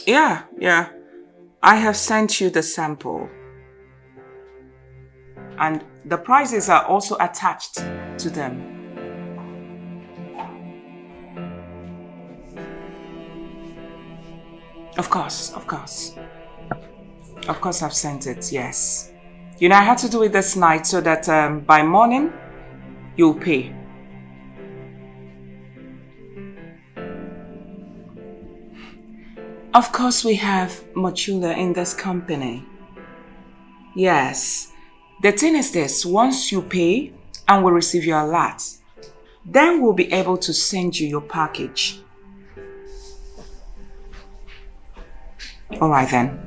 Yeah. I have sent you the sample. And the prices are also attached to them. Of course. Of course I've sent it, yes. You know, I had to do it this night so that by morning, you'll pay. Of course we have Mochula in this company. Yes. The thing is this, once you pay and we receive your alert, then we'll be able to send you your package. All right then.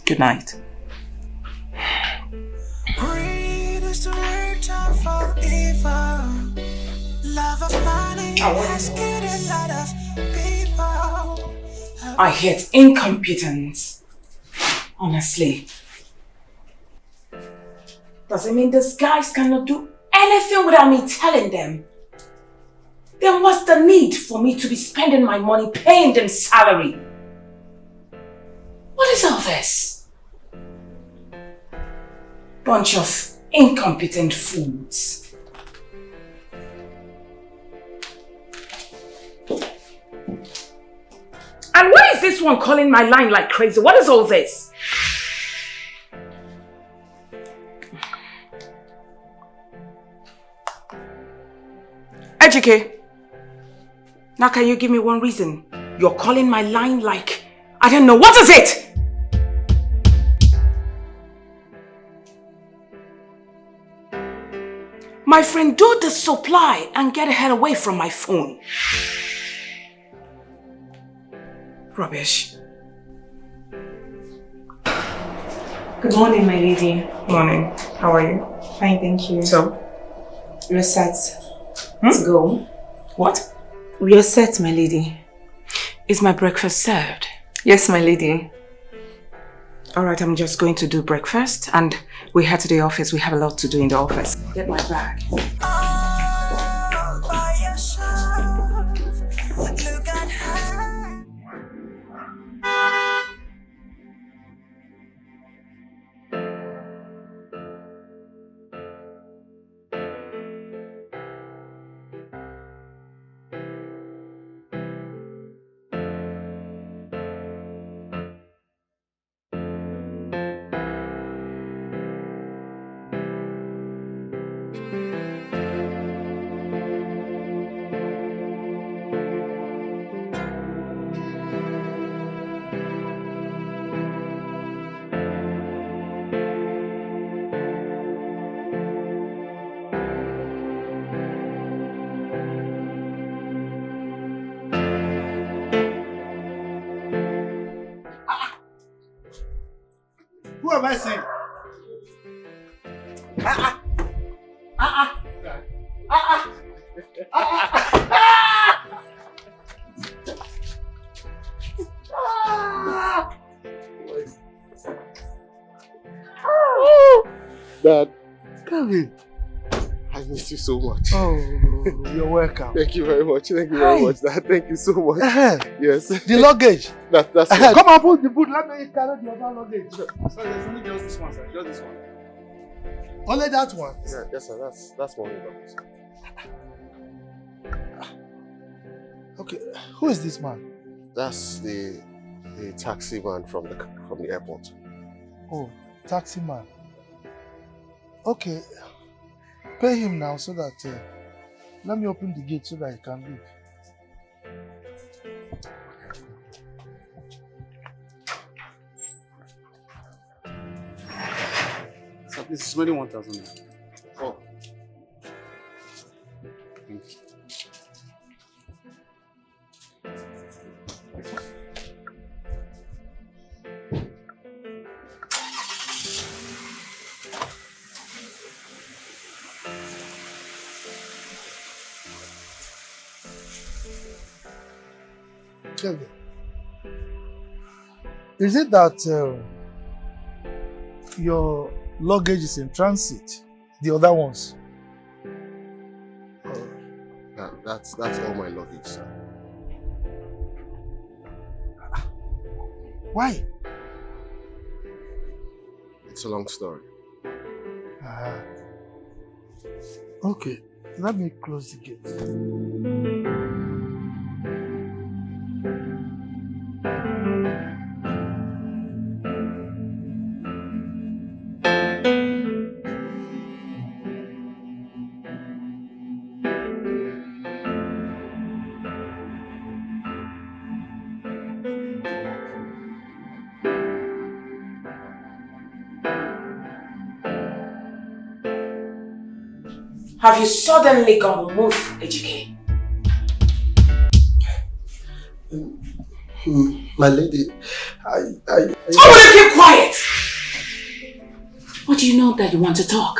Good night. I hate incompetence. Honestly. Does it mean these guys cannot do anything without me telling them? Then what's the need for me to be spending my money paying them salary? What is all this? Bunch of incompetent fools. And why is this one calling my line like crazy? What is all this? Ejike, now can you give me one reason? You're calling my line like, I don't know, what is it? My friend, do the supply and get the hell away from my phone. Rubbish. Good morning, my lady. Morning. How are you? Fine, thank you. So? We're set to go. What? We are set, my lady. Is my breakfast served? Yes, my lady. Alright, I'm just going to do breakfast and we head to the office. We have a lot to do in the office. Get my bag. Who am I seeing? Dad, come in. I miss you so much. Oh, you're welcome. Thank you very much. Thank you very much, Dad. Thank you so much. Yes. The luggage. That's Come on, put the boot. Let me carry the other luggage. Sorry, there's only just this one, sir. Just this one. Only that one? Yeah, yes, sir. That's one luggage. Okay, who is this man? That's the taxi man from the airport. Oh, taxi man. Okay, pay him now so that let me open the gate so that he can leave. So this is only 1,000. Oh. Thank you. Kevin, is it that your luggage is in transit? The other ones? That's all my luggage, sir. Why? It's a long story. Okay, let me close the gate. Have you suddenly gone move, Ejike? My lady, I want to keep quiet! What do you know that you want to talk?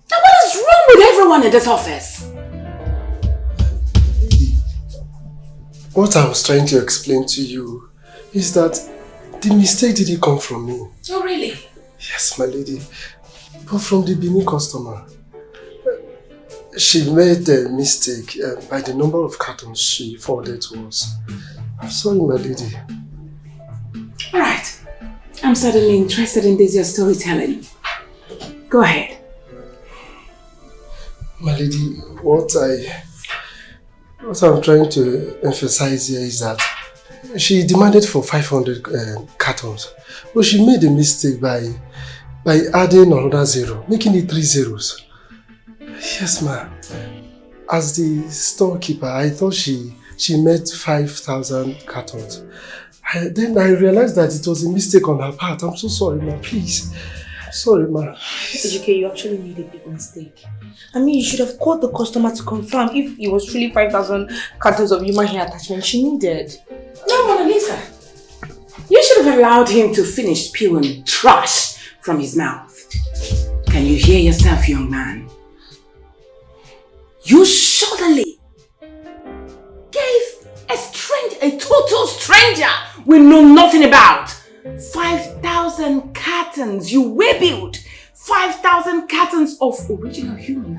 Now what is wrong with everyone in this office? lady, what I was trying to explain to you is that the mistake didn't come from me. Oh really? Yes, my lady, but from the Benin customer. She made a mistake by the number of cartons she forwarded to us. I'm sorry, my lady. Alright. I'm suddenly interested in this your storytelling. Go ahead. My lady, what I'm trying to emphasize here is that she demanded for 500 cartons, but she made a mistake by adding another zero, making it 3 zeros. Yes, ma'am. As the storekeeper, I thought she meant 5,000 cartons. Then I realized that it was a mistake on her part. I'm so sorry, ma'am. Please. Sorry, ma'am. Ejike, you actually made a big mistake. I mean, you should have called the customer to confirm if it was truly 5,000 cartons of human hair attachment she needed. No, Mona Lisa. You should have allowed him to finish spewing trash from his mouth. Can you hear yourself, young man? You suddenly gave a total stranger we know nothing about 5,000 cartons. You webbled 5,000 cartons of original human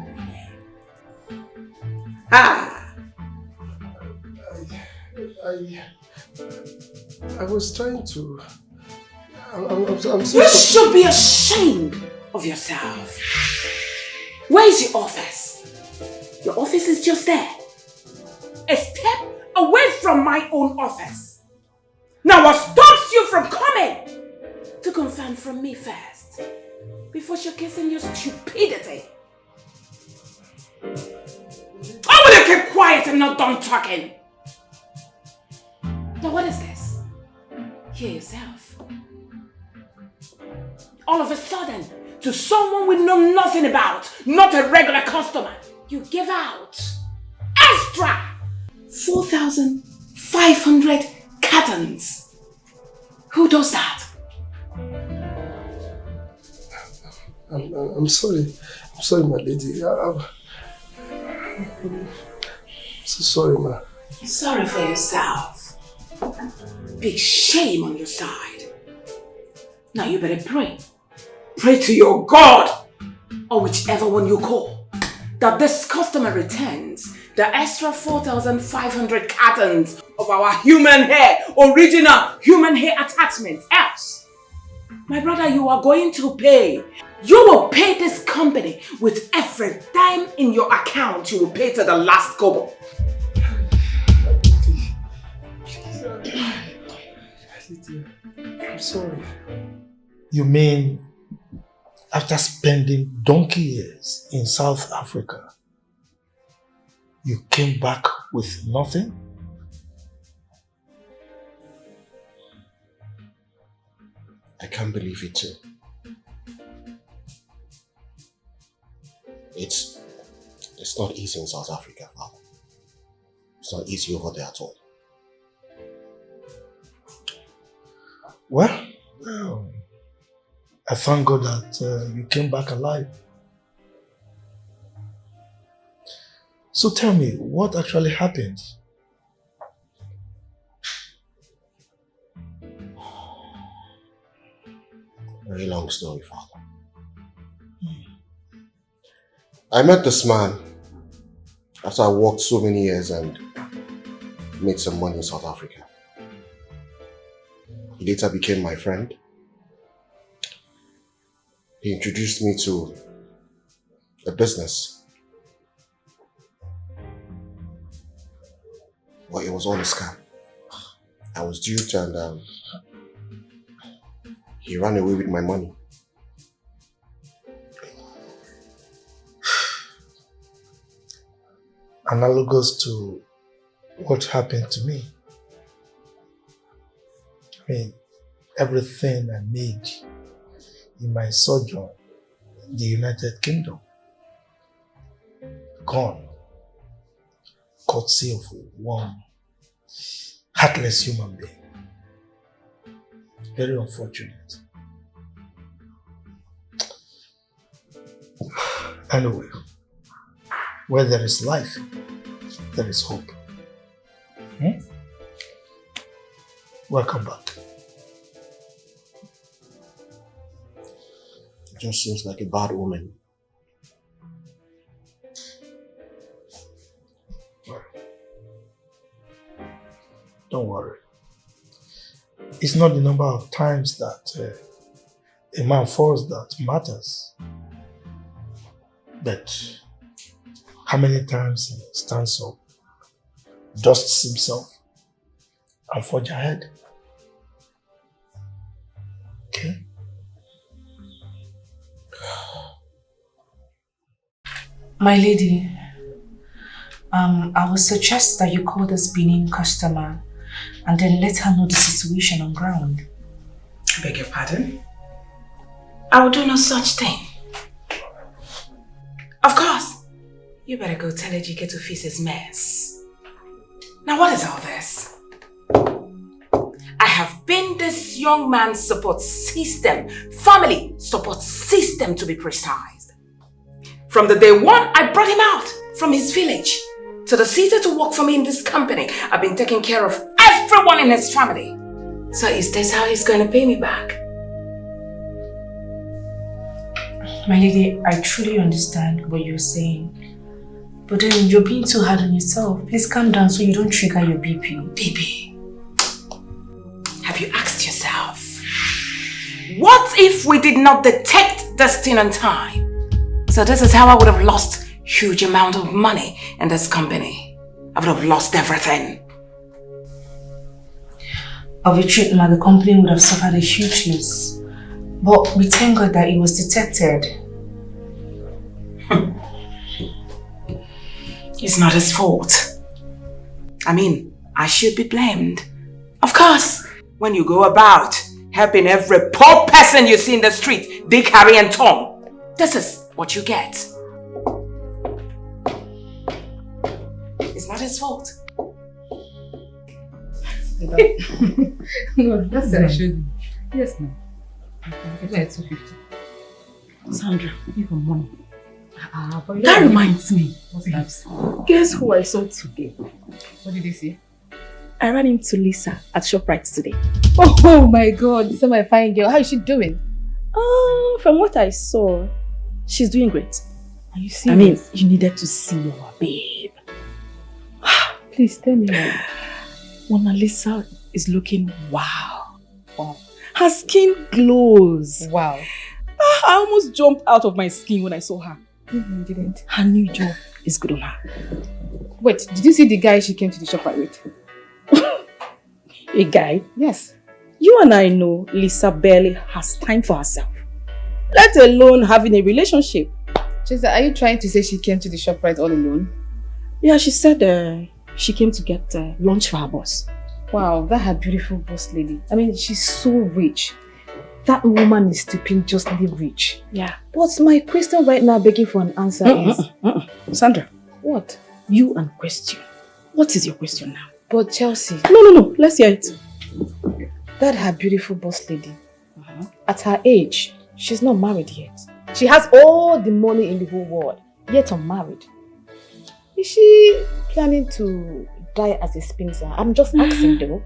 hair. I was trying to... I'm so You should be ashamed of yourself. Where is your office? Your office is just there. A step away from my own office. Now what stops you from coming to confirm from me first before showcasing your stupidity? I will you keep quiet and not done talking. Now what is this? Hear yourself. All of a sudden, to someone we know nothing about, not a regular customer, you give out extra 4,500 cartons. Who does that? I'm sorry. I'm sorry, my lady. I'm so sorry, ma. Sorry for yourself. Big shame on your side. Now you better pray. Pray to your God, or whichever one you call, that this customer returns the extra 4,500 cartons of our human hair, original human hair attachment. Else, my brother, you are going to pay. You will pay this company with every dime in your account. You will pay to the last kobo. I'm sorry. You mean after spending donkey years in South Africa, you came back with nothing? I can't believe it too. It's not easy in South Africa, Father. It's not easy over there at all. Well, I thank God that you came back alive. So tell me, what actually happened? Very long story, Father. I met this man after I worked so many years and made some money in South Africa. He later became my friend. He introduced me to a business. But it was all a scam. I was duped and he ran away with my money. Analogous to what happened to me. I mean, everything I made in my sojourn in the United Kingdom, gone, courtesy of one heartless human being. Very unfortunate. Anyway, where there is life, there is hope. Welcome back. It just seems like a bad omen. Don't worry. It's not the number of times that a man falls that matters, but how many times he stands up, dusts himself, and forges ahead. Okay? My lady, I would suggest that you call this Benin customer and then let her know the situation on ground. I beg your pardon? I will do no such thing. Of course. You better go tell Ejike to fix his mess. Now what is all this? I have been this young man's support system, family support system to be precise. From the day one, I brought him out from his village to the city to work for me in this company. I've been taking care of everyone in his family. So is this how he's going to pay me back? My lady, I truly understand what you're saying. But then you're being too hard on yourself. Please calm down so you don't trigger your BP. BP, have you asked yourself, what if we did not detect this thing on time? So this is how I would have lost huge amount of money in this company. I would have lost everything. Of a truth, the company would have suffered a huge loss. But we thank God that it was detected. It's not his fault. I mean, I should be blamed. Of course, when you go about helping every poor person you see in the street, Dick, Harry and Tom, this is what you get. It's not his fault. No, that's what I should. Yes, ma'am. It's like 250. Sandra, give her money. But That reminds me. What's that? Guess who I saw today? What did you see? I ran into Lisa at ShopRite today. Oh my God, this is my fine girl. How is she doing? From what I saw, she's doing great. Are you serious? You needed to see our babe. Please tell me more. Mona Lisa is looking wow. Wow. Her skin glows. Wow. I almost jumped out of my skin when I saw her. You didn't. Her new job is good on her. Wait, did you see the guy she came to the shop with? A guy? Yes. You and I know Lisa barely has time for herself. Let alone having a relationship. Chesa, are you trying to say she came to the shop all alone? Yeah, she said she came to get lunch for her boss. Wow, that her beautiful boss lady. I mean, she's so rich. That woman is stupendously rich. Yeah. But my question right now begging for an answer is... Sandra. What? You and question. What is your question now? But Chelsea... No. Let's hear it. That her beautiful boss lady. At her age, she's not married yet. She has all the money in the whole world, yet unmarried. Is she planning to die as a spinster? I'm just asking though.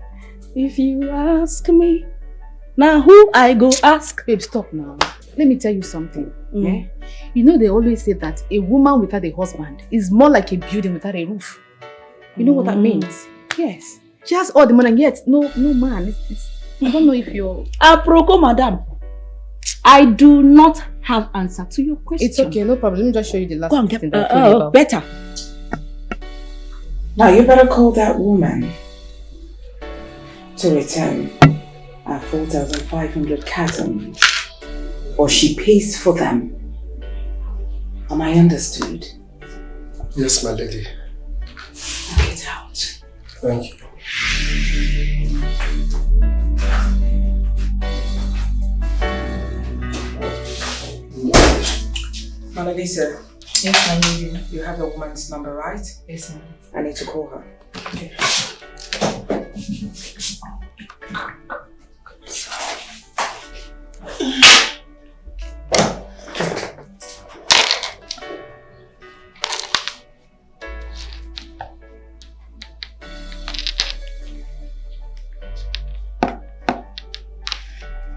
If you ask me, now who I go ask? Babe, stop now. Let me tell you something. Yeah? You know they always say that a woman without a husband is more like a building without a roof. You know what that means? Yes. She has all the money and yet no man. I don't know if you're... Aproko, madam. I do not have answer to your question. It's okay, no problem. Let me just show you the last Go and thing get that I told you about. better. Now you better call that woman to return our 4,500 cartons, or she pays for them. Am I understood? Yes, my lady. Get out. Thank you. Mona Lisa. Yes, my lady. You have the woman's number, right? Yes, ma'am. I need to call her. Okay.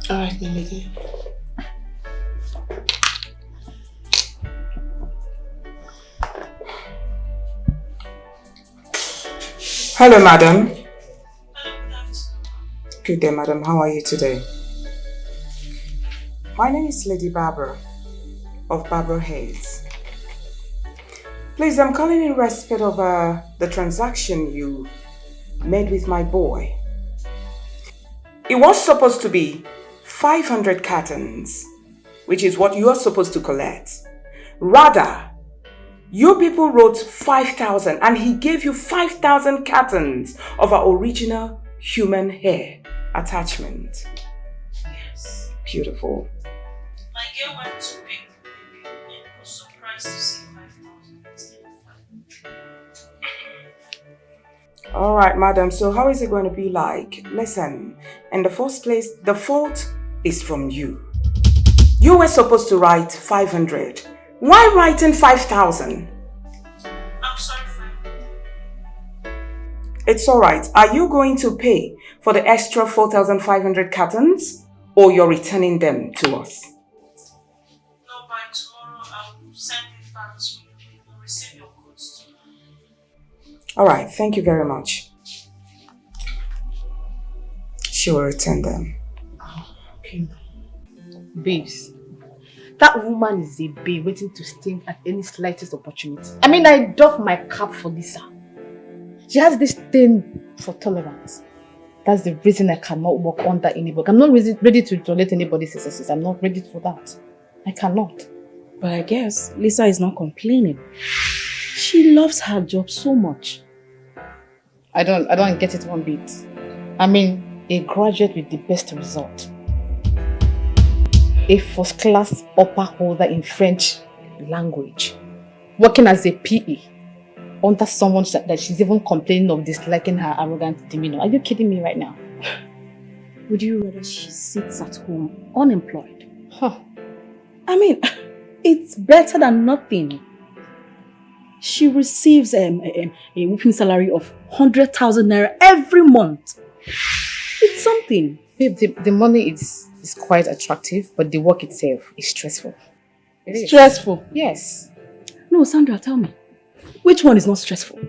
All right, my lady. Hello, madam. Good day, madam. How are you today? My name is Lady Barbara of Barbara Hayes. Please, I'm calling in respect of the transaction you made with my boy. It was supposed to be 500 cartons, which is what you are supposed to collect. Rather, you people wrote 5,000 and he gave you 5,000 cartons of our original human hair attachment. Yes, beautiful. My girl went to pick the baby and was surprised to see 5,000 instead of 500. Alright, madam, so how is it going to be like? Listen, in the first place, the fault is from you. You were supposed to write 500. Why writing 5,000? I'm sorry, friend. It's alright. Are you going to pay for the extra 4,500 cartons or you're returning them to us? No, by tomorrow I will send it back to you. You will receive your goods too. Alright, thank you very much. She will return them. Okay. Babes, that woman is a babe waiting to sting at any slightest opportunity. I mean, I doff my cap for Lisa. She has this thing for tolerance. That's the reason I cannot work under anybody. I'm not ready to tolerate anybody's successes. I'm not ready for that. I cannot. But I guess Lisa is not complaining. She loves her job so much. I don't get it one bit. I mean, a graduate with the best result. A first-class upper holder in French language. Working as a PE. Under someone that she's even complaining of disliking her arrogant demeanor. Are you kidding me right now? Would you rather she sits at home unemployed? Huh. I mean, it's better than nothing. She receives a whooping salary of 100,000 naira every month. It's something. Babe, the money is quite attractive, but the work itself is stressful. Stressful? Yes. No, Sandra, tell me. Which one is not stressful?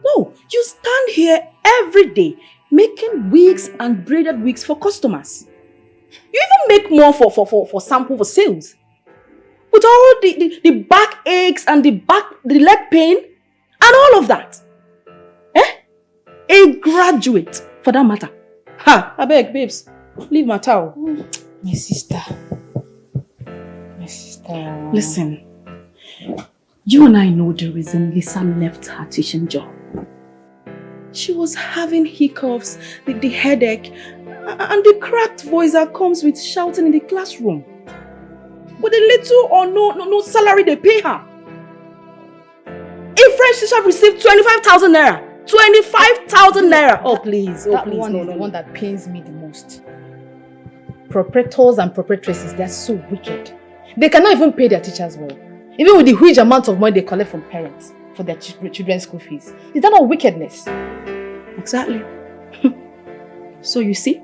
No, you stand here every day making wigs and braided wigs for customers. You even make more for sample for sales. With all the back aches and the leg pain and all of that. A graduate, for that matter. Ha! I beg, babes, leave my towel. My sister. Listen, you and I know the reason Lisa left her teaching job. She was having hiccups, the headache, and the cracked voice that comes with shouting in the classroom. With the little or no salary they pay her. A French teacher received 25,000 naira. 25,000 naira. Oh please, that one is the one that pains me the most. Proprietors and proprietresses, they're so wicked. They cannot even pay their teachers well. Even with the huge amount of money they collect from parents for their children's school fees. Is that not wickedness? Exactly. So you see,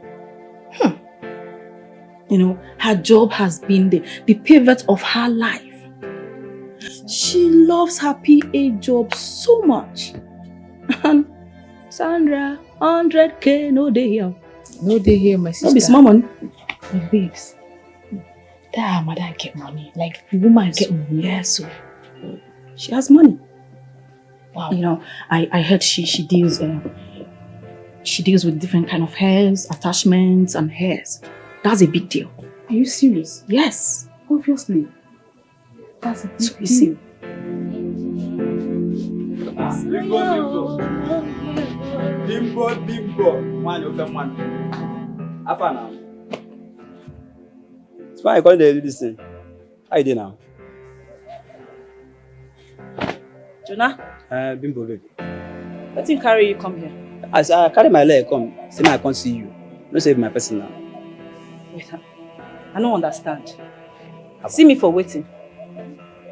you know, her job has been the pivot of her life. She loves her PA job so much. And Sandra, 100K no day here. No, they hear my sister. Don't be small money. My babes. That mother get money. Like, the woman get money. Yeah, so she has money. Wow. You know, I heard she deals with different kind of hairs, attachments and hairs. That's a big deal. Are you serious? Yes. Obviously. That's a big So you see. Bimbo. One of them one. Afa now. It's fine, I can't do this thing. How you doing now? Jonah? Bimbo baby. Let him carry you come here. As I carry my leg, come. See me, I can't see you. Don't save my person now. Wait, I don't understand. See me for waiting.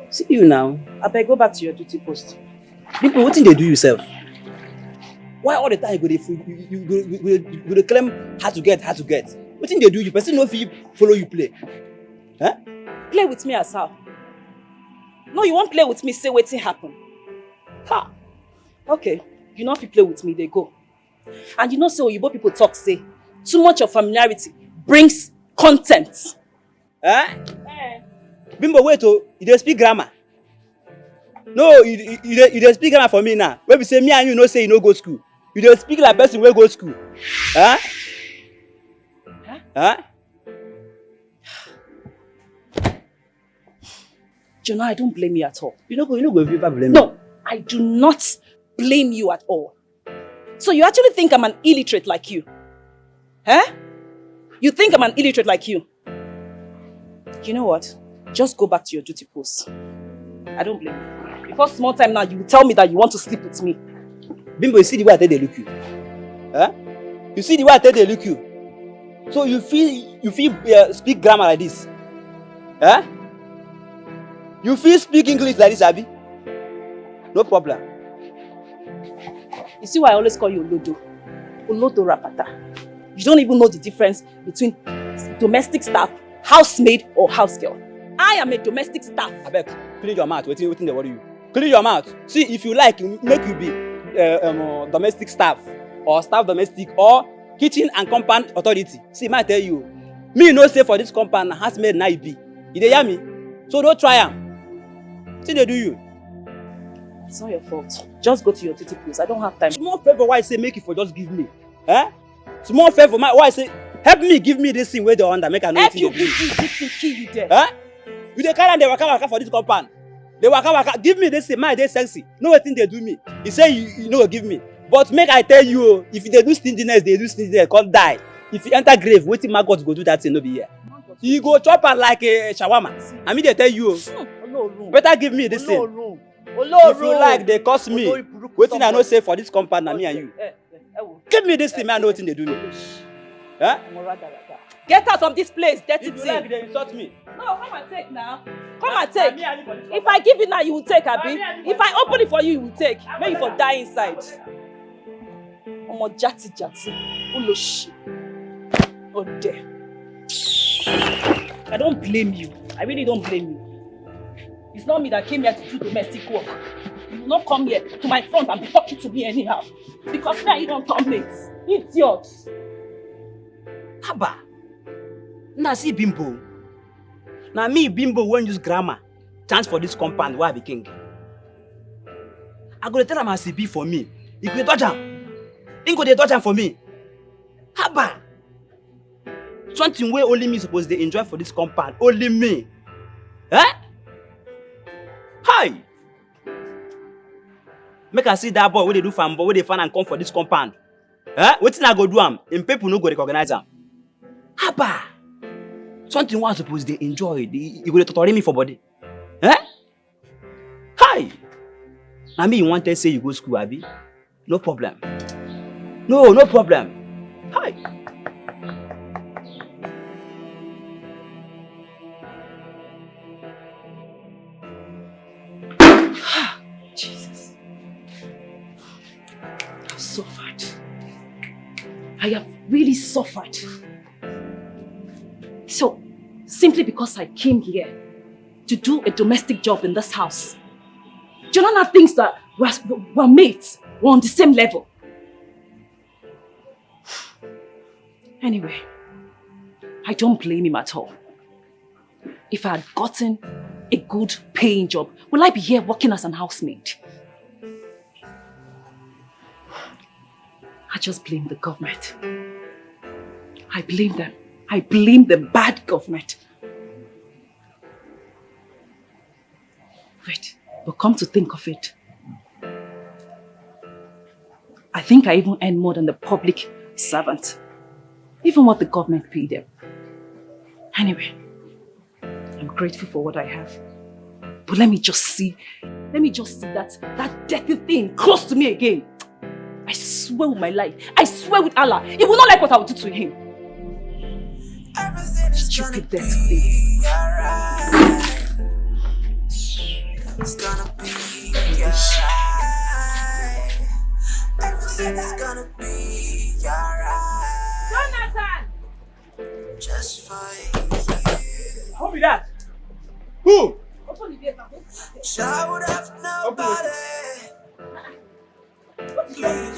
See you now. I beg, go back to your duty post. Bimbo, what thing they do yourself? Why all the time you go claim how to get? What thing they do you? Person no fit follow you play. Huh? Play with me as how? No, you won't play with me, say wetin happen. Ha! Okay, you know if you play with me, they go. And you know so Oyibo people talk say, too much of familiarity brings contempt. Eh? Bimbo, wait oh, you don't speak grammar. No, you don't speak grammar for me now. When we say me and you no say you no go school. You don't speak like person wey go school. Huh? Huh? Jonah, I don't blame you at all. You no go ever blame me. No, I do not blame you at all. So you actually think I'm an illiterate like you? Huh? You think I'm an illiterate like you? You know what? Just go back to your duty post. I don't blame you. Before small time now, you will tell me that you want to sleep with me. Bimbo, you see the way I tell they look you? Huh? You see the way I tell they look you? So you feel speak grammar like this? Huh? You feel speak English like this, Abi? No problem. You see why I always call you Olodo? Olodo Rapata. You don't even know the difference between domestic staff, housemaid or house girl. I am a domestic staff. Abeg, clean your mouth. Waiting they worry you. Clean your mouth. See, if you like, make you be domestic staff or staff domestic or kitchen and compound authority. See, I tell you, me no say for this compound housemaid na be. You dey hear me? So don't try am. See they do you. It's not your fault. Just go to your duty post. I don't have time. Small favor why I say make it for just give me. Eh? Small favor why I say help me give me this thing where they under make I know help what you they give do. me this thing kill you there. Eh? You dey carry and they waka for this compound. They waka give me this thing, my dey sexy. No wetin they do me. He say you no go give me. But make I tell you, if they do stinginess, come die. If you enter grave, wetin maggot go do that thing no be here. You go chop am like a shawarma. I mean they tell you. Better give me this thing. If you like, they cost me. Wetin I no say for this compound na me and you. Give me this thing, man. I know wetin they do me. Huh? Get out of this place, dirty thing. If you like, they insult me. No, come and take now. Come and take. If I give it now, you will take, Abi. If I open it for you, you will take. Maybe for die inside. Omo jati. Uloshi. Oh there. I don't blame you. I really don't blame you. It's not me that came here to do domestic work. You will not come here to my front and be talking to me anyhow. Because now you don't come late. Idiot. Haba. Na see Bimbo. Na me Bimbo won't use grammar. Chance for this compound where I be king. I go to tell him as he be for me. He go dodge him. He go dodge him for me. Haba. Something where only me suppose they enjoy for this compound. Only me. Eh? Hi. Make I see that boy where they do farm, but where they find and come for this compound. Eh? Wetin I go do am? In people no go recognize am. Haba. Something one suppose they enjoy. You go to torture me for body. Eh? Hi. Na me you want to say you go school, Abi? No problem. No problem. Hi. Jesus. I've suffered. I have really suffered. So, simply because I came here to do a domestic job in this house, Jonah thinks that we're mates, we're on the same level. Anyway, I don't blame him at all. If I had gotten a good paying job, will I be here working as an housemaid? I just blame the government. I blame them. I blame the bad government. Wait, but come to think of it, I think I even earn more than the public servant. Even what the government paid them. Anyway, I'm grateful for what I have. But let me just see that dirty thing close to me again. I swear with my life, I swear with Allah, he will not like what I will do to him. Stupid dirty thing. It's gonna be alright. Everything is gonna be alright. Jonathan! Just for you. Who be that? Who? Open the gate. I would have nobody.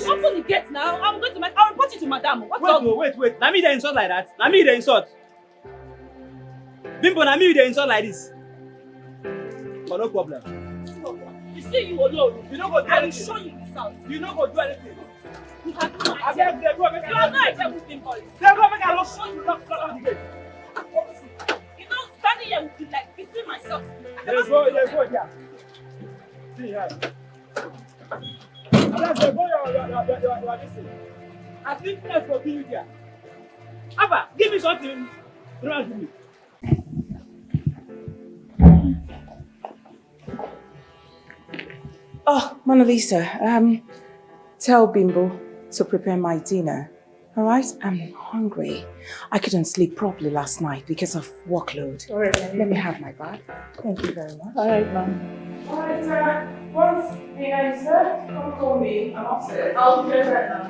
Open the gate now. I'll report you to Madam. Wait. Na me they insult like that. Na me they insult. Bimbo, na me they insult like this. But no problem. You see you alone. You don't go do I will anything. show you this house. You don't go do anything. You have no I idea. beg, go make You have no idea who Bimbo is. Go make I will show you lock the gate. You know, standing here with like between myself. Let's go there. See here. Let's go your listen. I think let's go you there. Abba, give me something. Don't give me. Oh, Mona Lisa, tell Bimbo to prepare my dinner. All right? I'm hungry. I couldn't sleep properly last night because of workload. All right, Let me have my bag. Thank you very much. All right, ma'am. All right, once dinner is served, come call me. I'm upstairs. I'll be there right now.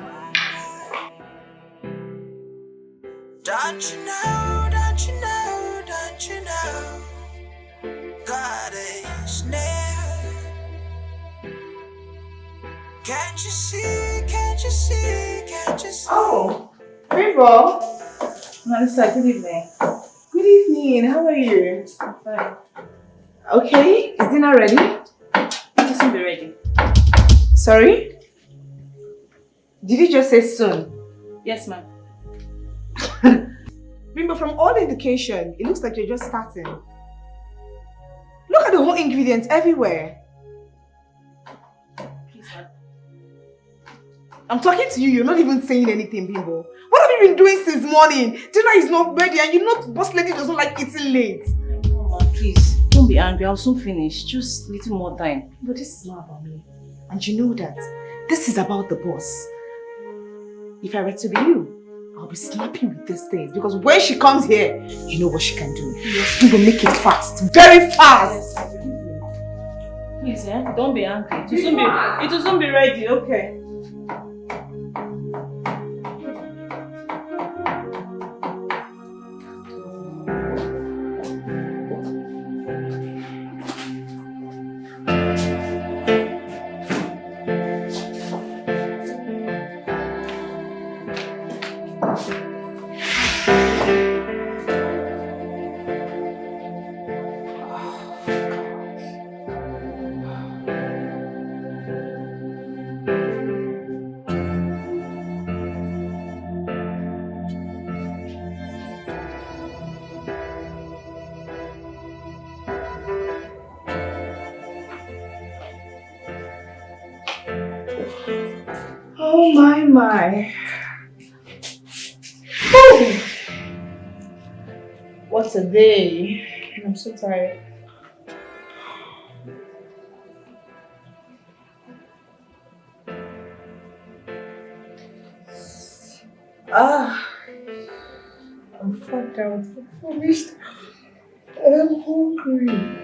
Don't you know, don't you know, don't you know, God is near. Can't you see, can't you see, can't you see? Oh, Bimbo. Melissa, good evening. Good evening. How are you? I'm fine. Okay, is dinner ready? It doesn't be ready. Sorry? Did you just say soon? Yes, ma'am. Bimbo, from all indication, it looks like you're just starting. Look at the whole ingredients everywhere. Please, ma'am. I'm talking to you, you're not even saying anything, Bimbo. What have you been doing since morning? Dinner is not ready and you know boss lady doesn't like eating late. No, ma'am, please. Don't be angry. I'll soon finish. Just a little more time. But this is not about me. And you know that. This is about the boss. If I were to be you, I'll be snapping with these things because when she comes here, you know what she can do. Yes. You will make it fast. Very fast. Yes. Please, don't be angry. It will soon be ready, okay? Oh my. Oh. What a day. I'm so tired. I'm fucked out. I'm finished. I'm hungry.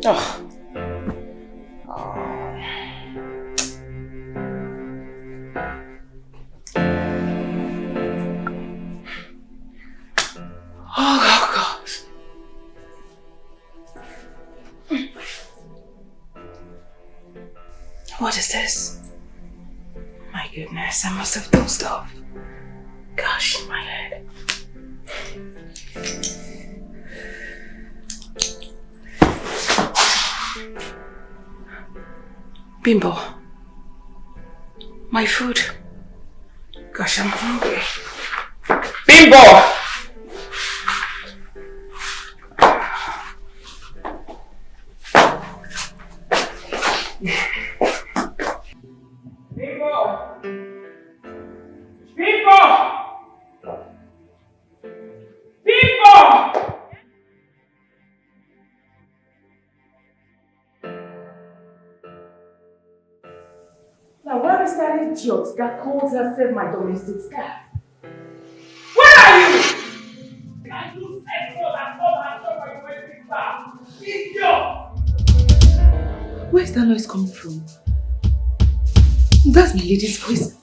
Oh. Oh, God. What is this? My goodness, I must have dozed off. Gosh, my head. Bimbo. My food. Gosh, I'm hungry. Bimbo! Idiot that calls herself my domestic staff. Where are you? Can you say so that call herself my domestic staff? Idiot! Where's that noise coming from? That's my lady's voice.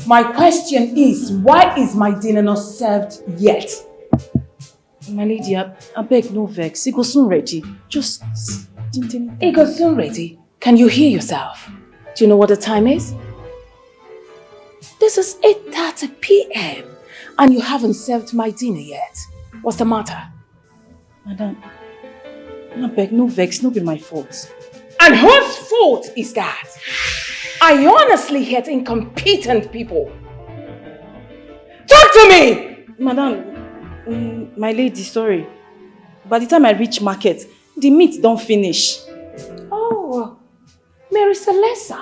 My question is, why is my dinner not served yet? My lady, I beg no vex. It goes soon ready. Just... It goes soon ready. Can you hear yourself? Do you know what the time is? This is 8:30 p.m. and you haven't served my dinner yet. What's the matter? Madam, I beg no vex, no be my fault. And whose fault is that? I honestly hate incompetent people. Talk to me! Madam, my lady, sorry. By the time I reach market, the meat don't finish. Oh, Mary Celeste,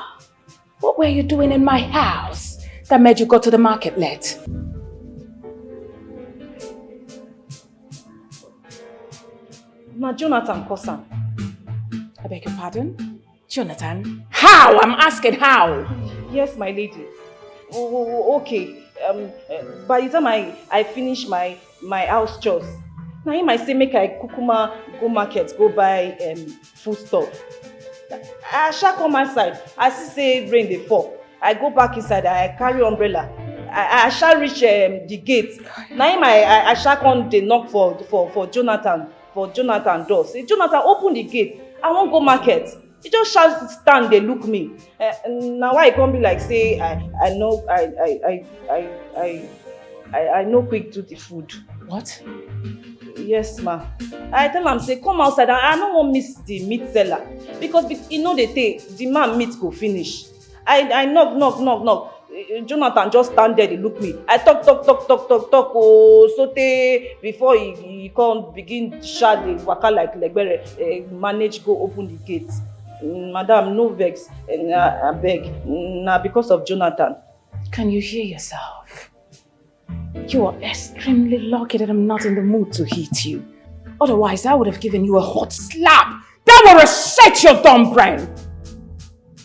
what were you doing in my house that made you go to the market late? Na Jonathan Kosan. I beg your pardon? Jonathan? How? I'm asking how? Yes, my lady. Okay. By the time I finish my house chores, now him I say make I kukuma go market, go buy food stuff. I shall come outside. I see say rain dey fall. I go back inside. I carry umbrella. I shall reach the gate. Now him I shall come dey knock for Jonathan door. Say Jonathan, open the gate. I won't go market. He just shall stand dey look me. Now why I come be like say I no quick do the food. What? Yes, ma. I tell am say come outside. I no wan miss the meat seller because you know they say the man meat go finish. I knock. Jonathan just stand there, they look me. I talk. Oh, sote before he come begin shout the waka like legbere. Manage go open the gate. Madam, no vex. I beg. Na because of Jonathan. Can you hear yourself? You are extremely lucky that I'm not in the mood to hit you. Otherwise, I would have given you a hot slap that will reset your dumb brain.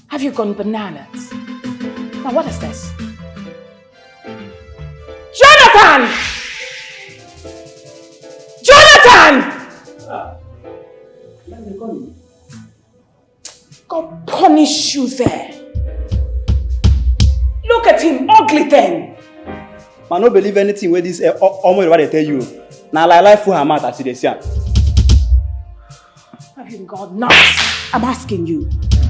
Have you gone bananas? Now, what is this? Jonathan! God punish you there. Look at him, ugly thing. I don't believe anything where this almost what they tell you. Now like life for her mouth as they say. Have you gone nuts? I'm asking you.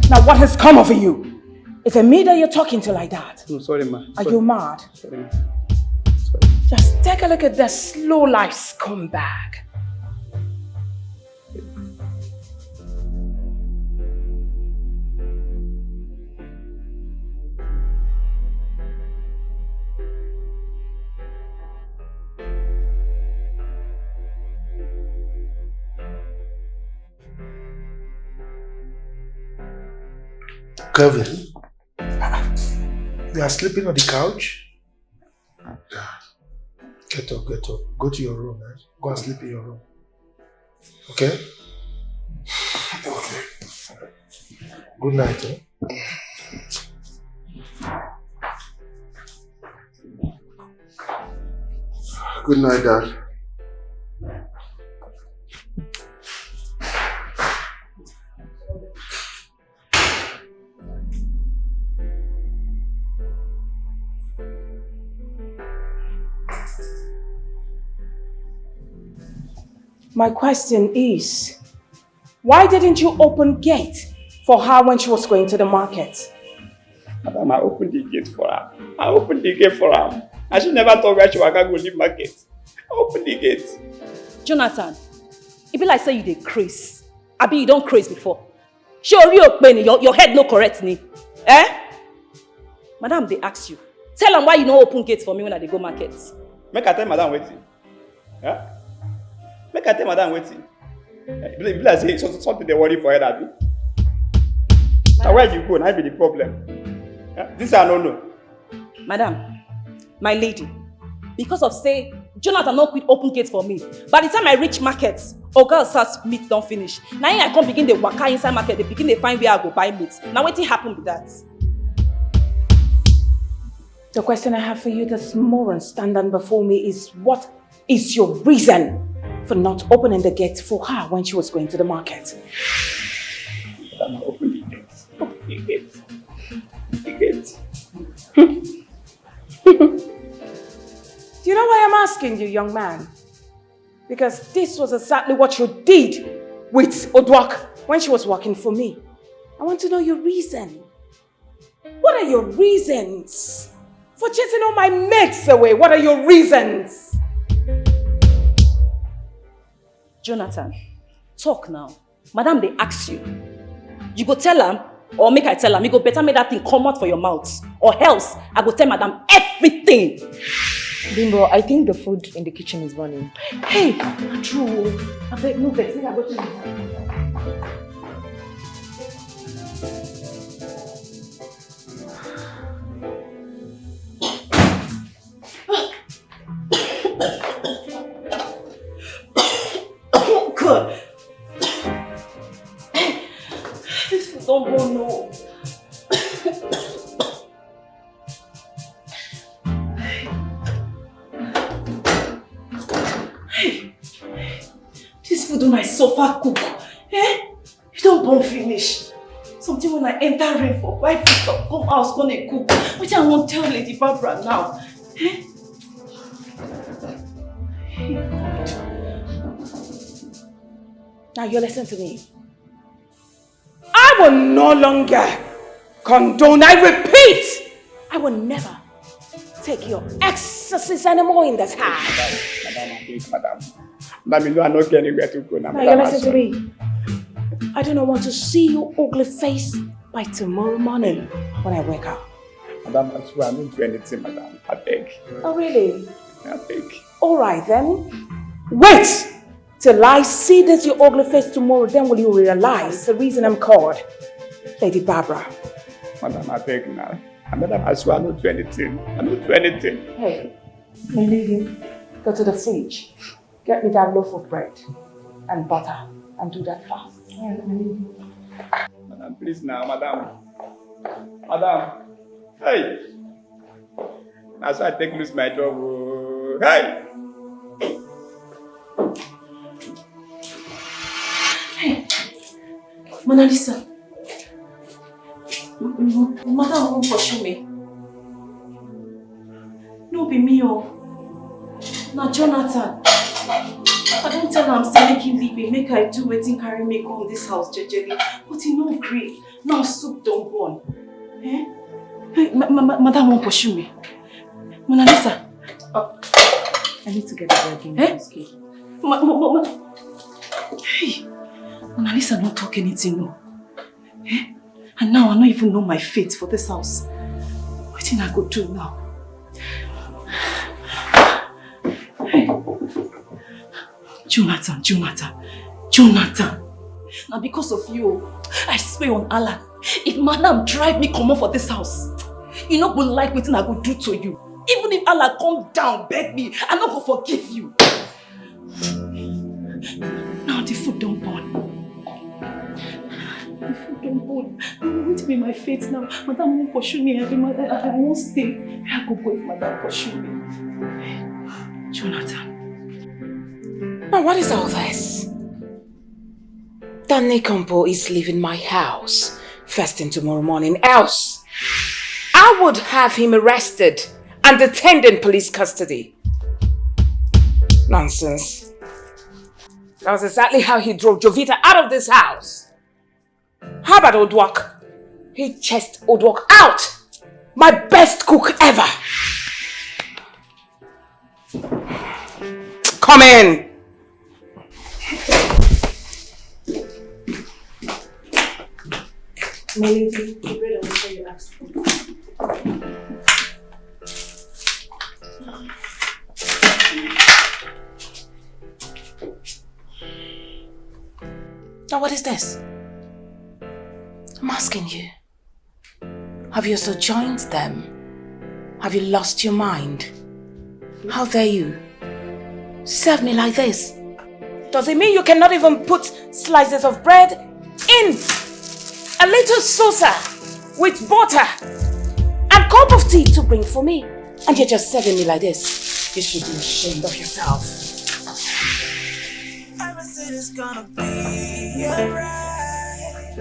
Now what has come over you? Is it me that you're talking to like that? No, sorry, ma. Are you mad? Sorry, ma. Just take a look at the slow life scumbag. Kevin, you are sleeping on the couch? Get up. Go to your room, man. Go and sleep in your room. Okay? Okay. Good night, eh? Good night, Dad. My question is, why didn't you open gate for her when she was going to the market? Madam, I opened the gate for her. And she never told me she was going to leave market. I opened the gate. Jonathan, it be like say you dey craze. Abi you don't craze before. Sure, your head no correct me. Eh? Madam, they ask you. Tell them why you no open gate for me when I dey go market. Make I tell madam waiting. Huh? Make I tell madam waiting. It be like say something they worry for her, Abi. Now where you go, now be the problem. Huh? This I don't know. Madam, my lady, because of say Jonathan no quit open gate for me. By the time I reach market, Oga starts meat don't finish. Now I come begin the waka inside market, they begin to find where I go buy meat. Now what happen with that? The question I have for you this morning, standing before me, is what is your reason for not opening the gate for her when she was going to the market? Madam, open the gate. Open the gate. The gate. Do you know why I'm asking you, young man? Because this was exactly what you did with Odwak when she was working for me. I want to know your reason. What are your reasons for chasing all my mates away? What are your reasons? Jonathan, talk now. Madam, they ask you. You go tell them, or make I tell them. You go better make that thing come out for your mouth. Or else, I go tell madam everything. Bimbo, I think the food in the kitchen is burning. Hey, true. I beg, move it. I go to the God. This food don't burn, no. This food on I suffer cook. Eh? You don't burn finish. Something when I enter rain for buy food stop, come house, gonna cook. Which I won't tell Lady Barbara now. Eh? Now you listen to me. I will no longer condone, I repeat, I will never take your exorcism anymore in this house. Madam, you know I'm not getting anywhere to go now. Now you listen to me. I do not want to see your ugly face by tomorrow morning when I wake up. Madam, I swear I don't do anything, madam. I beg. Oh really? I beg. Alright then. Wait till I see this your ugly face tomorrow, then will you realize the reason I'm called Lady Barbara. Madam, I beg now. Madam, I swear I don't do anything. I don't do anything. Hey, my lady, go to the fridge. Get me that loaf of bread and butter and do that fast. Madam, please now, madam. Madam. Hey. That's why I take lose my job. Hey. Hey, Mona Lisa. Madam won't pursue me. No be me, oh. Now Jonathan. I don't tell him say make him leave me, make I do wetin carry me come this house jejely. But he no gree. Now soup don't burn. Eh? Hey, madam won't pursue me. Mona Lisa. I need to get the bread in this cake. Hey, Mona Lisa don't talk anything, no. Eh? And now I don't even know my fate for this house. What thing I go do now? Hey. Jonathan. Now because of you, I swear on Allah, if madam drive me come on for this house, you not gonna like what I go do to you. Even if Allah come down, beg me, I'm not gonna forgive you. Now the food don't burn. The food don't burn. I'm going to be my fate now. Madam won't pursue me. I won't stay. I go if madam pursue me. Jonathan. Now what is all this? Danny Compo is leaving my house first thing tomorrow morning, else I would have him arrested and detained in police custody. Nonsense. That was exactly how he drove Jovita out of this house. How about Odwok? He chased Odwok out. My best cook ever. Come in. My lady, the bread on the you asked for. Now what is this? I'm asking you. Have you also joined them? Have you lost your mind? How dare you serve me like this? Does it mean you cannot even put slices of bread in a little saucer with butter and cup of tea to bring for me? And you're just serving me like this. You should be ashamed of yourself. Everything is gonna be alright.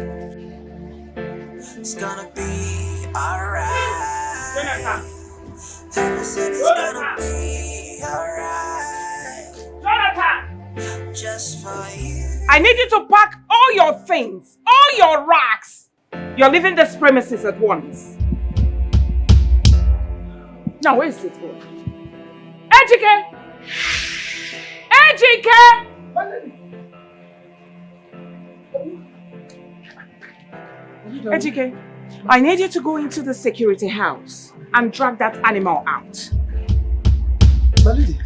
It's gonna be alright. Everything is gonna be alright. Jonathan! Just for you. I need you to pack all your things, all your racks. You're leaving this premises at once. Now, where is this boy? Ejike! Ejike! Ejike, I need you to go into the security house and drag that animal out. My lady,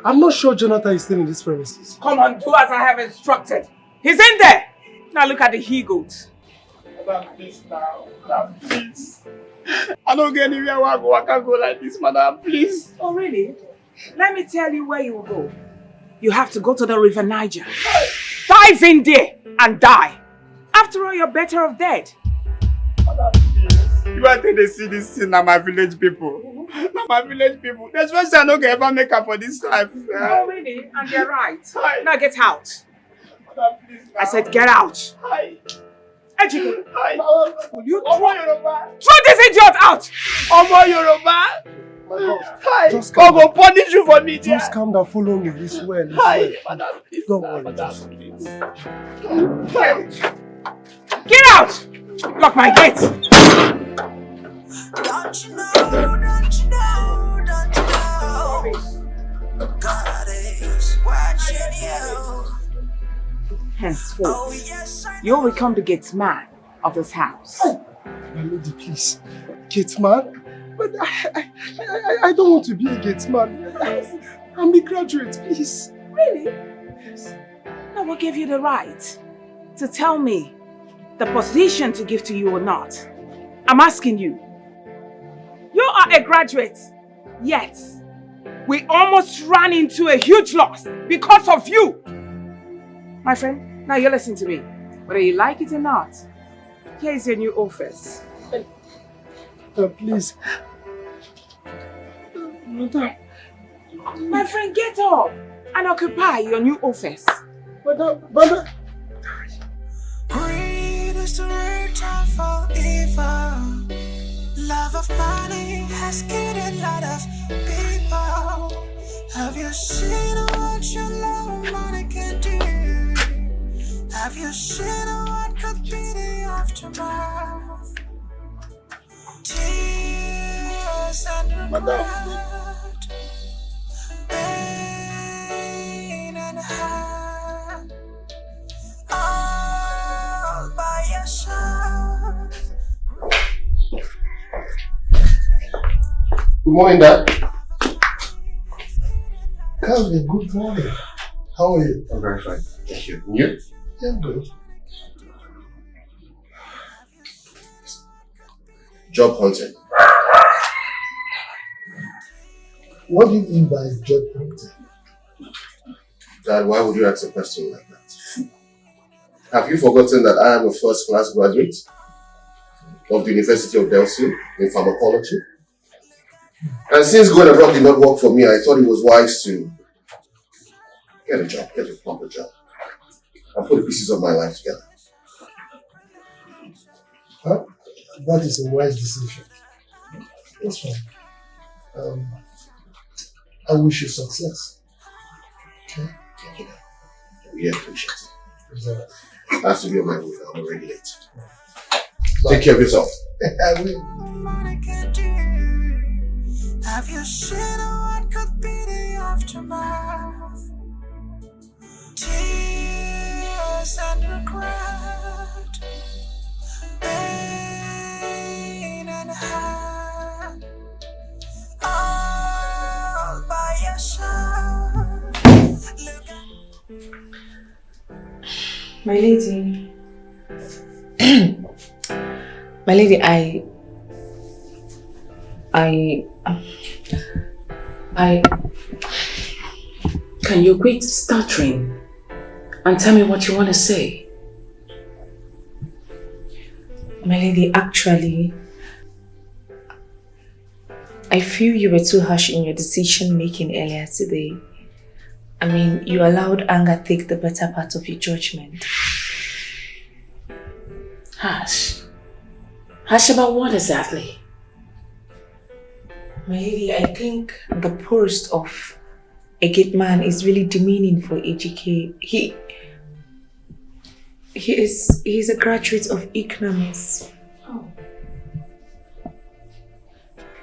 I'm not sure Jonathan is still in this premises. Come on, do as I have instructed. He's in there. Now look at the he-goat. Madam, please now. Madam, please. I don't get anywhere where I can't go like this, madam, please. Oh, really? Let me tell you where you will go. You have to go to the River Niger. Dive in there and die. After all, you're better off dead. Madam, please. You want to see this thing now, my village people. Now, my village people. There's one thing I don't ever make up for this life. Oh, really? And you're right. Hi. Now get out. Madam, please. Now. I said get out. Hi. Ejike, Hi. will you Omo Yoruba. throw this idiot out? Omo Yoruba. My boss, Hi. just God calm will punish you for me, dear. Just calm down, follow me. It's well. Hi. Madam, please. Don't worry. Madam, please. Get out! Lock my gate. Don't you know, don't you know, don't you know, God is watching you. Henceforth, Oh yes, I you'll become the gate man of this house. My lady, please. Gate man? But I don't want to be a gate man. I'm a graduate, please. Really? Yes. Now what gave you the right to tell me the position to give to you or not? I'm asking you. You are a graduate, yet we almost ran into a huge loss because of you. My friend, now you listen to me. Whether you like it or not, here is your new office. Please. Madam. My friend, get up and occupy your new office. Madam. Greed is the root of all evil. Love of money has killed a lot of people. Have you seen what your love of money can do? Have you seen what could be the aftermath? Tears and regret, pain and hurt, all by yourself. Good morning, Dad. Calvin, good morning. How are you? I'm very fine. Thank you. And you? Yeah, I'm good. Job hunting. What do you mean by job hunting? Dad, why would you ask a question like that? Have you forgotten that I am a first-class graduate of the University of Delft in pharmacology? And since going abroad did not work for me, I thought it was wise to get a job, get a proper job, and put the pieces of my life together. Huh? That is a wise decision. That's fine. I wish you success. Okay? Thank you, Dad. really appreciate it. I have to be on my way now. I'm already late. Take care of yourself. I will. Have you seen what could be the aftermath? Tears and regret, pain and hurt, all by yourself. My lady. My lady, Can you quit stuttering and tell me what you want to say? My lady, actually, I feel you were too harsh in your decision making earlier today. I mean, you allowed anger take the better part of your judgment. Harsh? Harsh about what exactly? My lady, I think the post of a gateman is really demeaning for AGK. He is a graduate of economics. Oh.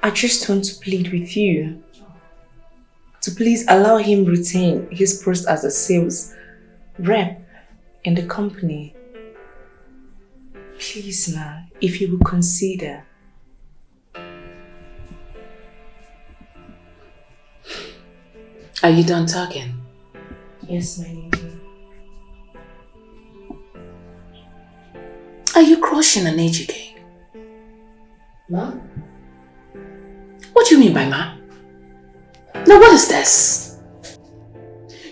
I just want to plead with you to please allow him retain his post as a sales rep in the company. Please, ma, if you will consider. Are you done talking? Yes, my lady. Are you crushing an AGK? Ma? What do you mean by ma? Now what is this?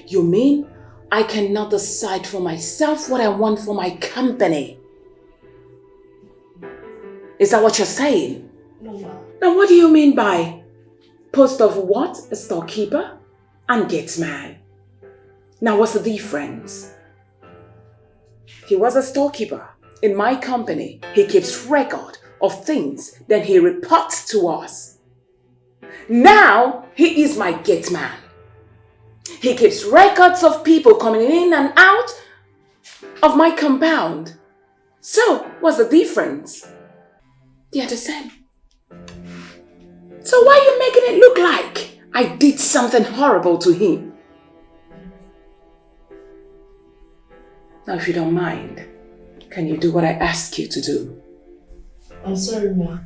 You mean I cannot decide for myself what I want for my company? Is that what you're saying? No, ma. Now what do you mean by post of what? A storekeeper and gateman. Now what's the difference? He was a storekeeper in my company. He keeps record of things, then he reports to us. Now he is my gateman. He keeps records of people coming in and out of my compound. So what's the difference? They are the same. So why are you making it look like I did something horrible to him? Now if you don't mind, can you do what I ask you to do? I'm sorry, ma.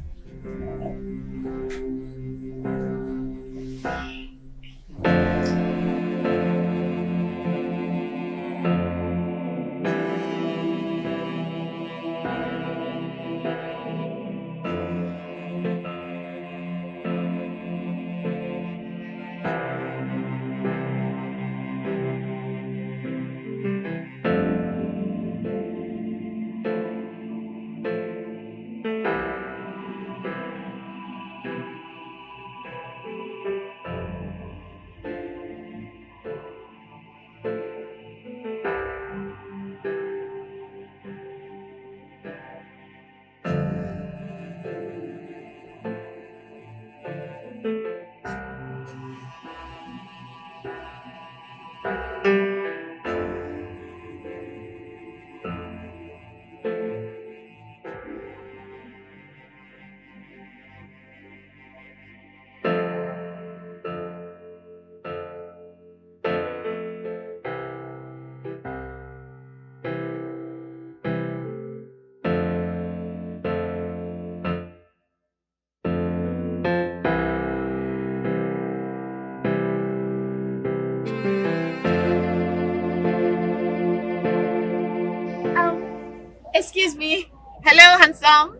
Excuse me. Hello, handsome.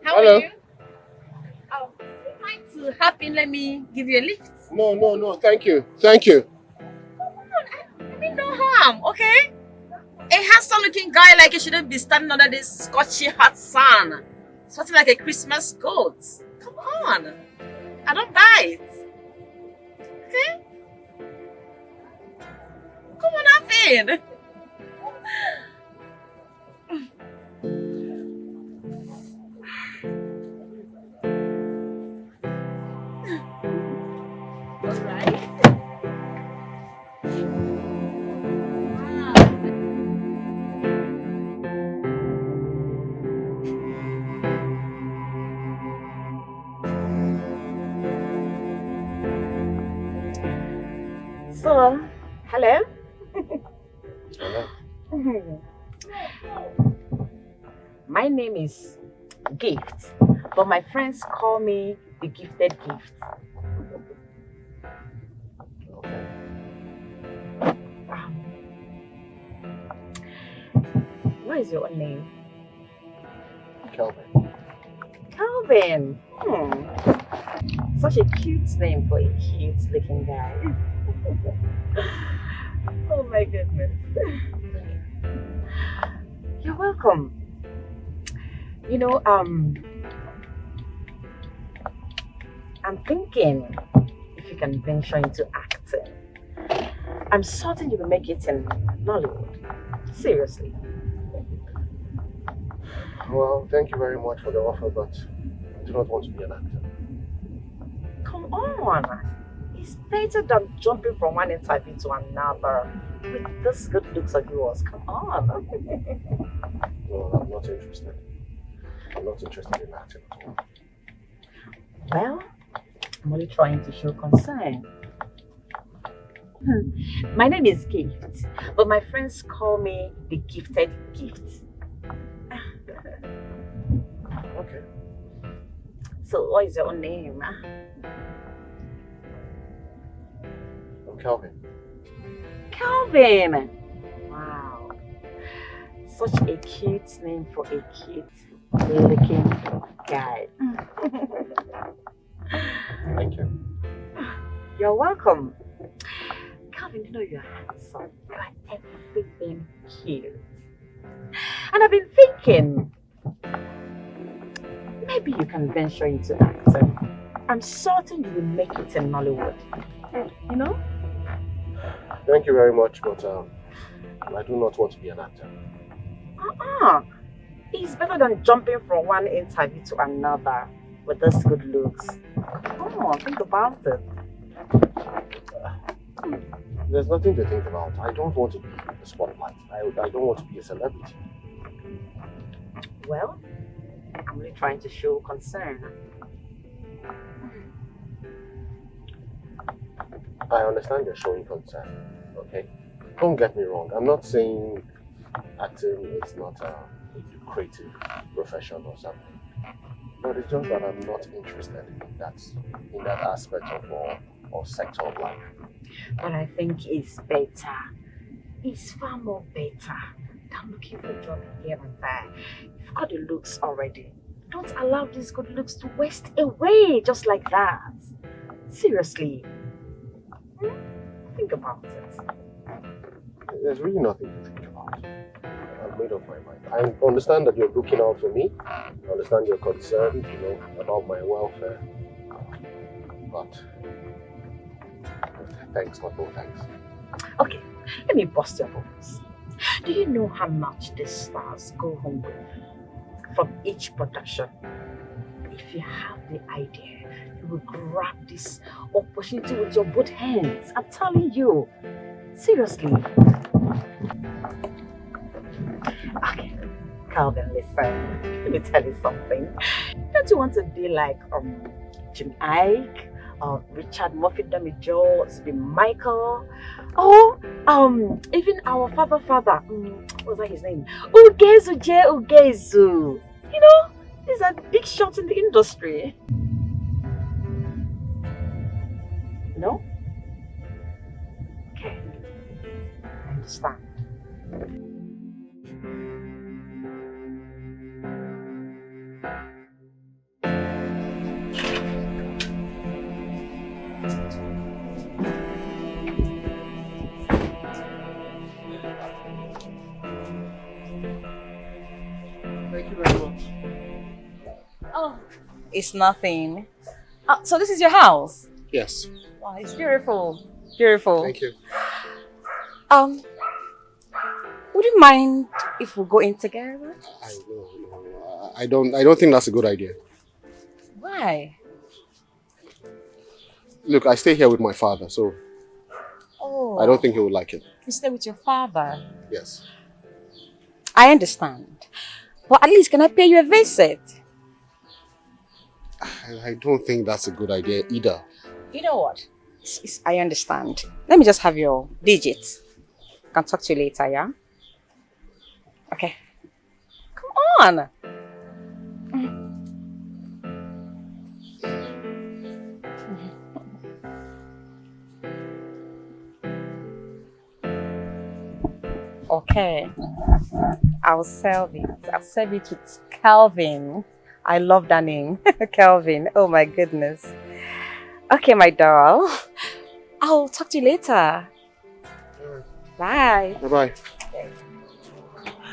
How Hello. are you? Oh, would you mind to hop in? Let me give you a lift. No, thank you. Thank you. Come on, I mean no harm, okay? A handsome-looking guy like you shouldn't be standing under this scorching hot sun, sweating like a Christmas goat. Come on, I don't bite. Okay? Come on, hop in. All right. Wow. So, hello? Hello. My name is Gift, but my friends call me the Gifted Gift. What is your name? Kelvin. Calvin. Such a cute name for a cute looking guy. Oh my goodness. You're welcome. You know, I'm thinking if you can venture into acting. I'm certain you will make it in Nollywood. Seriously. Well, thank you very much for the offer, but I do not want to be an actor. Come on. It's better than jumping from one interview to another with this good looks of yours. Come on. No, I'm not interested. I'm not interested in acting at all. Well, I'm only trying to show concern. My name is Gift, but my friends call me the Gifted Gift. Okay. So, what is your name? I'm Kelvin. Calvin! Wow. Such a cute name for a cute looking guy. Thank you. You're welcome. Calvin, you know you're handsome. You're everything cute. And I've been thinking, maybe you can venture into acting. I'm certain you will make it in Nollywood. You know? Thank you very much, but I do not want to be an actor. It's better than jumping from one interview to another with those good looks. Come on, think about it. There's nothing to think about. I don't want to be in the spotlight. I don't want to be a celebrity. Well, I'm really trying to show concern. I understand you're showing concern, okay? Don't get me wrong. I'm not saying acting is not a lucrative profession or something. But it's just that I'm not interested in that aspect of or sector of life. But I think it's better. It's far more better than looking for a job here and there. You've got the looks already. Don't allow these good looks to waste away just like that. Seriously. Think about it. There's really nothing to think about. I've made up my mind. I understand that you're looking out for me. I understand you're concerned, about my welfare. But thanks, but no thanks. Okay, let me bust your bubbles. Do you know how much the stars go home with from each production? If you have the idea, you will grab this opportunity with your both hands. I'm telling you. Seriously. Okay, Calvin, listen. Let me tell you something. Don't you want to be like Jim Ike, Richard Murphy Damijo, be Michael, or even our father, what was that his name? Ugezu J. Ugezu. You know, these are big shots in the industry. No? Okay. I understand. Thank you very much. Oh, it's nothing. So this is your house? Yes. Wow, it's beautiful. Beautiful. Thank you. Would you mind if we go in together? I don't think that's a good idea. Why? Look, I stay here with my father, so Oh. I don't think he would like it. You stay with your father? Yes. I understand. But at least can I pay you a visit? I don't think that's a good idea either. You know what? I understand. Let me just have your digits. I can talk to you later, yeah? Okay. Come on. Okay. I'll serve it. I'll serve it with Calvin. I love that name. Calvin. Oh my goodness. Okay, my doll. I'll talk to you later. Bye. Bye-bye.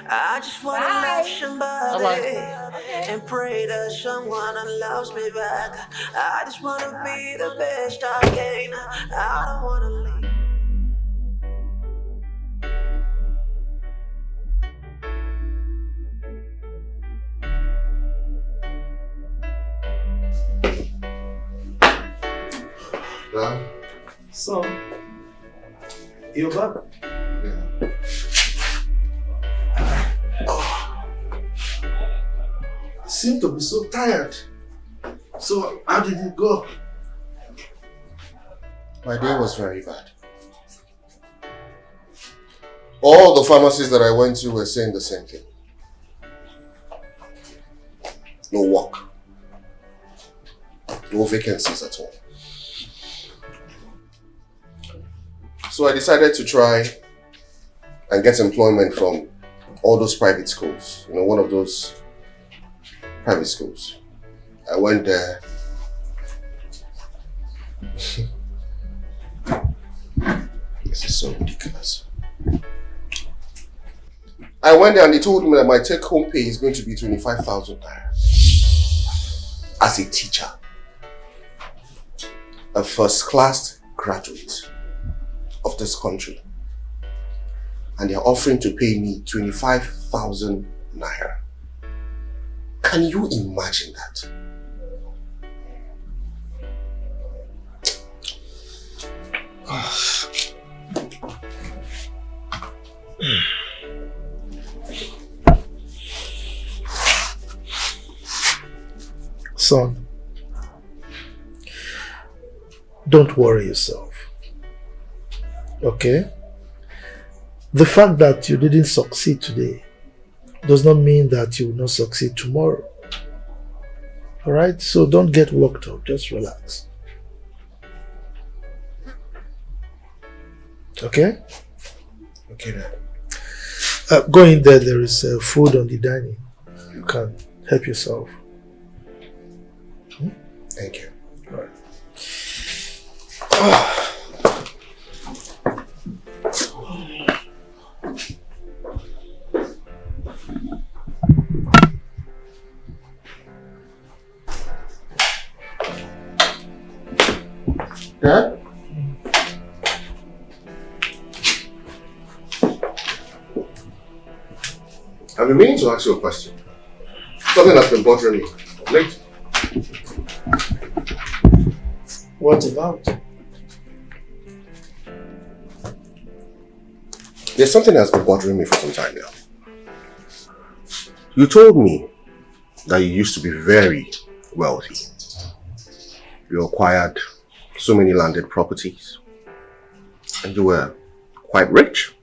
I just wanna love somebody and pray that someone loves me back. I just wanna be the best I can. I don't wanna leave. Dad? So, you're back? Yeah. You seem to be so tired. So, how did it go? My day was very bad. All the pharmacists that I went to were saying the same thing. No work. No vacancies at all. So I decided to try and get employment from all those private schools. You know, one of those private schools. I went there. This is so ridiculous. I went there and they told me that my take-home pay is going to be 25,000 naira. As a teacher. A first-class graduate of this country. And they're offering to pay me 25,000 naira. Can you imagine that? Son, don't worry yourself. Okay? The fact that you didn't succeed today does not mean that you will not succeed tomorrow. Alright? So don't get worked up, just relax. Okay? Okay, Dad. Go in there, there is food on the dining. You can help yourself. Thank you. Alright. Dad? I've been meaning to ask you a question. Something that's been bothering me. Late. What about? There's something that's been bothering me for some time now. You told me that you used to be very wealthy. You acquired so many landed properties. And you were quite rich.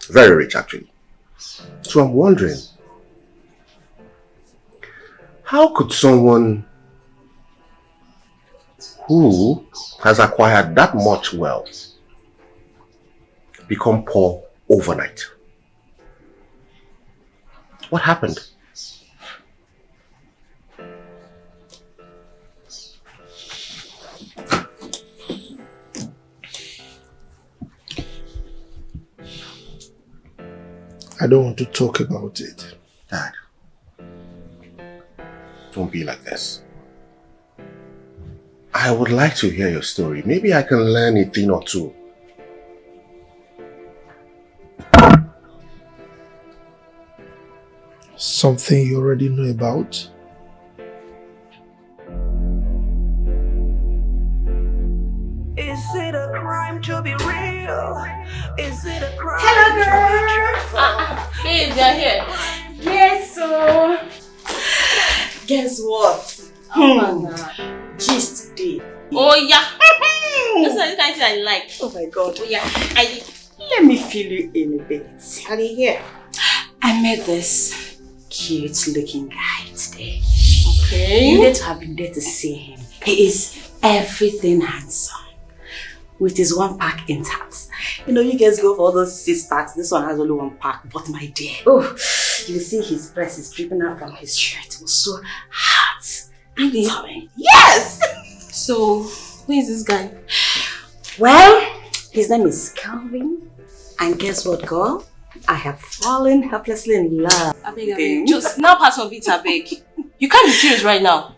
Very rich, actually. So I'm wondering, how could someone who has acquired that much wealth become poor overnight? What happened? I don't want to talk about it. Dad, don't be like this. I would like to hear your story. Maybe I can learn a thing or two. Something you already know about? Is it a crime to be real? Is it a crime Hello, to be Babe, you're here. Yes, so... Guess what? Oh my God. Gist day. Oh yeah. This is the kind of thing I like. Oh my God. Oh, yeah. Let me fill you in a bit. Are you here? I met this cute looking guy today. Okay. You need to have been there to see him. He is everything handsome. With his one pack intact. You know, you guys go for all those 6 packs. This one has only 1 pack. But my dear, oh, you see his breast is dripping out from his shirt. It was so hot. Really? Yes! So, who is this guy? Well, his name is Calvin. And guess what, girl? I have fallen helplessly in love. I beg. Just snap out of it, I beg. You can't be serious right now.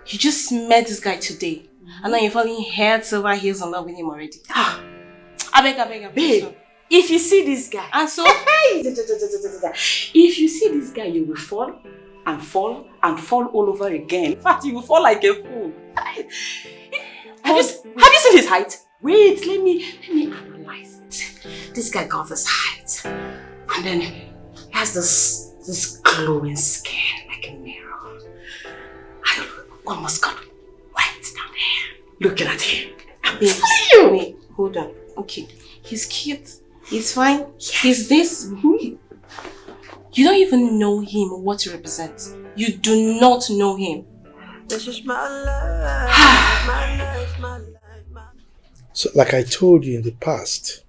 You just met this guy today. And now you're falling heads over heels in love with him already. I beg. Babe, if you see this guy. And so? If you see this guy, you will fall and fall and fall all over again. In fact, you will fall like a fool. Have you seen his height? Wait, let me analyze it. This guy got this height. And then he has this glowing skin like a mirror. I almost got wet down there looking at him. Wait, hold on. Okay, he's cute. He's fine. Yes. He's this. You don't even know him, what he represents. You do not know him. This is my life, my life. So, like I told you in the past,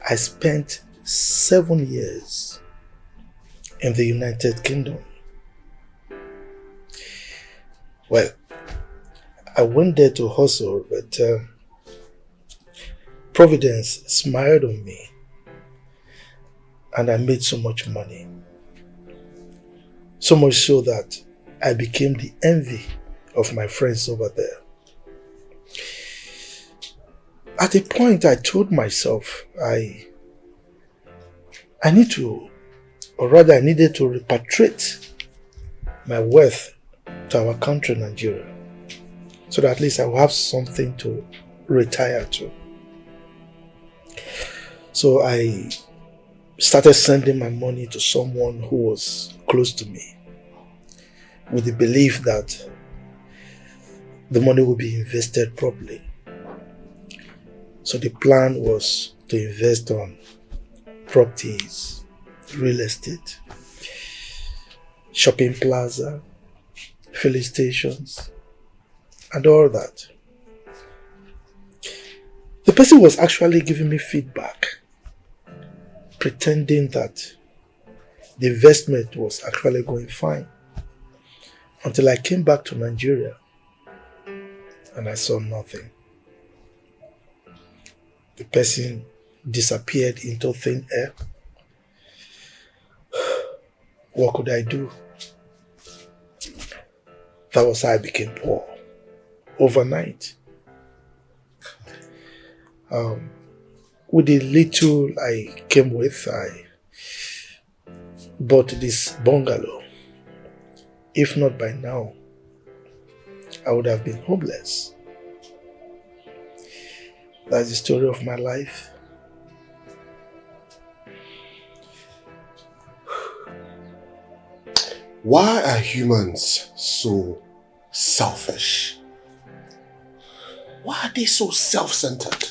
I spent 7 years in the United Kingdom. Well, I went there to hustle, but Providence smiled on me and I made so much money. So much so that I became the envy of my friends over there. At a point, I told myself I needed to repatriate my wealth to our country, Nigeria, so that at least I will have something to retire to. So I started sending my money to someone who was close to me with the belief that the money would be invested properly. So the plan was to invest on properties, real estate, shopping plaza, filling stations, and all that. The person was actually giving me feedback, pretending that the investment was actually going fine, until I came back to Nigeria and I saw nothing. The person disappeared into thin air. What could I do? That was how I became poor. Overnight. With the little I came with, I bought this bungalow. If not by now, I would have been homeless. That's the story of my life. Why are humans so selfish? Why are they so self-centered?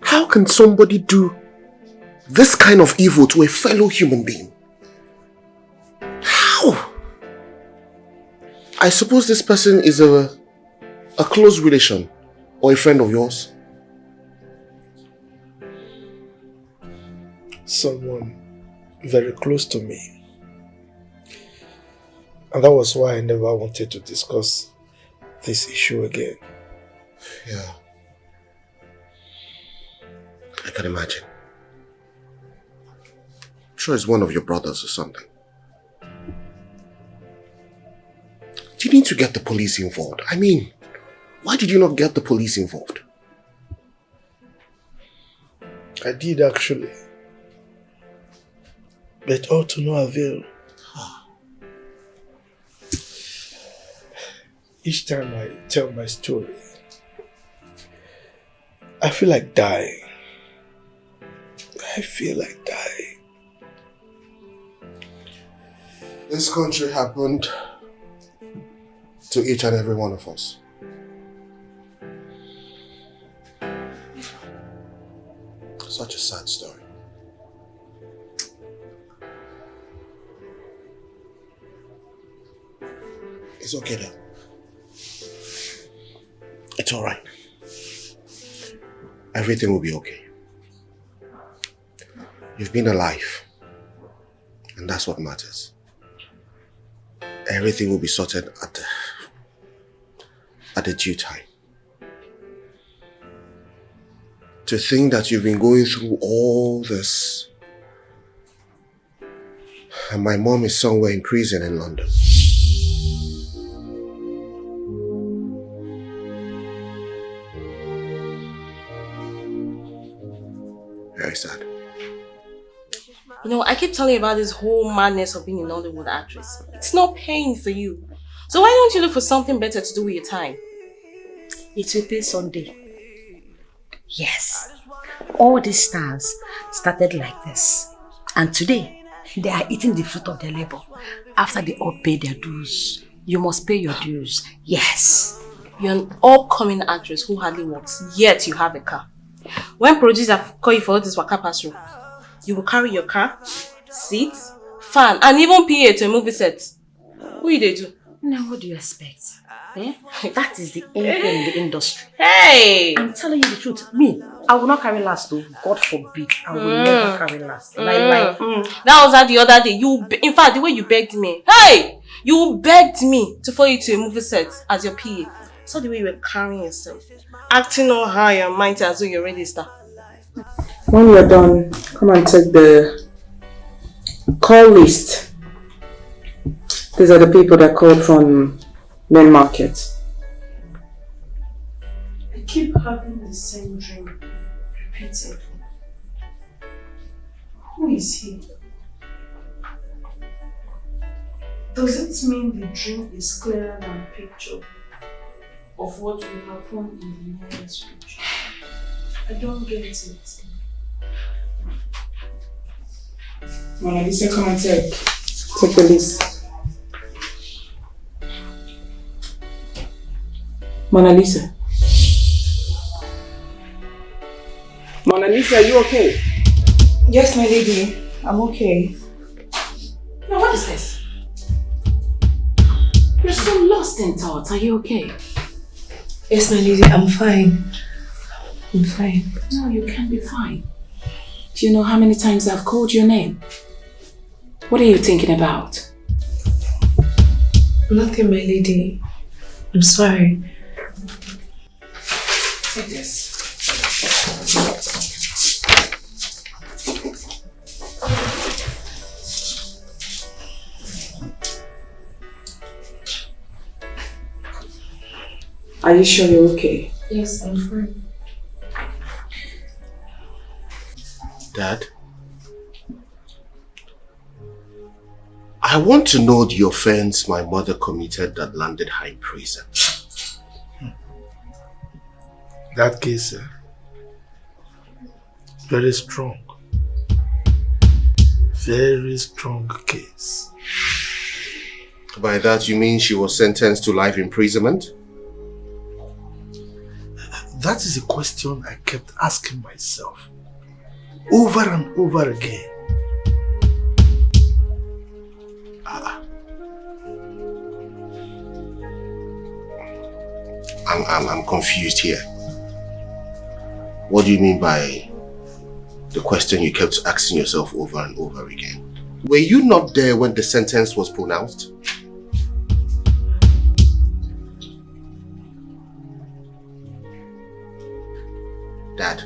How can somebody do this kind of evil to a fellow human being? How? I suppose this person is a close relation or a friend of yours? Someone very close to me. And that was why I never wanted to discuss this issue again. Yeah. I can imagine. I'm sure it's one of your brothers or something. You need to get the police involved. I mean, why did you not get the police involved? I did actually. But all to no avail. Each time I tell my story, I feel like dying. I feel like dying. This country happened to each and every one of us. Such a sad story. It's okay though. It's alright. Everything will be okay. You've been alive, and that's what matters. Everything will be sorted at the due time. To think that you've been going through all this, and my mom is somewhere in prison in London. Very sad. You know, I keep telling you about this whole madness of being a Nollywood actress. It's not paying for you. So why don't you look for something better to do with your time? It will pay someday. Yes. All these stars started like this. And today, they are eating the fruit of their labor. After they all pay their dues. You must pay your dues. Yes. You're an upcoming actress who hardly works, yet you have a car. When producers call you for all this waka pass through, you will carry your car, seat, fan, and even PA to a movie set. Who you they do? Now, what do you expect? Eh? That is the only thing in the industry. Hey! I'm telling you the truth. Me, I will not carry last though. God forbid. I will never carry last. That was how the other day. In fact, the way you begged me. Hey! You begged me to follow you to a movie set as your PA. So the way you were carrying yourself. Acting all high and mighty as though you're already a star. When you're done, come and take the call list. These are the people that called from main market. I keep having the same dream repeatedly. Who is he? Does it mean the dream is clearer than picture of what will happen in the nearest future? I don't get it. Mona Lisa, come and take the list. Mona Lisa. Mona Lisa, are you okay? Yes, my lady. I'm okay. Now, what is this? You're so lost in thought. Are you okay? Yes, my lady. I'm fine. I'm fine. No, you can't be fine. Do you know how many times I've called your name? What are you thinking about? Nothing, my lady. I'm sorry. Take this. Are you sure you're okay? Yes, I'm fine. Dad, I want to know the offense my mother committed that landed her in prison. That case, very strong. Very strong case. By that you mean she was sentenced to life imprisonment? That is a question I kept asking myself over and over again. I'm confused here. What do you mean by the question you kept asking yourself over and over again? Were you not there when the sentence was pronounced? Dad.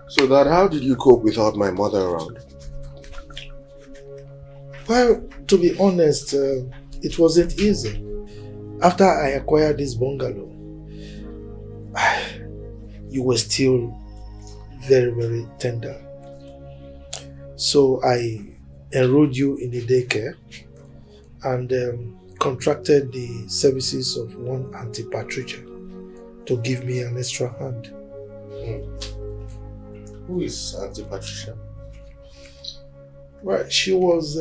So Dad, how did you cope without my mother around? Well, to be honest, it wasn't easy. After I acquired this bungalow, you were still very, very tender. So I enrolled you in the daycare and contracted the services of one Auntie Patricia to give me an extra hand. Who is Auntie Patricia? Well, she was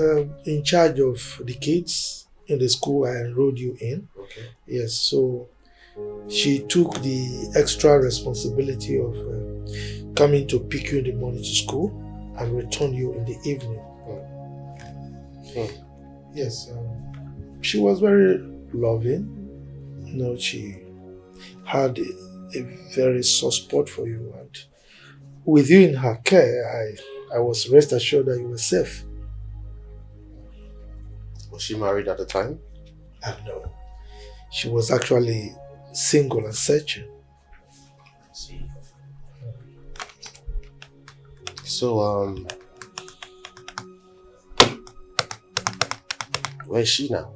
in charge of the kids in the school I enrolled you in. Okay. Yes, so she took the extra responsibility of coming to pick you in the morning to school and return you in the evening. Yes, she was very loving. You know, she had a very soft spot for you, and with you in her care, I was rest assured that you were safe. Was she married at the time? No, she was actually single and searching. See. So, where is she now?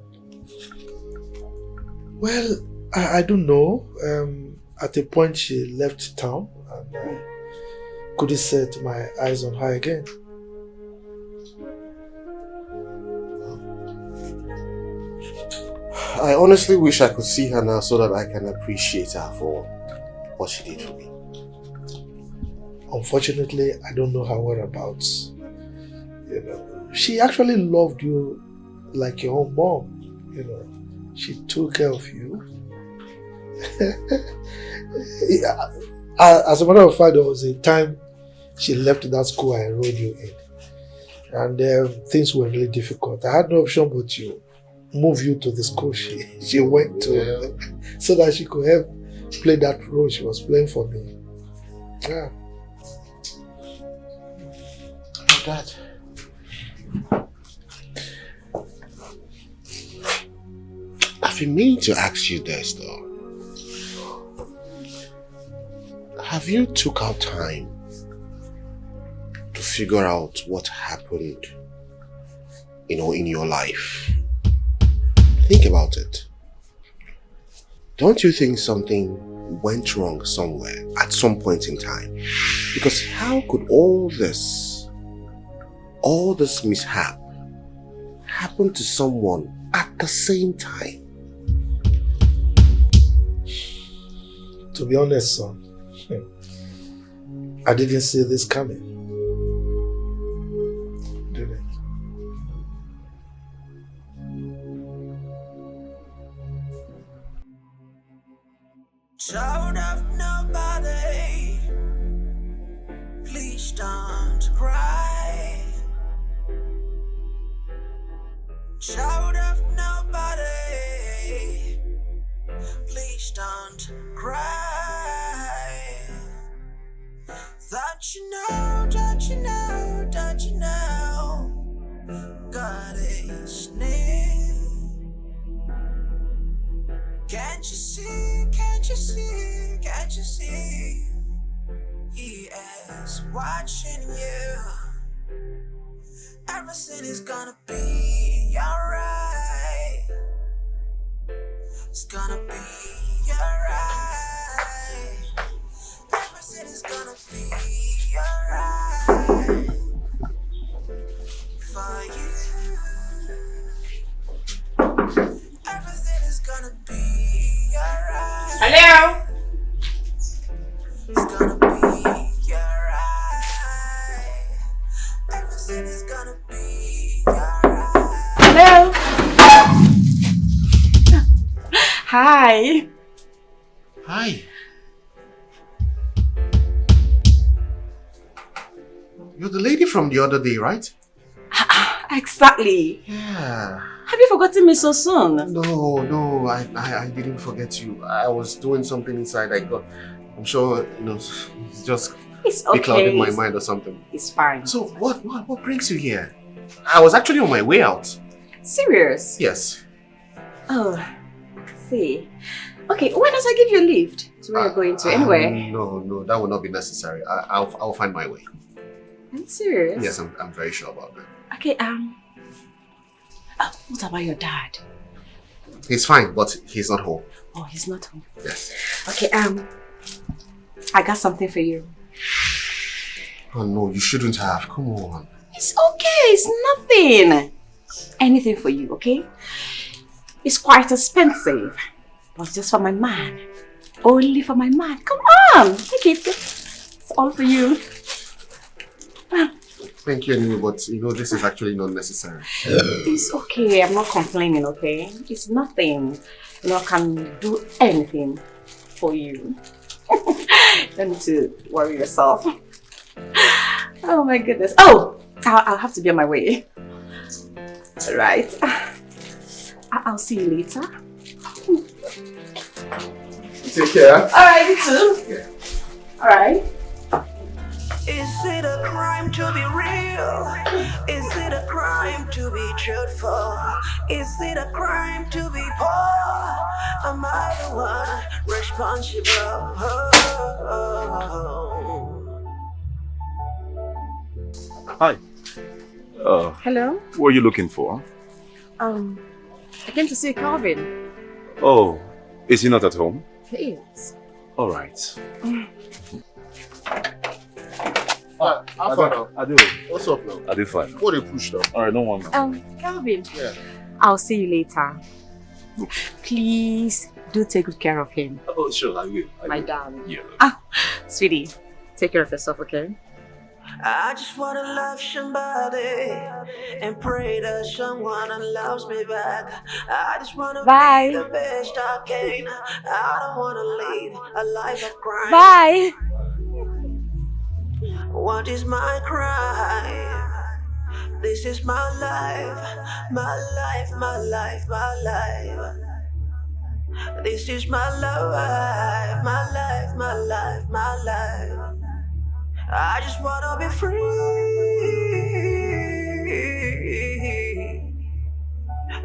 Well, I don't know. At a point she left town and I couldn't set my eyes on her again. I honestly wish I could see her now so that I can appreciate her for what she did for me. Unfortunately, I don't know her whereabouts. You know, she actually loved you like your own mom. You know, she took care of you. As a matter of fact, there was a time she left that school I enrolled you in, and things were really difficult. I had no option but to move you to the school she went to, so that she could help play that role she was playing for me. Yeah. Dad. I've been meaning to ask you this though. Have you took out time to figure out what happened, you know, in your life? Think about it. Don't you think something went wrong somewhere at some point in time? Because how could all this mishap happen to someone at the same time? To be honest, son, I didn't see this coming. Didn't. Child of nobody, please don't cry. Child of nobody, please don't cry. Don't you know, don't you know, don't you know, God is near. Can't you see, can't you see, can't you see? He is watching you. Everything is gonna be alright. It's gonna be alright. Everything is gonna be alright for you. Everything is gonna be alright. Hello? It's gonna be alright. Everything is gonna be alright. Hello? Hi. Hi. You're the lady from the other day, right? Exactly. Yeah. Have you forgotten me so soon? No, I didn't forget you. I was doing something inside. I'm sure, you know, it's just clouding my mind or something. It's fine. So what brings you here? I was actually on my way out. Serious? Yes. Oh, see. Okay, why don't I give you a lift to where you're going to? Anyway. No, that will not be necessary. I'll find my way. Are you serious? Yes, I'm very sure about that. Okay, what about your dad? He's fine, but he's not home. Oh, he's not home. Yes. Okay, I got something for you. Oh no, you shouldn't have. Come on. It's okay, it's nothing. Anything for you, okay? It's quite expensive, but just for my man. Only for my man. Come on, take it. It's all for you. Thank you anyway, but you know, this is actually not necessary. It's okay. I'm not complaining, okay? It's nothing. You know, I can do anything for you. Don't need to worry yourself. Oh my goodness. Oh, I'll have to be on my way. All right. I'll see you later. Take care. All right, you too. Yeah. All right. Is it a crime to be real? Is it a crime to be truthful? Is it a crime to be poor? Am I the one responsible? Hi. Hello. What are you looking for? I came to see Calvin. Oh, is he not at home? He is. All right. I do. What's up now? I did fine. What a push now. All right, no one. Calvin. Yeah. I'll see you later. Please do take good care of him. Oh, sure, I will. My darling. Yeah. Sweetie, take care of yourself, okay? I just wanna love somebody and pray that someone loves me back. I just wanna Bye. be the best I can. I don't wanna live a life of crime. Bye. What is my crime? This is my life, my life, my life, my life. This is my life, my life, my life, my life. I just wanna be free.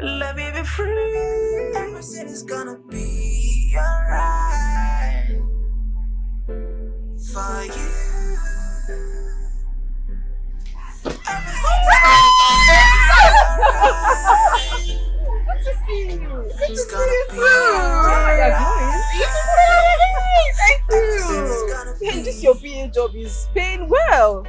Let me be free. Everything is gonna be alright for you. Good to see you. Good to see you too. Thank you. Hey, this your PA job is paying well.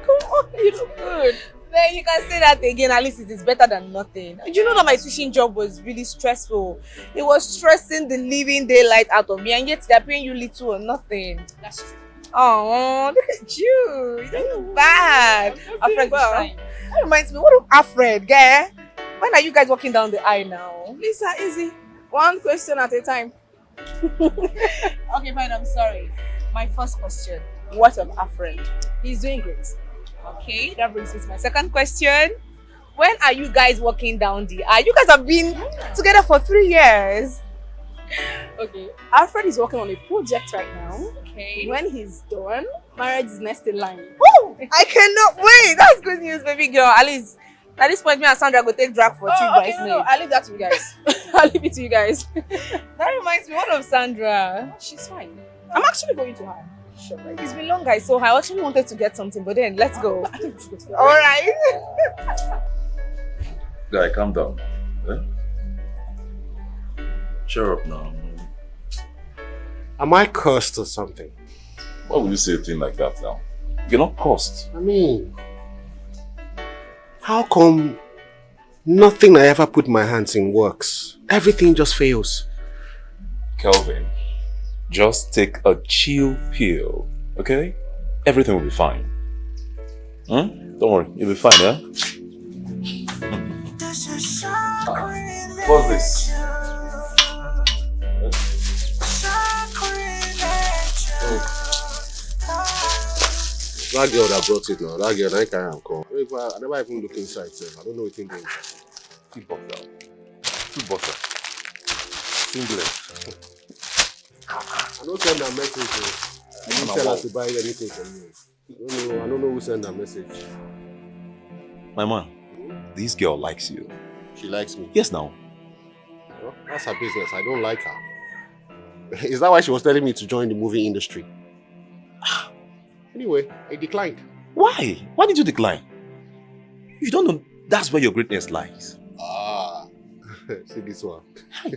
Come on, you look good. Then you can say that again, at least it is better than nothing. Did you know that my teaching job was really stressful? It was stressing the living daylight out of me, and yet they're paying you little or nothing. That's true. Oh, look at you. You don't look bad. Alfred, well, fine. that reminds me, what of Alfred, guy? When are you guys walking down the aisle now? Lisa, easy. One question at a time. Okay, fine, I'm sorry. My first question, what of Alfred? He's doing great. Okay, that brings me to my second question. When are you guys walking down the aisle? You guys have been together for 3 years. Okay, Alfred is working on a project right now. Okay. When he's done, marriage is next in line. Woo! I cannot wait. That's good news, baby girl. At this point, me and Sandra go take drag for 2 bridesmaids. No, I'll leave that to you guys. I'll leave it to you guys. That reminds me, what of Sandra? She's fine. I'm actually going to her. Sure, right? It's been long, guys, so I actually wanted to get something, but then let's go. All right. Guy, calm down. Eh? Cheer up now. Am I cursed or something? Why would you say a thing like that now? You're not cursed. I mean, how come nothing I ever put my hands in works? Everything just fails. Kelvin, just take a chill pill, okay? Everything will be fine. Don't worry, you'll be fine, yeah? What's this? That girl that brought it now, that girl, I can't call. I never even look inside, sir. I don't know what you think. Two boxer. Two boxer. Singlet. I don't send that message. I didn't tell her to buy anything from me. I don't know who sent that message. My man, this girl likes you. She likes me? Yes, now. Well, that's her business. I don't like her. Is that why she was telling me to join the movie industry? Anyway, I declined. Why? Why did you decline? You don't know that's where your greatness lies. Ah, see this one.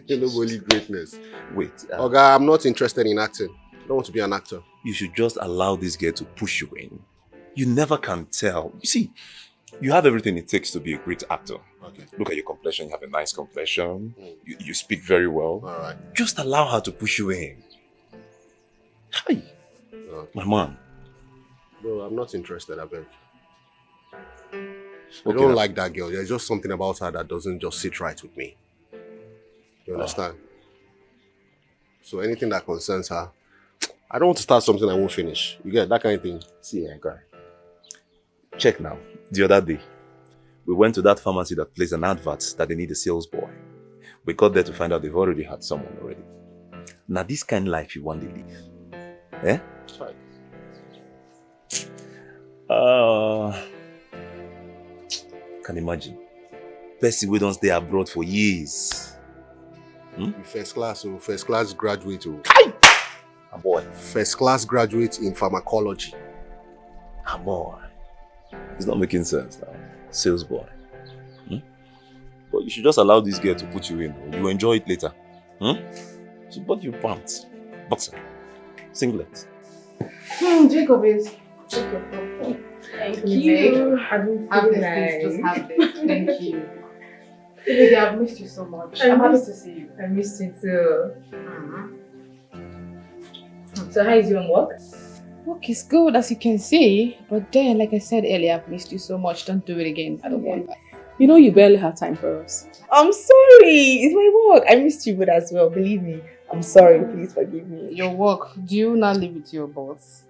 Nobody greatness. Wait. Oga, I'm not interested in acting. I don't want to be an actor. You should just allow this girl to push you in. You never can tell. You see, you have everything it takes to be a great actor. Okay. Look at your complexion. You have a nice complexion. You speak very well. All right. Just allow her to push you in. Hi. Okay. My man. Bro, I'm not interested, I beg. I don't like that girl. There's just something about her that doesn't just sit right with me. You understand? So anything that concerns her, I don't want to start something I won't finish. You get that kind of thing? See, guy. Check now. The other day, we went to that pharmacy that placed an advert that they need a sales boy. We got there to find out they've already had someone already. Now, this kind of life you want to live. Eh? Right. Can imagine. Person we don't stay abroad for years. First class graduate. A boy. First class graduate in pharmacology. A boy. It's not making sense now. Sales boy. But you should just allow this girl to put you in. You enjoy it later. She bought you pants. Boxer. Singlet. Jacob is. Thank you. Have this. Just have this. Thank you. Baby, I've missed you so much. I'm happy to see you. I missed you too. So how is your work? Work is good, as you can see. But then, like I said earlier, I've missed you so much. Don't do it again. I don't want that. You know you barely have time for us. I'm sorry. It's my work. I missed you, but as well, believe me. I'm sorry. Please forgive me. Your work. Do you not live with your boss?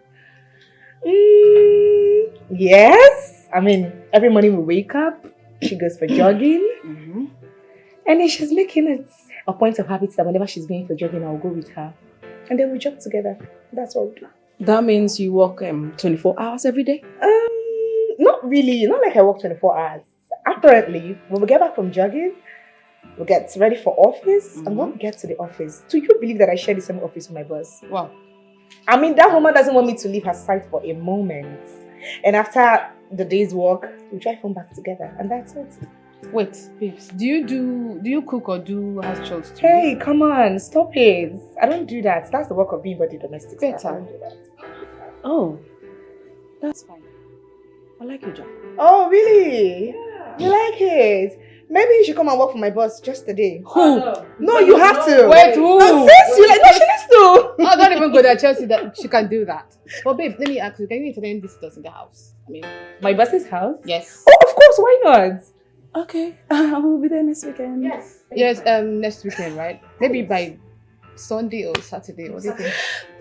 Yes. I mean, every morning we wake up, she goes for jogging. And then she's making it a point of habit that whenever she's going for jogging, I'll go with her. And then we jog together. That's what we do. That means you work 24 hours every day? Not really. Not like I work 24 hours. Apparently, when we get back from jogging, we get ready for office. And when we get to the office, do you believe that I share the same office with my boss? Wow. I mean, that woman doesn't want me to leave her side for a moment. And after the day's work, we drive home back together. And that's it. Wait, babes, do you cook or do house chores too? Hey, come on, stop it. I don't do that. That's the work of being body domestic. Better. I don't do that. Oh, that's fine. I like your job. Oh, really? Yeah. You like it? Maybe you should come and work for my boss just today. Who? No, you have to. Wait, who? No, sis, you like, no, she needs to. Oh, don't even go there, Chelsea, that she can do that. But babe, let me ask you, can you entertain visitors in the house? I mean, my boss's house? Yes. Oh, of course, why not? Okay, I will be there next weekend. Yes. Yes, next weekend, right? Maybe by Sunday or Saturday. What do you think?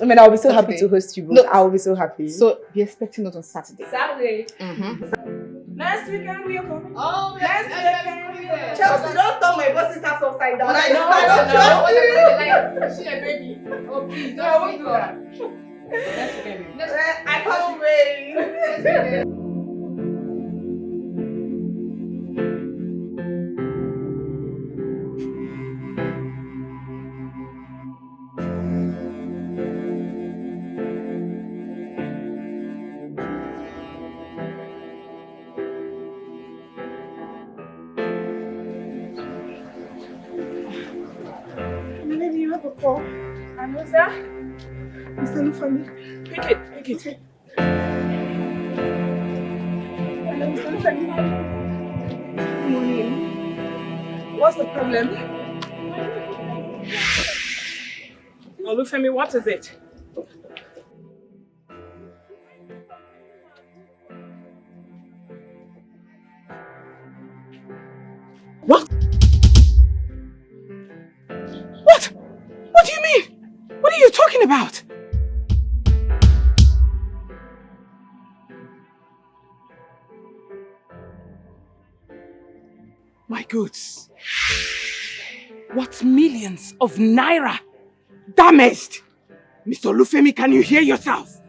I mean, I'll be so happy to host you. No, I'll be so happy. So be expecting us on Saturday. Saturday. Next weekend we are coming. Oh, next weekend. Chelsea, don't turn my boss's house upside down. I don't trust you. She a baby. Oh, please, I won't do that. Next weekend. I can't wait. Next weekend. And who's that? Mr. Lufami. Pick it. Hello, Mr. Lufami. Good morning. What's the problem? Olufemi, what is it? What? What do you mean? What are you talking about? My goods. What millions of naira damaged? Mr. Olufemi, can you hear yourself?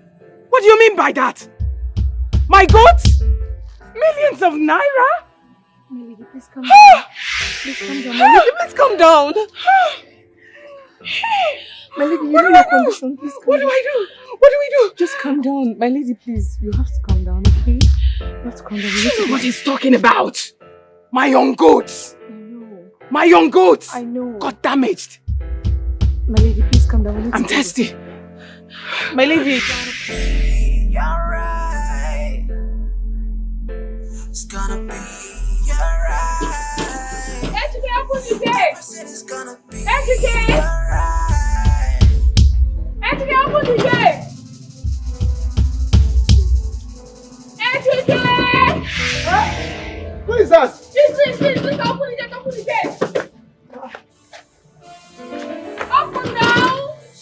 What do you mean by that? My goods? Millions of naira? Melody, please calm down. Please calm down. Melody, please calm down. My lady, you know your condition. Please calm down. What do we do? Just calm down. My lady, please. You have to calm down, okay? You have to calm down. What he's talking about? My young goats. I know. My young goats. I know. Got damaged. My lady, please calm down. I'm thirsty. My lady. You're right. It's gonna be alright. Educate, open the gate. It's gonna be Educate. alright. Educate, open the gate. Educate.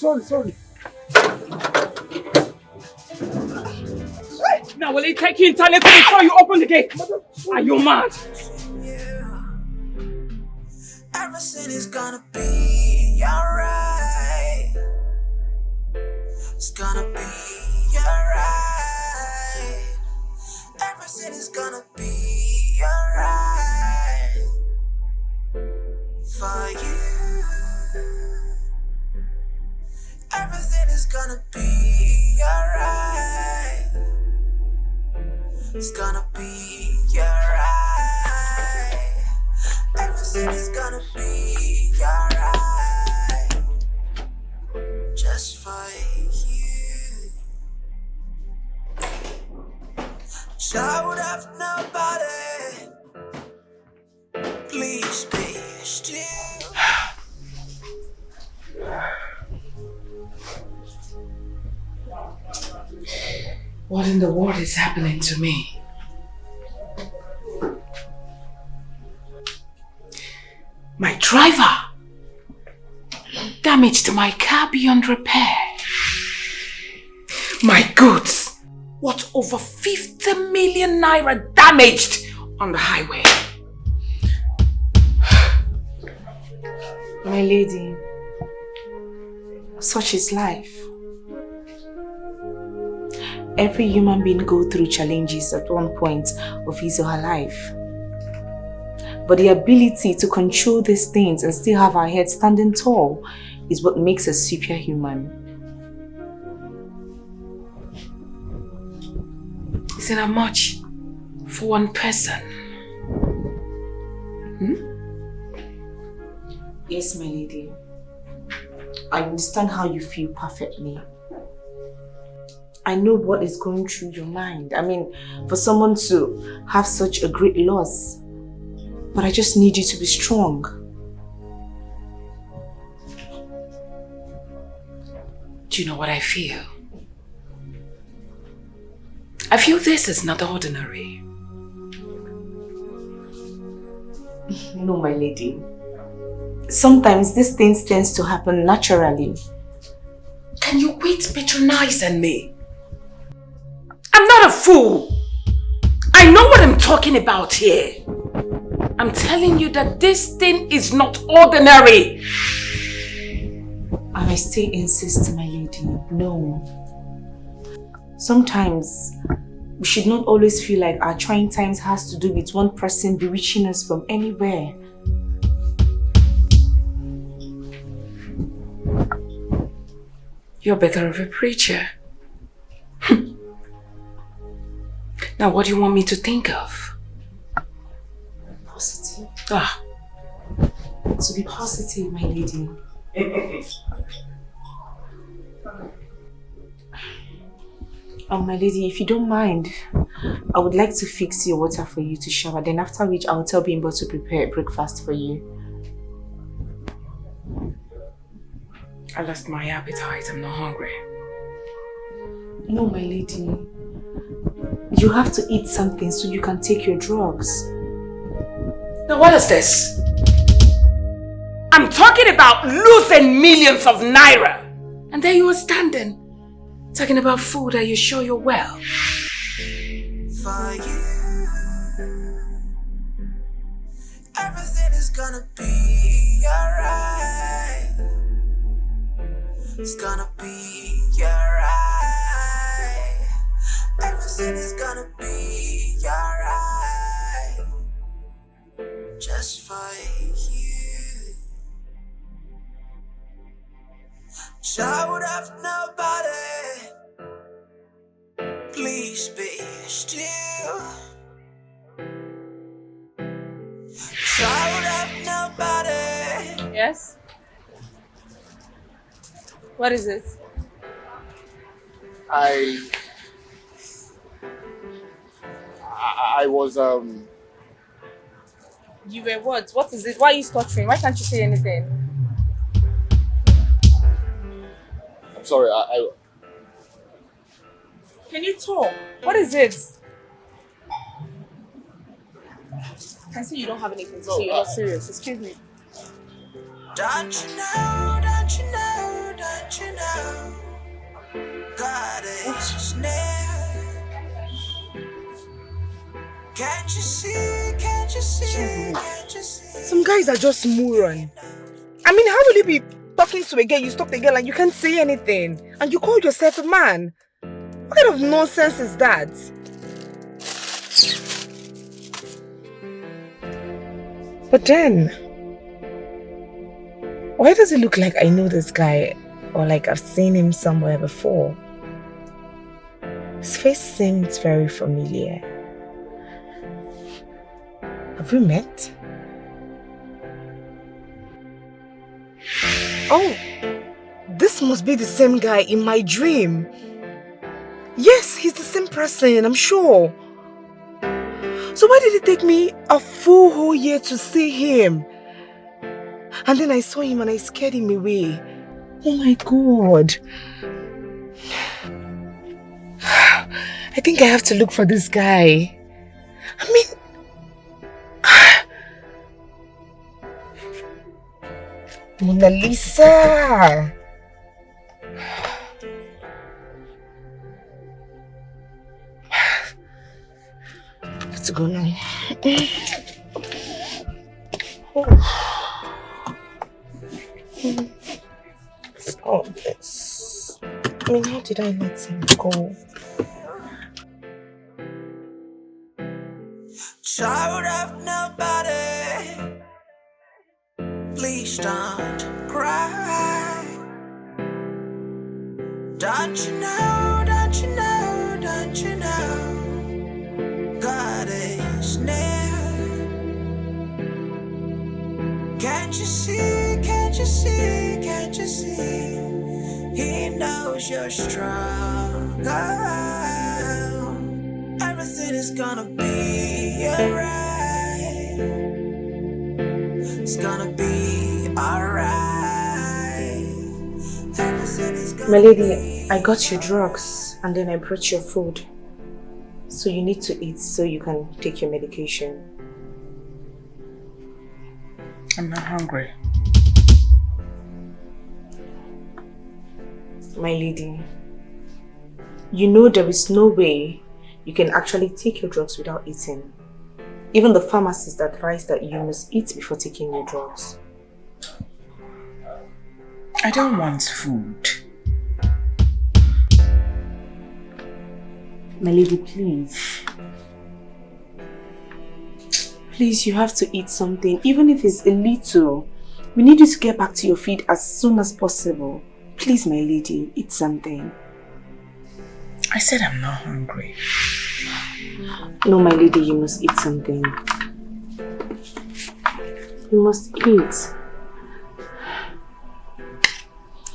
sorry. Now will it take you eternity before you open the gate? Are you mad? Everything is gonna be alright. It's gonna be alright. Everything is gonna be alright for you. Everything is gonna be alright. It's gonna be alright. Everything is gonna be alright. Just for you. Child of nobody. Please be still. What in the world is happening to me? My driver damaged my car beyond repair. My goods, worth over 50 million naira damaged on the highway. My lady, such is life. Every human being goes through challenges at one point of his or her life. But the ability to control these things and still have our head standing tall is what makes us superhuman. Isn't that much for one person? Yes, my lady. I understand how you feel perfectly. I know what is going through your mind. I mean, for someone to have such a great loss. But I just need you to be strong. Do you know what I feel? I feel this is not ordinary. No, my lady. Sometimes these things tend to happen naturally. Can you quit patronizing me? I'm not a fool. I know what I'm talking about here. I'm telling you that this thing is not ordinary. I still insist, my lady. No. Sometimes we should not always feel like our trying times has to do with one person bewitching us from anywhere. You're better of a preacher. Now what do you want me to think of? Positive. To be positive, my lady. My lady, if you don't mind, I would like to fix your water for you to shower. Then after which I'll tell Bimbo to prepare breakfast for you. I lost my appetite. I'm not hungry. No, my lady. You have to eat something so you can take your drugs. Now what is this? I'm talking about losing millions of naira. And there you are standing, talking about food. Are you sure you're well? For you, everything is gonna be alright. It's gonna be alright. Everything is gonna be alright. Just for you. Child of nobody. Please be still. Child of nobody. Yes? What is it? I was You were what? What is it? Why are you stuttering? Why can't you say anything? I'm sorry, Can you talk? What is it? I see you don't have anything to say. You're not serious. Excuse me. Don't you know, don't you know, don't you know? Can't you see, can't you see, can't you see? Some guys are just moron. I mean, how will you be talking to a girl, you stop the girl and you can't say anything, and you call yourself a man? What kind of nonsense is that? But then, why does it look like I know this guy, or like I've seen him somewhere before? His face seems very familiar. Have we met? Oh, this must be the same guy in my dream. Yes, he's the same person, I'm sure. So why did it take me a full whole year to see him? And then I saw him and I scared him away. Oh my God. I think I have to look for this guy. I mean... Mona Lisa! Let's go now. Oh, this. I mean, how did I let him go? Child of nobody, please don't cry. Don't you know, don't you know, don't you know, God is near. Can't you see, can't you see, can't you see? He knows you're strong. Everything is gonna be alright. It's gonna be alright. My lady, I got your drugs and then I brought your food. So you need to eat so you can take your medication. I'm not hungry. My lady, you know there is no way you can actually take your drugs without eating. Even the pharmacist advised that you must eat before taking your drugs. I don't want food. My lady, please. Please, you have to eat something, even if it's a little. We need you to get back to your feet as soon as possible. Please, my lady, eat something. I said I'm not hungry. No, my lady, you must eat something. You must eat.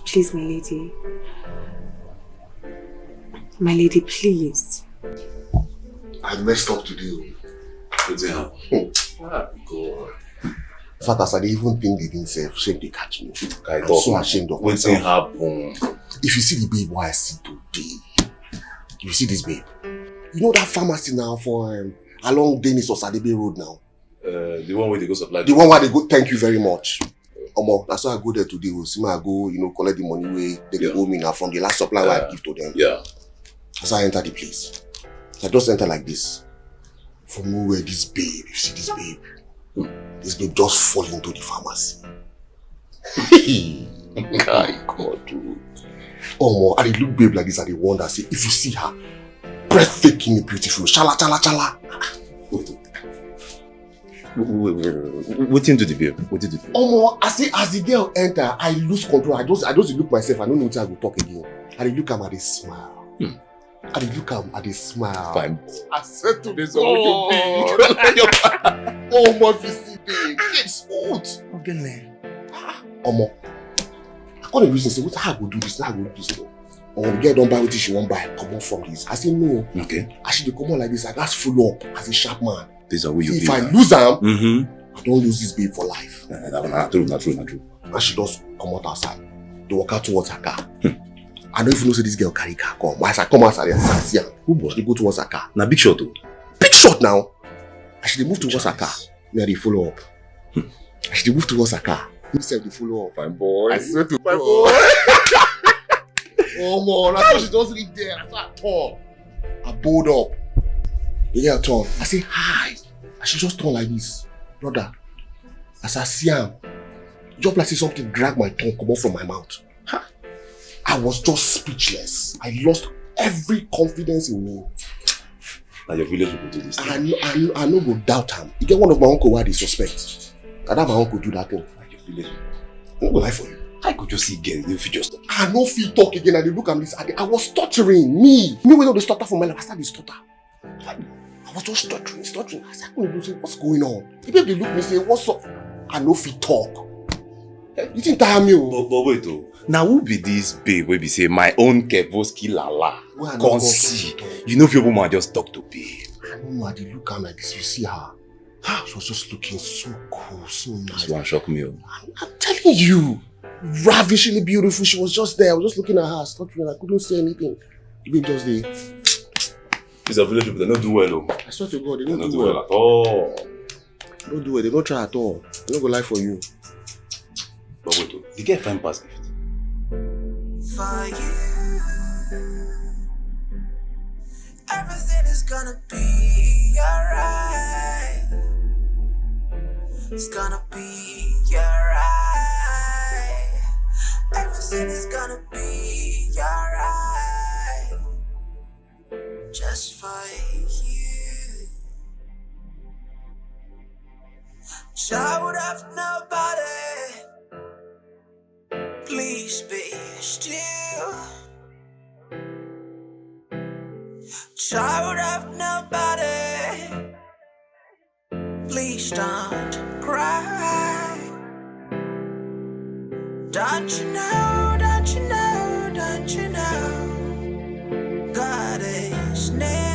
Please, my lady. My lady, please. I messed up today. What's it happen? Oh, God. In fact, as I even think they didn't say, shame they catch me. I'm so ashamed of what's myself. happen? If you see the babe what I see today, you see this babe. You know that pharmacy now for along Dennis or Sadebe Road now? The one where they go supply. The one where they go, thank you very much. That's why I go there today. See me, I go, collect the money where they owe me now from the last supply I give to them. Yeah. That's how I enter the place. I just enter like this. From nowhere, this babe, you see this babe. This babe just fall into the pharmacy. My God, dude. I look babe like this, I wonder, say, if you see her, breathtakingly beautiful, chala, chala, chala. Wait. What into the babe? What did you do? I say, as the girl enter, I lose control. I just look myself, I don't know what I will talk again. I look at her, they smile. I look at her, they smile. Fine. I said to this, oh, if you see babe, it's smooth. Okay, man. I got a reason, say, what how I go do this, how I go do this. The girl don't buy what she won't buy, come on from this. I say, no. Okay. I should come on like this, I got follow up as a sharp man. This is where you if I lose her, I don't lose this babe for life. Not true. And she just come out outside. They walk out towards her car. I don't even know say this girl carry car come. As I come outside, I see her. She go towards her car. Now big shot though. Big shot now. I should move towards her car. Where they follow up. I should move towards her car. Instead they follow up. Fine boy. I swear to fine boy. Oh man, that's why she just reach there. That's how I talk. I bowed up. The girl turn. I say, hi. And she just turn like this. Brother, as I see her, just like something drag my tongue come out from my mouth. Huh? I was just speechless. I lost every confidence in me. Now your village will do this thing. I no go doubt him. You get one of my uncle why they suspect. And that my uncle do that thing. Like your village. I no go lie for you. I could just see again if you just talk. I no feel talk again and they look at me. I was stuttering. Me when all the stutter from my life, I started to stutter. I was just stuttering. I said, what's going on? The baby look at me and say, what's up? I no feel talk. You think tire me? But wait though. Now who be this babe where be say my own Kevoski lala? Can't see. You know if your woman just talk to babe. I don't know, I did look at her like this. You see her. She was just looking so cool, so nice. She won't shock me. I'm telling you. Ravishingly beautiful. She was just there. I was just looking at her, stuttering. I couldn't say anything. Even just there. It's a village people, they don't do well. I swear to God, they don't do well at all. They don't do well. They don't try at all. They don't go lie for you. But wait, you get a fine pass gift. For you, everything is gonna be alright. It's gonna be alright. Everything is gonna be alright. Just for you. Child of nobody, please be still. Child of nobody, please don't cry. Don't you know, don't you know, don't you know, God is near.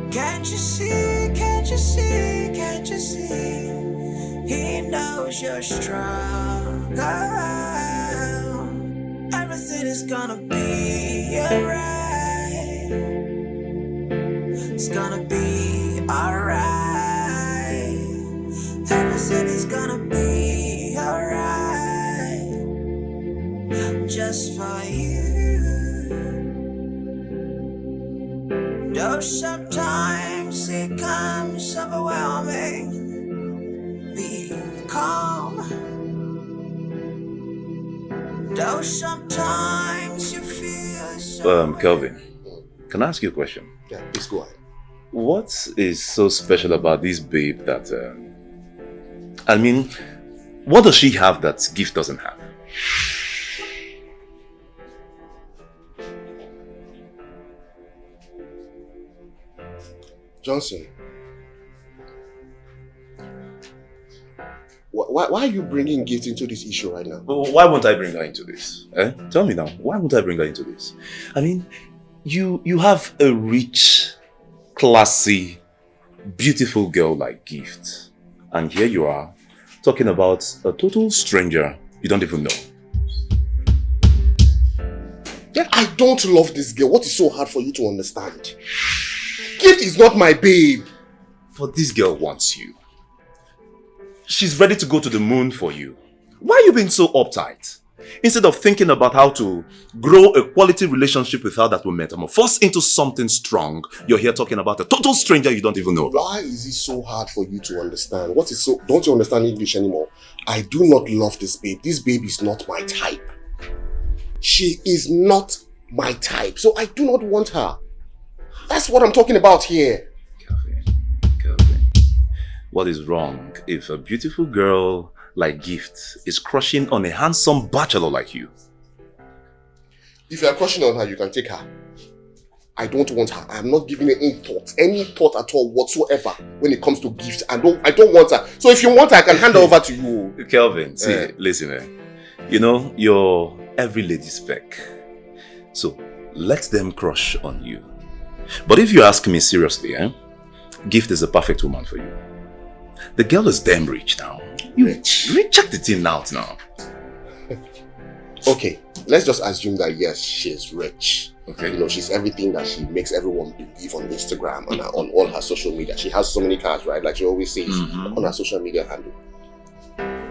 Can't you see, can't you see, can't you see? He knows you're strong. Everything is gonna be alright. It's gonna be alright. Everything is gonna be alright. Just for you. Though sometimes it comes overwhelming, be calm. Though sometimes you feel so. Kelvin, can I ask you a question? Yeah, please go ahead. What is so special about this babe that, I mean, what does she have that Gift doesn't have? Johnson, why are you bringing Gift into this issue right now? Well, why won't I bring her into this? Tell me now, why won't I bring her into this? I mean, you have a rich, classy, beautiful girl like Gift. And here you are, talking about a total stranger you don't even know. Yeah, I don't love this girl. What is so hard for you to understand? Gift is not my babe. But this girl wants you. She's ready to go to the moon for you. Why are you being so uptight? Instead of thinking about how to grow a quality relationship with her that will metamorphose into something strong, you're here talking about a total stranger you don't even know about. Why is it so hard for you to understand? What is so... Don't you understand English anymore? I do not love this babe. This babe is not my type. She is not my type. So I do not want her. That's what I'm talking about here. Kelvin, what is wrong if a beautiful girl like Gift is crushing on a handsome bachelor like you? If you are crushing on her, you can take her. I don't want her. I'm not giving her any thought at all whatsoever when it comes to Gift. I don't want her. So if you want her, I can hand her over to you. Kelvin, see, listen, you know, you're every lady's spec. So let them crush on you. But if you ask me seriously, Gift is a perfect woman for you. The girl is damn rich now. Rich? Check the thing out now. Okay, let's just assume that yes, she's rich. Okay. You know, she's everything that she makes everyone believe on Instagram and on all her social media. She has so many cars, right? Like she always says on her social media handle.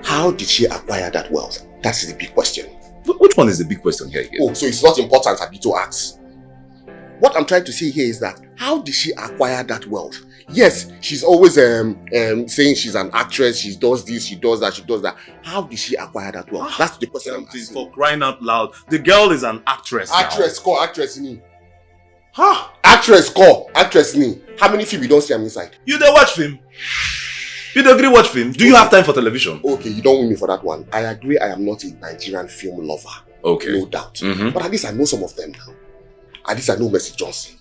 How did she acquire that wealth? That's the big question. Which one is the big question here again? Oh, so it's not important for me to ask. What I'm trying to say here is that how did she acquire that wealth? Yes, she's always saying she's an actress, she does this, she does that, she does that. How did she acquire that wealth? That's the question I'm asking. For crying out loud. The girl is an actress. Actress, call actress me. Huh? Actress, call actress me. How many film you don't see I'm inside? You don't watch film? You don't agree watch film? Do you have time for television? Okay, you don't win me for that one. I agree I am not a Nigerian film lover. Okay. No doubt. But at least I know some of them now. At least I know Mercy Johnson.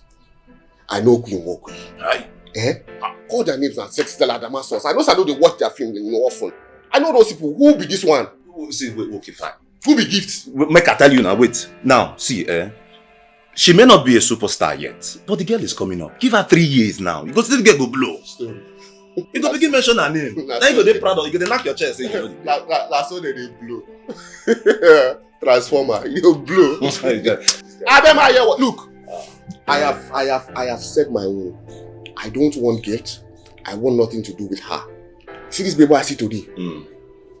I know Queen Wokwe. Aye. All their names are Stella Damasus. I know they watch their film often. I know those people. Who be this one? See, wait, okay, fine. Who be Gift? Make I tell you now, wait. Now, see, she may not be a superstar yet, but the girl is coming up. Give her 3 years now. You go still get go blow. You go begin mention her name. Then you go dey proud of, you go knock your chest. That's how they blow. Transformer, you blow. Look, I have said my own. I don't want gift. I want nothing to do with her. See this baby I see today?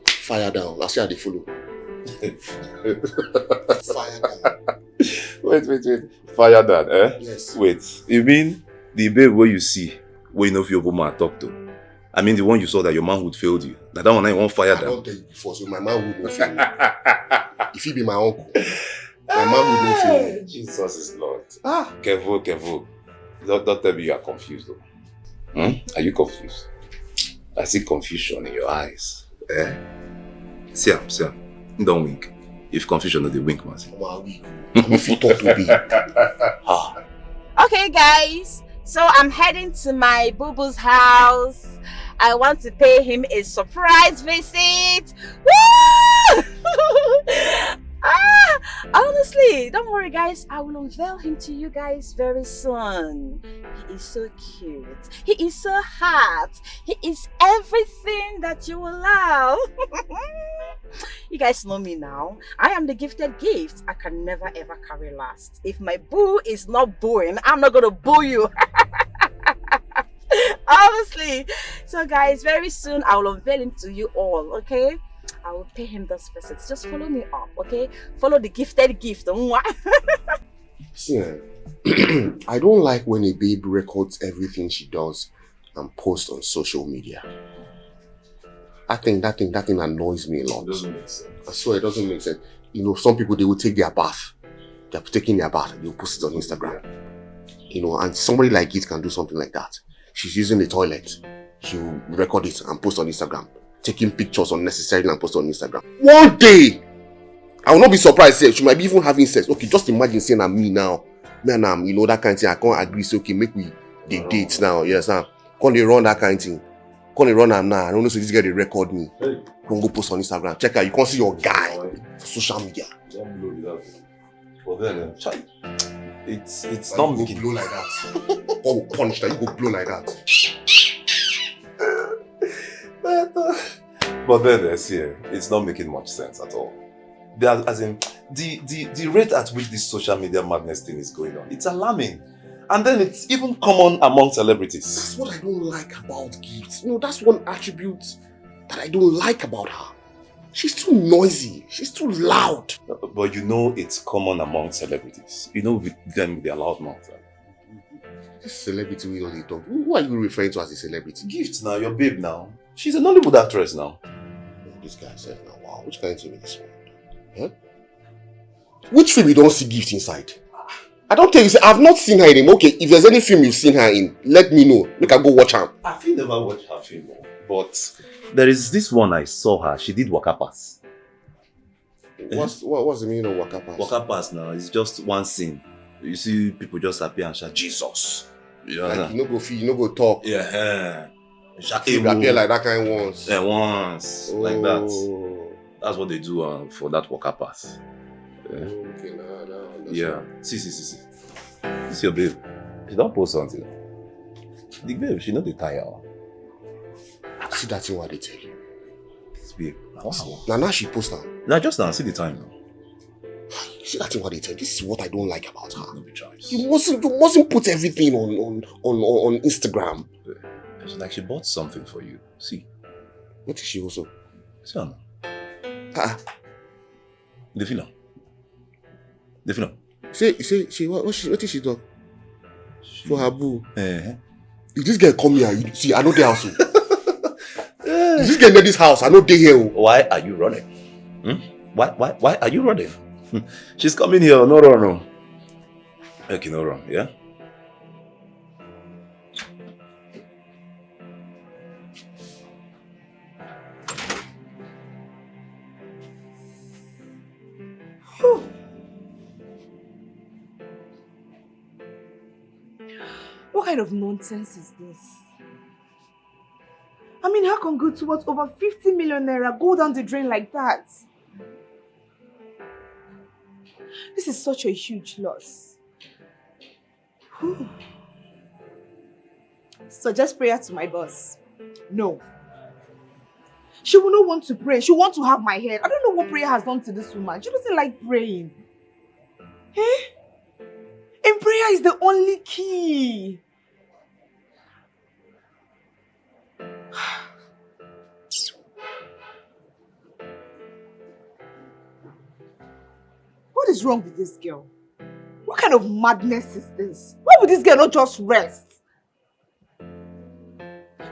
Fire down. I'll see how they follow. Fire down. Wait. Fire down, eh? Yes. Wait. You mean the babe where you see, where you know if your woman talk to? I mean the one you saw that your manhood failed you. That one I won't fire down. I don't tell you before, so my manhood won't fail me. If he be my uncle, my manhood won't fail me. Jesus is Lord. Careful. Don't tell me you are confused though. Are you confused? I see confusion in your eyes. See him. Don't wink. If confusion no dey wink, man. If you talk to me. Okay, guys. So I'm heading to my boo-boo's house. I want to pay him a surprise visit. Woo! Honestly, don't worry, guys. I will unveil him to you guys very soon. He is so cute. He is so hot. He is everything that you will love. You guys know me now. I am the gifted gift. I can never ever carry last. If my boo is not booing, I'm not gonna boo you. Honestly. So guys, very soon I will unveil him to you all, okay? I will pay him those visits. Just follow me up, okay? Follow the gifted gift. See, I don't like when a babe records everything she does and posts on social media. That thing annoys me a lot. It doesn't make sense. I swear it doesn't make sense. You know, some people, they will take their bath. They're taking their bath, they'll post it on Instagram. You know, and somebody like it can do something like that. She's using the toilet. She'll record it and post on Instagram. Taking pictures unnecessarily and post on Instagram. One day, I will not be surprised. She might be even having sex. Okay, just imagine saying I'm me now. Man, you know, that kind of thing. I can't agree. So, okay, make we date now. Yes, can't they run that kind of thing? Can't they run them now? I don't know, so this guy, they record me. Hey. Don't go post on Instagram. Check out, you can't see your guy for social media. Don't blow it up. But then, it's not making... blow like that. God will punish that. You go blow like that. But then, see, it's not making much sense at all. As in, the rate at which this social media madness thing is going on, it's alarming. And then it's even common among celebrities. That's what I don't like about Gift. You know, that's one attribute that I don't like about her. She's too noisy. She's too loud. But you know it's common among celebrities. You know with them, they're loud mouths. This celebrity we only talk. Who are you referring to as a celebrity? Gift now, your babe now. She's a Nollywood actress now. Oh, this guy said now, wow, which kind of thing is this one? Huh? Which film you don't see Gift inside? I don't tell you, I've not seen her in him. Okay, if there's any film you've seen her in, let me know. Make her go watch her. I've never watched her film, but there is this one I saw her. She did Waka Pass. What's the meaning of Waka Pass? Waka Pass now, it's just one scene. You see people just appear and shout, Jesus. Like, you no go feel, you no go talk. Yeah. You appear like that kind once. Yeah, once. Oh. Like that. That's what they do for that Waka Pass. Okay, no. Yeah. See. This is your babe. She don't post something. The babe, she know the tire. See that thing what they tell you. This babe. Wow. Now she post her. Now just now, see the time now. See that thing what they tell you. This is what I don't like about her. No be choice. You mustn't put everything on Instagram. It's like she bought something for you. See. What is she also? See her now. The film. Say, what is she doing? For her boo. If this girl come here, you see, I know the house. If this girl near this house, I know they here. Why are you running? Why are you running? She's coming here, no run. Okay, no run, yeah? What kind of nonsense is this? I mean, how can good towards over 50 million naira go down the drain like that? This is such a huge loss. Whew. Suggest prayer to my boss. No. She will not want to pray. She will want to have my head. I don't know what prayer has done to this woman. She doesn't like praying. And prayer is the only key. What is wrong with this girl? What kind of madness is this? Why would this girl not just rest?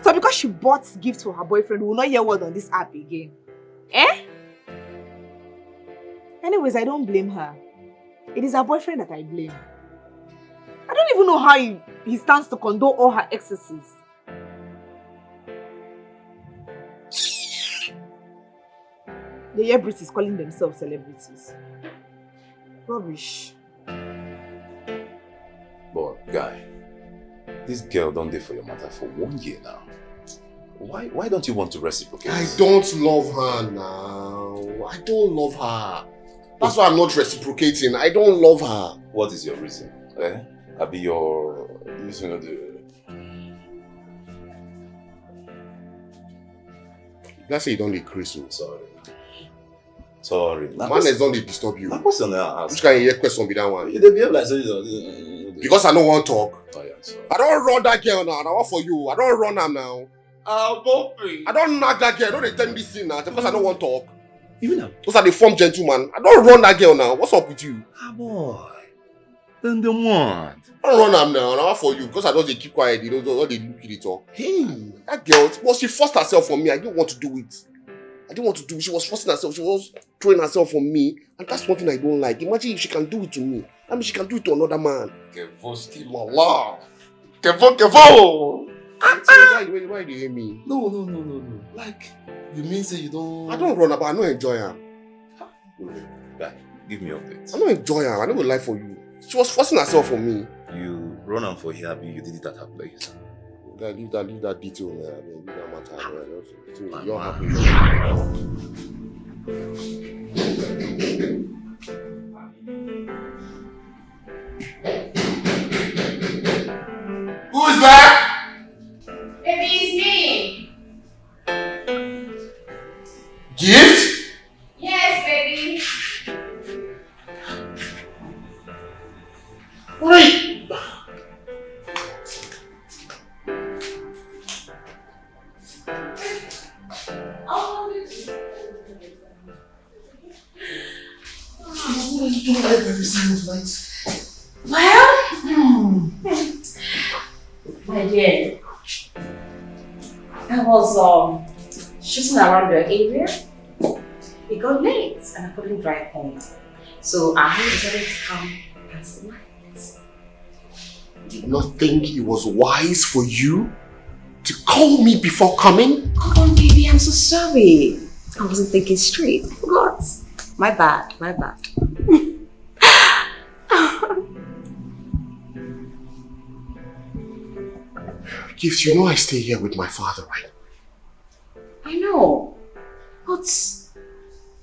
So because she bought gifts for her boyfriend, we will not hear word on this app again. Anyways, I don't blame her. It is her boyfriend that I blame. I don't even know how he stands to condone all her excesses. The year Brits calling themselves celebrities. Rubbish. But guy, this girl don't date for your matter for 1 year now. Why don't you want to reciprocate? I don't love her now. I don't love her. That's why I'm not reciprocating. I don't love her. What is your reason? I'll be your... Let's say you don't need Chris. Sorry. Man is don't disturb you. What's on that? Which kind of question be that one? They behave like so. Because I don't want to talk. Oh, yeah, sorry. I don't run that girl now. I want for you. I don't run her now. I don't knock that girl. Don't they tell me this thing now because I don't want to talk. Even now? Those are the form gentleman. I don't run that girl now. What's up with you? Boy. Then the one. I don't run her now. I want for you because I don't they keep quiet. They don't they look at it all. Hey, that girl. Well, she forced herself for me. I didn't want to do it. She was forcing herself. She was throwing herself on me. And that's one thing I don't like. Imagine if she can do it to me. I mean, she can do it to another man. Kevoski lala. Kevo. Why do you hear me? No. Like, you mean say you don't... I don't run her, but I don't enjoy her. Guy, give me updates. I don't enjoy her. I don't lie for you. She was forcing herself on me. You run her for here, you did it at her place. Leave that detail, man. I mean, leave that matter, man. You're happy. Who is that? Baby, it's me. Gift? Yes, baby. Wait. Well, my dear, I was shooting around the area. It got late and I couldn't drive home. So I decided to come past the night. Did not think it was wise for you to call me before coming? Come on, baby, I'm so sorry. I wasn't thinking straight. I forgot. My bad. Gift, you know I stay here with my father, right? I know. But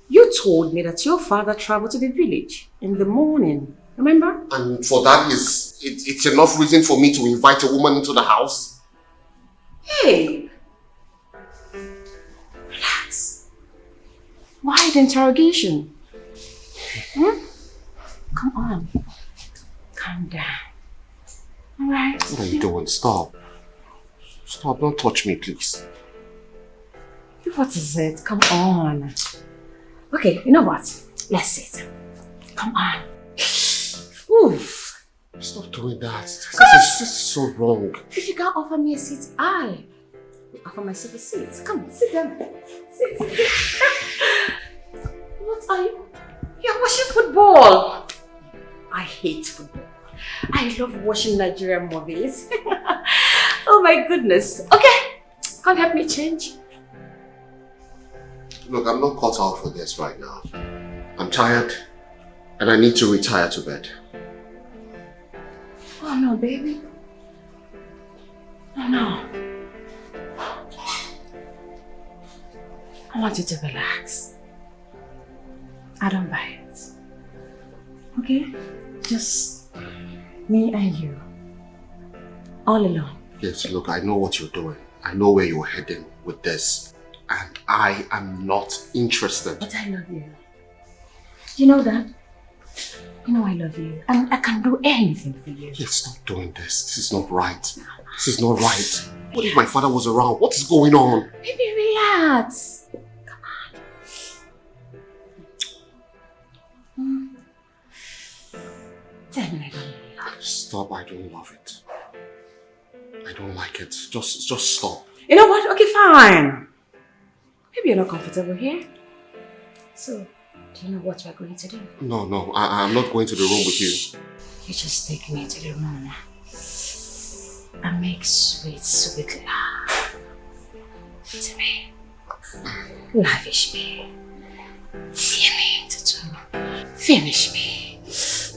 you told me that your father traveled to the village in the morning. Remember? And for that it's enough reason for me to invite a woman into the house? Hey! Relax. Why the interrogation? Come on. Calm down. Alright? What are you doing? Stop. Stop, don't touch me, please. What is it? Come on. Okay, you know what? Let's sit. Come on. Oof. Stop doing that. This is so wrong. If you can't offer me a seat, I will offer myself a seat. Come, sit down. Sit. What are you? You're watching football. I hate football. I love watching Nigerian movies. Oh my goodness. Okay, can't help me change. Look, I'm not cut out for this right now. I'm tired and I need to retire to bed. Oh no, baby. Oh no. I want you to relax. I don't buy it. Okay? Just me and you. All alone. Yes, look, I know what you're doing. I know where you're heading with this. And I am not interested. But I love you. You know that? You know I love you. And I can do anything for you. Yes, stop doing this. This is not right. This is not right. What if my father was around? What is going on? Baby, relax. Come on. Tell me I don't love it. Stop, I don't love it. I don't like it. Just stop. You know what? Okay, fine. Maybe you're not comfortable here. So, do you know what we're going to do? No, I'm not going to the room with you. You just take me to the room and make sweet love to me. Lavish me. Tear me into two. Finish me.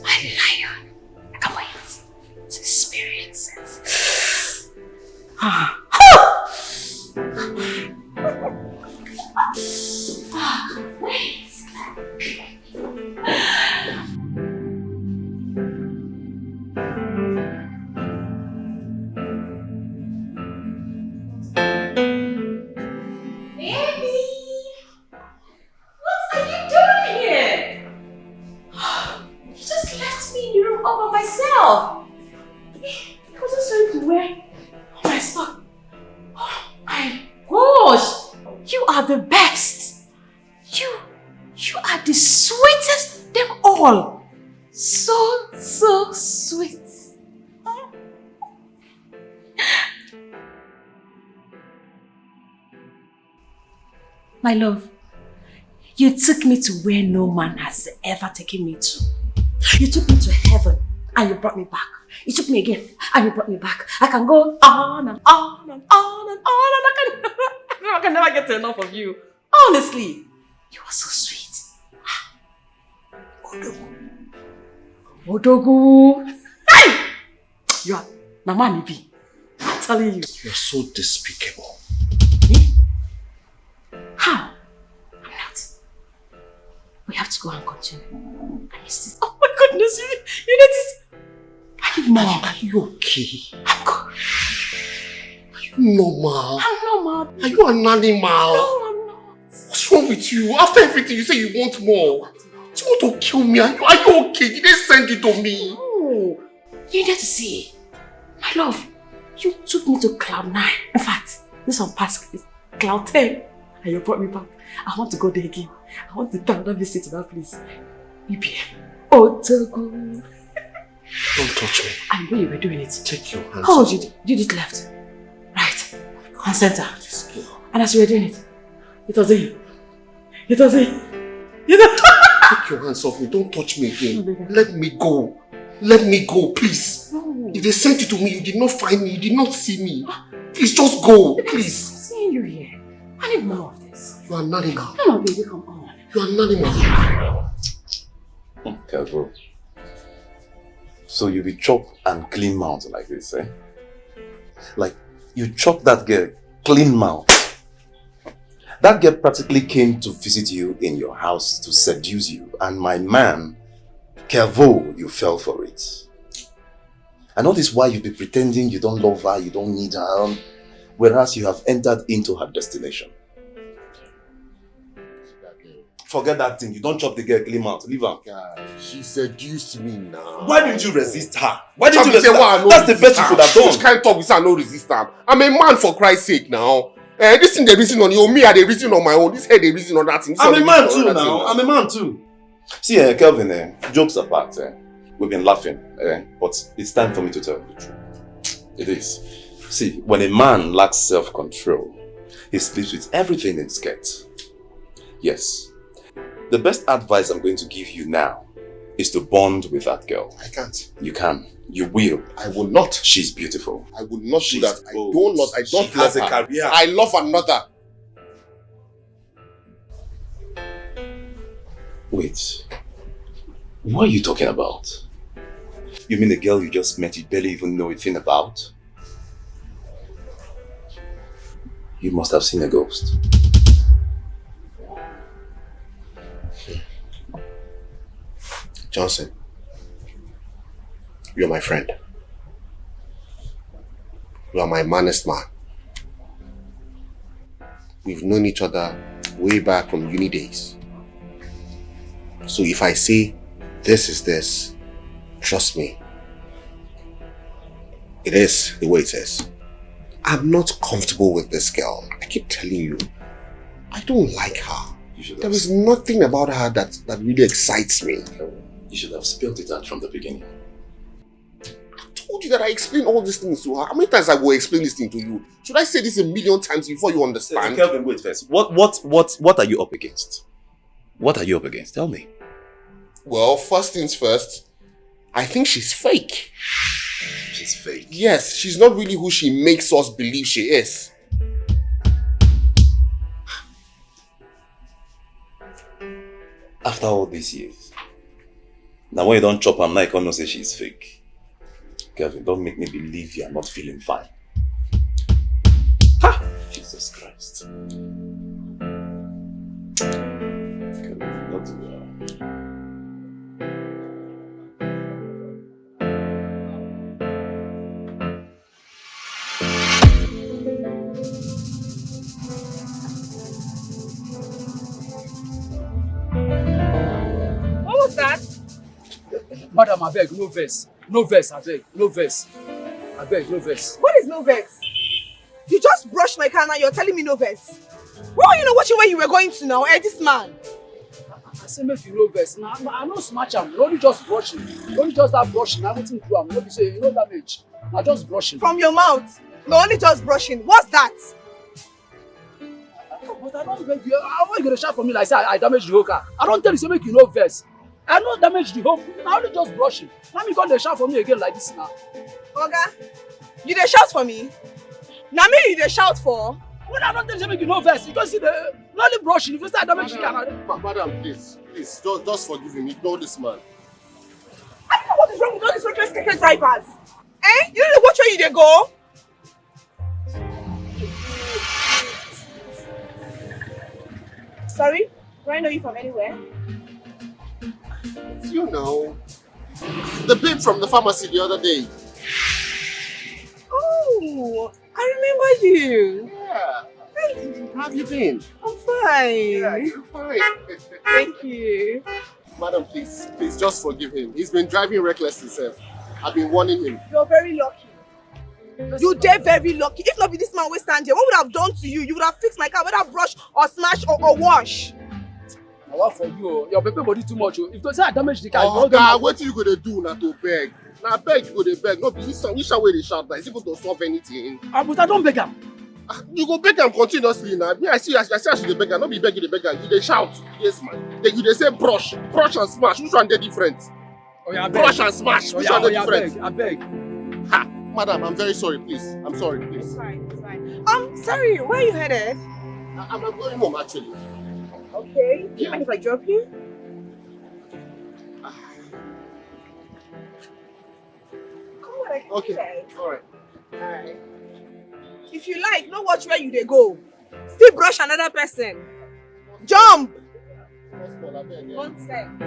My lion. I can't wait to experience it. The best. You are the sweetest of them all. So sweet. My love, you took me to where no man has ever taken me to. You took me to heaven and you brought me back. You took me again and you brought me back. I can go on and on and on and on and I can never get enough of you. Honestly, you are so sweet. Odogu. Hey! You are Namanibi. I'm telling you. You're so despicable. Me? How? I'm not. We have to go and continue. I miss this. Oh my goodness, you know this. Are you okay? I'm good. Normal. I'm normal. Are you an animal? No, I'm not. What's wrong with you? After everything, you say you want more. Do you want to kill me? Are you okay? Did they send it to me? No. You need to see. My love, you took me to Cloud 9. In fact, this one passed Cloud 10. And you brought me back. I want to go there again. I want to pay another visit to that place. Baby. Oh, so good. Don't touch me. I know you were doing it. Take your hands. How did you did left? Right. On center. This girl. And as you were doing it, it was in. It was in. Take your hands off me. Don't touch me again. Let me go. Let me go, please. No. If they sent it to me, you did not find me. You did not see me. Please, just go. Please. I'm seeing you here. I need more of this. You are an animal. Come on, baby. Come on. You are an animal. Okay, bro. So you be chop and clean mouth like this, eh? Like, you chop that girl clean mouth. That girl practically came to visit you in your house to seduce you. And my man, Kelvo, you fell for it. And all this while you be pretending you don't love her, you don't need her, whereas you have entered into her destination. Forget that thing. You don't chop the girl clean mouth. Leave her. God, she seduced me now. Why didn't you resist her? Why didn't you resist her? Well, that's the best you could have done. Which kind of talk is I no resist her? I'm a man for Christ's sake now. This thing they reason on you, me I they reason on my own. This head they reason on that thing. I'm a man too now. I'm a man too. See, Kelvin, jokes apart, we've been laughing, but it's time for me to tell you the truth. It is. See, when a man lacks self-control, he sleeps with everything in skirt. Yes. The best advice I'm going to give you now is to bond with that girl. I can't. You can. You will. I will not. She's beautiful. I will not do that. Bold. I don't she love has a her. career. I love another. Wait. What are you talking about? You mean the girl you just met you barely even know a thing about? You must have seen a ghost. Johnson, you're my friend. You are my honest man. We've known each other way back from uni days. So if I say this is this, trust me, it is the way it is. I'm not comfortable with this girl. I keep telling you, I don't like her. There is nothing about her that really excites me. You should have spelled it out from the beginning. I told you that I explained all these things to her. How many times I will explain this thing to you? Should I say this 1,000,000 times before you understand? Kelvin, wait first. What are you up against? What are you up against? Tell me. Well, first things first, I think she's fake. She's fake? Yes, she's not really who she makes us believe she is. After all these years, now when you don't chop her mic, I can't say she's fake. Kelvin, don't make me believe you are not feeling fine. Ha! Jesus Christ. Kelvin, not do that. What was that? Madam, I beg, no verse. No verse, I beg. No verse. I beg, no verse. What is no vex? You just brushed my car now, you're telling me no vex. What were you not watching where you were going to now? This man. I say make you no verse. Now I no smash am. You only just brushing. You only just that brushing. Everything do am. No be say no damage. I just brushing. From your mouth. No, only just brushing. What's that? But I don't beg you. How are you gonna shout for me like say I damage the whole car? I don't tell you say make you no verse. I no damage the whole. I only just brushing. Now me come dey shout for me again like this now. Oga, you dey shout for me? Now me you dey shout for? When I don't tell you say make you no verse, you can see the only brushing. If you say I damage the car, Madam, please, just forgive him. Ignore this man. I don't know what is wrong with all these reckless keke drivers. You don't know watch where you dey go? Sorry, do I know you from anywhere? It's you know. The babe from the pharmacy the other day. Oh, I remember you. Yeah. How have you been? I'm fine. Yeah, you're fine. Thank you. Madam, please, just forgive him. He's been driving reckless himself. I've been warning him. You're very lucky. You dare very lucky. If not be this man we stand here, what would I have done to you? You would have fixed my car, whether brush or smash or wash. I want for you. Your baby body too much. If you say I damage the car, oh, God, what you gonna do now to beg? Now beg, you go to beg. No, which way they shout that? Is it going to solve anything? But I don't beg him. You go beg him continuously now. Me, I see I should the beggar. Not be begging the beggar. You they shout. Yes, man. Then you they say brush and smash. Which one they different? Oh yeah, brush and smash. Which one they different? I beg. Ha, madam, I'm very sorry. Please, I'm sorry. Please. It's fine. It's fine. Sorry. Where are you headed? I'm going home actually. Okay. Do you mind if I drop you? Come on, I can okay. do that. Alright. If you like, no watch where you they go. Still brush another person. Jump! Nonsense.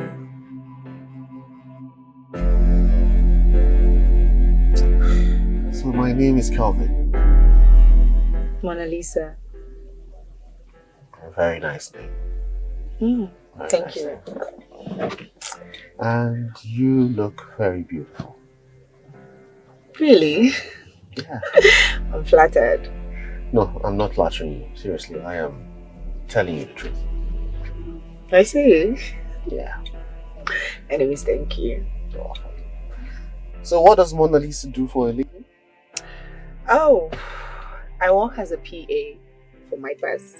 So my name is Calvin. Mona Lisa. A very nice name. Thank you. And you look very beautiful. Really? Yeah. I'm flattered. No, I'm not flattering you. Seriously, I am telling you the truth. I see. Yeah. Anyways, thank you. You're welcome. So what does Mona Lisa do for a living? Oh, I work as a PA for my boss.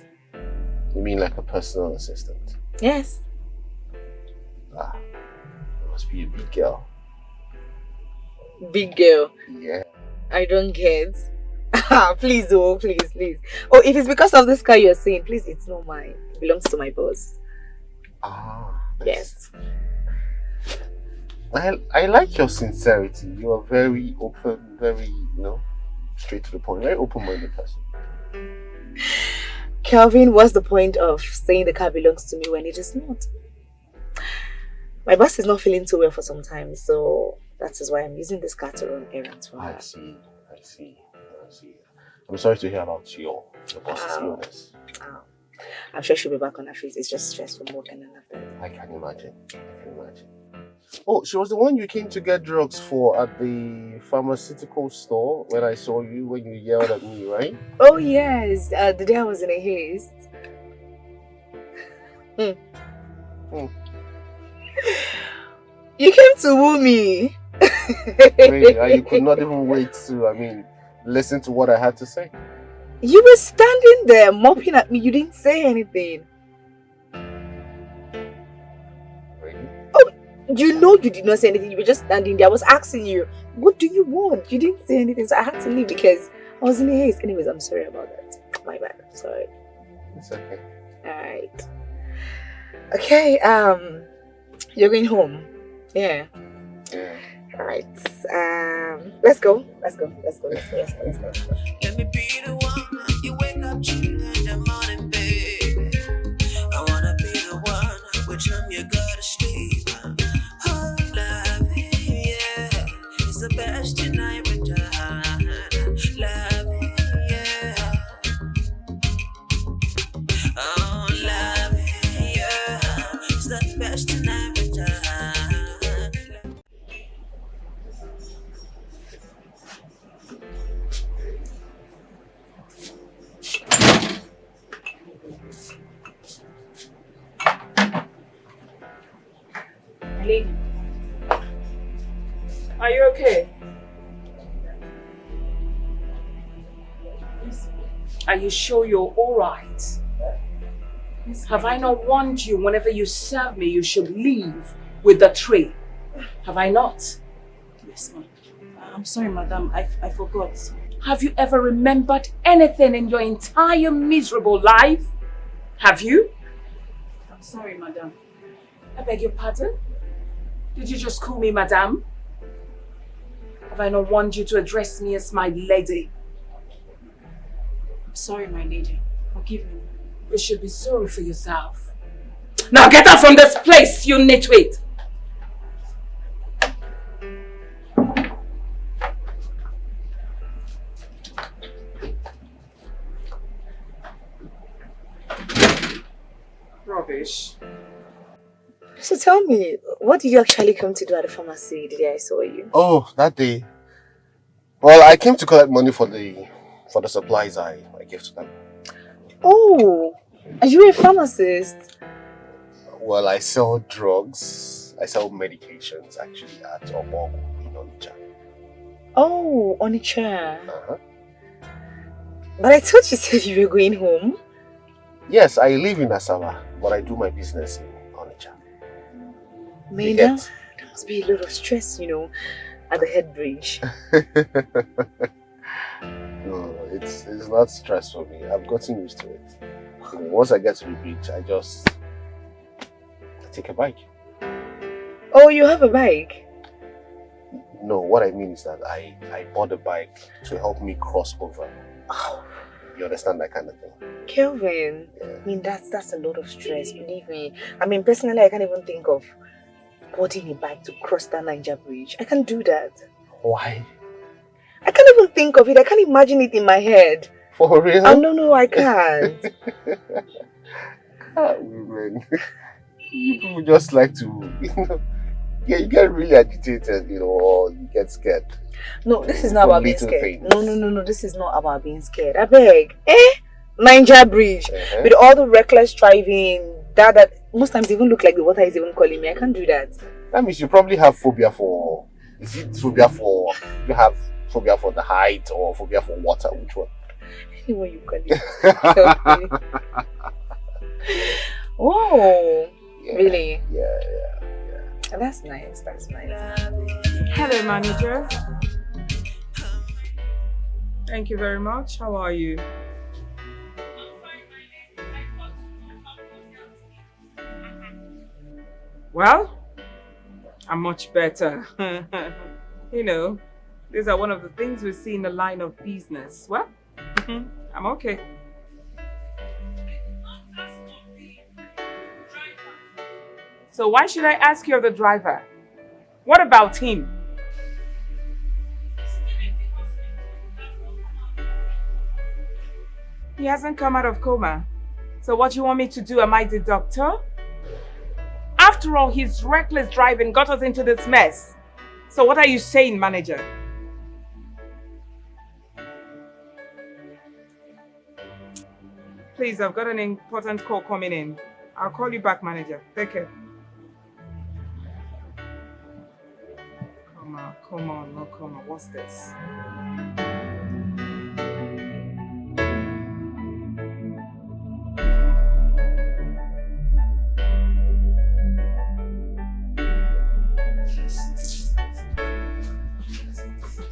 You mean like a personal assistant? Yes. Ah, you must be a big girl. Big girl. Yeah. I don't get. Please, oh, please. Oh, if it's because of this car you're saying, please, it's not mine. It belongs to my boss. Ah. Yes. I like your sincerity. You are very open, very, straight to the point. Very open-minded person. Kelvin, what's the point of saying the car belongs to me when it is not? My boss is not feeling too well for some time, so that is why I'm using this car to run errands for her. I see. I'm sorry to hear about your boss's illness. I'm sure she'll be back on her feet. It's just stress from work and all of that. I can imagine. Oh, she was the one you came to get drugs for at the pharmaceutical store when I saw you, when you yelled at me, right? Oh yes, the day I was in a haste. You came to woo me. Really? You could not even wait to, listen to what I had to say. You were standing there mopping at me. You didn't say anything. Really? Oh, you know you did not say anything. You were just standing there. I was asking you, what do you want? You didn't say anything, so I had to leave because I was in a haste. Anyways, I'm sorry about that. My bad. I'm sorry. It's okay. Alright. Okay, you're going home. Yeah. Alright. Let's go. Let's go. Let me be the one you wake up to in the morning, baby. I wanna be the one which time you go to sleep. Oh, love, yeah, it's the best you ever done. Love, yeah. Oh, love, yeah, it's the best you ever done. Lady, are you okay? Are you sure you're alright? Have I not warned you whenever you serve me you should leave with the tray? Have I not? Yes, ma'am. I'm sorry, madam. I forgot. Have you ever remembered anything in your entire miserable life? Have you? I'm sorry, madam. I beg your pardon? Did you just call me madam? Have I not warned you to address me as my lady? I'm sorry, my lady. Forgive me. You should be sorry for yourself. Now get out from this place, you nitwit! Rubbish. So tell me, what did you actually come to do at the pharmacy the day I saw you? Oh, that day. Well, I came to collect money for the supplies I gave to them. Oh, are you a pharmacist? Well, I sell drugs. I sell medications actually at Obogo in Onitsha. Oh, Onitsha. But I thought you said you were going home. Yes, I live in Asaba, but I do my business in Onitsha. Maida, there must be a lot of stress, at the head bridge. No, it's not stress for me. I've gotten used to it. Once I get to the bridge, I take a bike. Oh, you have a bike? No, what I mean is that I bought a bike to help me cross over. Oh. You understand that kind of thing? Kelvin, that's a lot of stress, believe me. Personally, I can't even think of boarding a bike to cross that Niger bridge. I can't do that. Why? I can't even think of it. I can't imagine it in my head. For real? Oh, no, I can't. Women. You people just like to, you get really agitated, or you get scared. No, this is not about being scared. Things. No, this is not about being scared. I beg. Niger bridge. With all the reckless driving, that most times even look like the water is even calling me. I can't do that. That means you probably have phobia for Is it phobia for, you have phobia for the height or phobia for water? Which one? Anyway, you call it. Oh, Yeah. really? Yeah. That's nice. That's nice. Hello, manager. Thank you very much. How are you? Well, I'm much better. You know, these are one of the things we see in the line of business. Well, I'm okay. So why should I ask you of the driver? What about him? He hasn't come out of coma. So what do you want me to do? Am I the doctor? After all, his reckless driving got us into this mess. So what are you saying, manager? Please, I've got an important call coming in. I'll call you back, manager. Take care. Come on, no coma. What's this?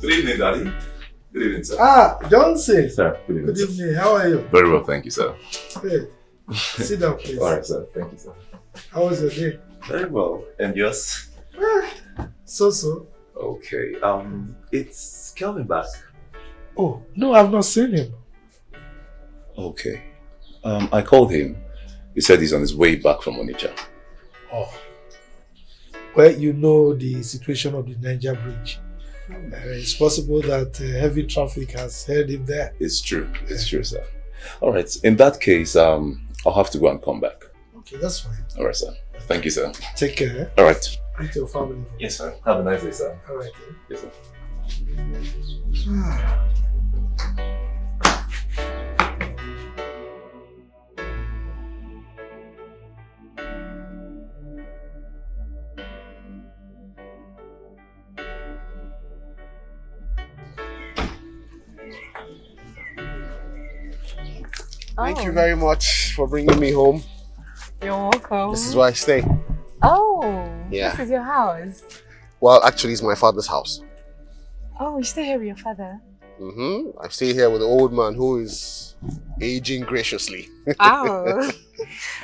Good evening, Daddy. Good evening, sir. Ah, Johnson. Sir, good evening. Good evening. How are you? Very well, thank you, sir. Good. Sit down, please. All right, sir. Thank you, sir. How was your day? Very well. And yours? So. Okay. It's Kelvin back. Oh, no, I've not seen him. Okay. I called him. He said he's on his way back from Onitsha. Oh. Well, you know the situation of the Niger Bridge. It's possible that heavy traffic has held him there. It's true. It's true, sir. All right. In that case, I'll have to go and come back. Okay, that's fine. All right, sir. Thank you, sir. Take care. All right. Meet your family. Yes, sir. Have a nice day, sir. All right. Yes, sir. Thank you very much for bringing me home. You're welcome. This is where I stay. Oh, Yeah. This is your house. Well, actually, it's my father's house. Oh, you stay here with your father? I stay here with the old man who is aging graciously. Oh,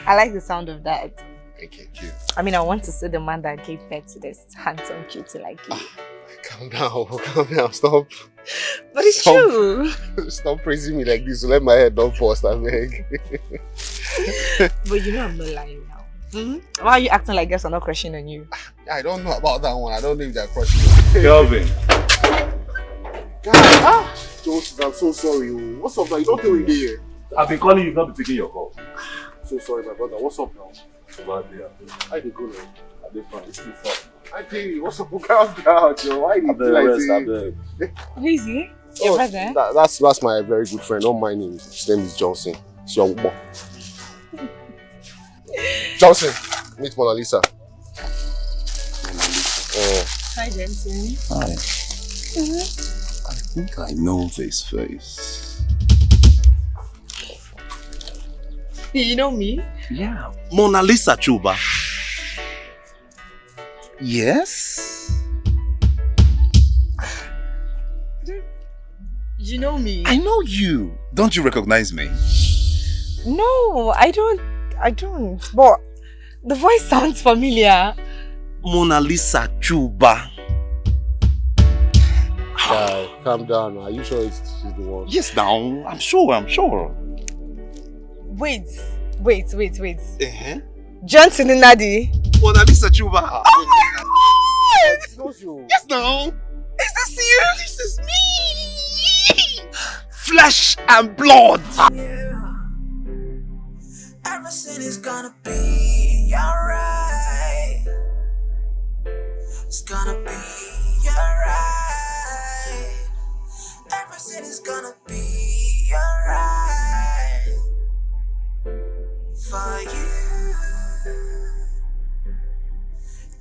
I like the sound of that. Thank you. I mean, I want to see the man that gave birth to this handsome cutie like you. Calm down, stop. But it's true. Stop praising me like this. Let my head don't bust, I beg. But you know I'm not lying now. Why are you acting like guests are not crushing on you? I don't know about that one. I don't know if they're crushing you. Kelvin. Joseph, I'm so sorry. What's up now? You don't tell me here. I've been calling you, not be taking your call. So sorry, my brother. What's up now? About there. How you go now? I've been fine. It's too far. I tell you, what's up? Calm down, Joe. Why do you feel like saying? Who is he? Your brother? That's my very good friend. Don't mind him. His name is Johnson. It's your boy. Johnson, meet Mona Lisa. Hi, Johnson. Hi. I think I know this face. You know me? Yeah. Mona Lisa Chuba. Yes? You know me? I know you. Don't you recognize me? No, I don't. But the voice sounds familiar. Mona Lisa Chuba. Calm down. Are you sure she's the one? Yes, now. I'm sure. Wait. Uh-huh. Johnson and Nadi. Mona Lisa Chuba. Oh my God! Yes, now. Is this you? This is me. Flesh and blood. Everything is gonna be alright. It's gonna be alright. Everything is gonna be alright for you.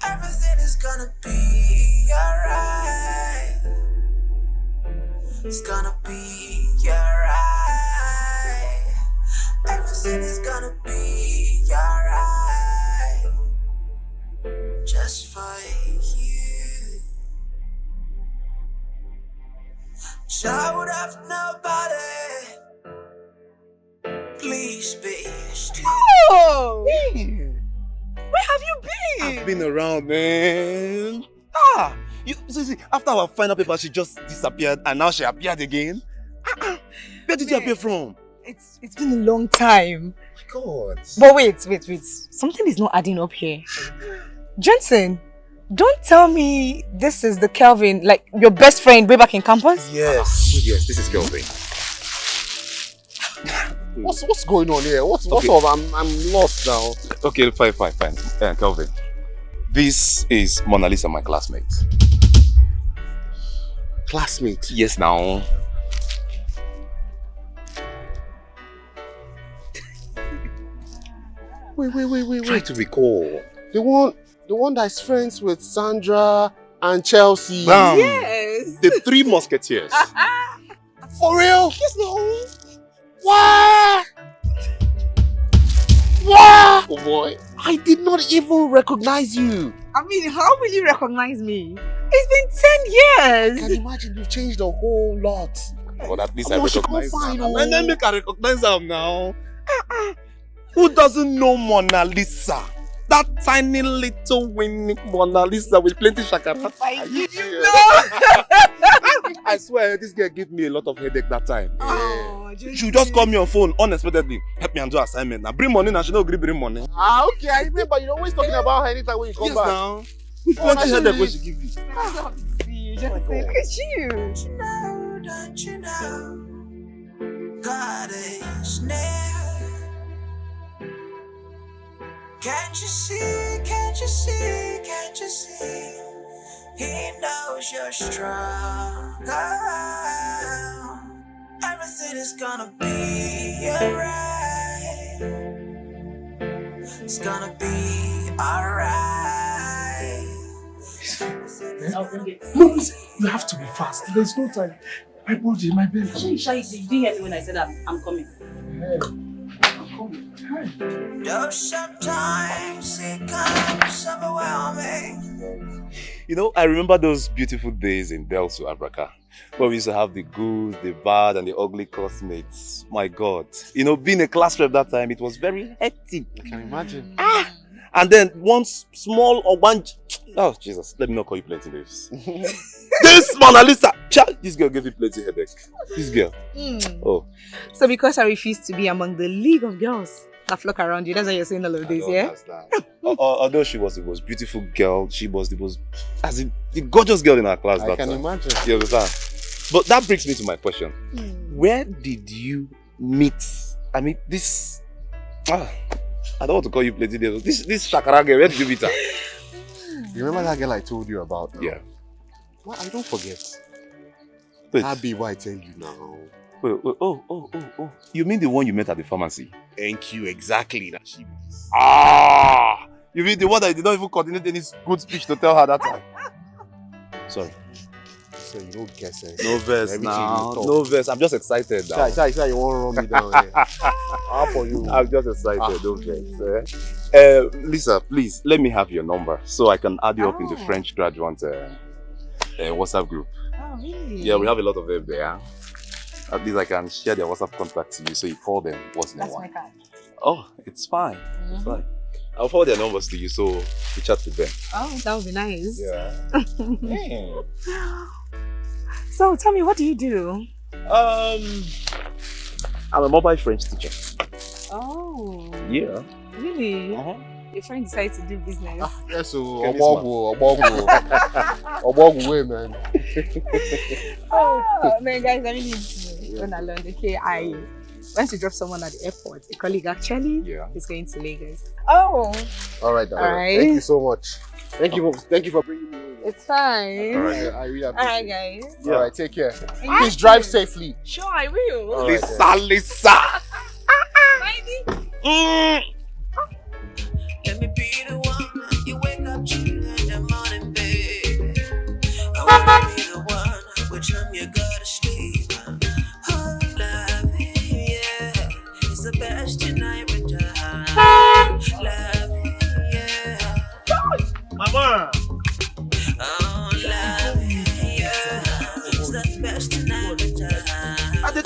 Everything is is gonna be alright. It's gonna be alright. Everything is gonna be alright. Just for you. Child of nobody. Please be still. Oh! Where have you been? I've been around, man. You see, after our final paper, she just disappeared and now she appeared again. Where did you appear from? It's been a long time. God. But wait. Something is not adding up here. Johnson, don't tell me this is the Kelvin, like your best friend way back in campus? Yes, this is Kelvin. What's going on here? What's up? I'm lost now. Okay, fine. Kelvin, this is Mona Lisa, my classmate. Classmate? Yes, now. Wait. Try to recall. The one that's friends with Sandra and Chelsea. Bam. Yes. The Three Musketeers. For real? Yes, no. What? Oh boy, I did not even recognize you. I mean, how will you recognize me? It's been 10 years. Can you imagine you've changed a whole lot? But at least I I recognize recognize her. her. And then make her recognize her now. Who doesn't know Mona Lisa? That tiny little winning Mona Lisa with plenty shakara. I did I swear, this girl gave me a lot of headache that time. Oh, She just called me on phone unexpectedly. Help me and do assignment. Now bring money, now she don't agree bring money. Okay, I remember you're always talking about her anytime when you come back. Now. Plenty headache when she give you. I'm so happy to see you. Just say, look at you. Don't you know, God is near. Can't you see, He knows you're strong. Everything is gonna be alright. It's gonna be alright. No, you have to be fast. There's no time. My body, my belly. Shall you didn't hear me when I said I'm coming? Though sometimes it comes overwhelming. You know, I remember those beautiful days in Delsu, Abraka, where we used to have the good, the bad, and the ugly classmates. My God. You know, being a class rep that time, it was very hectic. I can imagine. And then one small or one... Oh, Jesus. Let me not call you plenty names. This Mona Lisa! This girl gave me plenty headache. This girl. Oh. So because I refused to be among the league of girls that flock around you, that's why you're saying all of this, yeah? Although she was the most beautiful girl, she was the most... as in, the gorgeous girl in our class that time. I can imagine. You understand? But that brings me to my question. Where did you meet... I mean, this... I don't want to call you plenty names. This Shakara girl, where did you meet her? You remember that girl I told you about now? Yeah. Well, I don't forget. Wait. I'll be what I tell you now. Wait, oh. You mean the one you met at the pharmacy? Thank you, exactly. That she was. You mean the one that you did not even coordinate any good speech to tell her that time? Sorry. So you don't guess it. No verse now. No verse. I'm just excited now. Chai, you want to run me down here. How for you? I'm just excited. No verse. Lisa, please, let me have your number so I can add you up in the French graduate WhatsApp group. Oh, really? Yeah, we have a lot of them there. At least I can share their WhatsApp contact to you so you call them once in a while. That's my card. Oh, it's fine. It's fine. I'll forward their numbers to you so you chat with them. Oh, that would be nice. Yeah. So tell me, what do you do? I'm a mobile French teacher. Oh. Yeah. Really? Your friend decided to do business. Yes, so Obogu way, man. Oh, man, guys, I really need to run along. Okay, I went to drop someone at the airport. A colleague actually is going to Lagos. Oh. All right. Thank you so much. Thank you for bringing me over. It's fine. All right, I really appreciate it. All right, guys. Yeah. All right, take care. Please drive safely. Sure, I will. All Lisa. Let me be the one you wake up to in the morning.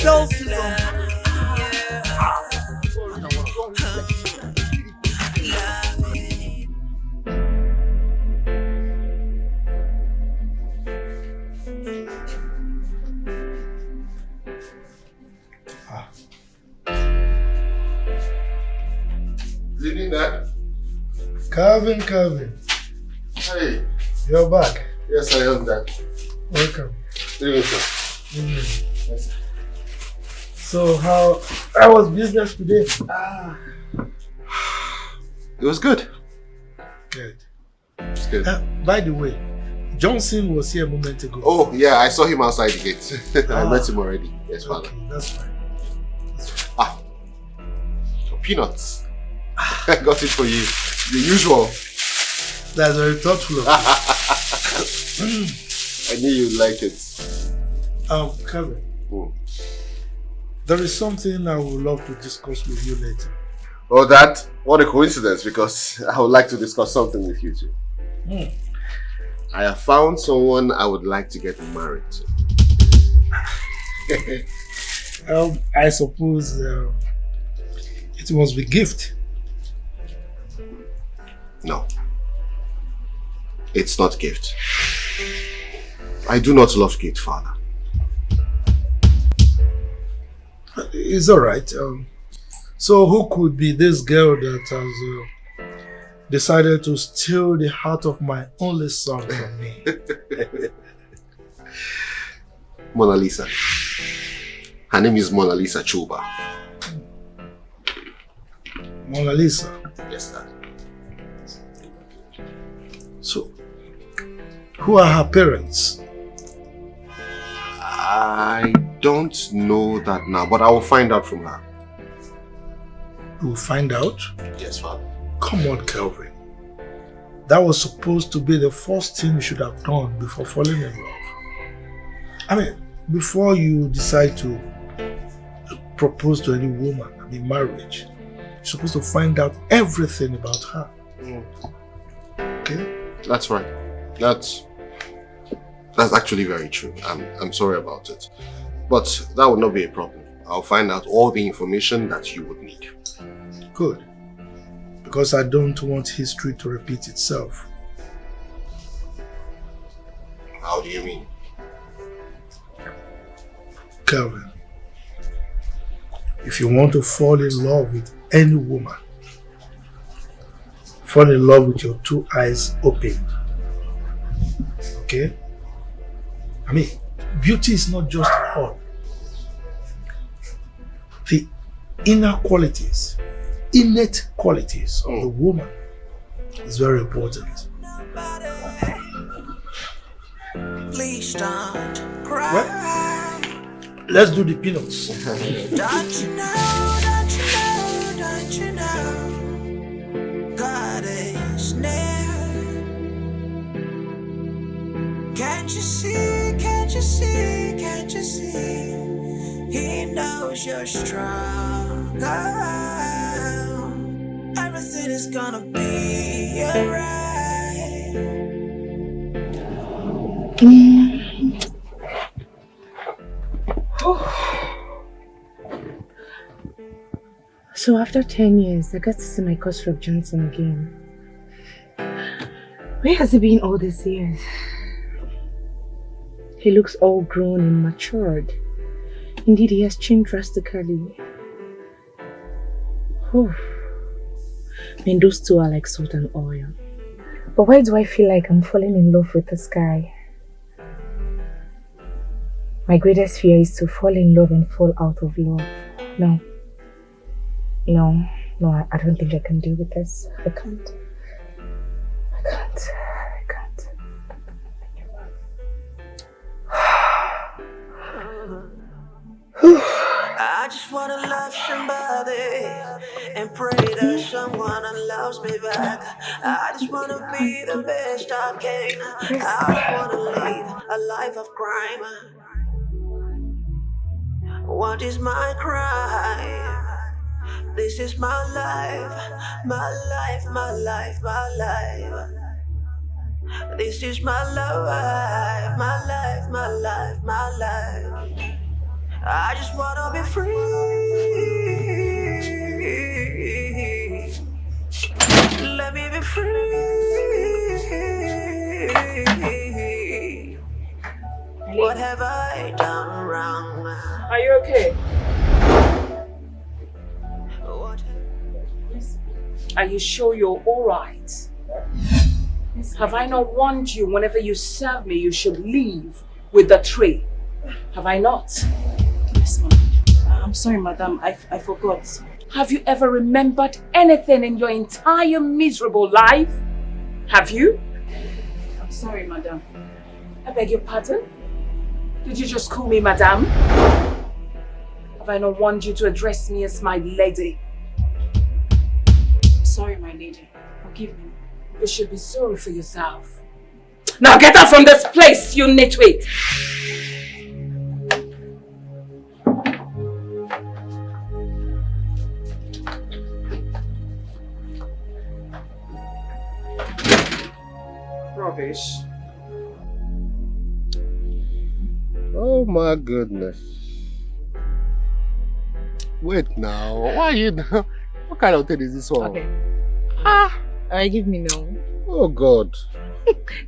so slow. Good evening, Dad. Calvin. Hey. You're back. Yes, I am, Dad. Welcome. Good evening, sir. Yes. So how was business today? It was good. Good. It's good. By the way, Johnson was here a moment ago. Oh, yeah, I saw him outside the gate. I met him already. Yes, Father. Okay, that's fine. Peanuts. I got it for you. The usual. That's very thoughtful of you. I knew you'd like it. Kevin. There is something I would love to discuss with you later. Oh, Dad, what a coincidence, because I would like to discuss something with you too. I have found someone I would like to get married to. I suppose it must be gift. No. It's not gift. I do not love gift, Father. It's alright. So who could be this girl that has decided to steal the heart of my only son from me? Mona Lisa. Her name is Mona Lisa Chuba. Mona Lisa? Yes, Dad. So, who are her parents? I don't know that now, but I will find out from her. You will find out? Yes, Father. Come on, Kelvin. That was supposed to be the first thing you should have done before falling in love. I mean, before you decide to propose to any woman, marriage, you're supposed to find out everything about her. Okay? That's right. That's actually very true. I'm sorry about it. But that would not be a problem. I'll find out all the information that you would need. Good. Because I don't want history to repeat itself. How do you mean? Kelvin, if you want to fall in love with any woman, fall in love with your two eyes open. Okay? I mean, beauty is not just all. The inner qualities, innate qualities of the woman is very important. Please don't cry. Well, let's do the peanuts. Don't you know, God is near. Can't you see, He knows you're strong. Everything is gonna be alright. So after 10 years, I got to see my coach Johnson again. Where has he been all these years? He looks all grown and matured. Indeed, he has changed drastically. And those two are like salt and oil. But why do I feel like I'm falling in love with this guy? My greatest fear is to fall in love and fall out of love. No, I don't think I can deal with this. I can't. I just wanna love somebody and pray that someone loves me back. I just wanna be the best I can. I don't wanna live a life of crime. What is my crime? This is my life, my life, my life, my life. This is my life, my life, my life, my life. I just wanna be free. Let me be free. What have I done wrong? Are you okay? Are you sure you're alright? Have I not warned you whenever you serve me, you should leave with the tray? Have I not? Yes, ma'am. I'm sorry, madam. I forgot. Have you ever remembered anything in your entire miserable life? Have you? I'm sorry, madam. I beg your pardon? Did you just call me madam? Have I not warned you to address me as my lady? Sorry, my lady. Forgive me. You should be sorry for yourself. Now get out from this place, you nitwit! Rubbish. Oh my goodness. Wait now. Why you now? What kind of thing is this one? Okay. Alright, give me now. Oh God.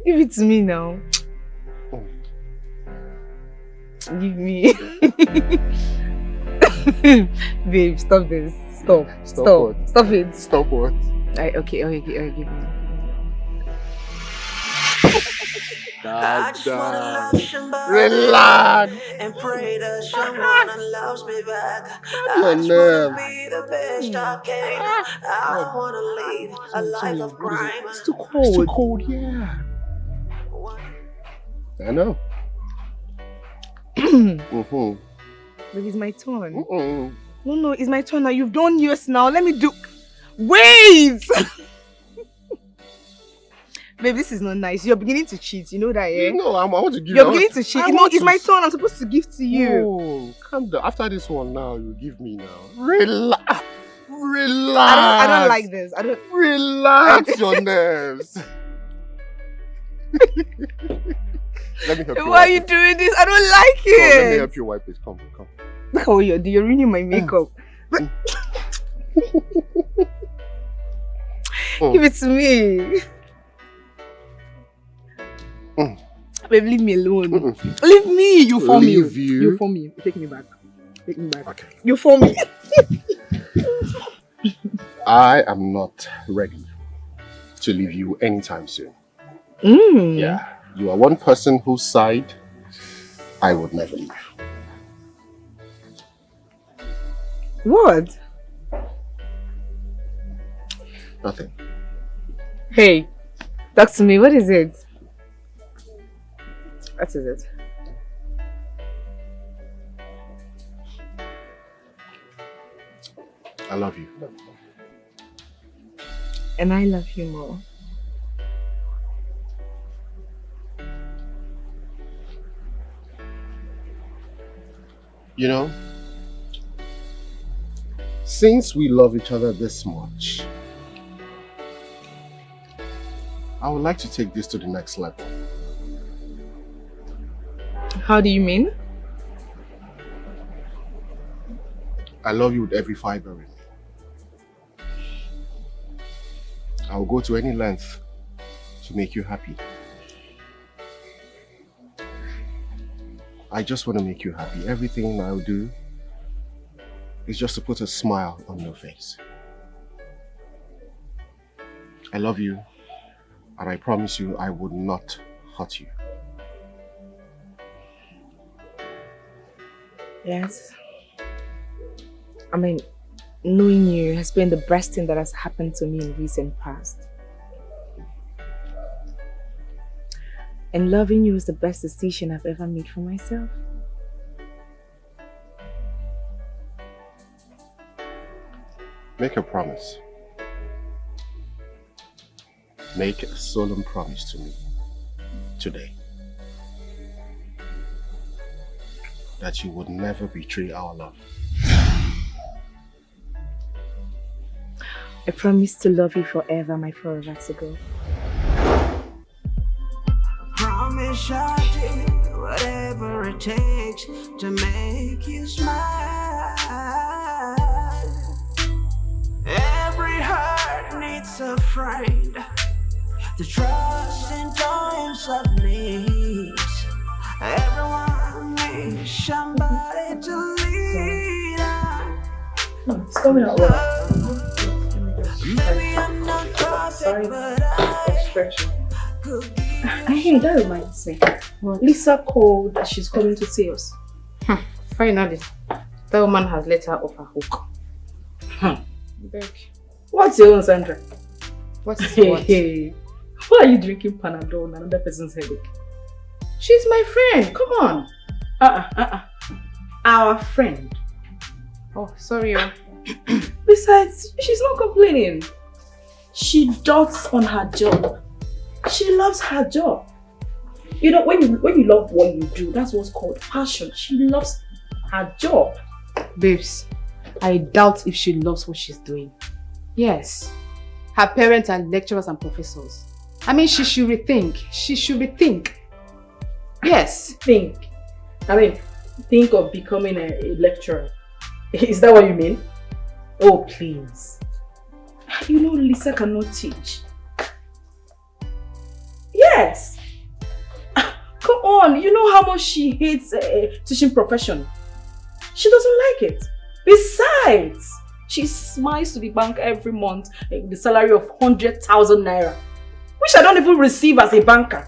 Give it to me now. Give me. Babe, stop this. Stop. What? Stop it. Stop what? Okay, give me. I just wanna love somebody. Relax. And pray that someone loves me back. Your I just nerve. wanna be the best I can. I don't wanna live a life of crime. It's too cold. It's too cold, yeah. I know. Babe, it's my turn. Mm-mm. No, it's my turn now. You've done yours now. Let me do. Wait! Babe, this is not nice. You're beginning to cheat. You know that, yeah? No, I want to give you. You're beginning to cheat. It's my turn. I'm supposed to give to you. Oh, calm down. After this one now, you give me now. Relax. I don't like this. I don't. Relax your nerves. Let me help you. Why are you doing this? I don't like it. Come, let me help you wipe it. Come. Look how you're ruining my makeup. Give it to me. Babe, leave me alone. Leave me. You for me. You for me. Take me back. Okay. You for me. I am not ready to leave you anytime soon. Yeah. You are one person whose side I would never leave. What? Nothing. Hey, talk to me. What is it? What is it? I love you. And I love you more. You know, since we love each other this much, I would like to take this to the next level. How do you mean? I love you with every fiber in me. I will go to any length to make you happy. I just want to make you happy. Everything I'll do is just to put a smile on your face. I love you, and I promise you I would not hurt you. Yes. I mean, knowing you has been the best thing that has happened to me in recent past. And loving you is the best decision I've ever made for myself. Make a promise. Make a solemn promise to me today that you would never betray our love. I promise to love you forever, my forever to go. Promise I did whatever it takes to make you smile. Every heart needs a friend to trust in times of need. Everyone needs somebody to lead on. It's coming out well. Maybe I'm not perfect, but Hey, that reminds me. Lisa called that she's coming to see us. Finally, that woman has let her off her hook. What's your own, Sandra? What is what? Hey, why are you drinking Panadol and another person's headache? She's my friend. Come on. Our friend. Oh, sorry. Besides, she's not complaining. She dotes on her job. She loves her job. You know, when you love what you do, that's what's called passion. She loves her job. Babes, I doubt if she loves what she's doing. Yes, her parents are lecturers and professors. I mean, she should rethink. She should rethink. Yes. Think of becoming a lecturer. Is that what you mean? Oh, please. You know Lisa cannot teach. Yes. Come on, you know how much she hates teaching profession. She doesn't like it. Besides, she smiles to the bank every month the salary of 100,000 naira, which I don't even receive as a banker.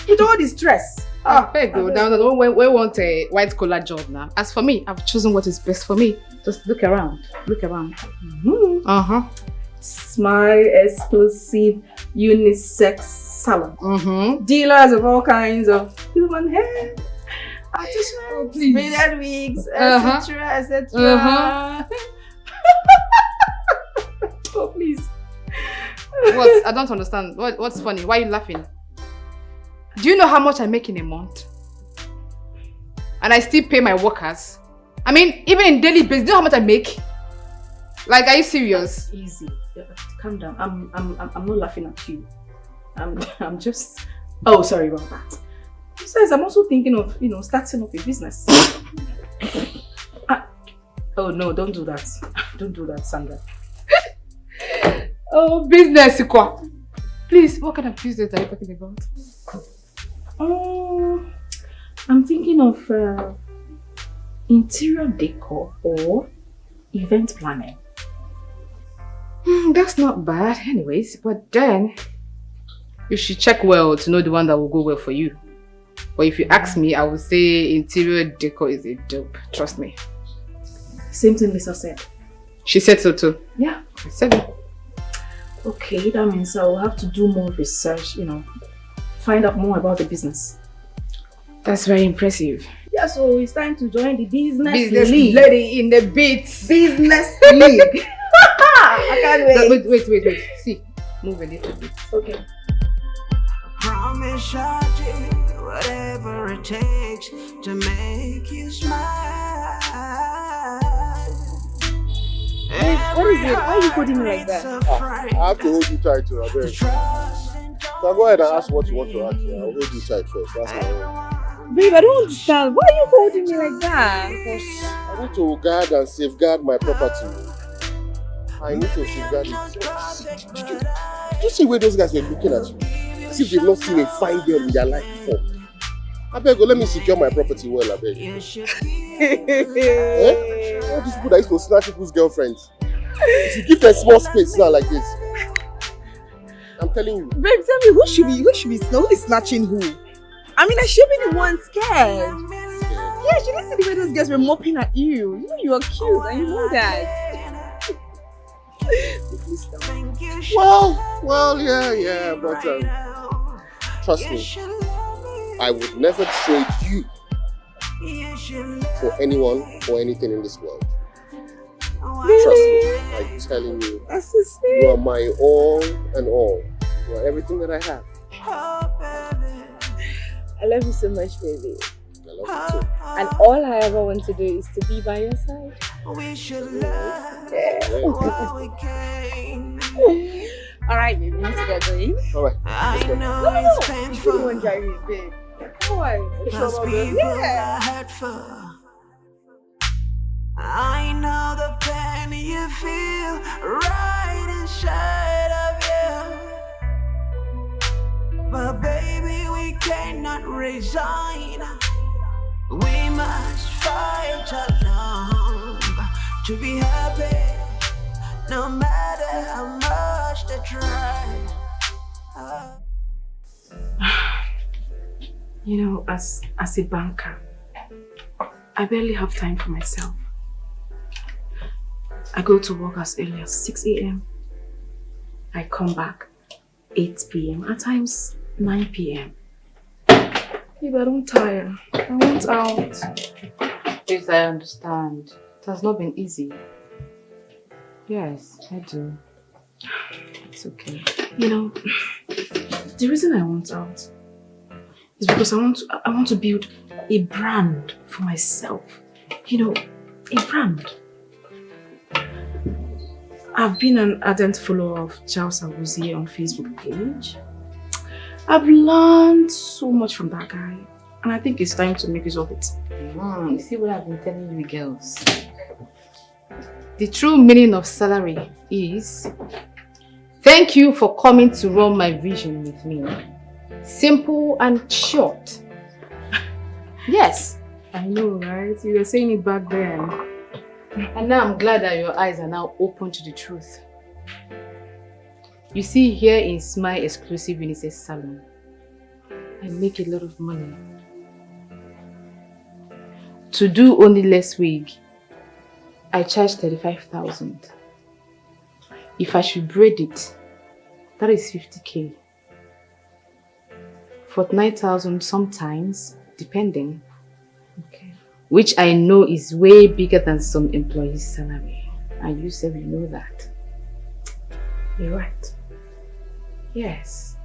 With all the stress. We want a white collar job now. As for me, I've chosen what is best for me. Just look around. Look around. Smile exclusive unisex salon. Dealers of all kinds of human hair, artificial braided wigs, etc., etc. Oh, please. What? I don't understand. What's funny? Why are you laughing? Do you know how much I make in a month? And I still pay my workers. I mean, even in daily basis, do you know how much I make? Like, are you serious? Easy. Calm down. I'm not laughing at you. I'm just. Oh, sorry about that. Besides, I'm also thinking of starting up a business. Oh no! Don't do that. Don't do that, Sandra. Oh, business, quoi? Please, what kind of business are you talking about? I'm thinking of interior decor or event planning. That's not bad anyways, but then you should check well to know the one that will go well for you. But if you ask me, I would say interior decor is a dope. Trust me. Same thing Lisa said. She said so too. Yeah. I said it. Okay, that means I will have to do more research, find out more about the business. That's very impressive. Yeah, so it's time to join the business league. Lady in the beats. Business league. I can't wait. Wait. See, move a little bit. Okay. Promise I'll do whatever it takes to make you smile. What is it? Why are you holding me like that? I have to hold you tight too, I beg. So go ahead and ask what you want to ask. I'll hold you tight first. That's my own. Babe, I don't understand. Why are you holding me like that? Because I want to guard and safeguard my property. I need to safeguard it. Did you see where those guys were looking at you? As if they've not seen a fine girl in their life before. I beg you, let me secure my property well, I beg you. All these people that used to snatch people's girlfriends. If you give them small space now like this, I'm telling you. Babe, tell me who is snatching who? I mean, I should be the one scared. Yeah, she didn't see the way those girls were mopping at you. You know you are cute and you know that. Well, yeah, but trust me, I would never trade you for anyone or anything in this world. Really? Trust me, I'm telling you. That's so sweet. You are my all and all. You are everything that I have. I love you so much, baby. I love you too. And all I ever want to do is to be by your side. Alright, baby, we need to get going. Alright. No. You shouldn't want to drive me, babe. Cause people are hurtful. I know the pain you feel right inside of you. But baby, we cannot resign. We must fight along to be happy, no matter how much they try. You know, as a banker, I barely have time for myself. I go to work as early as 6 a.m. I come back 8 p.m. At times 9 p.m. If I don't tire, I want out. Yes, I understand. It has not been easy. Yes, I do. It's okay. You know, the reason I want out is because I want to build a brand for myself. You know, a brand. I've been an ardent follower of Charles Awuzie on Facebook page. I've learned so much from that guy, and I think it's time to make use of it. You see what I've been telling you girls? The true meaning of salary is thank you for coming to run my vision with me. Simple and short. Yes. I know, right? You were saying it back then. And now I'm glad that your eyes are now open to the truth. You see, here in my exclusive unisex salon, I make a lot of money. To do only less wig, I charge 35,000. If I should braid it, that is 50k. 49,000 sometimes, depending. Okay. Which I know is way bigger than some employees' salary. And you said you know that. You're right. Yes.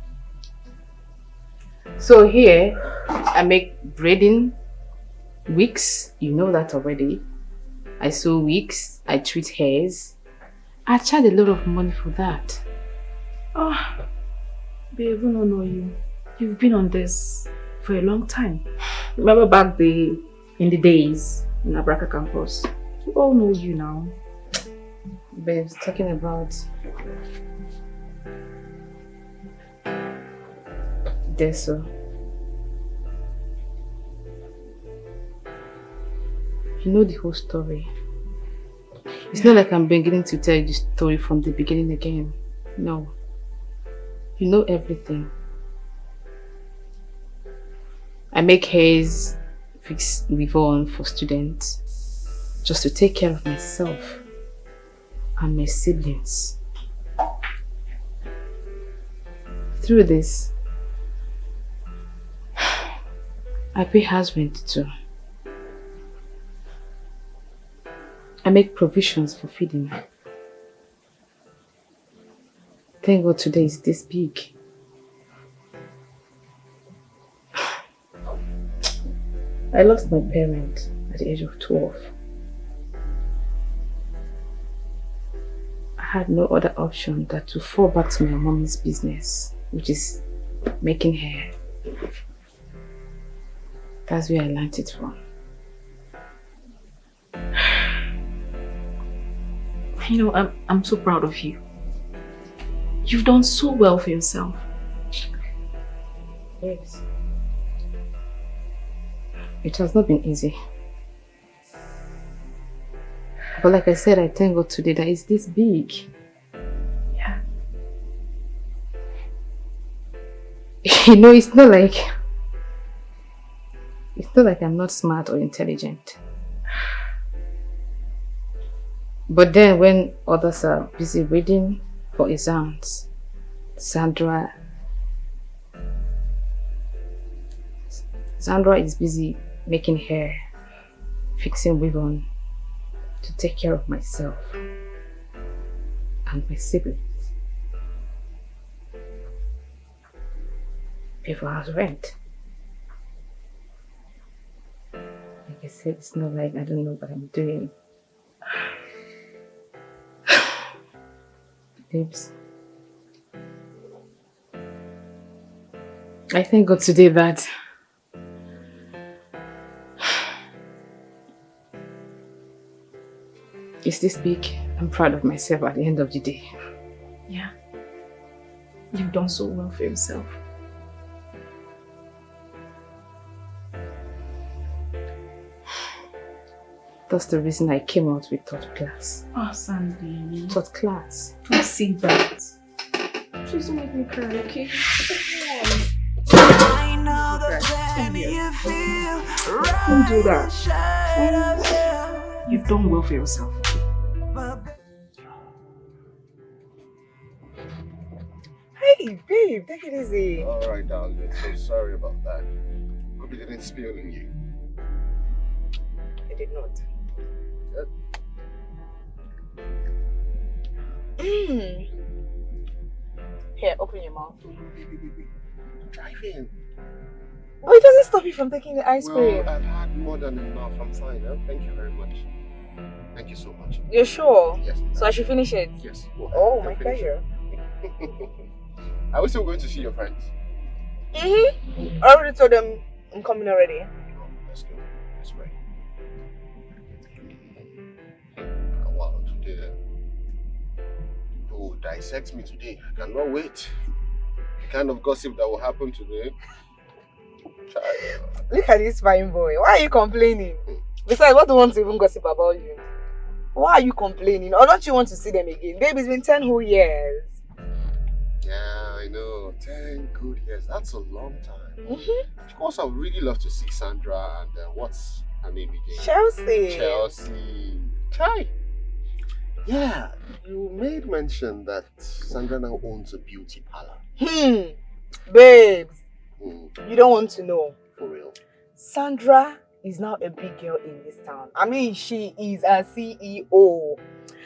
So here, I make braiding, wigs, you know that already. I sew wigs, I treat hairs. I charge a lot of money for that. Oh, babe, I don't know you. You've been on this for a long time. Remember back in the days in Abraka campus? We all know you now. Babes, talking about Deso. You know the whole story. It's not like I'm beginning to tell you the story from the beginning again. No. You know everything. I make hairs, fix weave-on for students, just to take care of myself and my siblings. Through this, I pay house rent too. I make provisions for feeding. Thank God today is this big. I lost my parent at the age of 12. I had no other option than to fall back to my mommy's business, which is making hair. That's where I learned it from. You know, I'm so proud of you. You've done so well for yourself. Yes. It has not been easy. But like I said, I thank God today that it's this big. Yeah. You know, it's not like I'm not smart or intelligent. But then when others are busy reading for exams, Sandra is busy making hair, fixing weave-on to take care of myself and my siblings. Pay for house rent. Like I said, it's not like I don't know what I'm doing. Babes, I thank God today that Is this big? I'm proud of myself at the end of the day. Yeah. You've done so well for yourself. That's the reason I came out with third class. Oh, Sandy. Third class. Don't say that. Please don't make me cry, okay? I know the pain you feel. Don't do that. You've done well for yourself. Hey, babe, take it easy. Alright, darling. So sorry about that. Hope it didn't spill on you. I did not. Here, open your mouth. Drive in. Oh, it doesn't stop you from taking the ice cream. Well, I've had more than enough. I'm fine. Thank you very much. Thank you so much. You're sure? Yes. So I should finish it? Yes. Oh, my pleasure. Are we still going to see your friends? I already told them I'm coming already. Let's go. This way. Wow, today. Oh, dissect me today. I cannot wait. The kind of gossip that will happen today. Look at this fine boy. Why are you complaining? Besides, what do you want to even gossip about you? Why are you complaining? Or don't you want to see them again? Babe, it's been 10 whole years. Yeah, I know. 10 good years. That's a long time. Of course, I would really love to see Sandra and what's her name again? Chelsea. Chai. Yeah, you made mention that Sandra now owns a beauty parlor. Babes, you don't want to know. For real? Sandra is now a big girl in this town. I mean, she is a CEO.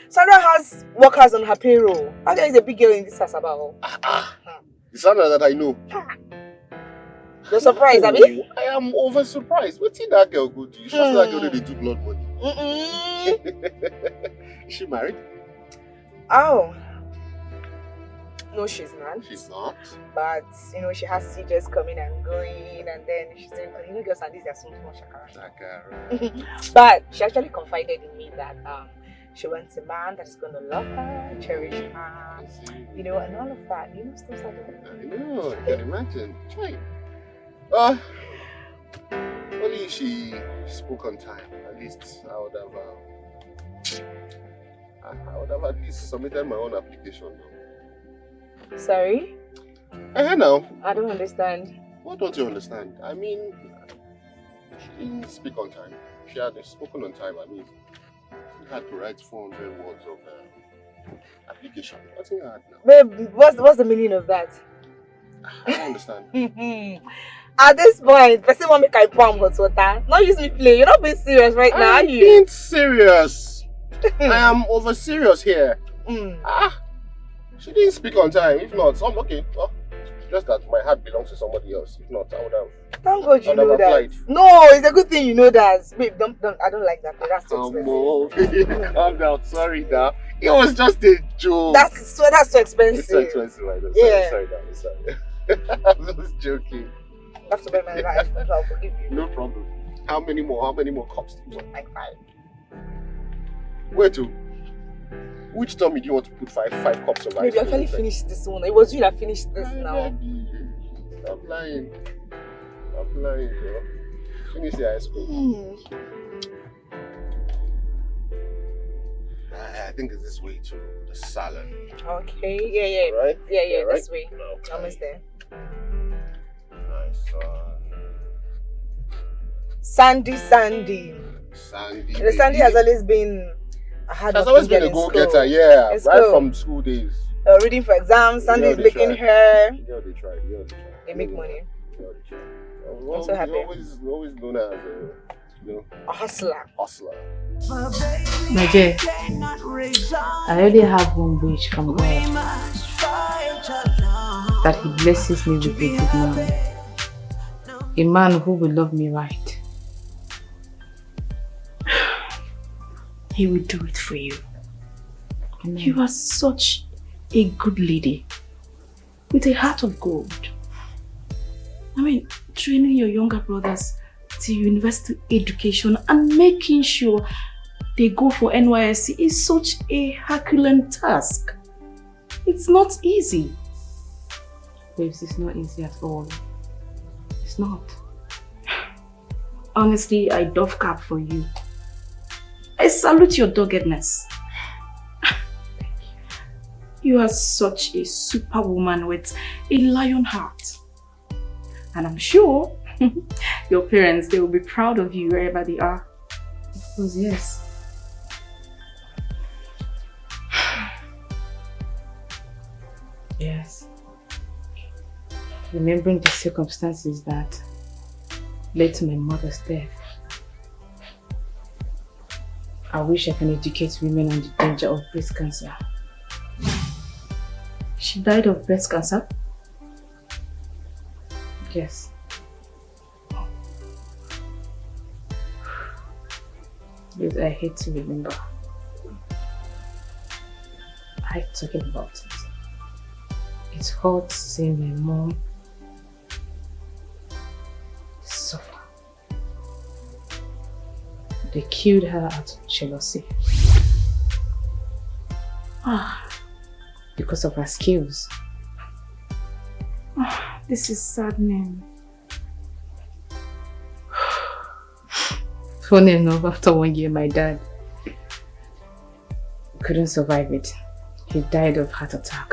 Sandra has workers on her payroll. How there is a big girl in this house about? The Sandra that I know. You're surprised, Abby? I am over surprised. What did that girl go do? She's that girl that they do blood money. Is she married? Oh. No, she's not. She's not? But, you know, she has CJs coming and going, and then she's doing, you know, girls and these are so small shakara. But she actually confided in me that she wants a man that's going to love her, cherish her, you know, and all of that. You know, stuff like that. I know, I can imagine. Try. Only she spoke on time. At least I would have at least submitted my own application now. Sorry? No. I don't understand. What don't you understand? I mean, she didn't speak on time. She had spoken on time. I mean, she had to write 400 words of application. Nothing hard now. Babe, what's the meaning of that? I don't understand. At this point, person want make I palm hot water. Not use me play. You're not being serious right now, are you? I'm being serious. I am over serious here. She didn't speak on time. If not, okay. Well, just that my heart belongs to somebody else. If not, I would have. Thank God you know that. Applied. No, it's a good thing you know that. Babe, don't. I don't like that. That's too expensive. Calm down. Sorry, now. It was just a joke. That's so expensive. It's so expensive. I know. Yeah. Sorry, I'm sorry. I'm just joking. That's the best man that I'll forgive you. No problem. How many more cups do you want? Like 5. Where to? Which tummy do you want to put 5 cups of ice cream? Maybe I actually finished this one. It was you that finished this now. Stop lying. Stop lying, bro. Finish the ice cream. I think it's this way to the salon. Okay, yeah. Right? Yeah, right? this way. Okay. Almost there. Nice one. Sandy. Sandy. Sandy has always been a hard She's always been a go-getter, yeah. Right from school days. Reading for exams, Sandy is making her. They try. They make money. I'm so happy. Always known as a hustler. Nigeria, I already have one wish from God, that He blesses me with a good man, a man who will love me right. He will do it for you. Amen. You are such a good lady with a heart of gold. I mean, training your younger brothers to university education and making sure they go for NYSC is such a Herculean task. It's not easy. Babes, it's not easy at all. It's not. Honestly, I doff cap for you. I salute your doggedness. You are such a superwoman with a lion heart. And I'm sure your parents, they will be proud of you wherever they are. Of course, yes. Yes. Remembering the circumstances that led to my mother's death, I wish I can educate women on the danger of breast cancer. She died of breast cancer? Yes. But I hate to remember. I hate talking about it. It hurts seeing my mom suffer. They killed her out of jealousy. Because of her skills. This is saddening. Funny enough, after 1 year, my dad couldn't survive it. He died of heart attack.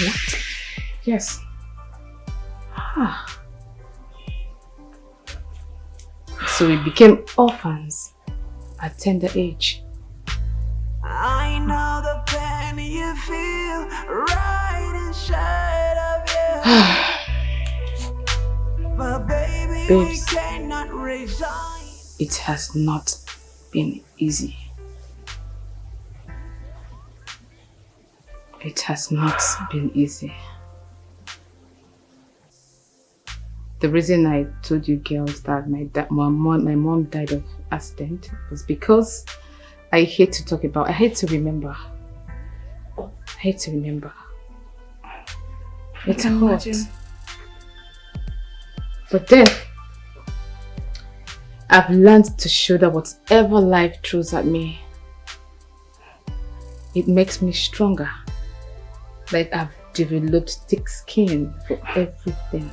What? Yes. So we became orphans at tender age. I know the pain you feel right inside of you. But baby, Babes, we cannot resign. it has not been easy. It has not been easy. The reason I told you girls that my mom died of accident was because I hate to talk about, I hate to remember. I hate to remember. It's hot. But then, I've learned to shoulder whatever life throws at me. It makes me stronger. Like I've developed thick skin for everything.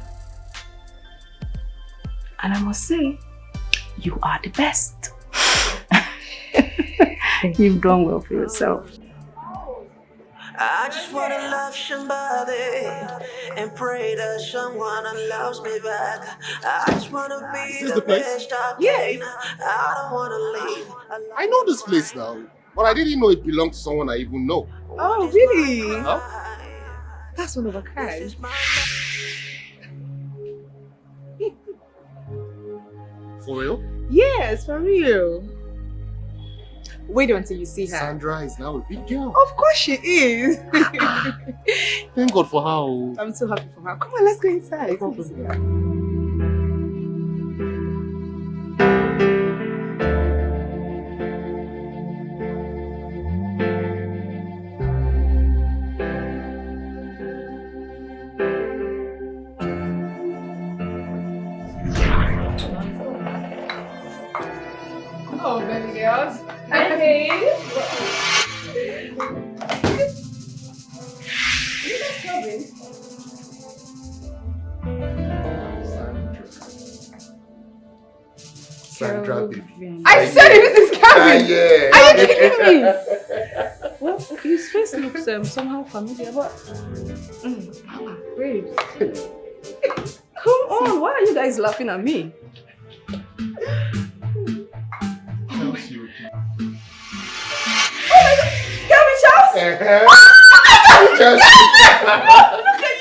And I must say, you are the best. You've done well for yourself. I just wanna love somebody and pray that someone loves me back. I just wanna be Is this the place? best I can. I don't wanna leave. I know this place now, but I didn't know it belonged to someone I even know. Oh, really? Huh? That's one of a kind. For real? Yes, for real. Wait until you see her. Sandra is now a big girl. Of course she is. Thank God for her. I'm so happy for her. Come on, let's go inside. Oh, baby girls. Hi, babe. You guys coming? Sandra, baby. I said it, this is Calvin. Yeah. Are you kidding me? Well, his face looks somehow familiar, but... Babe. Come on, why are you guys laughing at me? Look at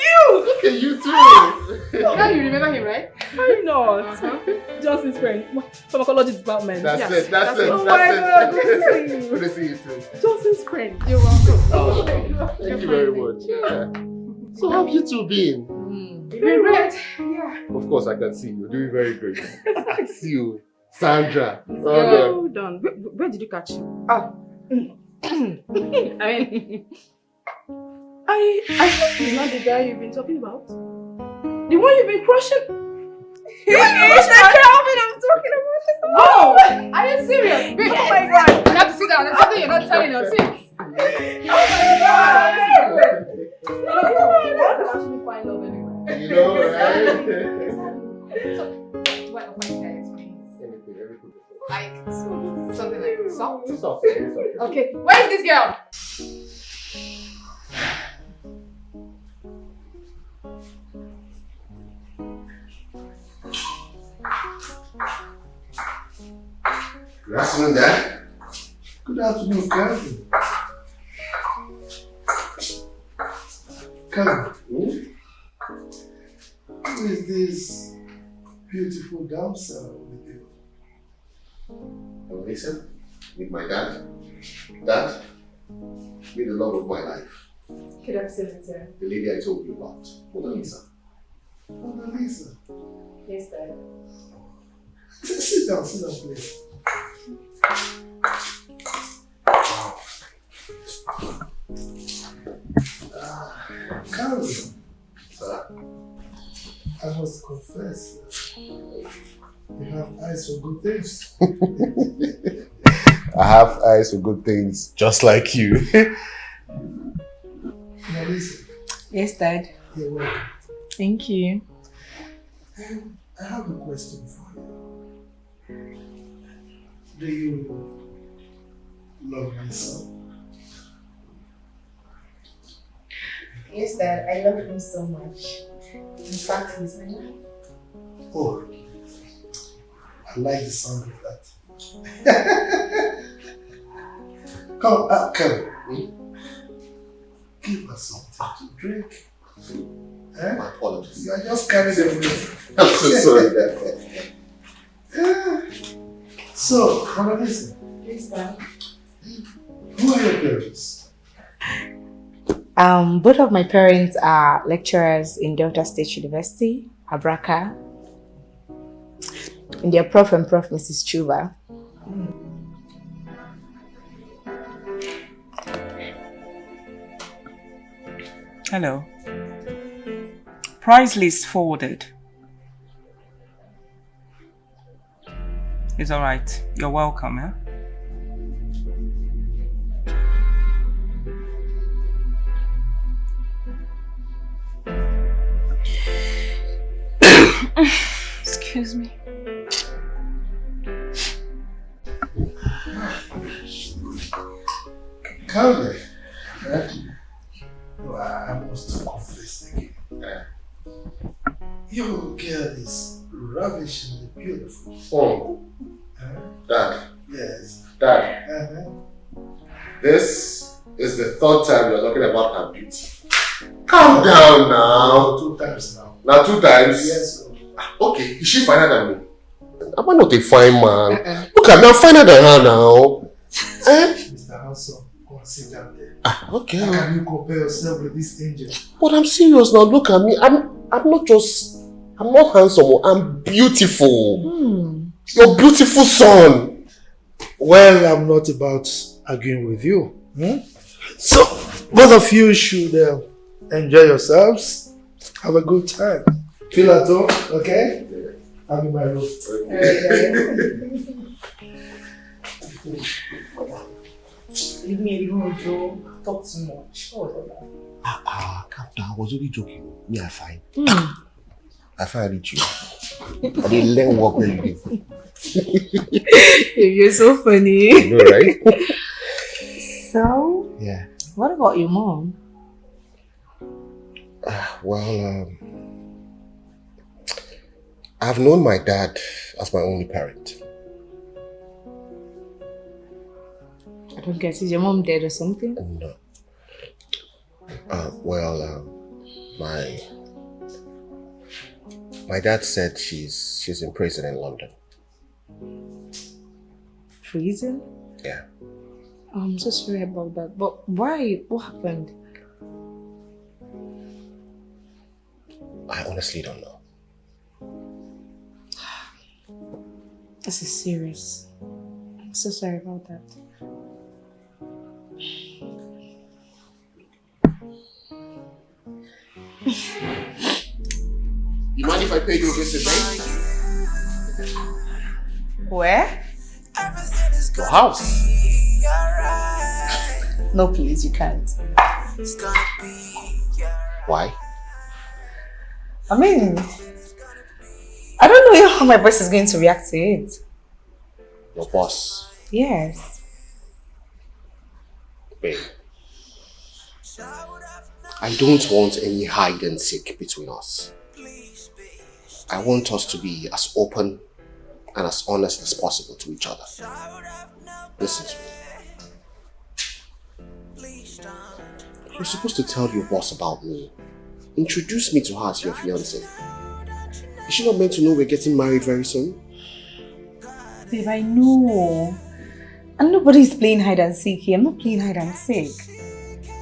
you! Look at you too! Now you remember him, right? Why not? Johnson's friend, pharmacology department. That's it, that's it. Oh my God, good to see you. Good to see you too. Johnson's friend. You're welcome. Oh, thank you very much. Yeah. So how have you two been? Very great. Yeah. Of course I can see you. You're doing very great. I see you. Sandra. Well done. Where did you catch him? Oh. I hope he's not the guy you've been talking about. The one you've been crushing. It's the Calvin I'm talking about. Oh! Are you serious? Babe, oh my God. I have to see that down. There's something you're not telling us. Sit. Oh my God. Actually find love anyway. You know, right? So, what guys, please? Like something like soft? Okay, where is this girl? Good afternoon, Dad. Good afternoon, Calvin. Calvin, who is this beautiful damsel with you? Lisa, meet my dad. Dad, meet the love of my life. Good afternoon, sir. The lady I told you about, Mona Lisa. Mona Lisa. Yes, Dad. Sit down, please. Calvin, sir, I must confess, you have eyes for good things. I have eyes for good things, just like you. Now listen. Yes, Dad. You're welcome. Thank you. I have a question for you. Do you love my son? Yes, Dad. I love him so much. In fact, he's my life. Oh, I like the sound of that. Come, give us something to drink. My apologies. You are just carrying everything. I'm so sorry, Dad. So, what is it? Yes, Dad. Who are your parents? Both of my parents are lecturers in Delta State University, Abraka. And their prof and prof, Mrs. Chuba. Hello. Price list forwarded. It's alright. You're welcome, yeah? Excuse me. Calvin, I must confess again. Your girl is ravishingly beautiful. Oh. Dad. Yes. Dad. This is the third time you're talking about her beauty. Calm down now. 2 times now. Now 2 times? Yes. Okay, is she finer than me? Am I not a fine man? Look at me, I'm finer than her now. Mr. Hanson, go and sit down there. Okay. How can you compare yourself with this angel? But I'm serious now, look at me. I'm not handsome, I'm beautiful. Your beautiful son. Well, I'm not about arguing with you. So, both of you should enjoy yourselves. Have a good time. Feel at home, okay? I'm in my room. Leave me alone, Joe. Talk too much. Calm down. I was only joking. Me, I find. I find I reach you. I didn't learn work when you did. You're so funny. You know, right? So? Yeah. What about your mom? Well, I've known my dad as my only parent. I don't guess, is your mom dead or something? No. My dad said she's in prison in London. Prison? Yeah. I'm so sorry about that. But why? What happened? I honestly don't know. This is serious. I'm so sorry about that. You mind if I pay you a visit, babe? Where? Your house. No, please, you can't. Why? I mean, I don't know how my boss is going to react to it. Your boss? Yes. Babe, I don't want any hide and seek between us. I want us to be as open and as honest as possible to each other. Listen to me. You're supposed to tell your boss about me. Introduce me to her as your fiancé. Is she not meant to know we're getting married very soon? Babe, I know. And nobody's playing hide and seek here. I'm not playing hide and seek.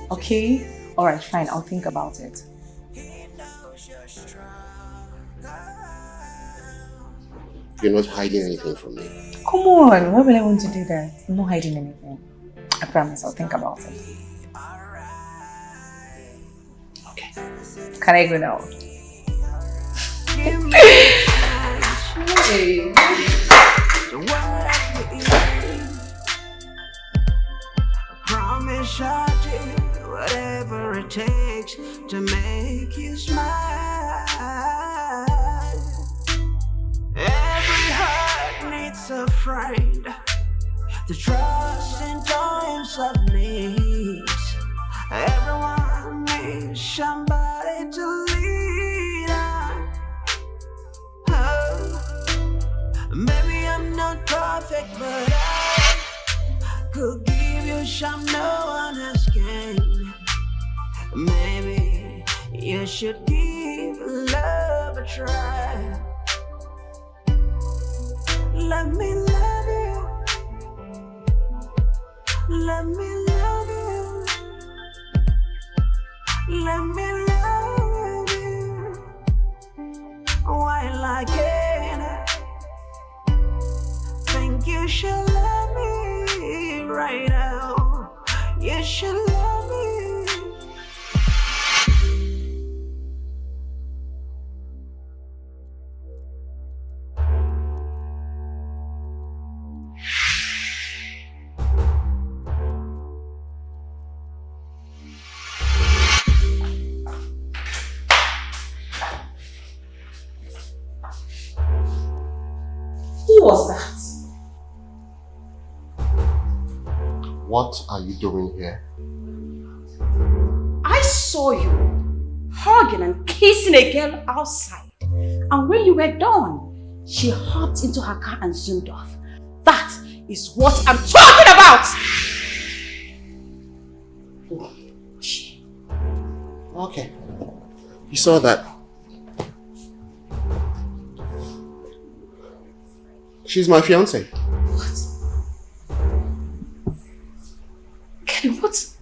Okay? Alright, fine. I'll think about it. You're not hiding anything from me. Come on. Why would I want to do that? I'm not hiding anything. I promise. I'll think about it. Okay. Can I go now? Hey. Promise I'll do whatever it takes to make you smile. Every heart needs a friend to trust in times of need. Everyone needs somebody to lean on. Oh, maybe I'm not perfect, but I could give you some no one else can. Maybe you should give love a try. Let me love you. Let me love you. Let me love you while I can. Think you should love me right now. You should love me. Who was that? What are you doing here? I saw you hugging and kissing a girl outside. And when you were done, she hopped into her car and zoomed off. That is what I'm talking about! Okay. You saw that. She's my fiancée. Kevin, what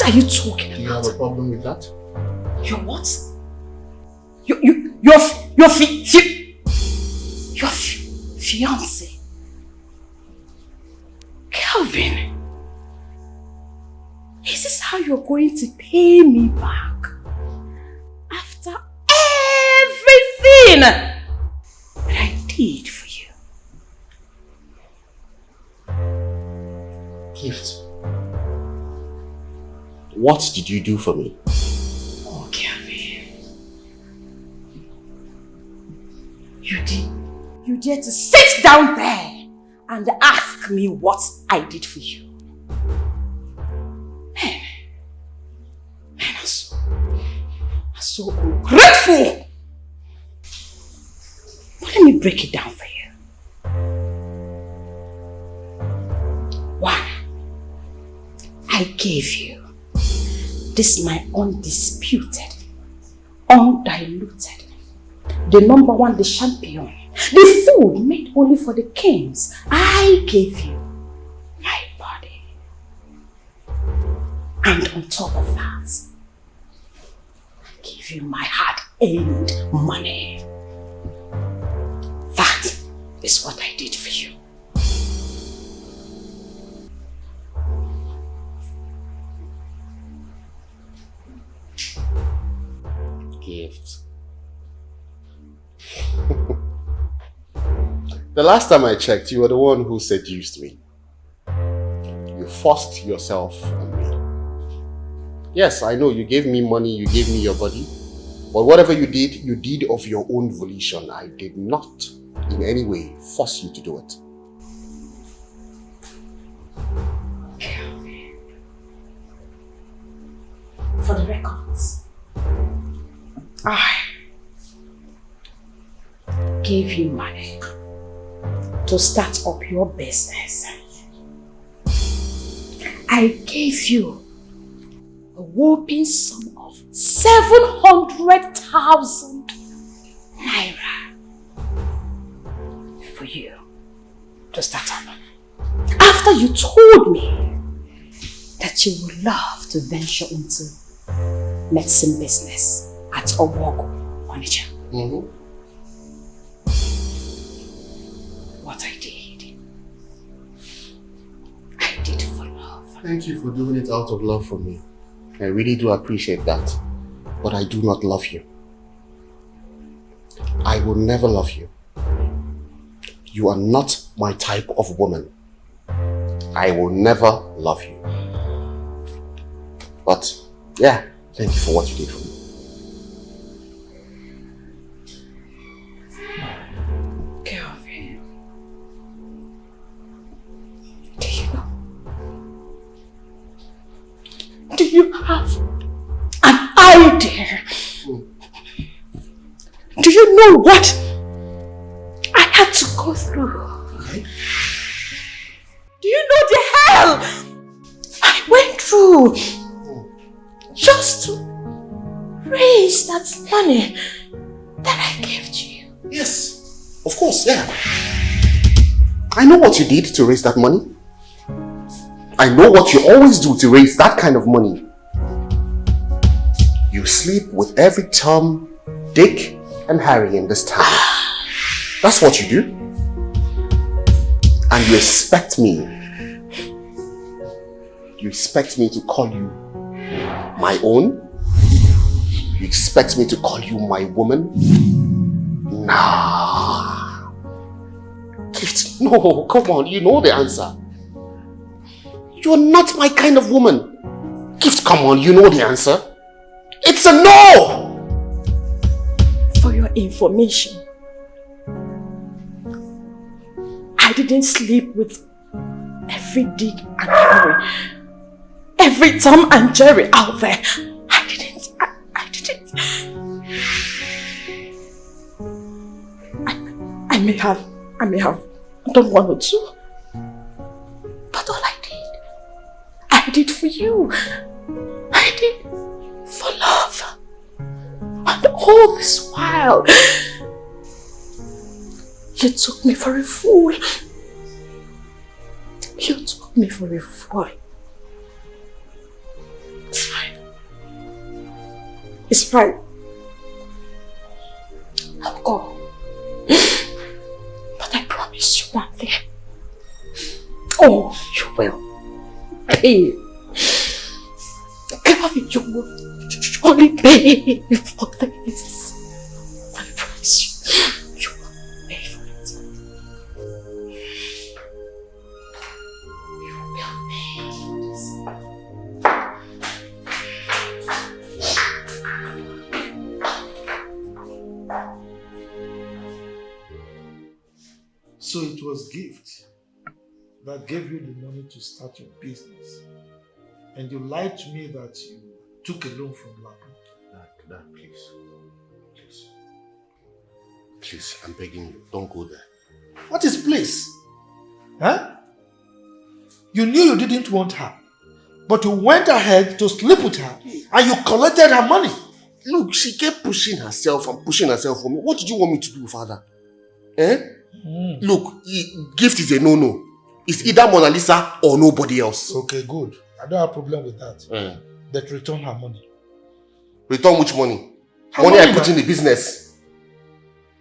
are you talking about? Do you have a problem with that? Your what? Your fiancé. Kelvin, is this how you're going to pay me back? After everything that I did for you? Gift. What did you do for me? Oh, Kelvin. You dare to sit down there and ask me what I did for you. Man, I'm so ungrateful. But let me break it down for you. 1, I gave you this my undisputed, undiluted, the #1, the champion, the food made only for the kings. I gave you my body. And on top of that, I gave you my hard-earned money. That is what I did for you. Gift. The last time I checked, you were the one who seduced me. You forced yourself on me. Yes, I know you gave me money, you gave me your body. But whatever you did of your own volition. I did not in any way force you to do it. For the records, I gave you money to start up your business. I gave you a whopping sum of 700,000 naira for you to start up. After you told me that you would love to venture into medicine business at Owogo, Onitsha. What I did for love. Thank you for doing it out of love for me. I really do appreciate that. But I do not love you. I will never love you. You are not my type of woman. I will never love you. But, yeah, thank you for what you did for me. Kelvin, do you know? Do you have an idea? Do you know what I had to go through? Okay. Do you know the hell I went through just to raise that money that I gave to you? Yes, of course, yeah. I know what you did to raise that money. I know what you always do to raise that kind of money. You sleep with every Tom, Dick, and Harry in this town. That's what you do. And you expect me to call you my own? You expect me to call you my woman? Nah. Gift, no, come on, you know the answer. You're not my kind of woman. Gift, come on, you know the answer. It's a no! For your information, I didn't sleep with every Dick and Harry, every Tom and Jerry out there. I didn't. I may have done one or two, but all I did for you. I did for love. And all this while, you took me for a fool. You took me for a fool. It's fine. It's fine. I'll go. But I promise you one thing. Oh, you will. Hey. Gavin, you will surely pay for this. I promise you. You will pay for it. You will pay for this. So it was gift that gave you the money to start your business. And you lied to me that you took a loan from Blackwood. Dad, please. Please, I'm begging you, don't go there. What is place? Huh? You knew you didn't want her, but you went ahead to sleep with her and you collected her money. Look, she kept pushing herself for me. What did you want me to do, Father? Look, gift is a no-no. It's either Mona Lisa or nobody else. Okay, good. I don't have a problem with that. But return her money. Return which money? Money I put in the business.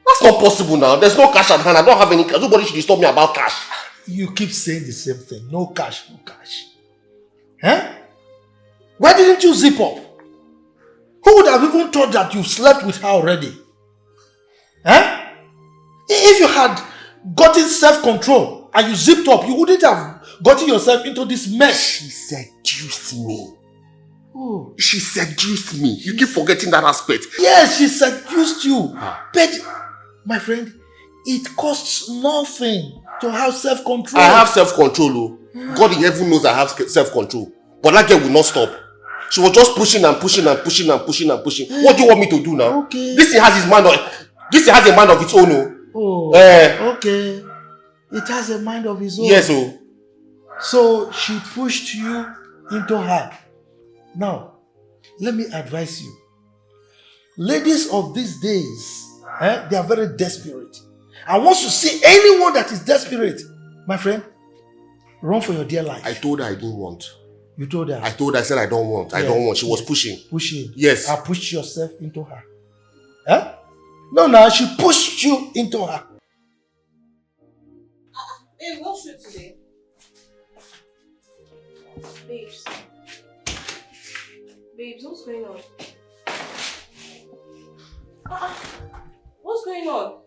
That's not possible now. There's no cash at hand. I don't have any cash. Nobody should disturb me about cash. You keep saying the same thing. No cash, no cash. Huh? Why didn't you zip up? Who would have even thought that you slept with her already? Huh? If you had gotten self-control and you zipped up, you wouldn't have gotten yourself into this mess. She seduced me. Oh. She seduced me. You keep forgetting that aspect. Yes, she seduced you. But, my friend, it costs nothing to have self-control. I have self-control. Oh. God in heaven knows I have self-control. But that girl will not stop. She was just pushing and pushing and pushing and pushing and pushing. What do you want me to do now? Okay. This thing has his mind on. This thing has a mind of its own. Oh. Okay. It has a mind of its own. Yes, oh. So she pushed you into her. Now, let me advise you. Ladies of these days, they are very desperate. And once you see anyone that is desperate, my friend, run for your dear life. I told her I didn't want. You told her? I told her, I said I don't want. I don't want. She was pushing. Pushing? Yes. I pushed yourself into her. Huh? No, she pushed you into her. Babe, what shoot today? Babes. Babes, what's going on? What's going on?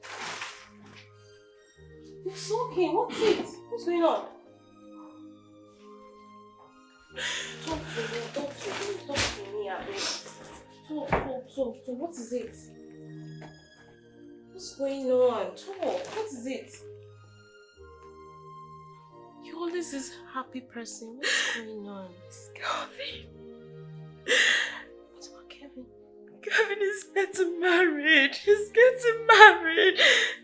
It's okay, what's it? What's going on? Talk to me, Abby. Talk, what is it? What's going on? Talk, what is it? You always this happy person. What's going on? It's Kevin. What about Kevin? Kevin is getting married. He's getting married.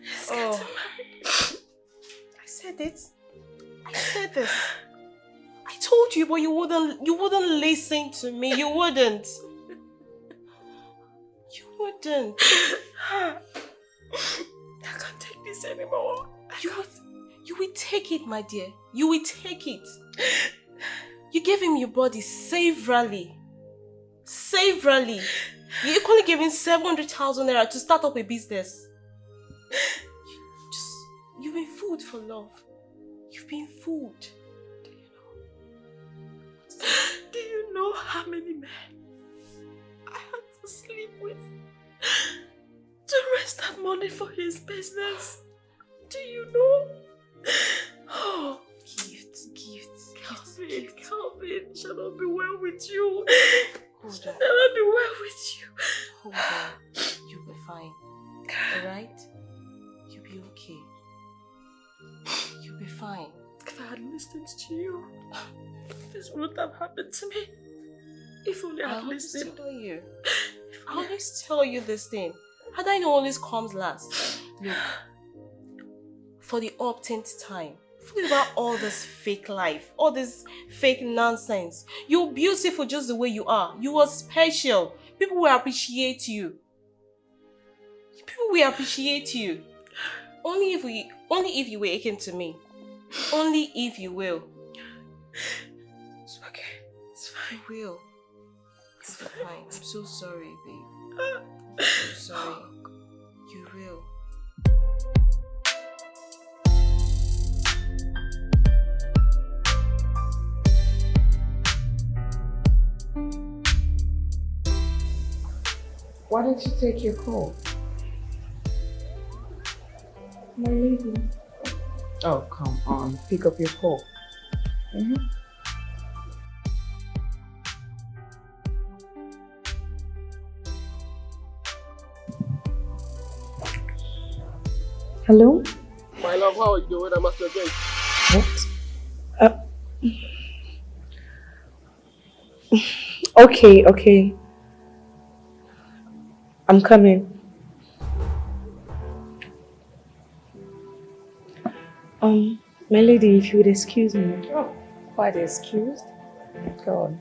He's getting married. I said it. I said this. I told you, but you wouldn't listen to me. You wouldn't. You wouldn't. I can't take this anymore. You will take it, my dear. You will take it. You gave him your body severally. Severally. You equally gave him 700,000 naira to start up a business. You've been fooled for love. You've been fooled. Do you know how many men I had to sleep with to raise that money for his business? Do you know? Oh, Calvin, shall not be well with you. Shall never be well with you. Hold on. You'll be fine. Alright? You'll be okay. You'll be fine. If I had listened to you, this wouldn't have happened to me. If only I had listened. I always tell you this thing. Had I known all this comes last. Look, for the uptenth time, forget about all this fake life, all this fake nonsense. You're beautiful just the way you are. You are special. People will appreciate you. People will appreciate you. Only if you were akin to me. Only if you will. It's okay. It's fine. You will. It's fine. I'm so sorry, babe. I'm so sorry. You will. Why didn't you take your call? My lady. Oh, come on. Pick up your call. Hello? My love, how are you doing? I must again. What? Okay. I'm coming. My lady, if you would excuse me. Oh, quite excused. Go on.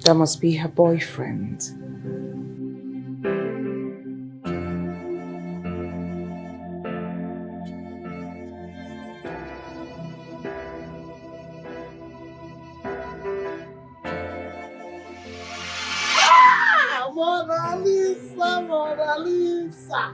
That must be her boyfriend. Mona Lisa.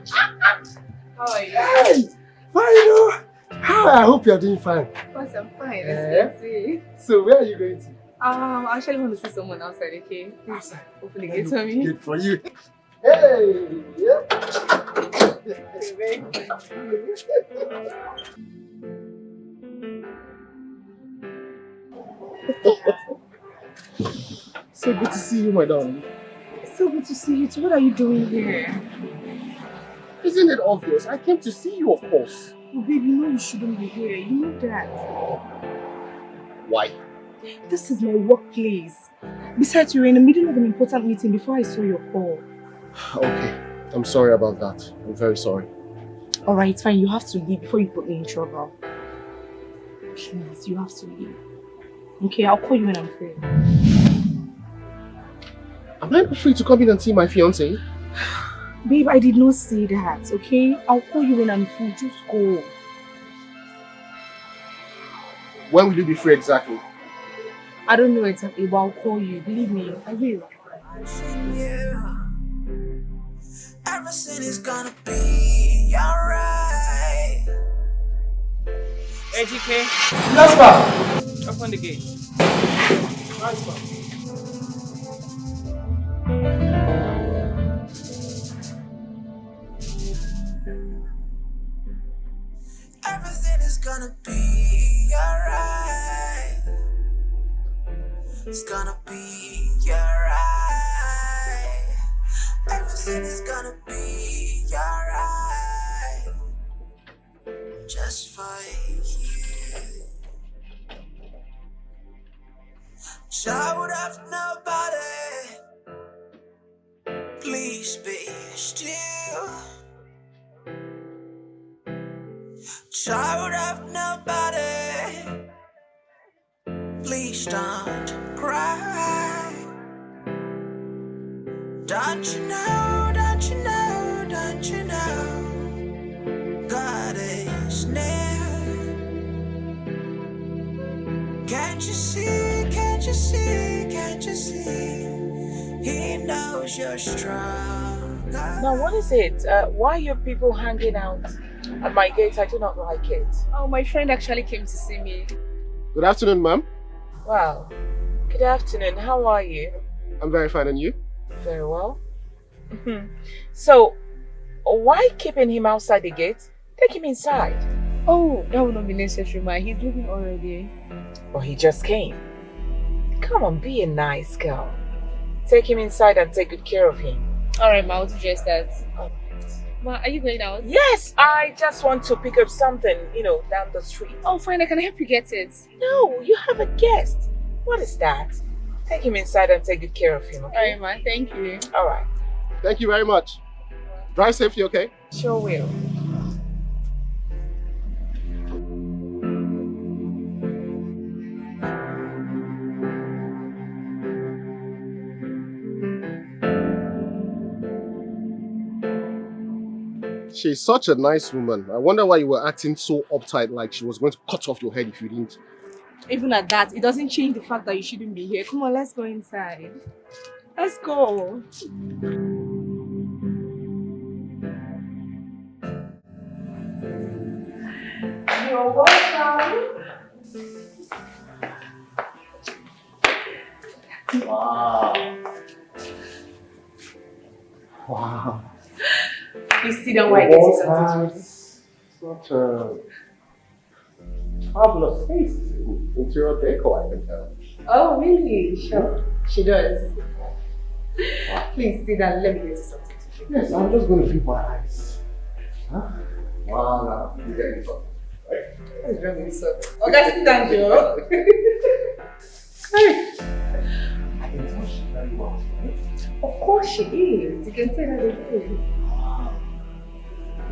How are you? Hey, how you doing? Hi, I hope you are doing fine. Boss, I'm fine. Let's see. So where are you going to? I actually want to see someone outside, okay? Please open the gate for me. Gate for you. Hey! Yeah. So good to see you, my darling. It's so good to see you too. What are you doing here? Isn't it obvious? I came to see you, of course. Oh, babe, you know you shouldn't be here. You know that. Why? This is my workplace. Besides, you were in the middle of an important meeting before I saw your call. Okay, I'm sorry about that. I'm very sorry. Alright, it's fine. You have to leave before you put me in trouble. Please, you have to leave. Okay, I'll call you when I'm free. Am I not free to come in and see my fiancé? Babe, I did not say that, okay? I'll call you when I'm free. Just go. When will you be free exactly? I don't know exactly, but I'll call you. Believe me, I will. Everything is gonna be alright. Hey, GK. Yes, ma'am. Open the gate. Right, ma'am. Everything is gonna be alright. It's gonna be alright. Everything is gonna be alright. Just for you. Child of nobody, please be still. Child of nobody, please don't cry. Don't you know, don't you know, don't you know, God is near. Can't you see, can't you see, can't you see, He knows you're strong. Now, what is it? Why are your people hanging out at my gate? I do not like it. Oh, my friend actually came to see me. Good afternoon, ma'am. Wow. Good afternoon. How are you? I'm very fine, and you? Very well. So, why keeping him outside the gate? Take him inside. Oh, that would not be necessary, ma. He's leaving already. Well, he just came. Come on, be a nice girl. Take him inside and take good care of him. Alright, ma, I'll do just that. Ma, are you going out? Yes, I just want to pick up something, down the street. Oh, fine, I can help you get it. No, you have a guest. What is that? Take him inside and take good care of him, okay? Alright, ma, thank you. Alright. Thank you very much. Drive safely, okay? Sure will. She's such a nice woman. I wonder why you were acting so uptight, like she was going to cut off your head if you didn't. Even at that, it doesn't change the fact that you shouldn't be here. Come on, let's go inside. Let's go. You're welcome. Wow. Wow. Please sit down while I get you something. Such a fabulous taste into your decor, I can tell. Oh, really? Sure. She does. Please sit down. Let me get you something to drink. Yes, I'm just going to feed my eyes. Huh? Wow, you're getting something, right? What's wrong with you? Okay, sit down, Joe. Hey! I can tell she's very well, right? Of course she is. You can say that again.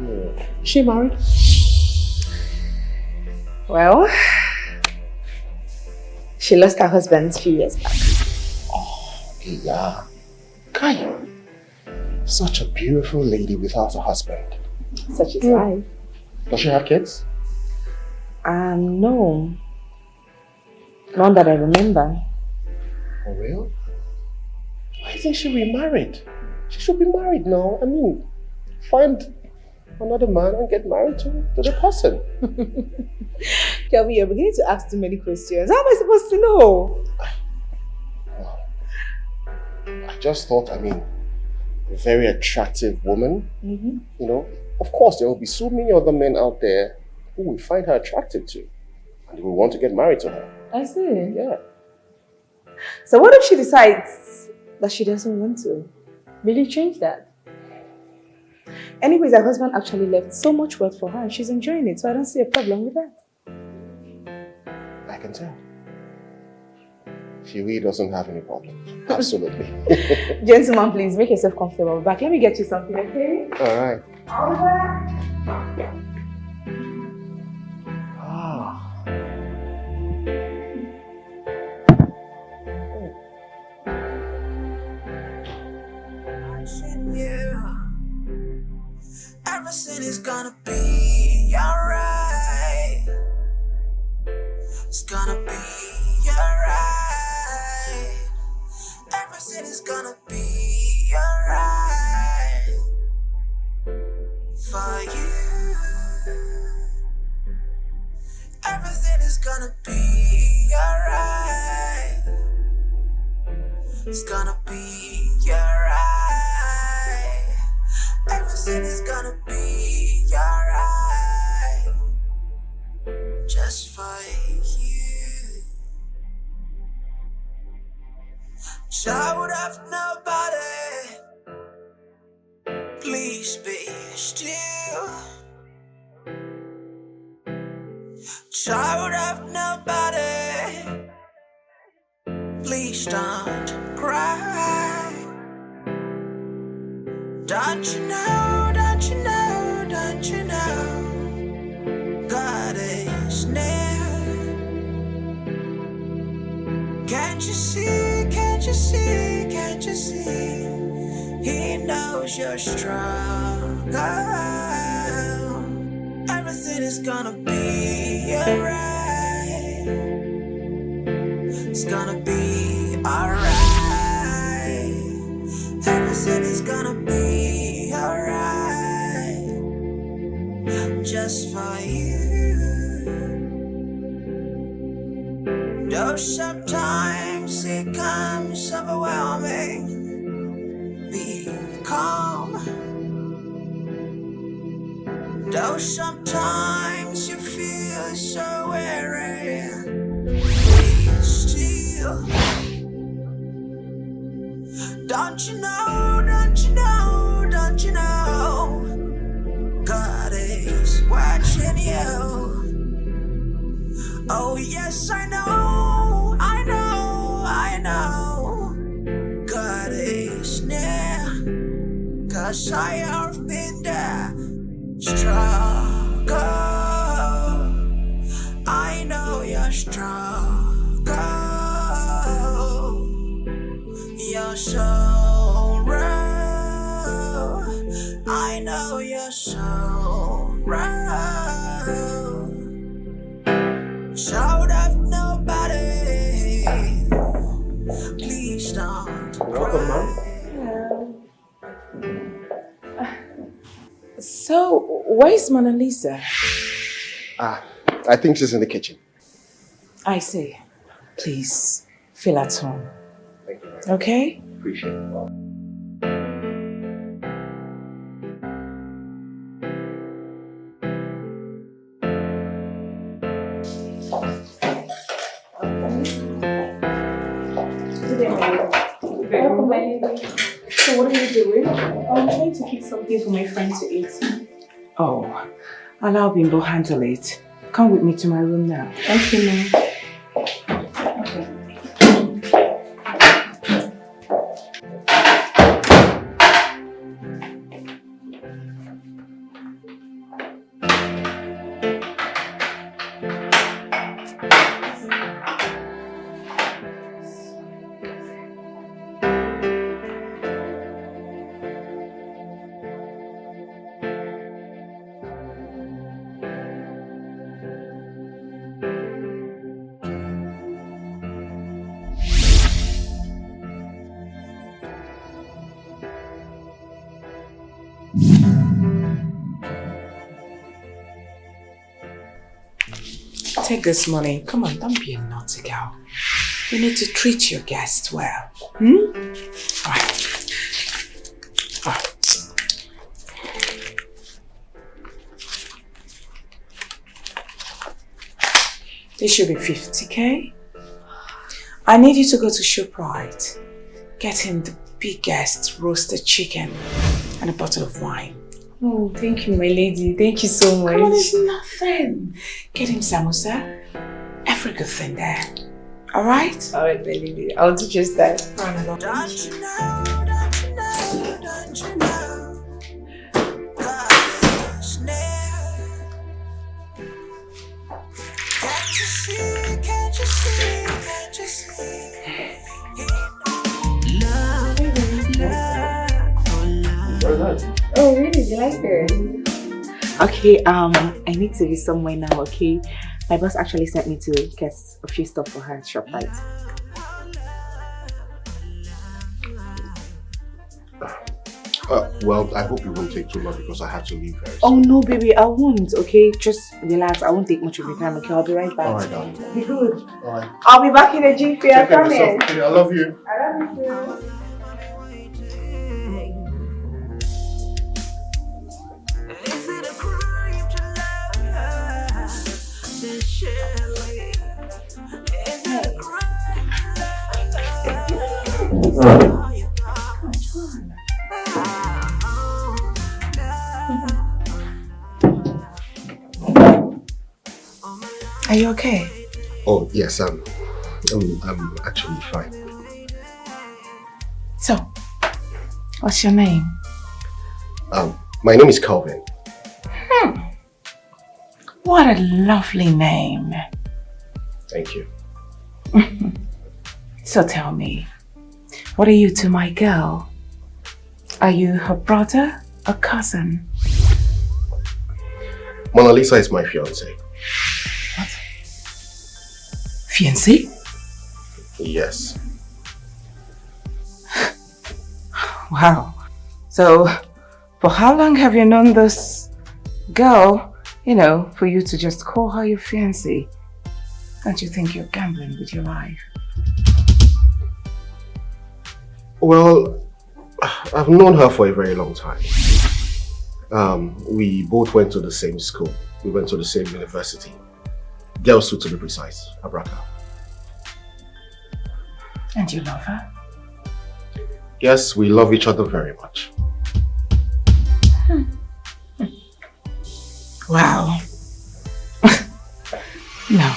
Yeah. Is she married? Well, she lost her husband a few years back. Oh, yeah. Kai, such a beautiful lady without a husband. Such is life. Does she have kids? No. None that I remember. For real? Why isn't she remarried? She should be married now. I mean, find another man and get married to the person. Kelvin, you're beginning to ask too many questions. How am I supposed to know? I just thought, a very attractive woman. Mm-hmm. You know, of course, there will be so many other men out there who will find her attractive too. And they will want to get married to her. I see. Yeah. So what if she decides that she doesn't want to? Will you change that? Anyways, her husband actually left so much wealth for her and she's enjoying it, so I don't see a problem with that. I can tell. She really doesn't have any problem. Absolutely. Gentlemen, please make yourself comfortable. Back, let me get you something, okay? All right. All right. Everything is gonna be alright. It's gonna be alright. Everything is gonna be alright for you. Everything is gonna be alright. It's gonna be alright. Everything is gonna be alright. Just for you. Child of nobody, please be still. Child of nobody, please don't cry. Don't you know, don't you know, don't you know, God is near. Can't you see, can't you see, can't you see, He knows your struggle. Everything is gonna be alright. It's gonna be alright. Everything is gonna be alright. Just for you. Though sometimes it comes overwhelming, be calm. Though sometimes you feel so weary, be still. Don't you know, don't you know, don't you know, God is watching you. Oh yes, I know, I know, I know, God is near. 'Cause I have been there, struggle. I know your struggle, your sorrow. I know your sorrow. Shout out nobody, please don't Welcome, cry. So, where's Mona Lisa? I think she's in the kitchen. I see. Please, feel at home. Thank you. Okay? Appreciate it. Welcome, my lady. So what are you doing? I'm trying to keep something for my friend to eat. Oh, allow Bimbo handle it. Come with me to my room now. Okay, ma'am. Okay. Take this money. Come on, don't be a naughty girl. You need to treat your guests well. Alright. This should be 50k. I need you to go to ShopRite. Get him the biggest roasted chicken and a bottle of wine. Oh, thank you, my lady. Thank you so much. Come on, it's nothing. Get him samosa. Every good thing there. Alright? Alright, my lady. I'll do just that. Don't you know, don't you know, don't you know, God is near. Can't you see, can't you see, can't you see? Love, love. Oh, really? You like it? Okay, I need to be somewhere now, okay? My boss actually sent me to get a few stuff for her at ShopRite. Well, I hope you won't take too long because I have to leave very soon. Oh no, baby, I won't, okay? Just relax. I won't take much of your time, okay? I'll be right back. Alright, darling. Be good. Alright. I'll be back in a jiffy. Take care of yourself, okay? I love you. I love you too. Are you okay? Oh, yes, I'm actually fine. So, what's your name? My name is Calvin. What a lovely name. Thank you. So tell me, what are you to my girl? Are you her brother or cousin? Mona Lisa is my fiancée. What? Fiancé? Yes. Wow. So, for how long have you known this girl, for you to just call her your fiancé? Don't you think you're gambling with your life? Well, I've known her for a very long time. We both went to the same school. We went to the same university. Gelsu, to be precise, Abraka. And you love her? Yes, we love each other very much. Wow. No,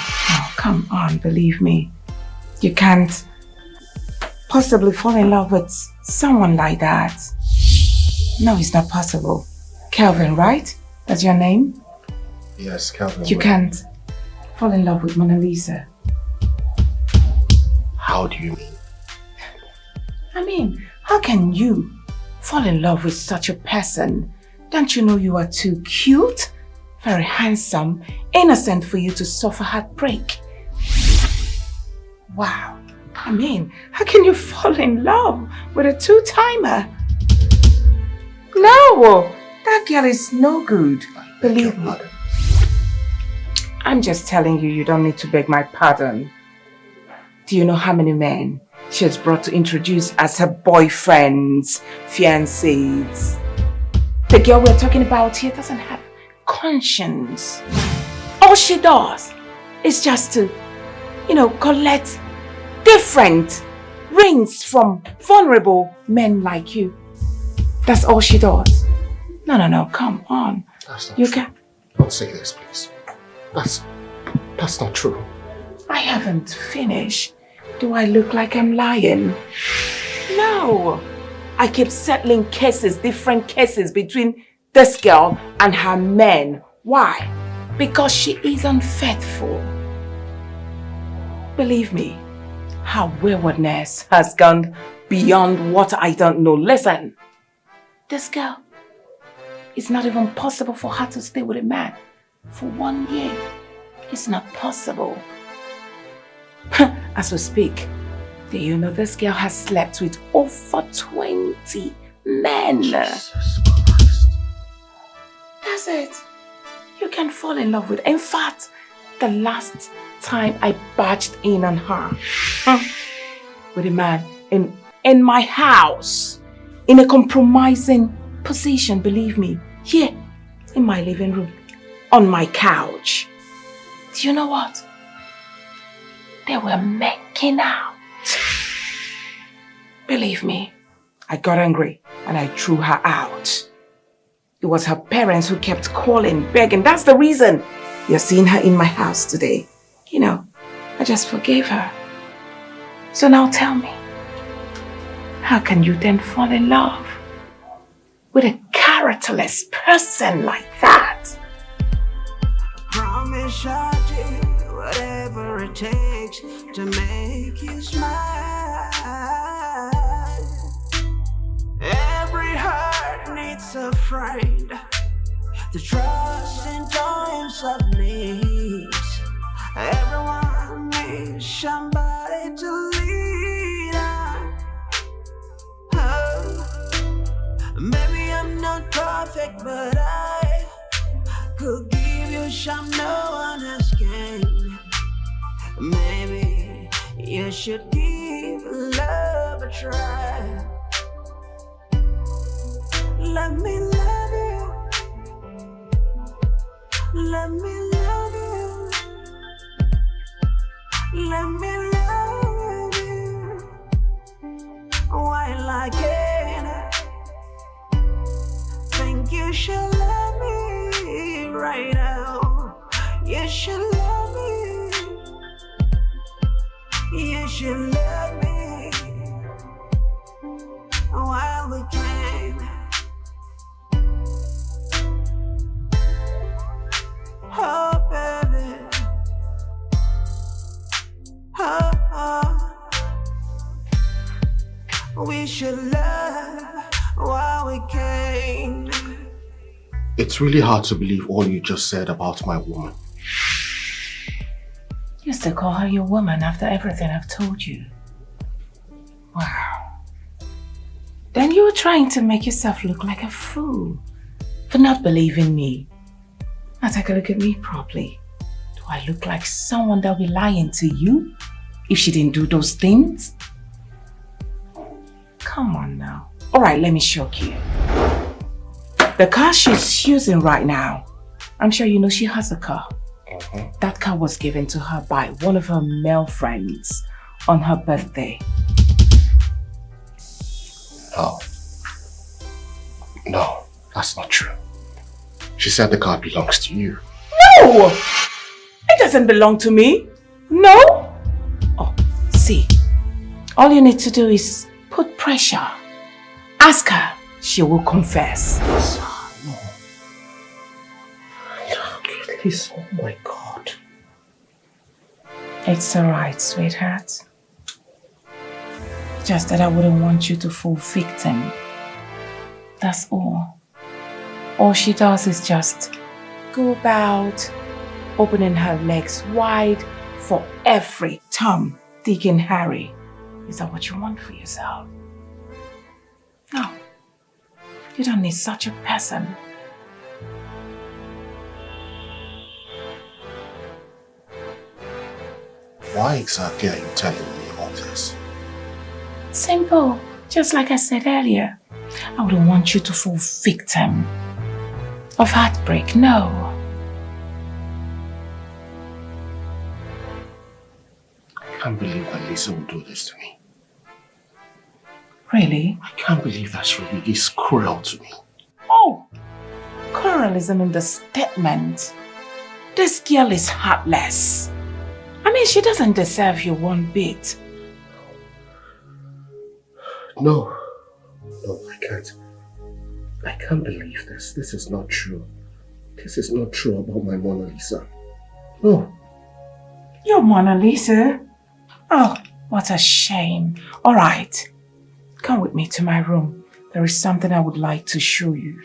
come on, believe me. You can't possibly fall in love with someone like that. No, it's not possible. Calvin, right? That's your name? Yes, Calvin. You can't fall in love with Mona Lisa. How do you mean? I mean, how can you fall in love with such a person? Don't you know you are too cute, very handsome, innocent for you to suffer heartbreak? Wow. I mean, how can you fall in love with a two-timer? No, that girl is no good. Believe me. I'm just telling you, you don't need to beg my pardon. Do you know how many men she has brought to introduce as her boyfriends, fiancés? The girl we're talking about here doesn't have conscience. All she does is just to, collect different rings from vulnerable men like you. That's all she does. No, come on. That's not you true. can. Don't say this, please. That's not true. I haven't finished. Do I look like I'm lying? No. I keep settling cases, different cases between this girl and her men. Why? Because she is unfaithful. Believe me, her waywardness has gone beyond what I don't know. Listen, this girl, it's not even possible for her to stay with a man for 1 year. It's not possible. As we speak, do you know this girl has slept with over 20 men? Jesus Christ. That's it. You can fall in love with. In fact, the last time I barged in on her? With a man in my house, in a compromising position, believe me, here in my living room, on my couch. Do you know what? They were making out. Believe me, I got angry and I threw her out. It was her parents who kept calling, begging. That's the reason you're seeing her in my house today. You know, I just forgave her. So now tell me, how can you then fall in love with a characterless person like that? Promise I'll do whatever it takes to make you smile. Every heart needs a friend to trust in times of need. Everyone needs somebody to lead on. Oh, maybe I'm not perfect, but I could give you some no one else can. Maybe you should give love a try. Let me love you. Let me love you. Let me love you while I can. Think you should love me right now. You should love me. You should love me while we can. Oh, baby. We should love while we can. It's really hard to believe all you just said about my woman. You used to call her your woman after everything I've told you. Wow. Then you were trying to make yourself look like a fool for not believing me. Now take a look at me properly. Do I look like someone that'll be lying to you if she didn't do those things? Come on now. Alright, let me shock you. The car she's using right now, I'm sure you know she has a car. That car was given to her by one of her male friends on her birthday. No, that's not true. She said the car belongs to you. No! It doesn't belong to me. No? Oh, see. All you need to do is put pressure. Ask her. She will confess. No. Please, oh my God. It's alright, sweetheart. Just that I wouldn't want you to fall victim. That's all. All she does is just go about opening her legs wide for every Tom, Dick and Harry. Is that what you want for yourself? No. You don't need such a person. Why exactly are you telling me all this? Simple. Just like I said earlier. I wouldn't want you to fall victim of heartbreak, no. I can't believe that Lisa would do this to me. Really? I can't believe that she would be this cruel to me. Oh, cruelism in the statement. This girl is heartless. I mean, she doesn't deserve you one bit. No, I can't. I can't believe this. This is not true. This is not true about my Mona Lisa. No. Your Mona Lisa? Oh, what a shame. All right. Come with me to my room. There is something I would like to show you.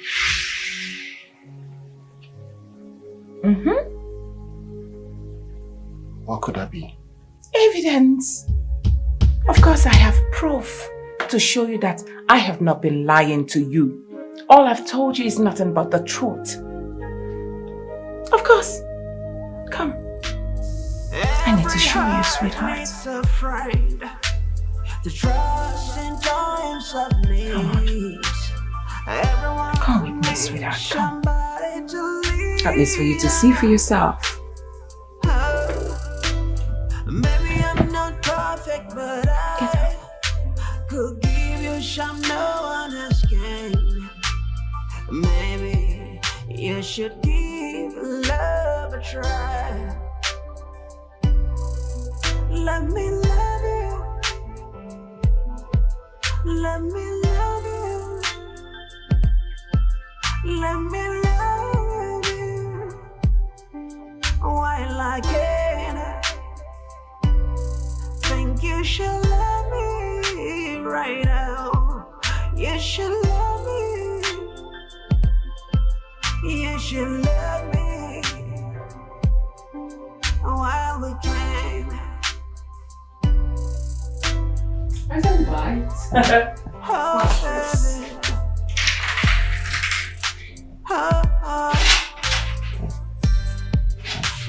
What could that be? Evidence. Of course, I have proof to show you that I have not been lying to you. All I've told you is nothing but the truth. Of course. Come. I need to show you, sweetheart. Come with me, sweetheart. Come. At least for you to see for yourself. Maybe I'm not perfect, but I could give you some no one else can. Maybe you should give love a try. Let me love you. Let me love you. Let me love you. While I can, think you should love me right now. You should love me. You should love me while we can. I don't bite.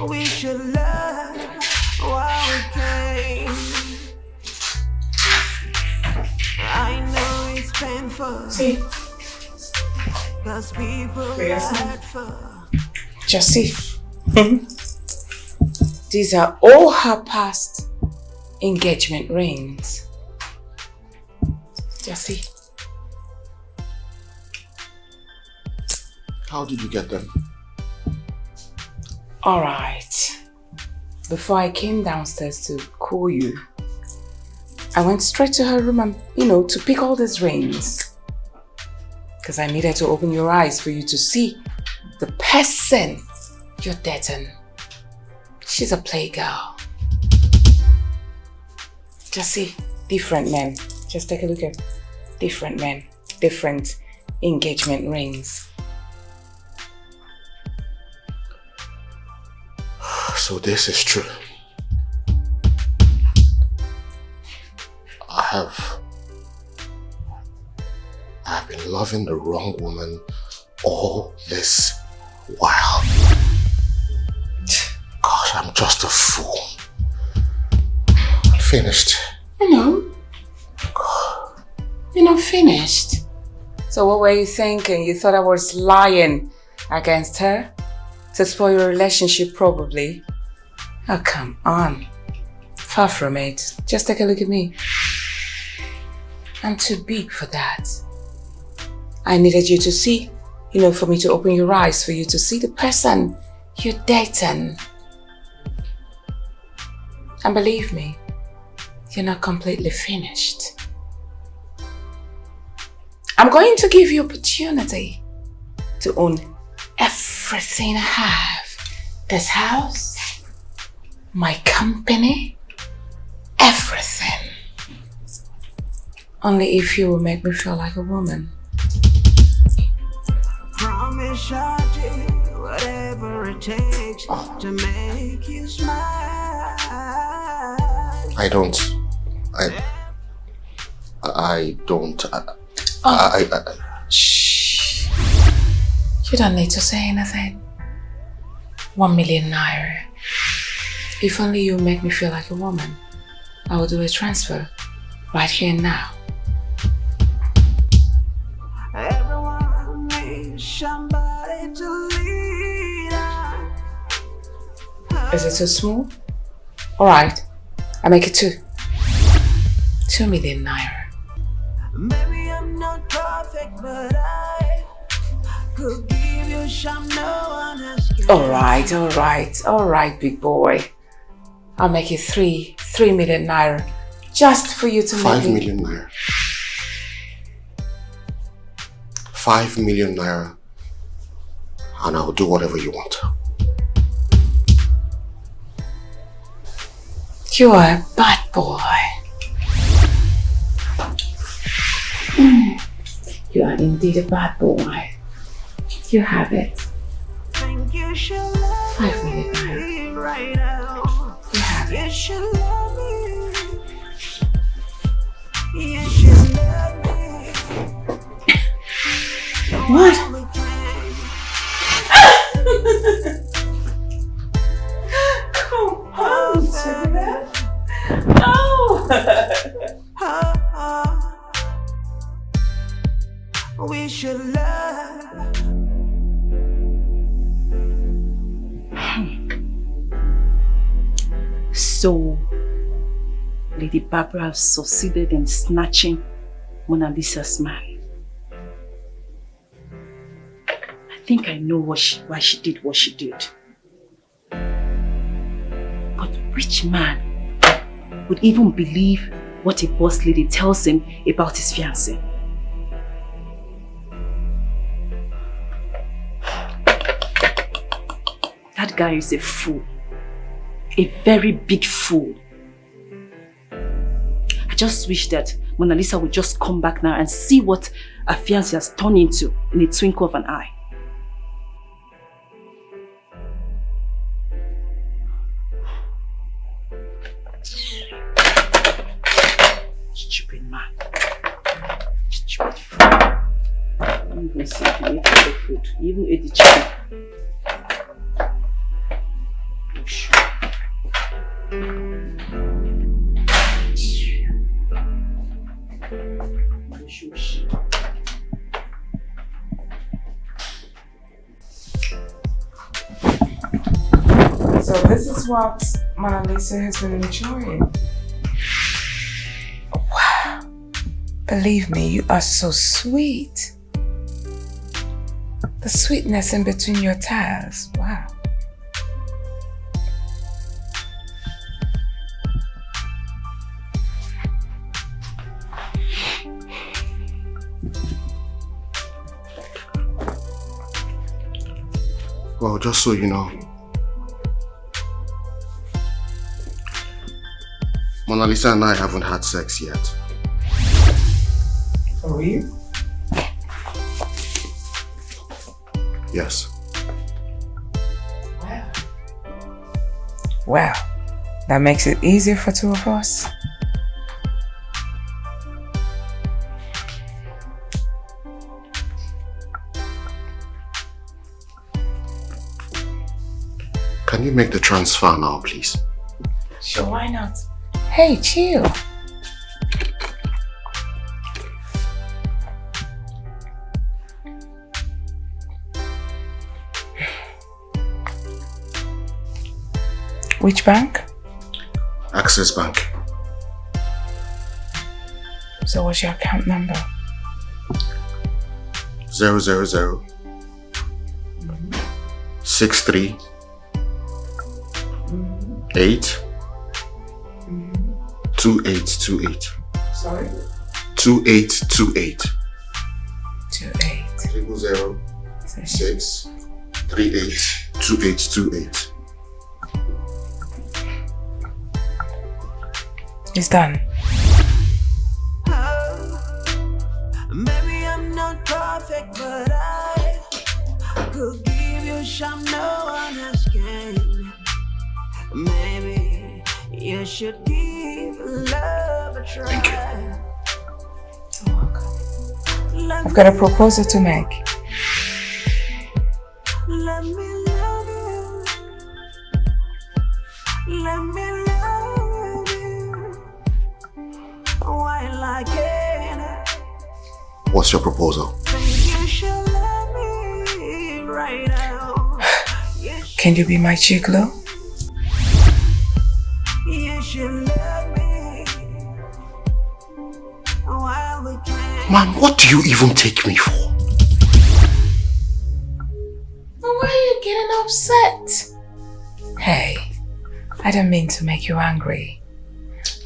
We should love while we can. I know it's painful. See? Cause people hurtful. Just see. These are all her past engagement rings. Just see. How did you get them? Alright. Before I came downstairs to call you, I went straight to her room and, to pick all these rings. Because I needed to open your eyes for you to see the person you're dating. She's a playgirl. Just see, different men. Just take a look at different men, different engagement rings. So this is true. I've been loving the wrong woman all this while. Gosh, I'm just a fool. I'm finished. No. You're not finished. So what were you thinking? You thought I was lying against her? To spoil your relationship, probably. Oh, come on. Far from it. Just take a look at me. I'm too big for that. I needed you to see, for me to open your eyes, for you to see the person you're dating. And believe me, you're not completely finished. I'm going to give you opportunity to own everything I have. This house, my company, everything. Only if you will make me feel like a woman. Promise I'll do whatever it takes to make you smile. I don't. Shh. You don't need to say anything. 1 million naira. If only you make me feel like a woman, I will do a transfer right here and now. Everyone needs somebody to lead on. Is it too small? Alright, I make it 2 million naira. Maybe I'm not perfect, but I could give you some no one else can. Alright, big boy. I'll make it 3 million naira just for you to 5 make million naira. 5 million naira, and I'll do whatever you want. You are a bad boy. You are indeed a bad boy. You have it. 5 million naira. Right now. You have it. You should love me. You should love me. What? Come on. So, Lady Barbara succeeded in snatching Mona Lisa's man. I think I know why she did what she did. But which man would even believe what a boss lady tells him about his fiancé? That guy is a fool. A very big fool. I just wish that Mona Lisa would just come back now and see what her fiancé has turned into in a twinkle of an eye. Stupid man. Stupid fool. I don't even see if he ate the food. He even ate the chicken. So this is what Mona Lisa has been enjoying. Wow. Believe me, you are so sweet. The sweetness in between your tiles. Wow. Well, just so you know, Mona Lisa and I haven't had sex yet. For real? Yes. Well, that makes it easier for two of us. Can you make the transfer now, please? Sure, why not? Hey, chill. Which bank? Access Bank. So what's your account number? 000 63 8 2828. Sorry? 2828. 28. 000 6 38 2828. It's done. Maybe I'm not perfect, but I could give you some no one else can. Maybe you should give love a try. Thank you. I've got a proposal to make. Let me love you. Let me love you while I can. What's your proposal? You should love me right now. Can you be my gigolo? You should love me while we can. Man, what do you even take me for? Why are you getting upset? Hey, I don't mean to make you angry.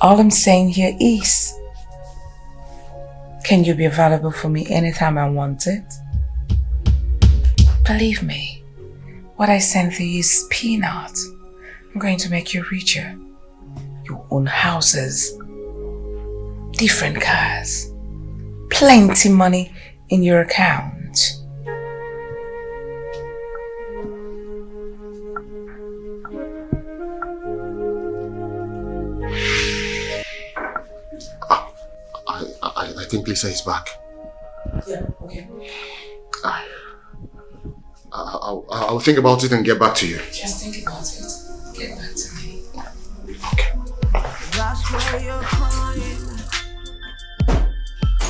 All I'm saying here is, can you be available for me anytime I want it? Believe me, what I send for you is peanuts. I'm going to make you richer. You own houses, different cars, plenty money in your account. I think Lisa is back. Yeah, okay. I'll think about it and get back to you. Just think about it. Get back to me. That's where you're crying.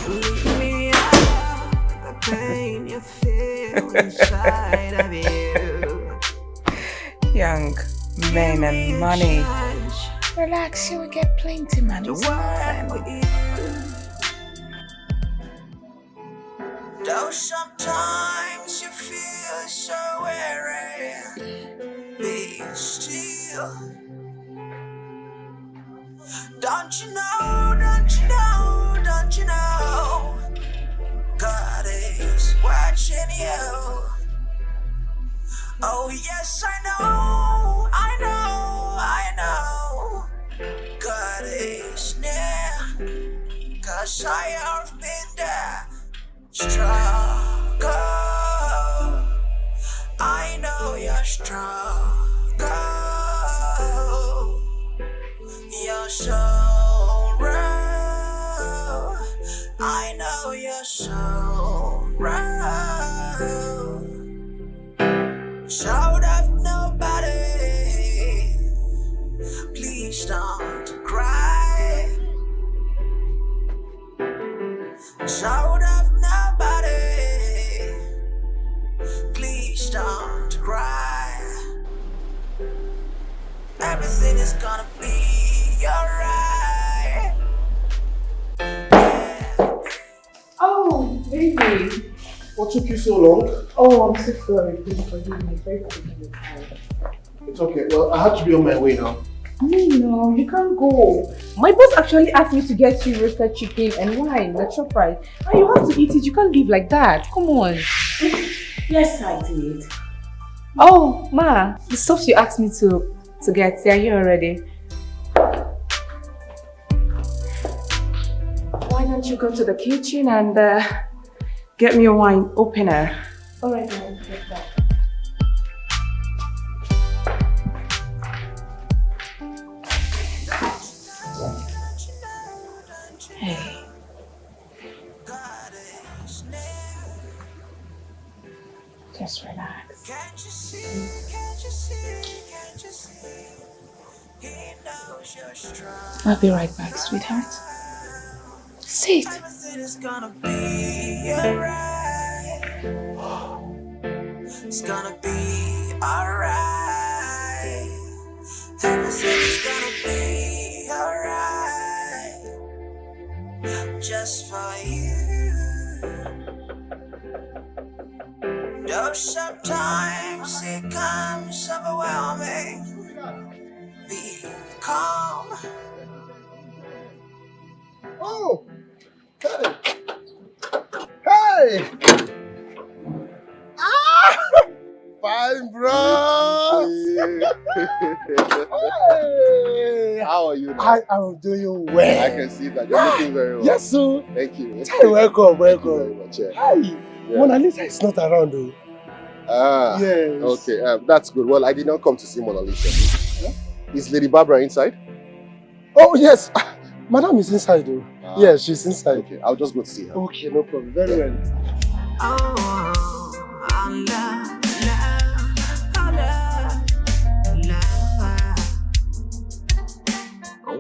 Leave me out the pain you feel inside of you. Young men and money. Relax, you will get plenty money. Though sometimes you feel so weary, be still. Don't you know, don't you know, don't you know, God is watching you. Oh yes, I know, I know, I know, God is near, 'cause I have been there. Struggle, I know you're struggle, your sorrow, I know your sorrow. Shout out nobody, please don't cry. Shout out nobody, please don't cry. Everything is gonna be alright. Oh, baby. What took you so long? Oh, I'm so sorry. Please forgive me. Very quickly. It's okay. Well, I have to be on my way now. No, you can't go. My boss actually asked me to get you roasted chicken and wine, like ShopRite. And you have to eat it. You can't leave like that. Come on. Yes, I did. Oh, Ma, the stuff you asked me to get, they are here already. Why don't you go to the kitchen and get me a wine opener? Alright, I'll get that. Hey. Just relax. Can't you see, can't you see, can't you see? He knows you're strong. I'll be right back, sweetheart. Sit. Everything is gonna be alright. It's gonna be alright. Everything is gonna be alright. Just for you. Though sometimes it comes overwhelming, be calm. Oh! Hey! Hey! Ah! Fine, bros! Hey! How are you now? I am doing well. I can see that. You're looking very well. Yes, sir. Thank you. Hey, welcome, Thank you welcome. very much. Yeah. Hi. Yeah. Mona Lisa is not around, though. Ah, yes. Okay, that's good. Well, I did not come to see Mona Lisa. Huh? Is Lady Barbara inside? Oh, yes. Madam is inside, though. Yes, she's inside. Okay, I'll just go to see her. Okay, no problem. Very well.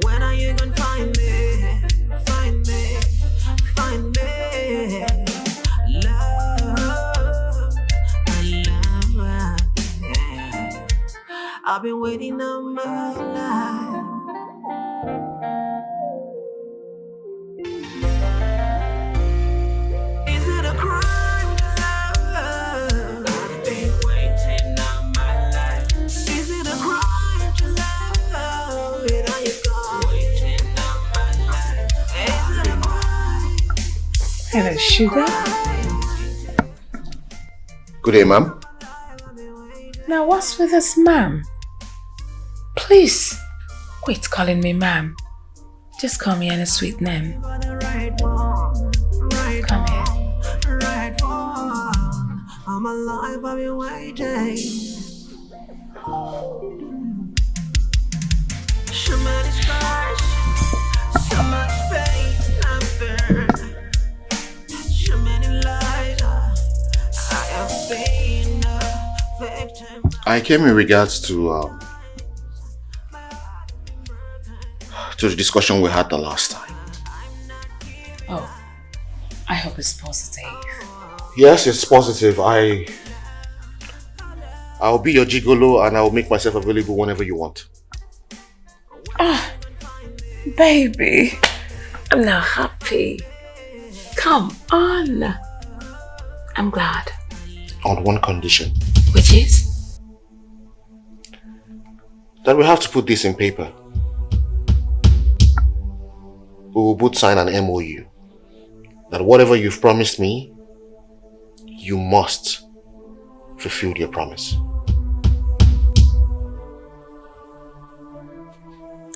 When are you gonna find me? Find me, find me. Love, love. I've been waiting all my life. Is it a crime to love? I've been waiting all my life. Is it a crime to love? Where are you going? Waiting all my life. Is it a crime? Hello, sugar. Good day, ma'am. Now, what's with this ma'am? Please, quit calling me ma'am. Just call me any sweet name. Come here. I'm alive, I've been waiting. So many scars, so much pain I've burned. So many lies I have been a victim. I came in regards to the discussion we had the last time. Oh, I hope it's positive. Yes, it's positive. I'll be your gigolo and I'll make myself available whenever you want. Oh, baby, I'm now happy. Come on. I'm glad. On one condition. Which is? That we have to put this in paper. We will both sign an MOU. That whatever you've promised me, you must fulfill your promise.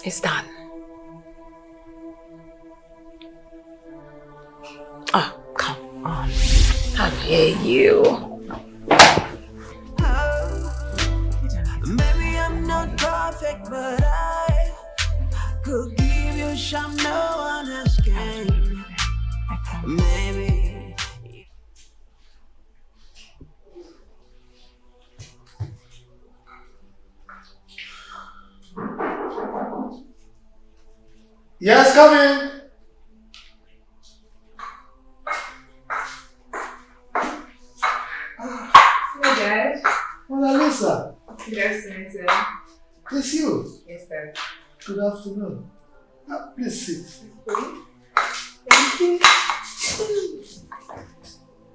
It's done. Oh, come on. How dare you? Maybe I'm not perfect, but I could give you some no one else can. Maybe. Yes, come in. Hey, Dad. Mona Lisa. Good afternoon, sir. It's you. Yes, sir. Good afternoon. Please sit. Thank you.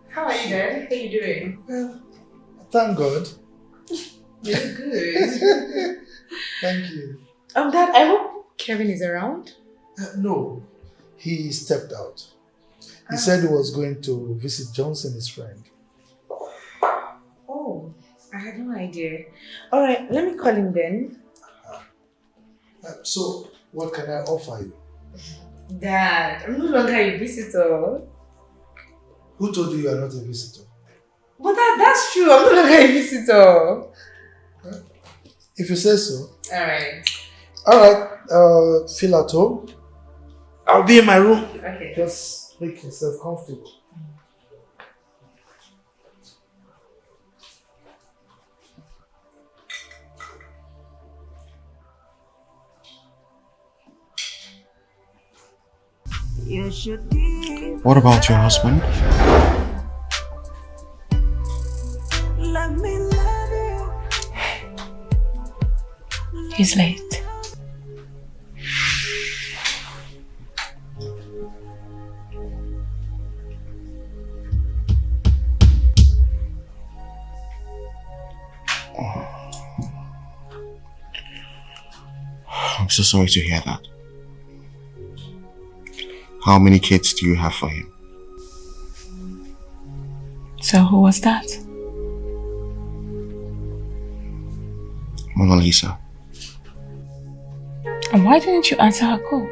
How are you, Dad? How are you doing? Well, thank God. You're good. Thank you. Dad, I hope Kevin is around. No, he stepped out. He said he was going to visit Johnson, his friend. Oh, I had no idea. All right, let me call him then. So, what can I offer you? Dad, I'm no longer a visitor. Who told you you are not a visitor? But that's true. I'm no longer a visitor. If you say so. All right, feel at home. I'll be in my room. Okay. Just make yourself comfortable. What about your husband? Let me love you. He's late. I'm so sorry to hear that. How many kids do you have for him? So who was that? Mona Lisa. And why didn't you answer her call?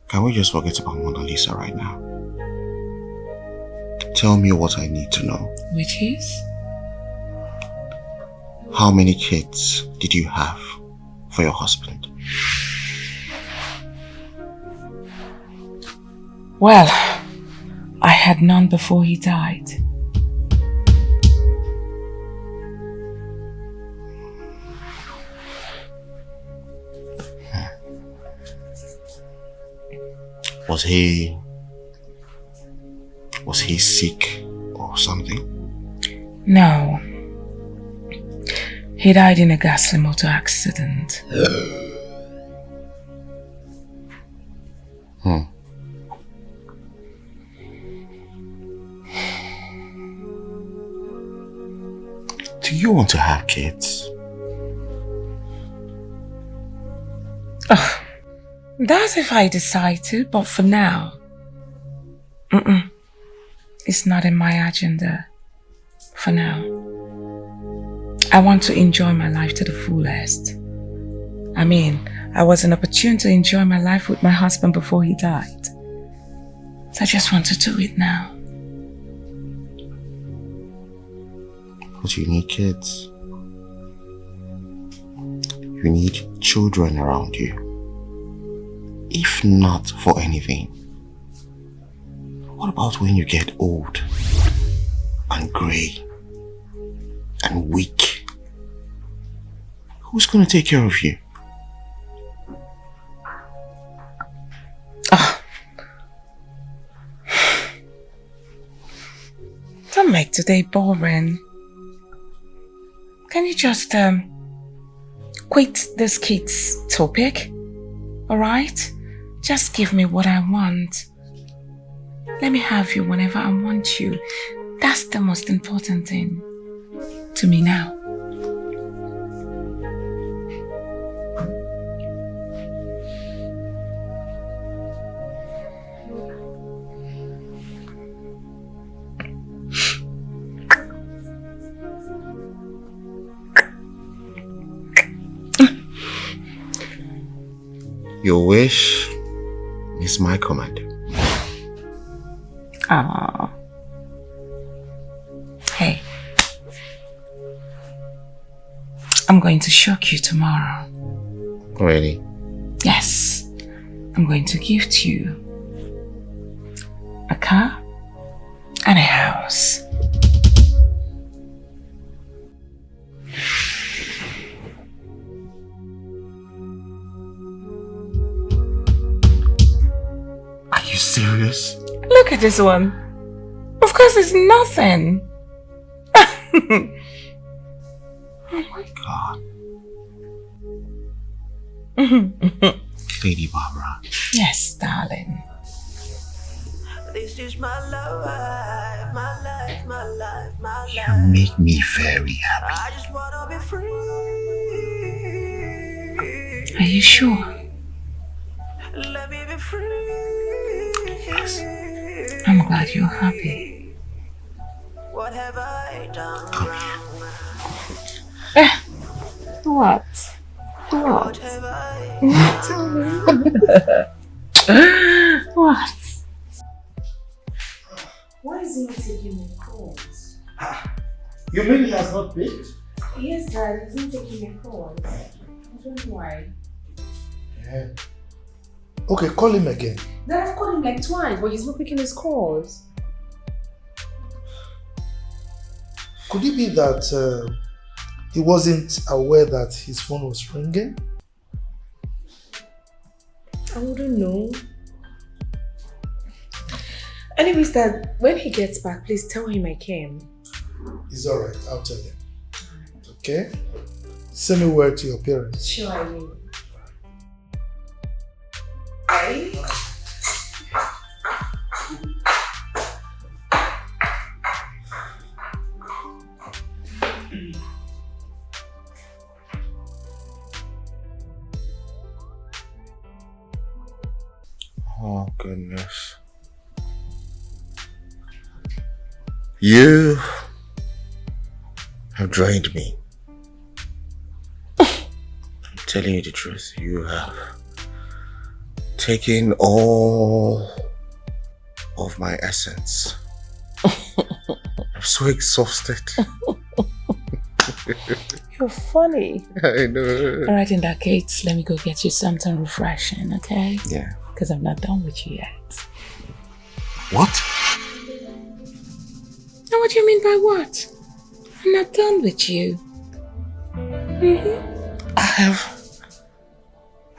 Can we just forget about Mona Lisa right now? Tell me what I need to know. Which is? How many kids did you have for your husband? Well, I had none before he died. Was he sick or something? No. He died in a ghastly motor accident. Do you want to have kids? Oh, that's if I decide to, but for now, it's not in my agenda. For now. I want to enjoy my life to the fullest. I mean, I wasn't opportune to enjoy my life with my husband before he died. So I just want to do it now. But you need kids. You need children around you. If not for anything, what about when you get old and grey and weak? Who's going to take care of you? Don't make today boring. Can you just quit this kid's topic. Alright? Just give me what I want. Let me have you whenever I want you. That's the most important thing to me now. Your wish is my command. Ah. Hey. I'm going to shock you tomorrow. Really? Yes. I'm going to gift you a car and a house. Are you serious? Look at this one. Of course it's nothing. Oh my God. Lady Barbara. Yes, darling. This is my life, my life, my life, my life. You make me very happy. I just wanna be free. Are you sure? Let me be free. Yes. I'm glad you're happy. What have I done wrong? What? What have I What? Why is he not taking my calls? You mean he has not picked? Yes, Dad, he's not taking my calls. I don't know why. Yeah. Okay, call him again. Dad, I've called him like twice, but he's not picking his calls. Could it be that he wasn't aware that his phone was ringing? I wouldn't know. Anyways, Dad, when he gets back, please tell him I came. It's alright, I'll tell him. Okay? Send me word to your parents. Sure, I will. Bye. Oh goodness. You have drained me. I'm telling you the truth. You have taken all of my essence. I'm so exhausted. You're funny. I know. Alright, in that case, let me go get you something refreshing, okay? Yeah. Because I'm not done with you yet. What? Now, what do you mean by what? I'm not done with you. I have...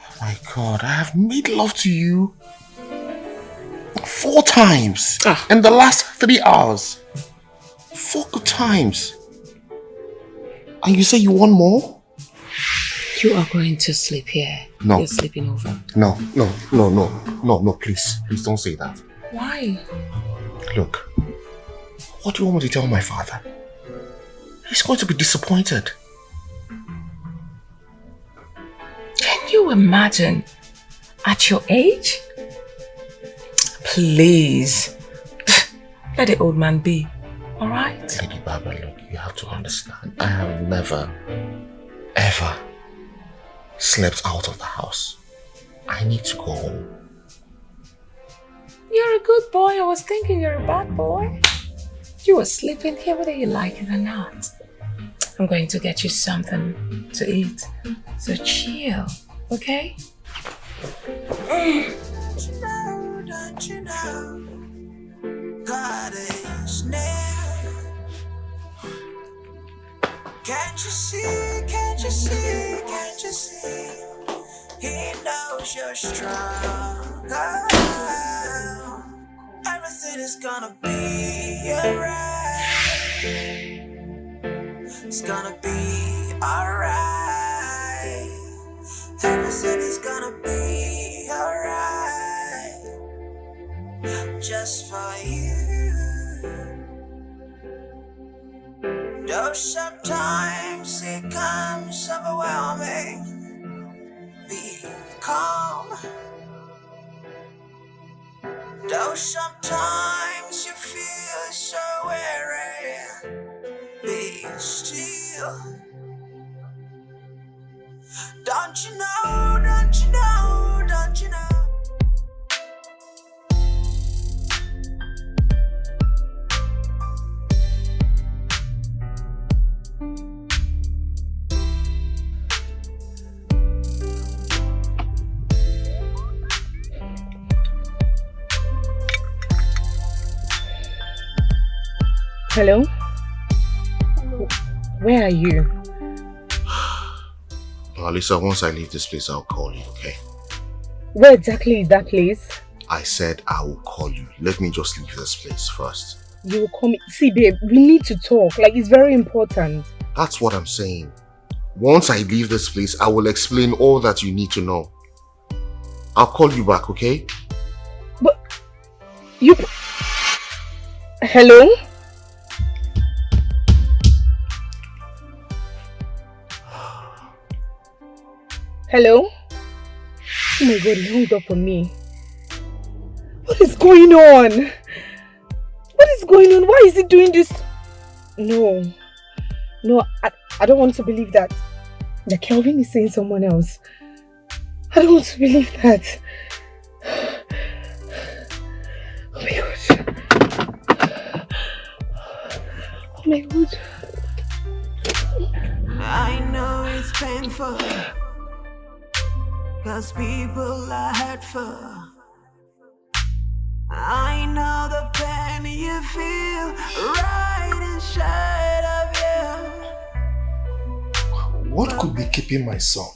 Oh my God, I have made love to you 4 times in the last 3 hours. 4 good times. And you say you want more? You are going to sleep here. No. You're sleeping over. No, please. Please don't say that. Why? Look, what do you want me to tell my father? He's going to be disappointed. Can you imagine? At your age? Please. Let the old man be. Alright? Lady Barbara, look, you have to understand. I have never, ever slept out of the house. I need to go home. You're a good boy. I was thinking you're a bad boy. You were sleeping here whether you like it or not. I'm going to get you something to eat. So chill, okay? Don't you know, God is near. Can't you see, can't you see, can't you see? He knows you're strong. Everything is gonna be alright. It's gonna be alright. Though sometimes it comes overwhelming, be calm. Though sometimes you feel so weary, be still. Don't you know, don't you know, don't you know? Hello? Where are you? Lisa, once I leave this place, I'll call you, okay? Where exactly is that place? I said I will call you. Let me just leave this place first. You will call me. See, babe, we need to talk. Like, it's very important. That's what I'm saying. Once I leave this place, I will explain all that you need to know. I'll call you back, okay? But... you... Hello? Hello? Oh my god, he hung up on me. What is going on? What is going on? Why is he doing this? No. No, I don't want to believe that. That Kelvin is saying someone else. I don't want to believe that. Oh my god. Oh my god. I know it's painful, 'cause people are hurtful. I know the pain you feel right inside of you. What could be keeping my son?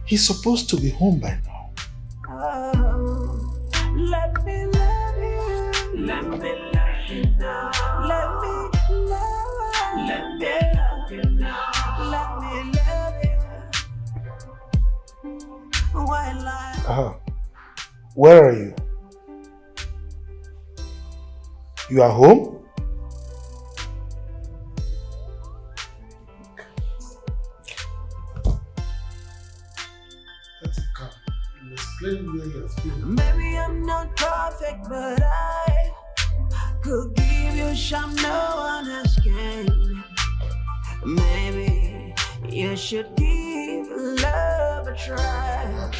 He's supposed to be home by now. Oh, let me love you. Let me love you now. Let me love. Let me love you now. Let me love you. While Where are you? You are home? Maybe I'm not perfect, but I could give you some no one else can. Maybe you should give love a try.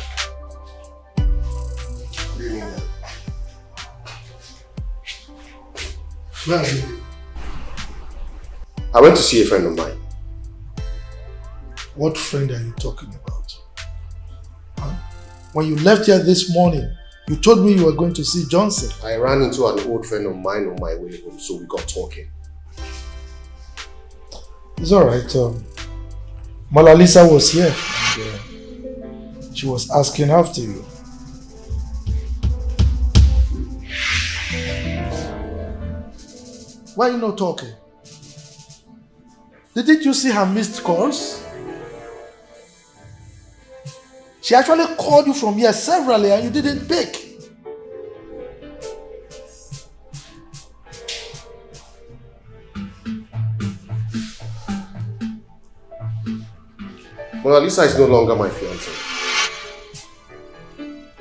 Where are you? I went to see a friend of mine. What friend are you talking about? Huh? When you left here this morning, you told me you were going to see Johnson. I ran into an old friend of mine on my way home, so we got talking. It's alright. Mona Lisa was here and she was asking after you. Why are you not talking? Didn't you see her missed calls? She actually called you from here severally and you didn't pick. Mona Lisa is no longer my fiancée.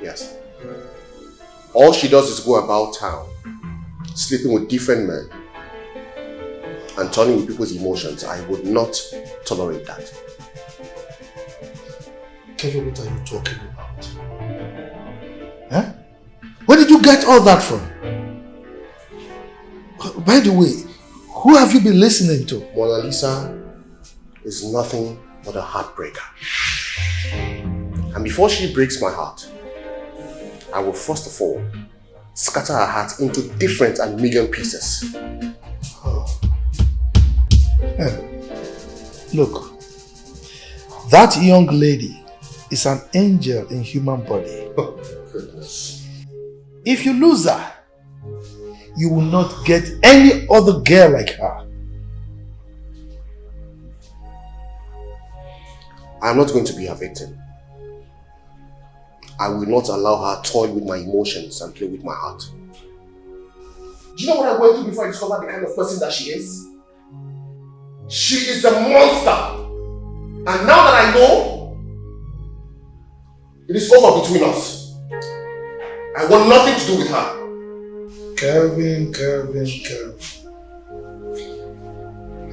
Yes. All she does is go about town, sleeping with different men, and turning with people's emotions. I would not tolerate that. Kevin, what are you talking about? Huh? Where did you get all that from? By the way, who have you been listening to? Mona Lisa is nothing but a heartbreaker. And before she breaks my heart, I will first of all scatter her heart into different and million pieces. Oh. Look, that young lady is an angel in human body. Oh, goodness. If you lose her, you will not get any other girl like her. I am not going to be her victim. I will not allow her toy with my emotions and play with my heart. Do you know what I went through before I discovered the kind of person that she is? She is a monster. And now that I know, it is over between us. I want nothing to do with her. Calvin.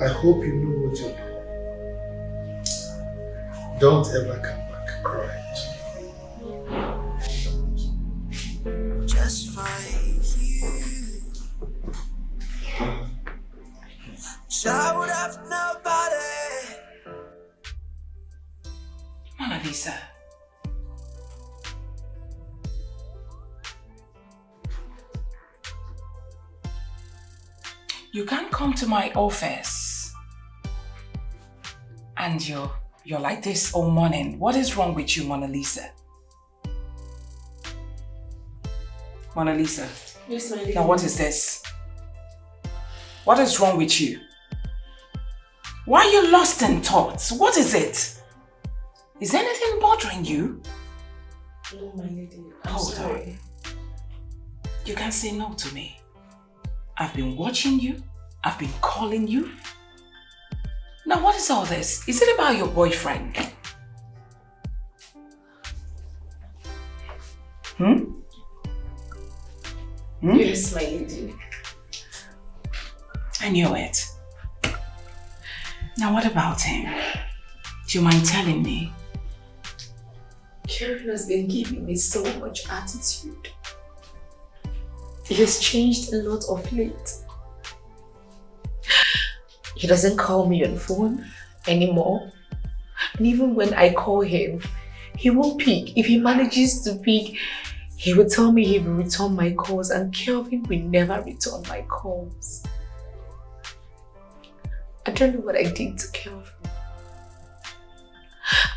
I hope you know what you do. Don't ever come back crying. Just for you. Child of nobody. Mona Lisa. You can't come to my office and you're like this all morning. What is wrong with you, Mona Lisa? Mona Lisa. Yes, my lady. Now what is this? What is wrong with you? Why are you lost in thoughts? What is it? Is anything bothering you? No, my lady. I'm Hold sorry. on. You can't say no to me. I've been watching you. I've been calling you. Now what is all this? Is it about your boyfriend? Yes, my lady. I knew it. Now what about him? Do you mind telling me? Kevin has been giving me so much attitude. He has changed a lot of late. He doesn't call me on phone anymore. And even when I call him, he won't pick. If he manages to pick, he will tell me he will return my calls, and Kelvin will never return my calls. I don't know what I did to Kelvin.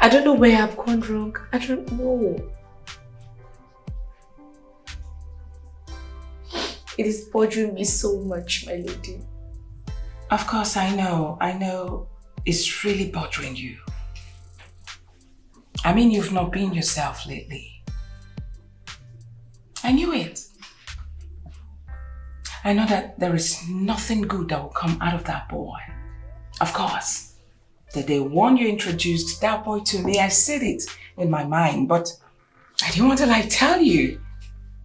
I don't know where I've gone wrong. I don't know. It is bothering me so much, my lady. Of course, I know it's really bothering you. I mean, you've not been yourself lately. I knew it. I know that there is nothing good that will come out of that boy. Of course, the day one you introduced that boy to me, I said it in my mind, but I didn't want to tell you.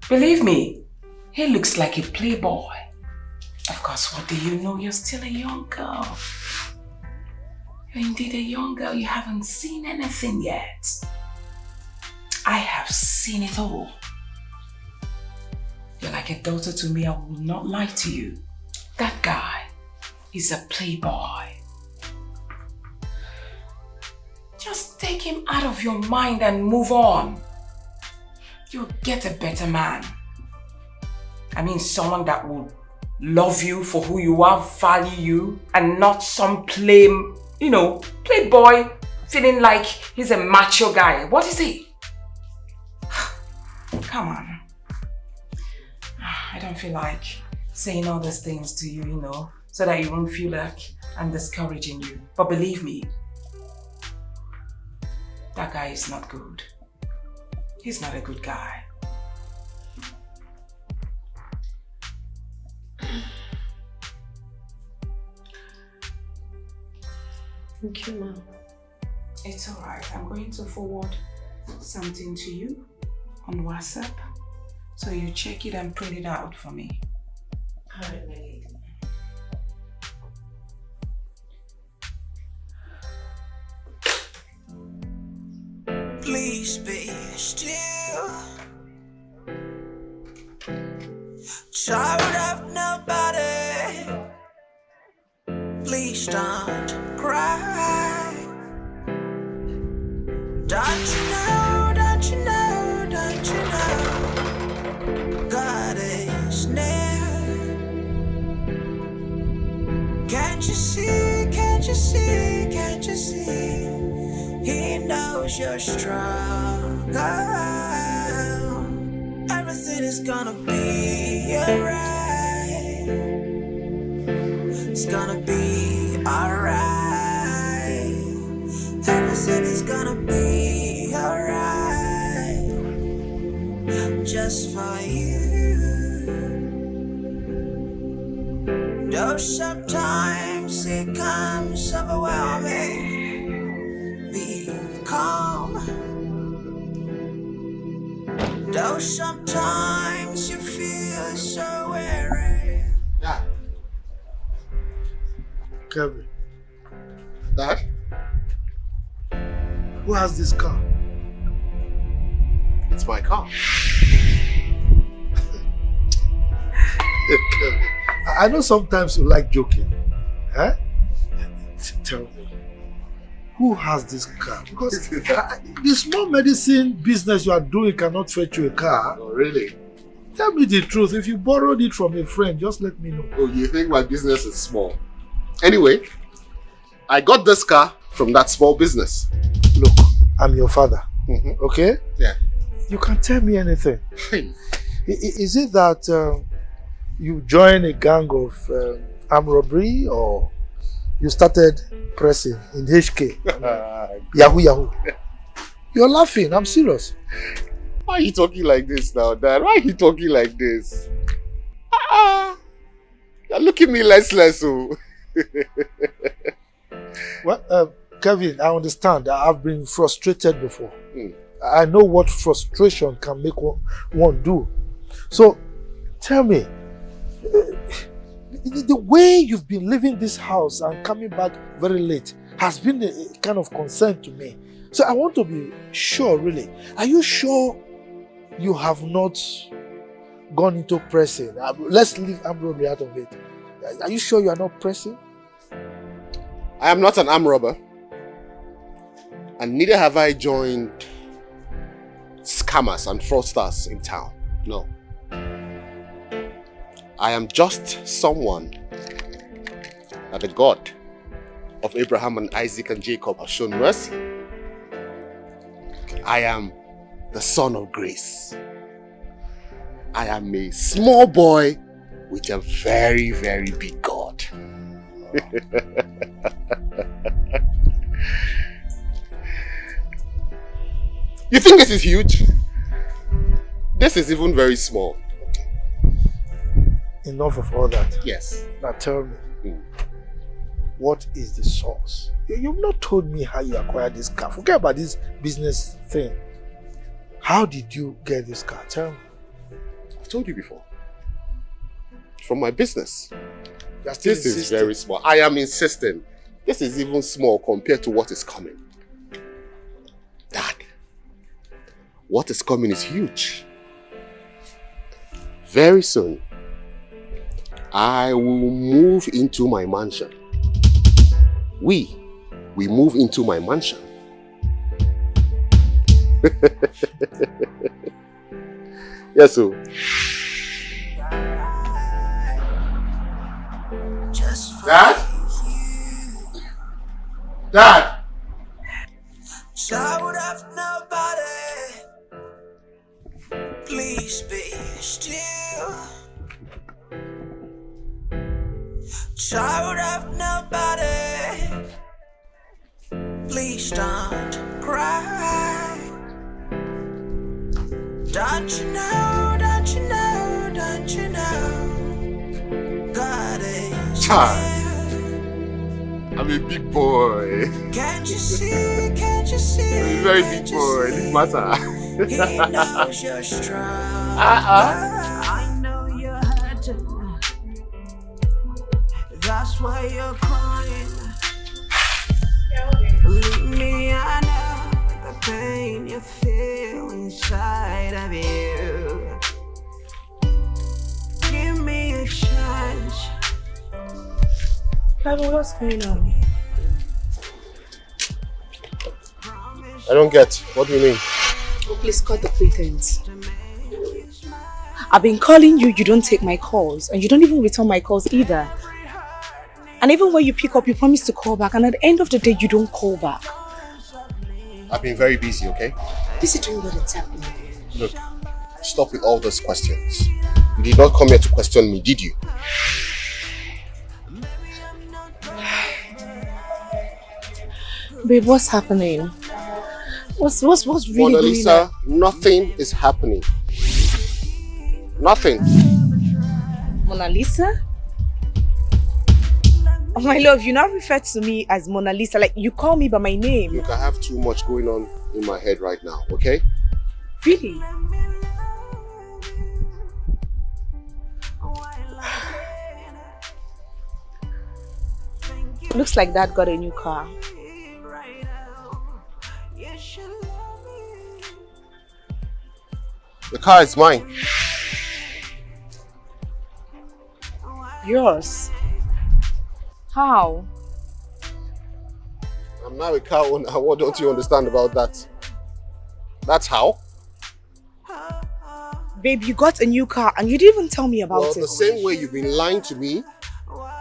Believe me, he looks like a playboy. Of course, what do you know? You're still a young girl. You're indeed a young girl. You haven't seen anything yet. I have seen it all. You're like a daughter to me. I will not lie to you. That guy is a playboy. Just take him out of your mind and move on. You'll get a better man. I mean, someone that will love you for who you are, value you, and not some playboy feeling like he's a macho guy. What is he? Come on. I don't feel like saying all these things to you, so that you won't feel like I'm discouraging you. But believe me, that guy is not good. He's not a good guy. Thank you, Mom. It's alright. I'm going to forward something to you on WhatsApp. So you check it and print it out for me. Alright, my lady. Please be still. Child of nobody. Please don't cry. Don't you know, don't you know, don't you know, God is near. Can't you see, can't you see, can't you see? He knows you're strong. Everything is gonna be alright. It's gonna be alright. Everything is gonna be alright. Just for you. Though sometimes it comes overwhelming, be calm. Though sometimes you feel so weary. Yeah. Kevin, Dad? who has this car? It's my car. Kevin, I know sometimes you like joking. Eh? Tell me, who has this car? Because the small medicine business you are doing cannot fetch you a car. Oh, really? Tell me the truth. If you borrowed it from a friend, just let me know. Oh, you think my business is small? Anyway, I got this car from that small business. Look, I'm your father. Okay? Yeah. You can tell me anything. Is it that you joined a gang of armed robbery, or you started pressing in HK? Yahoo Yahoo. You're laughing. I'm serious. Why are you talking like this now, Dad? Why are you talking like this? You're looking me less. Oh. Well, Kevin, I understand. I've been frustrated before. I know what frustration can make one do. So, tell me, the way you've been leaving this house and coming back very late has been a kind of concern to me. So I want to be sure, really. Are you sure you have not gone into pressing? Let's leave armed robbery out of it. Are you sure you are not pressing? I am not an armed robber. And neither have I joined scammers and fraudsters in town. No. I am just someone that the God of Abraham and Isaac and Jacob has shown mercy. I am the son of grace. I am a small boy with a very, very big God. You think this is huge? This is even very small. Enough of all that. Yes. Now tell me, what is the source? You've not told me how you acquired this car. Forget about this business thing. How did you get this car? Tell me. I've told you before. From my business. This is very small. I am insisting. This is even small compared to what is coming. Dad, what is coming is huge. Very soon, I will move into my mansion. We move into my mansion. Yes, so. Dad? Dad? Child of nobody, please be still. Child of nobody, please don't cry. Don't you know, don't you know, don't you know, God is Child. I'm a big boy. Can't you see, can't you see? I'm a very big boy, it matter. He knows you're strong. I know you're hurting. That's why you're crying. Believe me, I know the pain you feel inside of you. Give me a chance. Kevin, what's going on? I don't get. What do you mean? Oh, please cut the pretense. I've been calling you, you don't take my calls, and you don't even return my calls either. And even when you pick up, you promise to call back, and at the end of the day, you don't call back. I've been very busy, okay? This is doing what it's happening. Look, stop with all those questions. You did not come here to question me, did you? Babe, what's happening? What's really Mona going Lisa, on? nothing is happening. Nothing. Mona Lisa? Oh, my love, you now refer to me as Mona Lisa, like you call me by my name. Look, I have too much going on in my head right now, okay? Really? Looks like Dad got a new car. The car is mine. Yours? How? I'm now a car owner. What don't you understand about that? That's how? Babe, you got a new car and you didn't even tell me about it. The same way you've been lying to me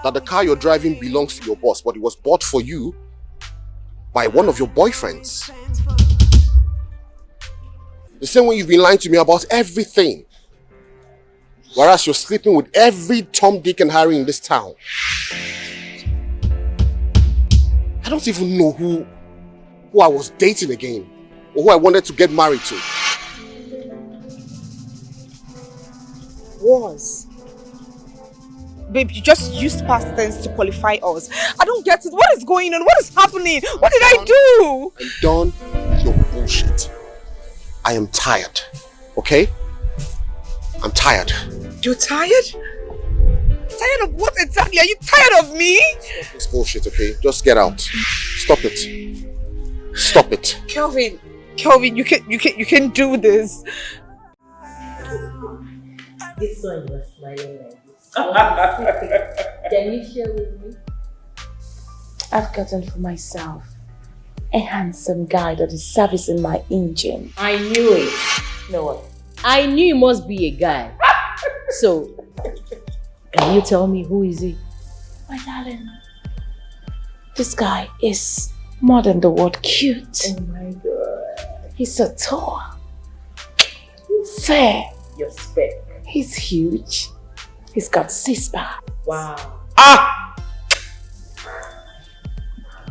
that the car you're driving belongs to your boss, but it was bought for you by one of your boyfriends. The same way you've been lying to me about everything. Whereas you're sleeping with every Tom, Dick and Harry in this town. I don't even know who I was dating again, or who I wanted to get married to. Was. Babe, you just used past tense to qualify us. I don't get it. What is going on? What is happening? What did I do? I'm done with your bullshit. I am tired, okay? I'm tired. You're tired? Tired of what exactly? Are you tired of me? Stop this bullshit, okay? Just get out. Stop it. Stop it. Kelvin, you can do this. This one you are smiling like this. Can you share with me? I've gotten for myself a handsome guy that is servicing my engine. I knew it. You know what? I knew you must be a guy. So, can you tell me who is he? My darling, this guy is more than the word cute. Oh my God. He's so tall, fair. Your spec. He's huge. He's got six-pack. Wow. Ah!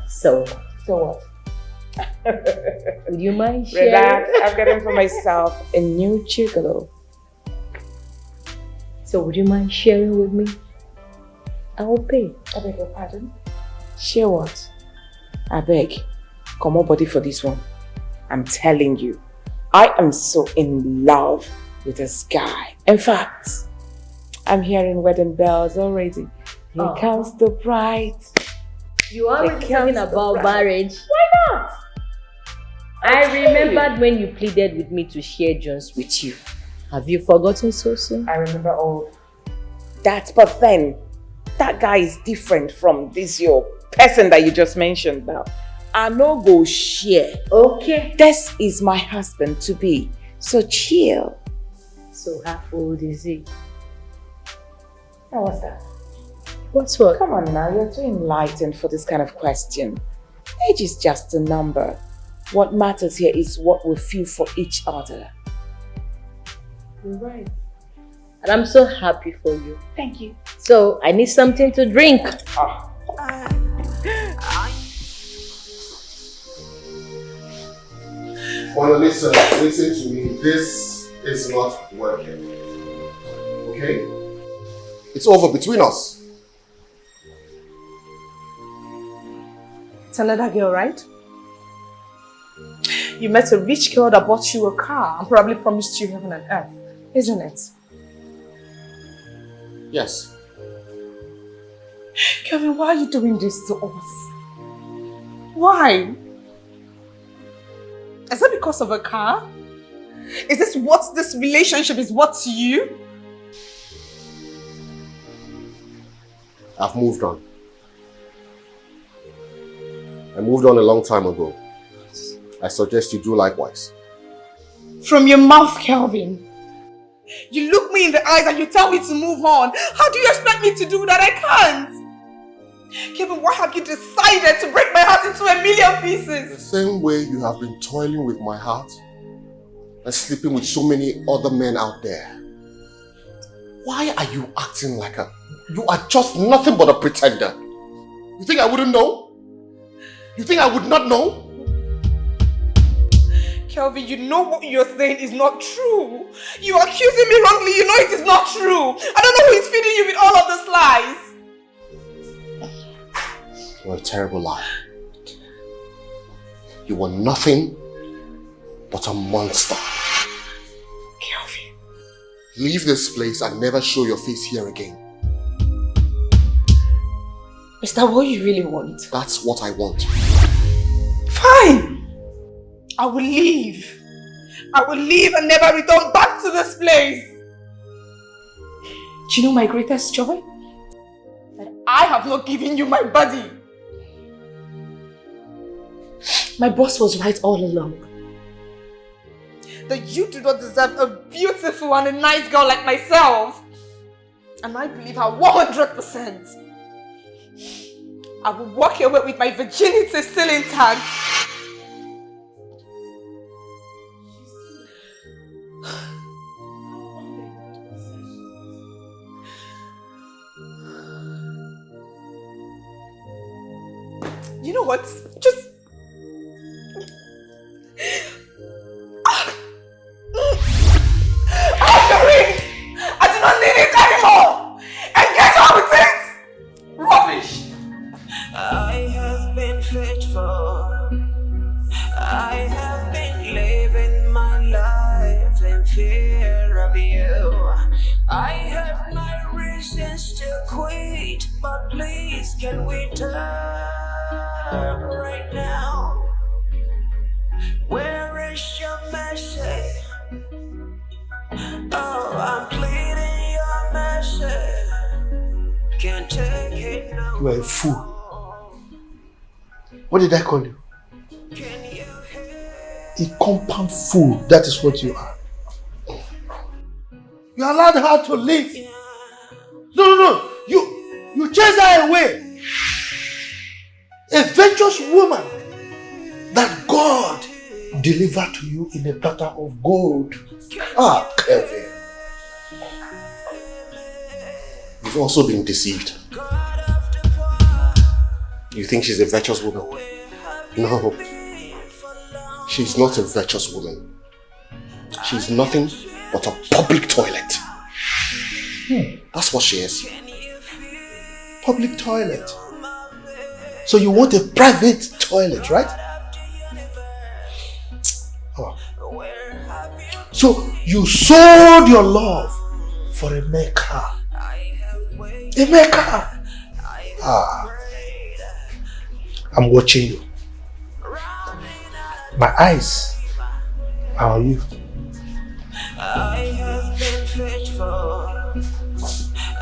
So what? Would you mind sharing? Relax, I've gotten for myself a new gigolo. So would you mind sharing with me? I will pay. I beg your pardon? Share what? I beg. Come on, body for this one. I'm telling you, I am so in love with this guy. In fact, I'm hearing wedding bells already. Here comes the bride. You already talking about marriage. Why not? I remembered when you pleaded with me to share Jones with you. Have you forgotten so soon? I remember all that, but then that guy is different from this your person that you just mentioned now. I no go share. Okay. This is my husband to be. So chill. So how old is he? Now what's that? What's what? Come on now, you're too enlightened for this kind of question. Age is just a number. What matters here is what we feel for each other. You're right. And I'm so happy for you. Thank you. So I need something to drink. Well, listen to me. This is not working. Okay? It's over between us. It's another girl, right? You met a rich girl that bought you a car and probably promised you heaven and earth, isn't it? Yes. Kevin, why are you doing this to us? Why? Is it because of a car? Is this what this relationship is worth to you? I've moved on. I moved on a long time ago. I suggest you do likewise. From your mouth, Kelvin. You look me in the eyes and you tell me to move on. How do you expect me to do that? I can't. Kevin, why have you decided to break my heart into a million pieces? The same way you have been toiling with my heart and sleeping with so many other men out there. Why are you acting like you are just nothing but a pretender? You think I wouldn't know? You think I would not know? Kelvin, you know what you're saying is not true. You are accusing me wrongly. You know it is not true. I don't know who is feeding you with all of these lies. terrible lie. You were nothing but a monster. Kelvin. Leave this place and never show your face here again. Is that what you really want? That's what I want. Fine. I will leave. I will leave and never return back to this place. Do you know my greatest joy? That I have not given you my body. My boss was right all along. That you do not deserve a beautiful and a nice girl like myself. And I believe her 100%. I will walk away with my virginity still intact. You know what? Just... I do not need it anymore! And get on with it! Rubbish! I have been faithful. I have been living my life in fear of you. I have my reasons to quit, but please can we talk right now? Where is your mercy? Oh, I'm pleading your mercy. Can't take it no. You are a fool. What did I call you? A compound fool. That is what you are. You allowed her to leave. No. You chased her away. A virtuous woman that God delivered to you in a platter of gold. Ah, Kevin. You've also been deceived. You think she's a virtuous woman? No. She's not a virtuous woman. She's nothing but a public toilet. That's what she is. Public toilet. So you want a private toilet, right? Oh. So you sold your love for a mere car. A mere car. Ah. I'm watching you. My eyes are on you. I have been faithful.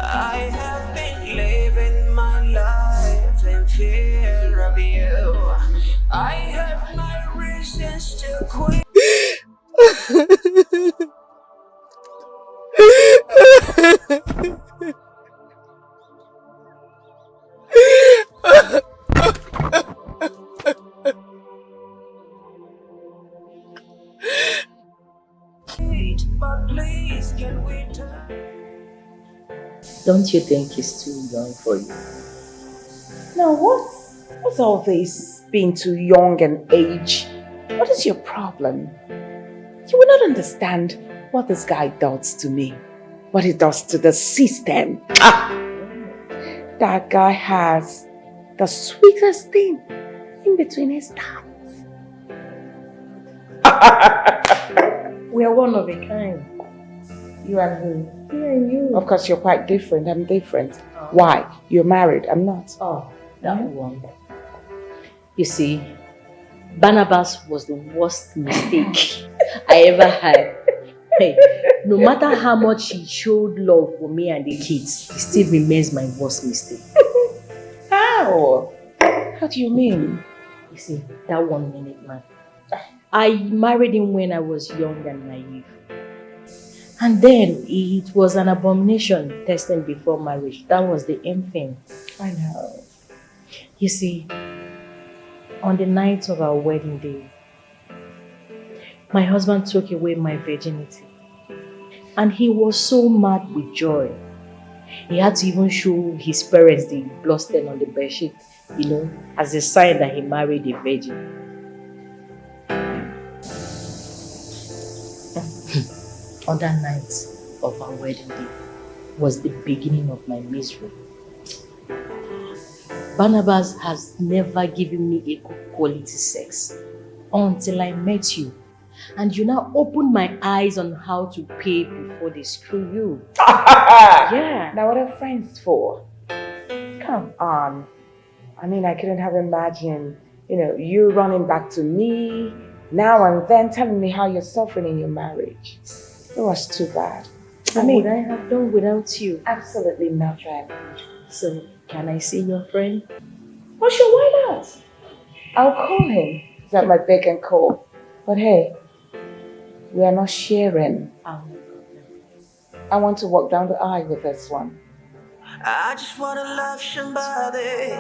I have been living my life in fear of you. I have my reasons to quit. Don't you think he's too young for you? Now what's all this being too young and age? What is your problem? You will not understand what this guy does to me. What he does to the system. That guy has the sweetest thing in between his thumbs. We are one of a kind. You and who? Me and you. Of course, you're quite different. I'm different. Oh. Why? You're married. I'm not. Oh, that one. You see, Barnabas was the worst mistake I ever had. Hey, no matter how much he showed love for me and the kids, it still remains my worst mistake. How? How do you mean? You see, that 1 minute man. I married him when I was young and naive. And then it was an abomination testing before marriage. That was the end thing. I know. You see, on the night of our wedding day, my husband took away my virginity. And he was so mad with joy. He had to even show his parents the bloodstains on the bedsheet, you know, as a sign that he married a virgin. On that night of our wedding day was the beginning of my misery. Barnabas has never given me a good quality sex until I met you. And you now opened my eyes on how to pay before they screw you. Yeah. Now what are friends for? Come on. I mean, I couldn't have imagined, you running back to me now and then telling me how you're suffering in your marriage. It was too bad. What would I have done without you? Absolutely nothing. So, can I see your friend? Oh, sure, why not? I'll call him. Is that my beck and call? But hey, we are not sharing. I want to walk down the aisle with this one. I just wanna love somebody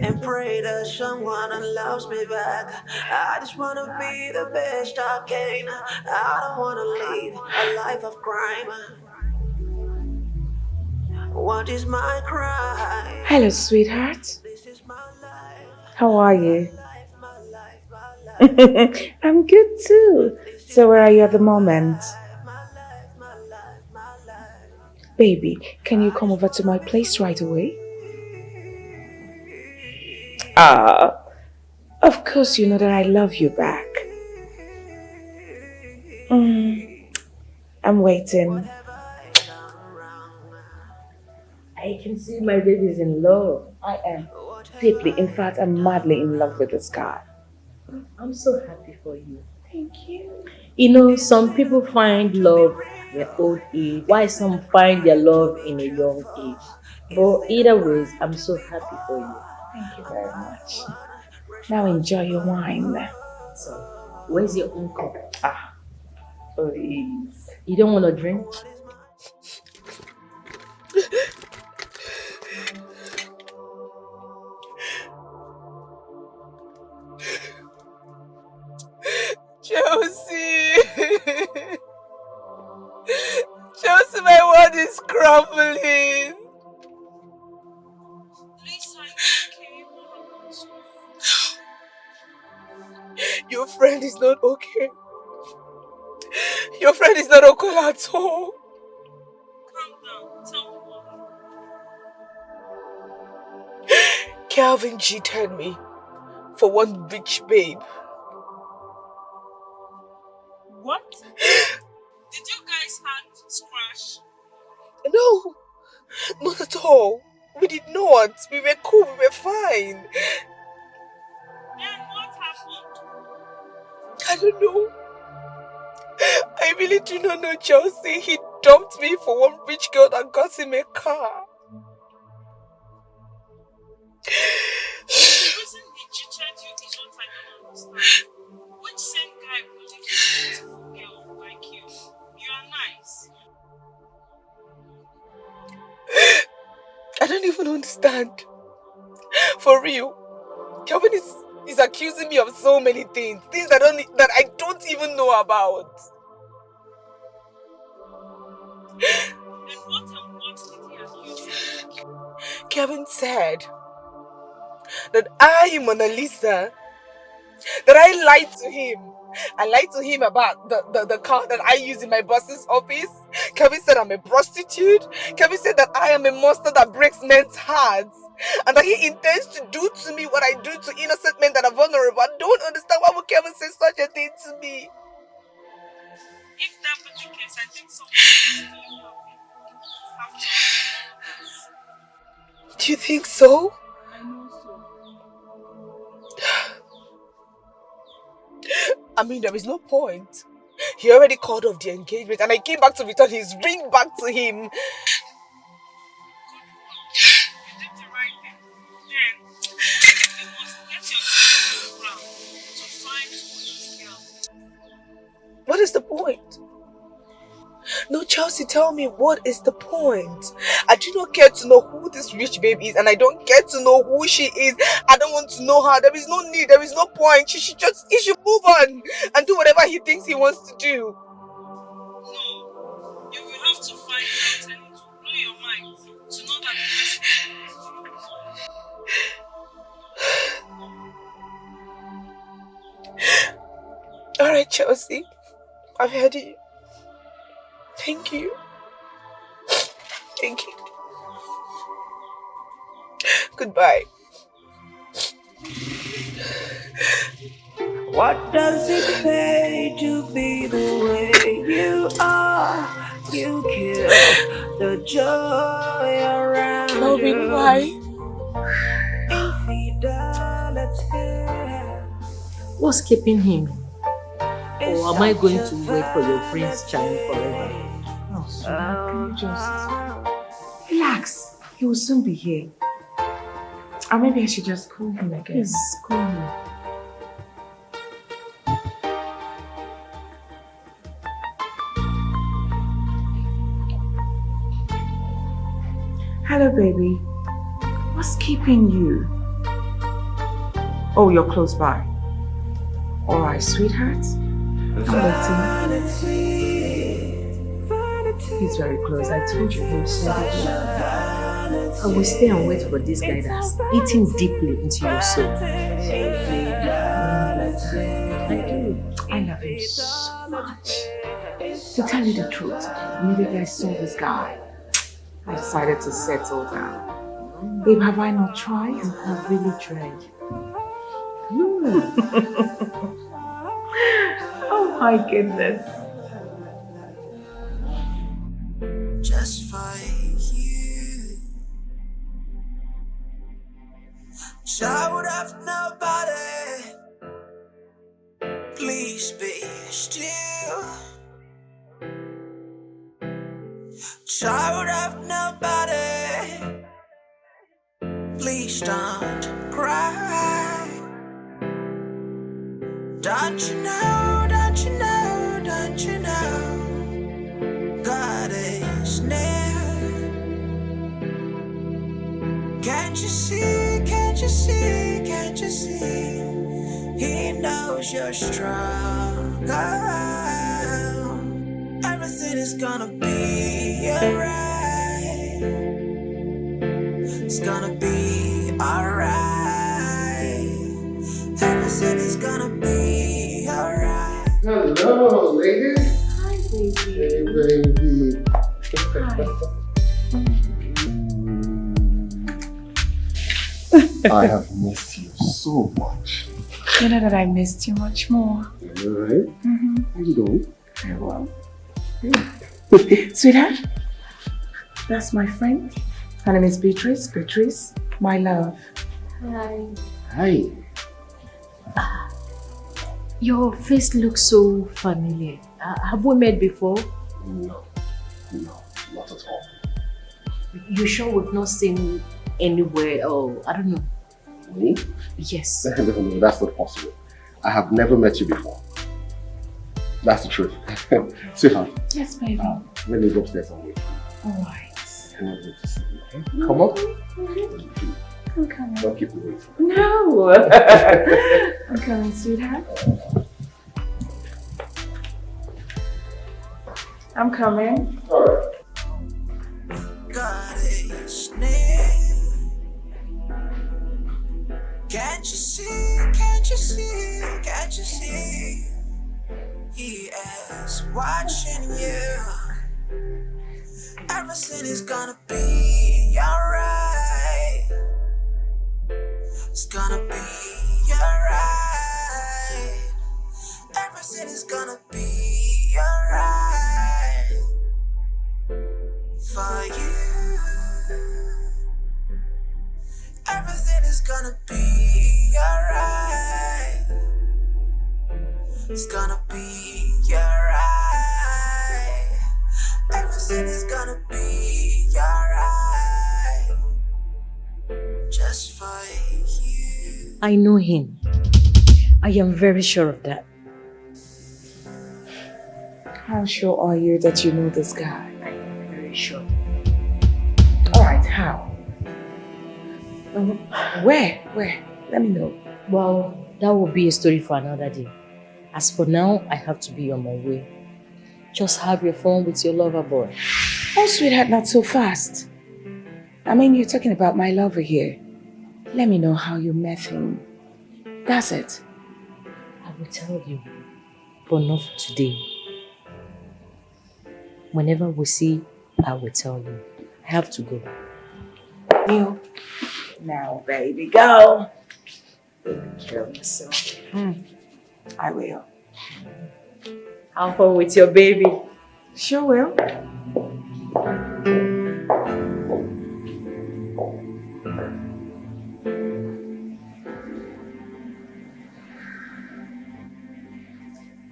and pray that someone loves me back. I just wanna be the best I can. I don't wanna live a life of crime. What is my crime? Hello, sweetheart. How are you? I'm good too. So where are you at the moment? Baby, can you come over to my place right away? Of course you know that I love you back. I'm waiting. I can see my baby's in love. I am deeply, in fact, I'm madly in love with this guy. I'm so happy for you. Thank you. You know, some people find love in their old age, while some find their love in a young age. But either ways, I'm so happy for you. Thank you very much. Now enjoy your wine. So, where's your own cup? Please. You don't want to drink? Chelsea! Chelsea, my world is crumbling. Your friend is not okay. Your friend is not okay at all. Calm down. Tell me what happened. Calvin cheated me for one rich babe. What? Did you guys have scratch? No, not at all. We did not. We were cool. We were fine. Then what happened? I don't know. I really do not know, Chelsea. He dumped me for one rich girl that got him a car. The reason he cheated you is what I don't understand. Which same guy would leave a beautiful girl like you? You are nice. I don't even understand. For real. Calvin is accusing me of so many things. Things that I don't even know about. Then what did he accuse you? Kevin said that I, Mona Lisa, that I lied to him. I lied to him about the car that I use in my boss's office. Kevin said I'm a prostitute. Kevin said that I am a monster that breaks men's hearts. And that he intends to do to me what I do to innocent men that are vulnerable. I don't understand why would Kevin say such a thing to me. If that were the case, I think someone else would do you. Do you think so? I know so. I mean, there is no point. He already called off the engagement and I came back to return his ring back to him. You did the right thing. Then, you must get your head on the ground to find this girl. What is the point? No, Chelsea, tell me, what is the point? I do not care to know who this rich babe is and I don't care to know who she is. I don't want to know her. There is no need. There is no point. He should move on and do whatever he thinks he wants to do. No, you will have to find out and it will blow your mind to know that the Alright, Chelsea. I've heard you. Thank you. Thank you. Goodbye. What does it pay to be the way you are? You kill the joy around Kelvin, you. why? Infidelity. What's keeping him? Or am I going to wait for your prince charming forever? Oh, sweetheart, can you just relax? He will soon be here. Or maybe I should just call him again. Yes, call him. Hello, baby. What's keeping you? Oh, you're close by. All right, sweetheart. I'm waiting. He's very close. I told you he was so good. I will stay and wait for this guy that's eating deeply into your soul. I do. I love him so much. To tell you the truth, immediately I saw this guy, I decided to settle down. Babe, have I not tried? You have really tried. Oh my goodness. Just for you. Child of nobody, please be still. Child of nobody, please don't cry. Don't you know, don't you know, don't you know, God is near. Can't you see, can't you see, can't you see, He knows your struggle. Everything is gonna be alright. It's gonna be alright. Everything is gonna be alright. Hello, ladies. Hi, baby. Hey, baby. I have missed you so much. You know that I missed you much more. Alright. How you doing? Very well. Sweetheart, that's my friend. Her name is Beatrice. Beatrice, my love. Hi. Hi. Your face looks so familiar. Have we met before? No, not at all. You sure we've not seen anywhere? Oh, I don't know. Me? Yes. No, that's not possible. I have never met you before. That's the truth. Sweetheart. Yes, baby. Let me go upstairs and wait. Alright. Cannot wait to see you. Okay? Come up. I'm coming. Don't keep me waiting. No! I'm coming, sweetheart. I'm coming. Alright. God is near. Can't you see, can't you see, can't you see, He is watching you. Everything is gonna be alright. It's gonna be alright. Everything is gonna be alright for you. Everything is gonna be alright. It's gonna be alright. Everything is gonna be alright. Just for you. I know him. I am very sure of that. How sure are you that you know this guy? I am very sure. Alright, how? Where? Let me know. Well, that will be a story for another day. As for now, I have to be on my way. Just have your fun with your lover boy. Oh, sweetheart, not so fast. I mean, you're talking about my lover here. Let me know how you met him. That's it. I will tell you, but not for today. Whenever we see, I will tell you. I have to go. You. Now, baby, go. Baby, kill yourself. I will. Have fun with your baby. Sure will.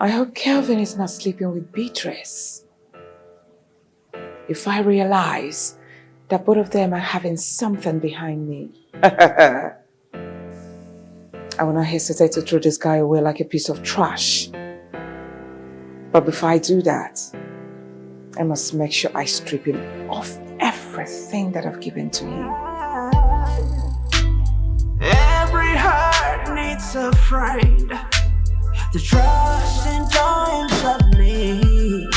I hope Kelvin is not sleeping with Beatrice. If I realize that both of them are having something behind me, I will not hesitate to throw this guy away like a piece of trash. But before I do that, I must make sure I strip him of everything that I've given to him. Every heart needs a friend to trust in times of need.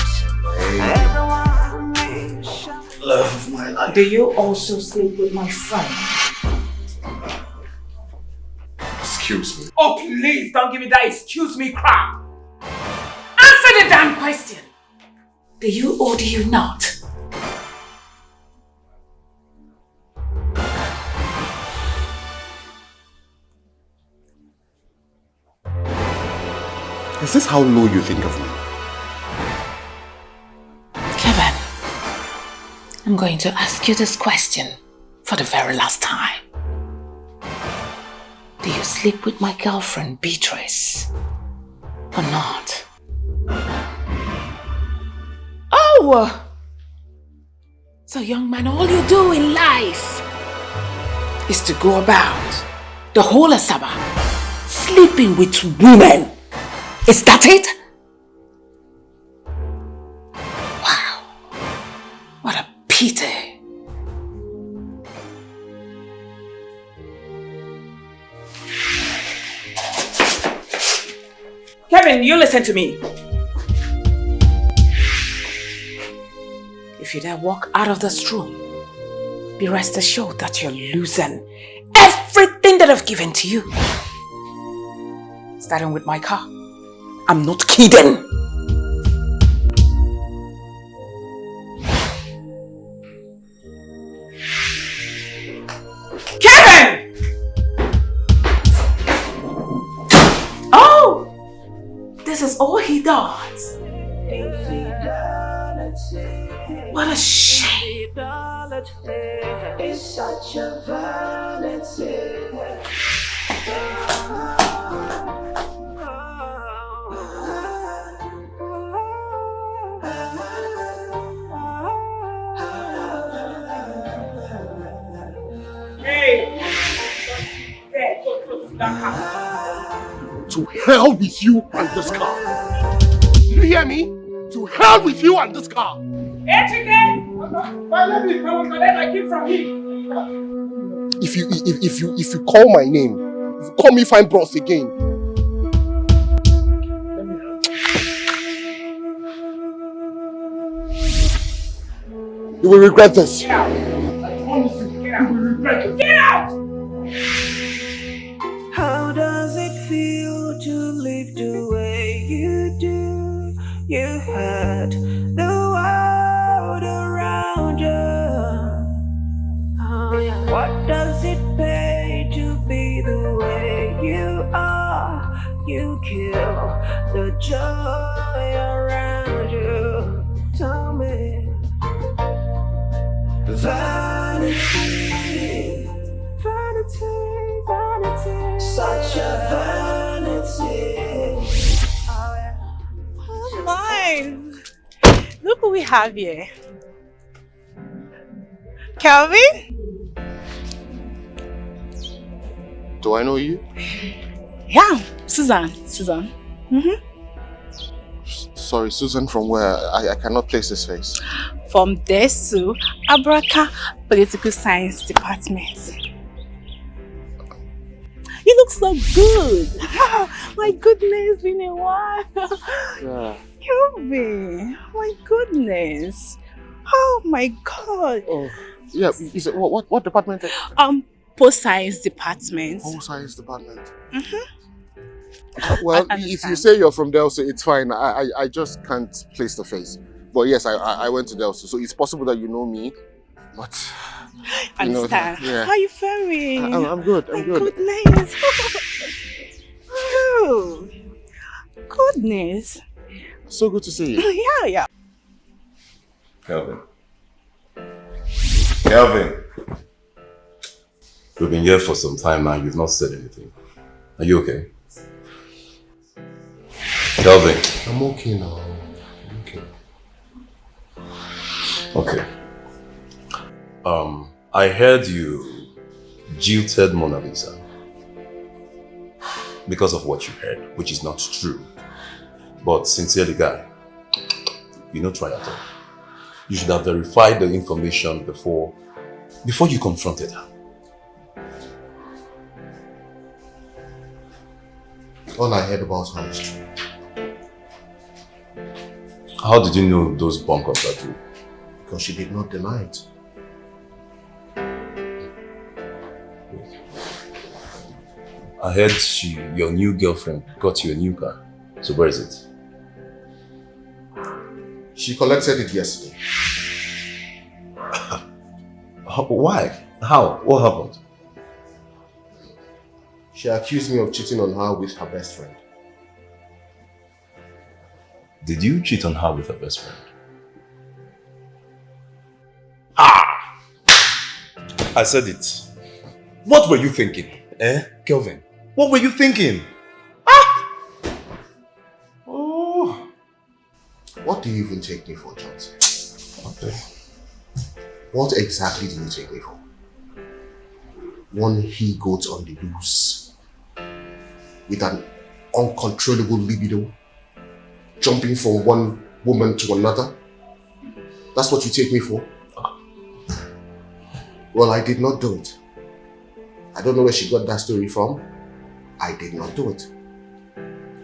Everyone needs love of my life. Do you also sleep with my friend? Excuse me. Oh, please don't give me that excuse me crap. Answer the damn question. Do you or do you not? Is this how low you think of me? Kevin, I'm going to ask you this question for the very last time. Do you sleep with my girlfriend, Beatrice, or not? Oh! So, young man, all you do in life is to go about the whole Asaba sleeping with women. Is that it? Wow. What a pity. Kevin, you listen to me. If you dare walk out of this room, be rest assured that you're losing everything that I've given to you. Starting with my car. I'm not kidding. Kevin! Oh! This is all he does. What a shame. It's such a vanity. To hell with you and this car. You hear me? To hell with you and this car. If you call my name, if you call me fine bros again. You will regret this. Get out! I promise you, get out! You will regret it. Get out! How does it feel to live the way you do? You had the world around you. Oh, yeah. What does it pay to be the way you are? You kill the joy around you. Tell me. Vanity, vanity, vanity. Such a vanity. Oh my! Look who we have here. Kelvin? Do I know you? Yeah, Susan. Sorry, Susan, from where? I cannot place this face. From DESU, Abraka Political Science Department. You look so good. My goodness, been a while. Yeah. Kelvin, my goodness. Oh my God. Oh, yeah. Is it what department? Post Science Department. Post Science Department. Mm-hmm. Well, if you say you're from Delso, it's fine. I just can't place the face. But yes, I went to Delso, so it's possible that you know me. But I understand. Yeah. How are you faring? I'm good. I'm good. Goodness. Oh. goodness. So good to see you. Yeah. Kelvin. Kelvin! We've been here for some time now, you've not said anything. Are you okay? Kelvin. I'm okay now. Okay. I heard you jilted Mona Lisa because of what you heard, which is not true. But sincerely, guy, you not try at all. You should have verified the information before you confronted her. All I heard about her is true. How did you know those bunkers are true? Because she did not deny it. I heard your new girlfriend got you a new car. So where is it? She collected it yesterday. Why? How? What happened? She accused me of cheating on her with her best friend. Did you cheat on her with her best friend? I said it. What were you thinking? Kelvin? What were you thinking? Oh. What do you even take me for, Johnson? Okay. What exactly do you take me for? One he-goat on the loose with an uncontrollable libido, jumping from one woman to another? That's what you take me for? Well, I did not do it. I don't know where she got that story from. I did not do it.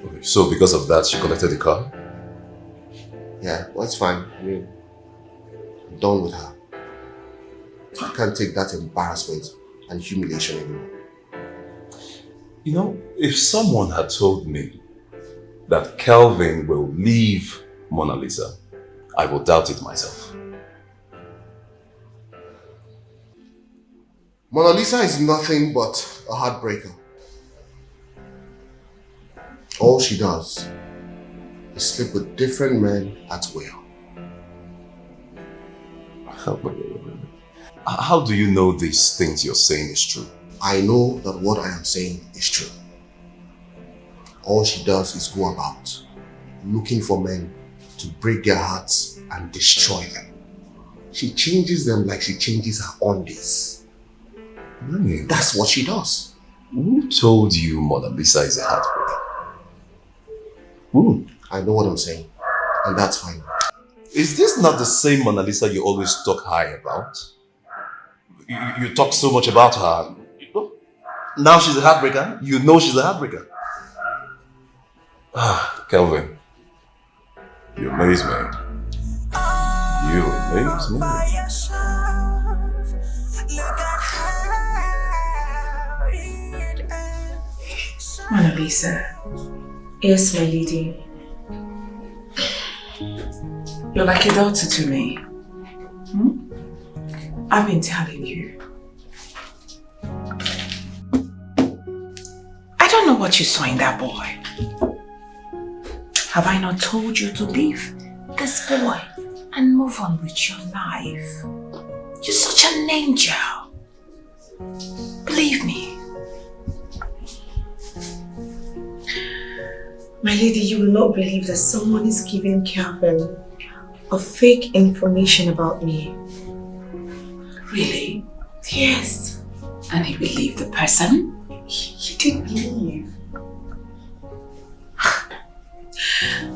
Okay, so because of that, she collected the car? Yeah, well, it's fine. I mean, I'm done with her. I can't take that embarrassment and humiliation anymore. You know, if someone had told me that Kelvin will leave Mona Lisa, I would doubt it myself. Mona Lisa is nothing but a heartbreaker. All she does is sleep with different men at will. How do you know these things you're saying is true? I know that what I am saying is true. All she does is go about looking for men to break their hearts and destroy them. She changes them like she changes her undies. Really? That's what she does. Who told you Mona Lisa is a heartbreaker? Who? I know what I'm saying, and that's fine. Is this not the same Mona Lisa you always talk high about? You talk so much about her. Now she's a heartbreaker? You know she's a heartbreaker. Kelvin, you amaze me. You amaze me. Mona Lisa. Yes, my lady. You're like a daughter to me. I've been telling you. I don't know what you saw in that boy. Have I not told you to leave this boy and move on with your life? You're such an angel. Believe me. My lady, you will not believe that someone is giving Calvin a fake information about me. Really? Yes. And he believed the person? He didn't believe.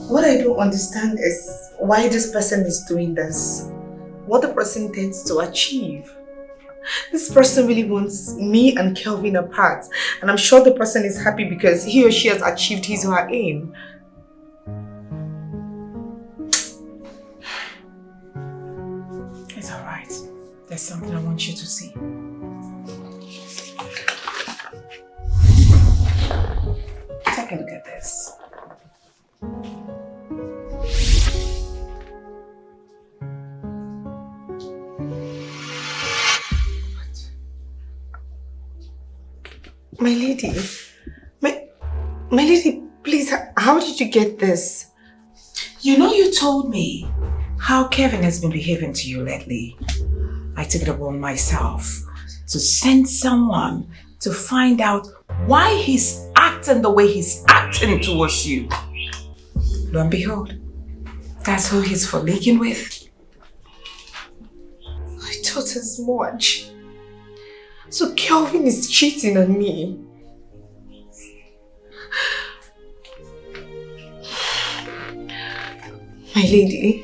What I don't understand is why this person is doing this. What the person intends to achieve. This person really wants me and Kelvin apart, and I'm sure the person is happy because he or she has achieved his or her aim. It's alright. There's something I want you to see. Take a look at this. My lady, my lady, please, How did you get this? You know you told me how Kevin has been behaving to you lately. I took it upon myself to send someone to find out why he's acting the way he's acting towards you. Lo and behold, that's who he's forlicking with. I thought as much. So Kelvin is cheating on me. My lady,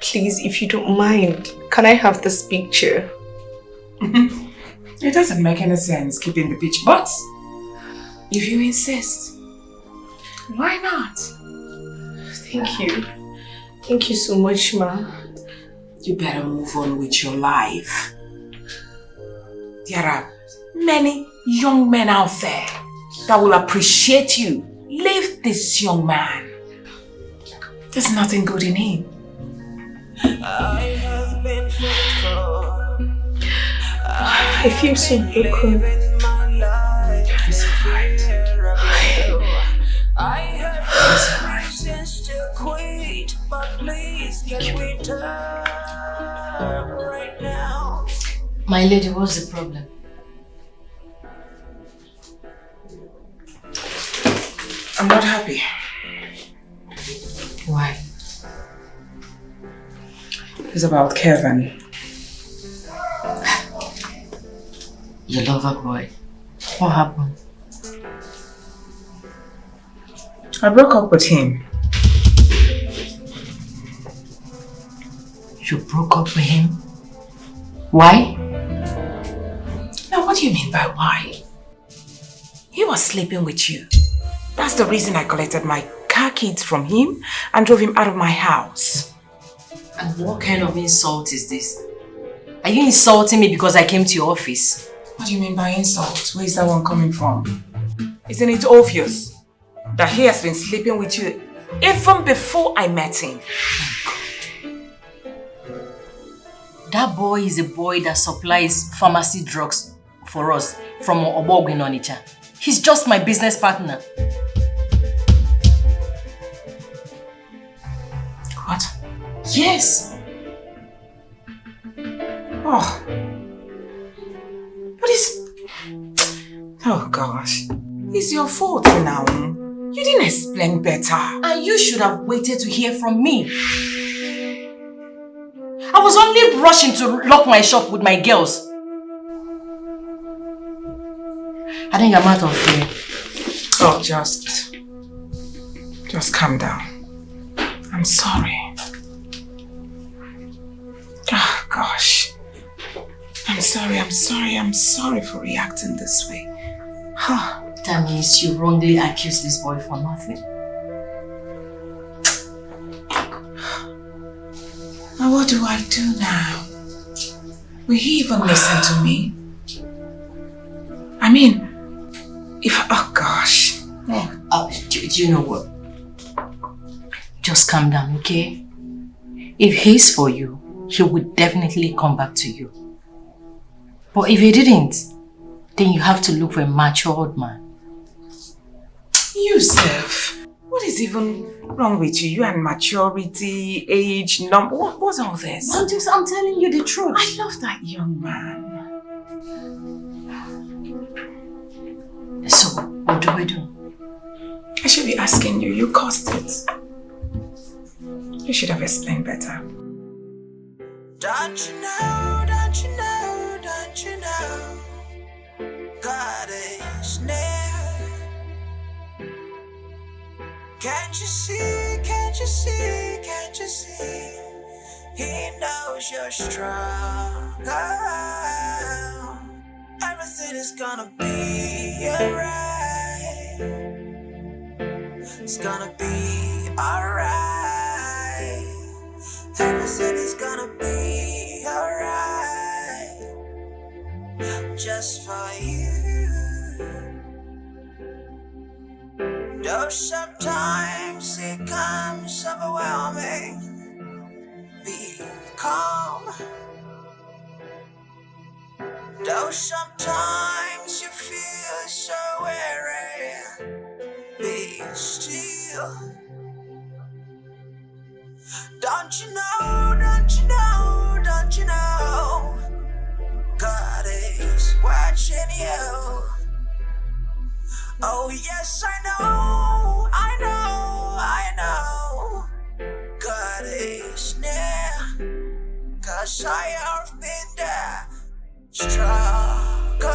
please, if you don't mind, can I have this picture? It doesn't make any sense keeping the picture, but if you insist, why not? Thank you. Thank you so much, ma. You better move on with your life. There are many young men out there that will appreciate you. Leave this young man. There's nothing good in him. I have been faithful. I feel so broken. It's alright. I have reasons to quit, but please can we turn right now? My lady, what's the problem? I'm not happy. Why? It's about Kevin. Your lover boy. What happened? I broke up with him. You broke up with him? Why? Now, what do you mean by why? He was sleeping with you. That's the reason I collected my car keys from him and drove him out of my house. And what kind of insult is this? Are you insulting me because I came to your office? What do you mean by insult? Where is that one coming from? Isn't it obvious that he has been sleeping with you even before I met him? That boy is a boy that supplies pharmacy drugs for us from Obogwe in Onitsha. He's just my business partner. What? Yes. Oh. But it's... Oh gosh. It's your fault now. You didn't explain better. And you should have waited to hear from me. I was only rushing to lock my shop with my girls. I think I'm out of here. Oh, just calm down. I'm sorry. Oh, gosh. I'm sorry for reacting this way. Huh. That means you wrongly accused this boy for nothing. Now what do I do now? Will he even listen to me? I mean, oh gosh. Do you know what? Just calm down, okay? If he's for you, he would definitely come back to you. But if he didn't, then you have to look for a matured man. Yusuf, what is even wrong with you? You and maturity, age, number. What's all this? I'm telling you the truth. I love that young man. So, what do I do? I should be asking you. You caused it. You should have explained better. Don't you know, don't you know, don't you know, God is near. Can't you see, can't you see, can't you see, He knows you're strong. Everything is gonna be alright. It's gonna be alright. Everything is gonna be alright. Just for you. Though sometimes it comes overwhelming, be calm. Though sometimes you feel so weary, be still. Don't you know, don't you know, don't you know? God is watching you. Oh yes, I know, I know, I know. God is near, 'cause I have been there. Struggle,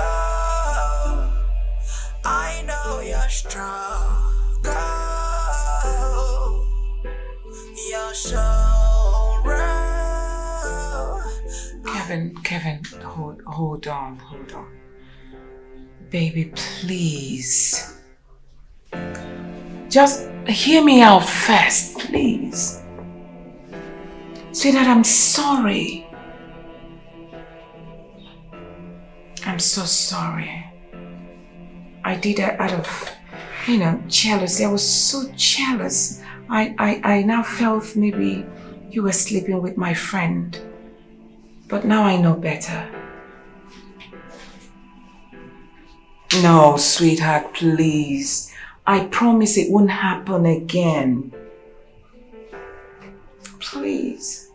I know you're struggle. You're sorrow. Kevin, hold on. Baby, please. Just hear me out first, please. Sweetheart, I'm sorry. I'm so sorry. I did that out of, jealousy. I was so jealous. I now felt maybe you were sleeping with my friend. But now I know better. No, sweetheart, please. I promise it won't happen again. Please.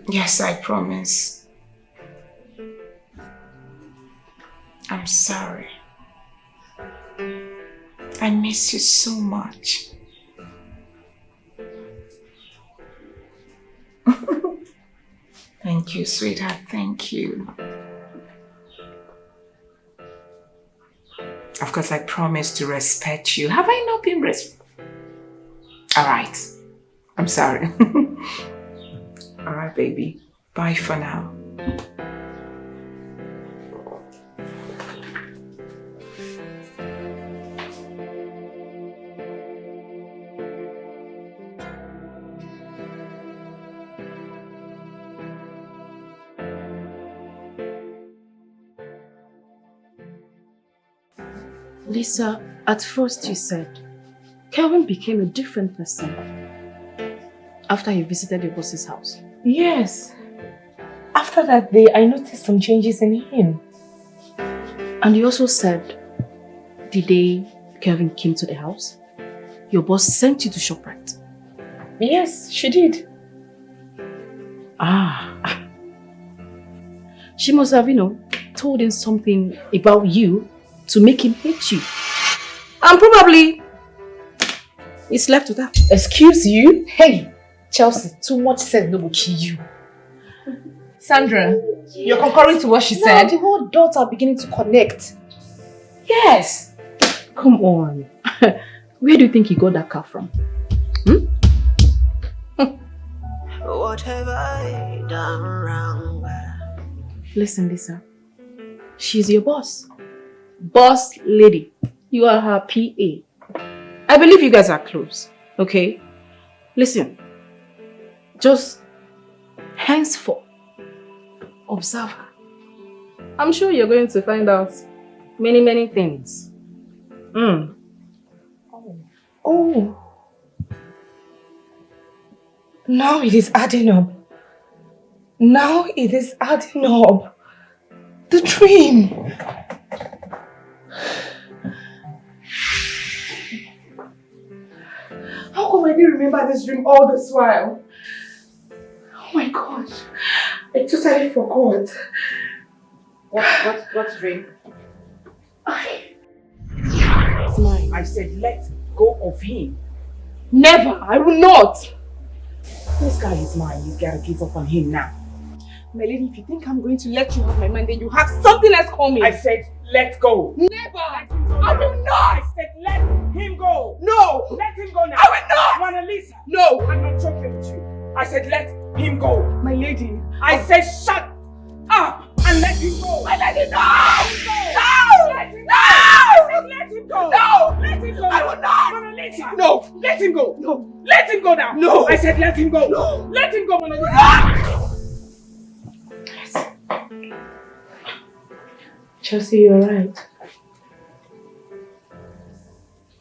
Yes, I promise. I'm sorry. I miss you so much. Thank you, sweetheart. Thank you. Of course, I promise to respect you. Have I not been respectful? All right. I'm sorry. All right, baby. Bye for now. Lisa, at first you said Kelvin became a different person after he visited your boss's house. Yes. After that day, I noticed some changes in him. And you also said the day Kelvin came to the house, your boss sent you to ShopRite. Yes, she did. Ah. She must have, told him something about you to make him hate you. And probably it's left with that. Excuse you? Hey, Chelsea, too much said no will kill you. Sandra, you're concurring to what she said? The whole dots are beginning to connect. Yes. Come on. Where do you think he got that car from? What have I done wrong? Listen, Lisa. She's your boss. Boss lady. You are her PA. I believe you guys are close, okay? Listen. Just henceforth, observe her. I'm sure you're going to find out many, many things. Oh. Now it is adding up. The dream. How come I didn't remember this dream all this while? Oh my God. I totally forgot. What dream? It's mine. I said let go of him. Never! I will not! This guy is mine. You gotta give up on him now. My lady, if you think I'm going to let you have my mind, then you have something else coming. I said let go. Never! I will not! I said let him go. No! Let him go now. I will not! Mona Lisa. No! I'm not joking with you. I said let him go. My lady. I said shut up and let him go. My lady, no! No! Let him go. I said let him go. No! Let him go. I will not! Mona Lisa. No! Let him go. No! Let him go now. No! I said let him go. No! Let him go, Mona Lisa. Chelsea, you're right.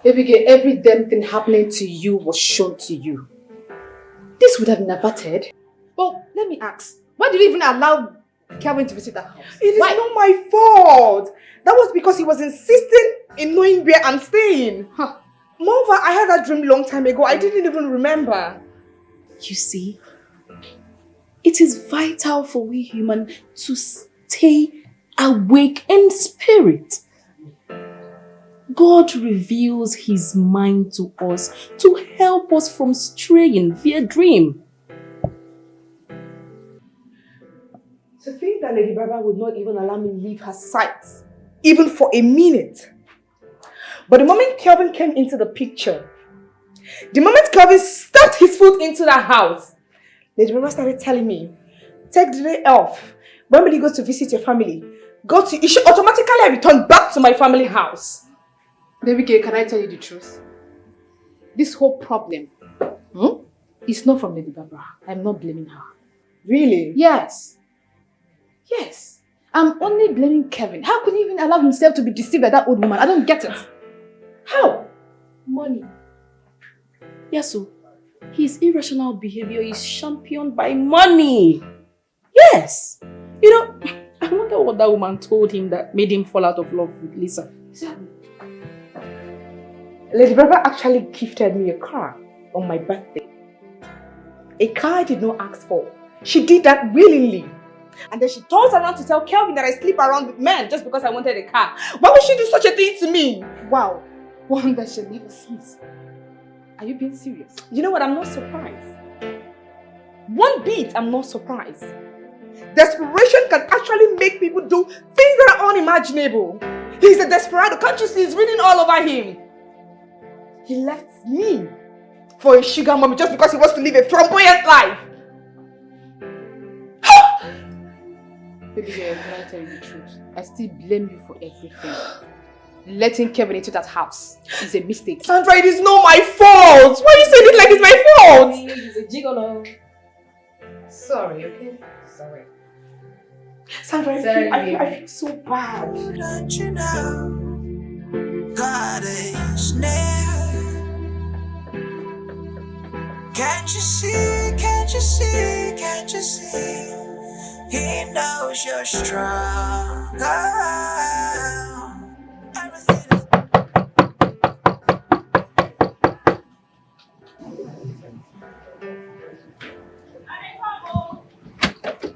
Abigail, every damn thing happening to you was shown to you. This would have been averted. But let me ask, why did you even allow Kelvin to visit that house? It is not my fault. That was because he was insisting in knowing where I'm staying. Huh. Moreover, I had that dream long time ago. I didn't even remember. You see, it is vital for we humans to stay awake in spirit. God reveals his mind to us to help us from straying via dream. To think that Lady Barbara would not even allow me leave her sight, even for a minute. But the moment Kelvin came into the picture, the moment Kelvin stepped his foot into that house, Lady Barbara started telling me, take the day off. When will you go to visit your family? You should automatically return back to my family house. Baby girl, can I tell you the truth? This whole problem is not from Lady Barbara. I'm not blaming her. Really? Yes. Yes. I'm only blaming Kevin. How could he even allow himself to be deceived by that old woman? I don't get it. How? Money. Yes, so his irrational behavior is championed by money. Yes. You know, I wonder what that woman told him that made him fall out of love with Lisa. Lady Barbara actually gifted me a car on my birthday. A car I did not ask for. She did that willingly. And then she turns around to tell Kelvin that I sleep around with men just because I wanted a car. Why would she do such a thing to me? Wow. One that she'll never cease. Are you being serious? You know what? I'm not surprised. One bit, I'm not surprised. Desperation can actually make people do things that are unimaginable. He's a desperado. Can't you see? It's written all over him. He left me for a sugar mommy just because he wants to live a flamboyant life. Baby girl, can I tell you the truth? I still blame you for everything. Letting Kevin into that house is a mistake. Sandra, it is not my fault. Why are you saying it like it's my fault? He's a gigolo. Sorry, okay? Sorry. Sandra, I feel so bad. Don't you know God is near? Can't you see, can't you see, can't you see? He knows you're strong.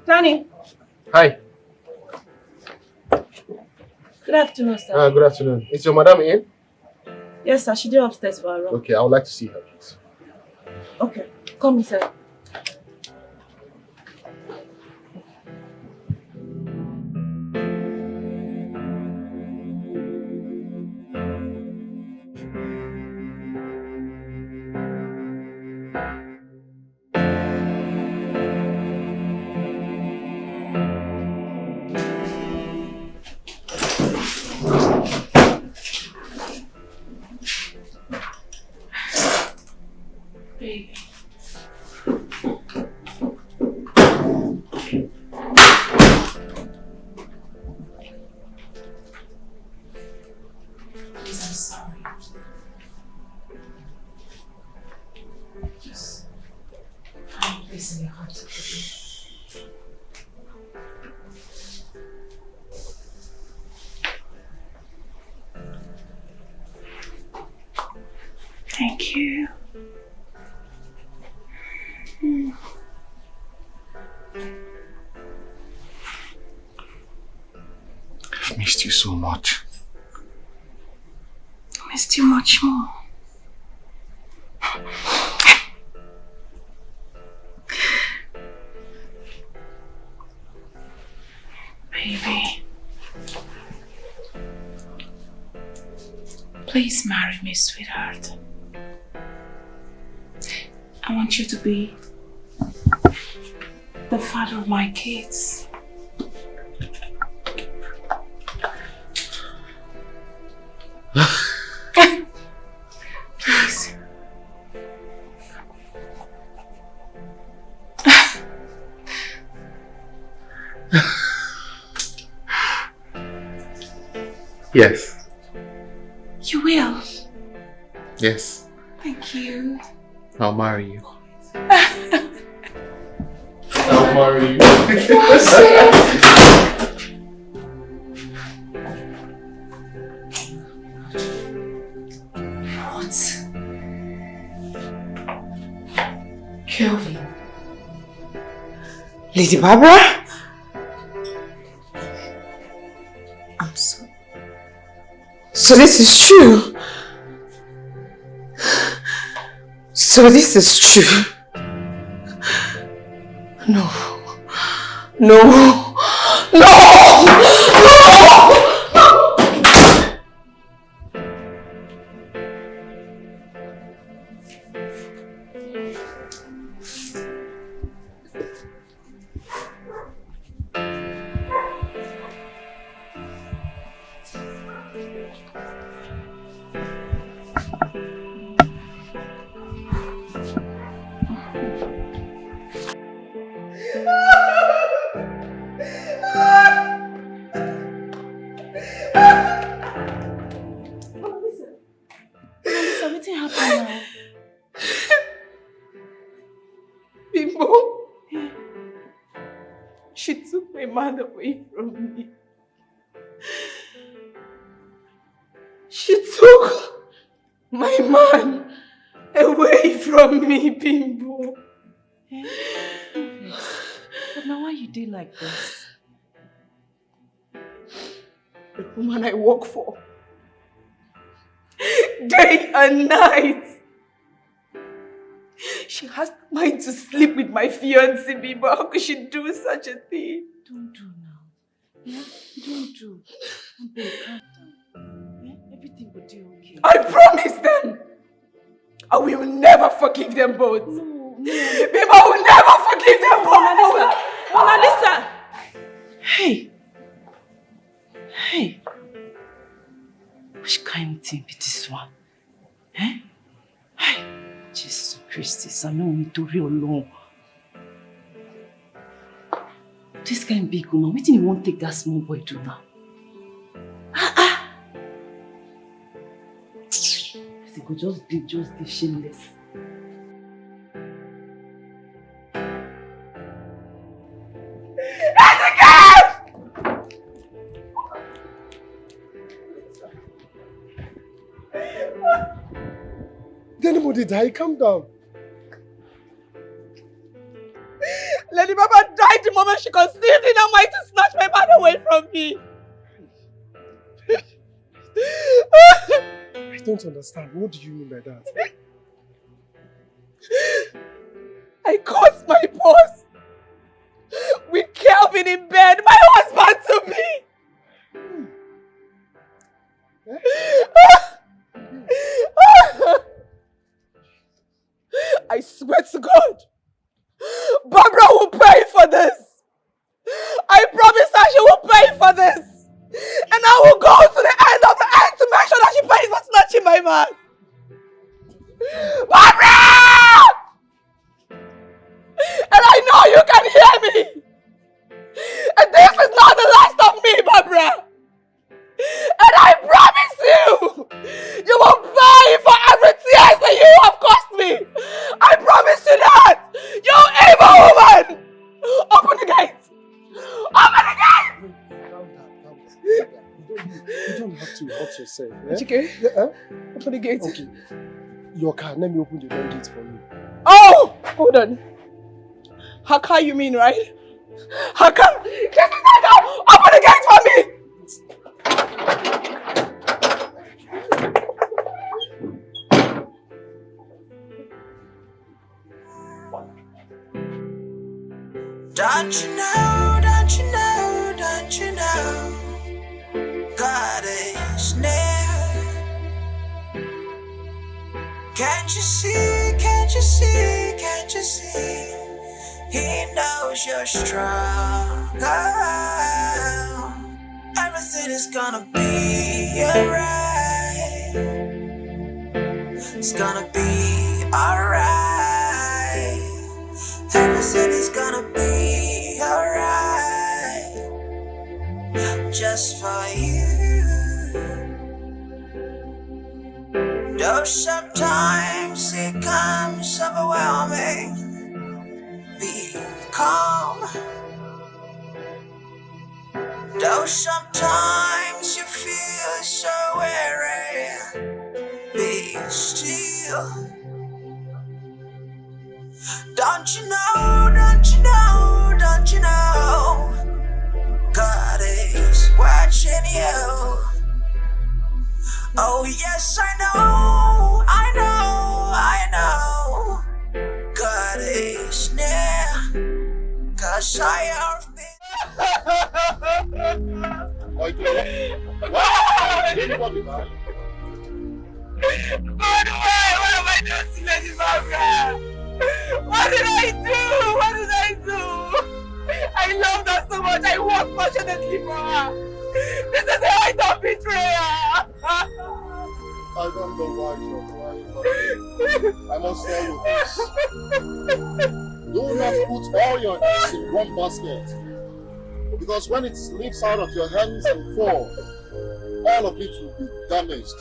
Danny. Hi. Good afternoon, sir. Good afternoon. Is your madam in? Yes, sir. She did upstairs for a run. Okay, I would like to see her, please. Okay. Come, sir. Thank you. I've missed you so much. I missed you much more. Baby. Please marry me, sweetheart. I want you to be the father of my kids. Please. Yes. You will. Yes. Thank you. I'll marry you. I'll marry you. What? Lady Barbara? I'm sorry. So this is true. So this is true. No. No. No! No! Man away from me. She took my man away from me, Bimbo. But now why you do like this? The woman I work for, day and night. She has the mind to sleep with my fiancé, Bimbo. How could she do such a thing? Don't do now. Yeah? Don't do. Babe, calm down. Yeah? Everything will do okay. I promise them. I will never forgive them both. No. Babe, I will never forgive them both. Mona Lisa. Hey. Hey. Which kind of thing be this one? Eh? Hey. Jesus Christ, I know me to real long. This kind of big woman, what do you want to take that small boy to now? They could just be shameless. Did anybody die? Calm down. Lady Baba died the moment she conceived in her mind to snatch my man away from me. I don't understand. What do you mean by that? I caused my boss with Kelvin in bed, my husband to me. I swear to God, Barbara will pay for this. I promise her she will pay for this. And I will go to the end of the earth to make sure that she pays for snatching my man. Barbara! And I know you can hear me. And this is not the last of me, Barbara. And I promise you, you will pay for every tears that you have cost me. I promise you that. You evil woman. Open the gate. Open the gate. Calm down. You don't have to hurt yourself. Eh? Okay. Yeah? Open the gate. Okay. Your car, let me open the main gate for you. Oh! Hold on. Haka, you mean, right? Haka! Kiss me, Haka! Open the gate for me! Don't you know, don't you know, don't you know, God is near. Can't you see, can't you see, can't you see, He knows your struggle. Everything is gonna be alright. It's gonna be alright. Everything is gonna be alright. Just for you. Though sometimes it comes overwhelming, be calm. Though sometimes you feel so weary, be still. Don't you know, don't you know, don't don't you know? God is watching you. Oh yes, I know, I know, I know. God is near, 'cause I have What am I doing to Lady Barbara? What did I do? What did I do? I love her so much. I work passionately for her. This is a act of betrayal. I don't know why you're crying, but I must tell you this. Do not put all your eggs in one basket. Because when it slips out of your hands and fall, all of it will be damaged.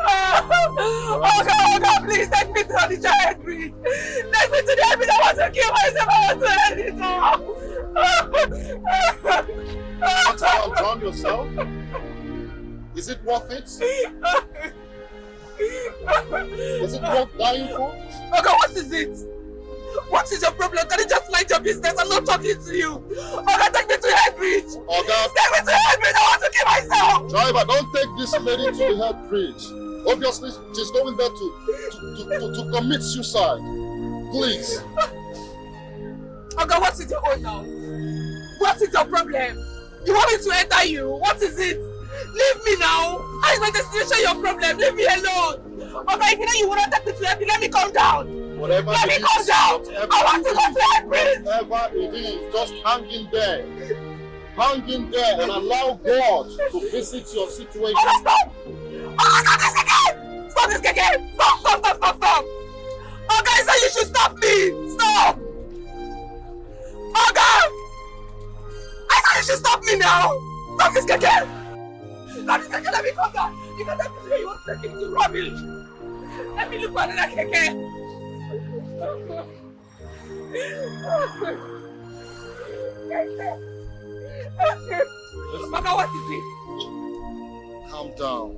Oh God, please take me to the giant bridge. Take me to the end. I want to kill myself. I want to end it all. What have you done yourself? Is it worth it? Is it worth dying for? Oh God, what is it? What is your problem? Can you just mind your business? I'm not talking to you. Oh God, take me to the head bridge. Oh God. Take me to the head bridge. I want to kill myself. Driver, don't take this lady to the head bridge. Obviously, she's going there to commit suicide. Please. Oh God, what is your own now? What is your problem? You want me to enter you? What is it? Leave me now. How is my destination your problem? Leave me alone. Oh God, if you know you wouldn't take me to head, let me come down. Whatever let me come down. I want to go to head bridge. Whatever it is, just hang in there. Hang in there and allow God to visit your situation. Oh, stop! Oh, stop this again! Stop this again! Stop! Oh God, so you should stop me! Stop! Oh God! I said you should stop me now! Stop this again! Stop this again, let me come down! You can tell me you want to take me to rubbish! Let me look for another keke! Mama, what is it? Calm down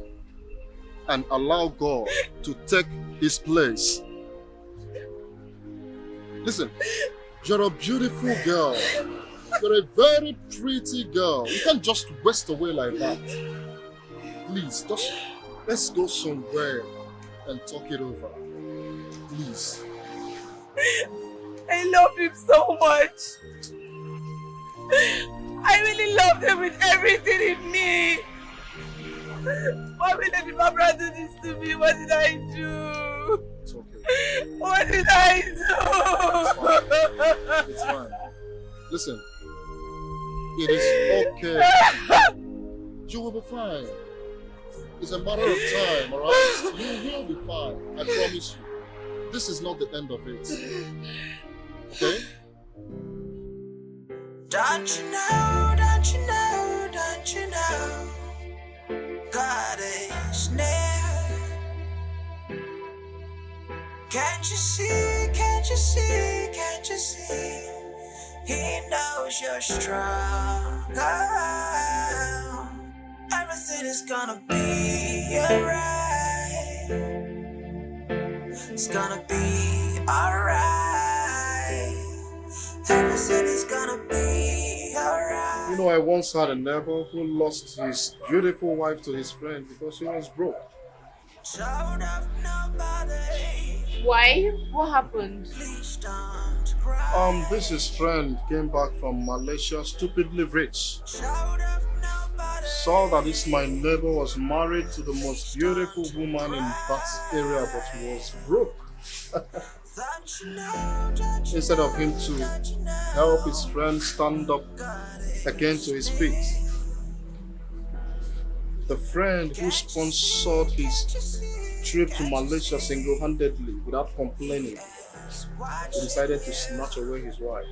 and allow God to take his place. Listen, you're a beautiful girl. You're a very pretty girl. You can't just waste away like that. Please, let's go somewhere and talk it over. Please. I love him so much. I really loved him with everything in me. Why will Lady Barbara do this to me? What did I do? It's okay. What did I do? It's fine. Listen, it is okay. You will be fine. It's a matter of time, alright? You will be fine. I promise you. This is not the end of it. Okay? Don't you know, don't you know, don't you know, God is near. Can't you see, can't you see, can't you see, He knows you're strong. Everything is gonna be alright. It's gonna be alright. Everything is gonna be alright. You know, I once had a neighbor who lost his beautiful wife to his friend because he was broke. Why? What happened? This his friend came back from Malaysia stupidly rich. Saw that this my neighbor was married to the most beautiful woman in that area, but he was broke. Instead of him to help his friend stand up again to his feet, the friend who sponsored his trip to Malaysia single-handedly without complaining, he decided to snatch away his wife.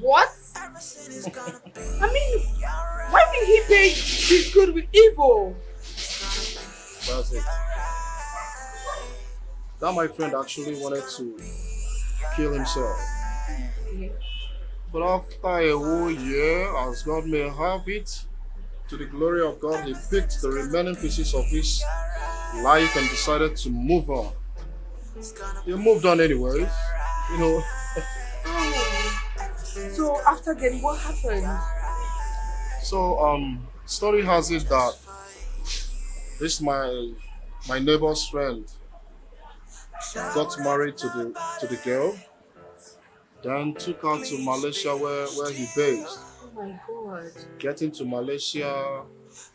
What? I mean, why did he pay his good with evil? That's it. That my friend actually wanted to kill himself. But after a whole year, as God may have it, to the glory of God, he picked the remaining pieces of his life and decided to move on. He moved on anyways, you know. So after then, what happened? So, story has it that this my neighbor's friend got married to the girl, then took her to Malaysia where he based. Oh my God. Getting to Malaysia,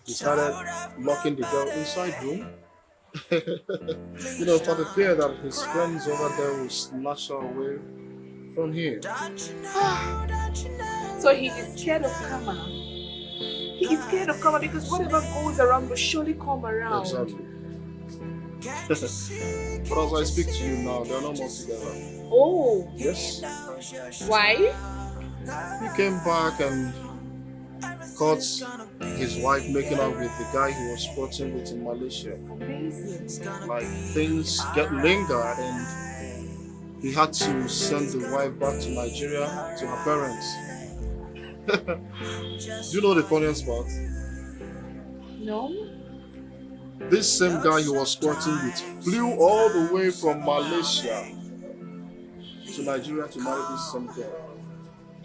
he started locking the girl inside room. For the fear that his friends over there will snatch her away from him. So he is scared of karma. He is scared of karma because whatever goes around will surely come around. Exactly. But as I speak to you now, they are no more together. Oh. Yes. Why? He came back and caught his wife making out with the guy he was sporting with in Malaysia. Amazing. Like things get lingered and he had to send the wife back to Nigeria to her parents. Do you know the funniest part? No. This same guy he was squatting with flew all the way from Malaysia to Nigeria to marry this same girl.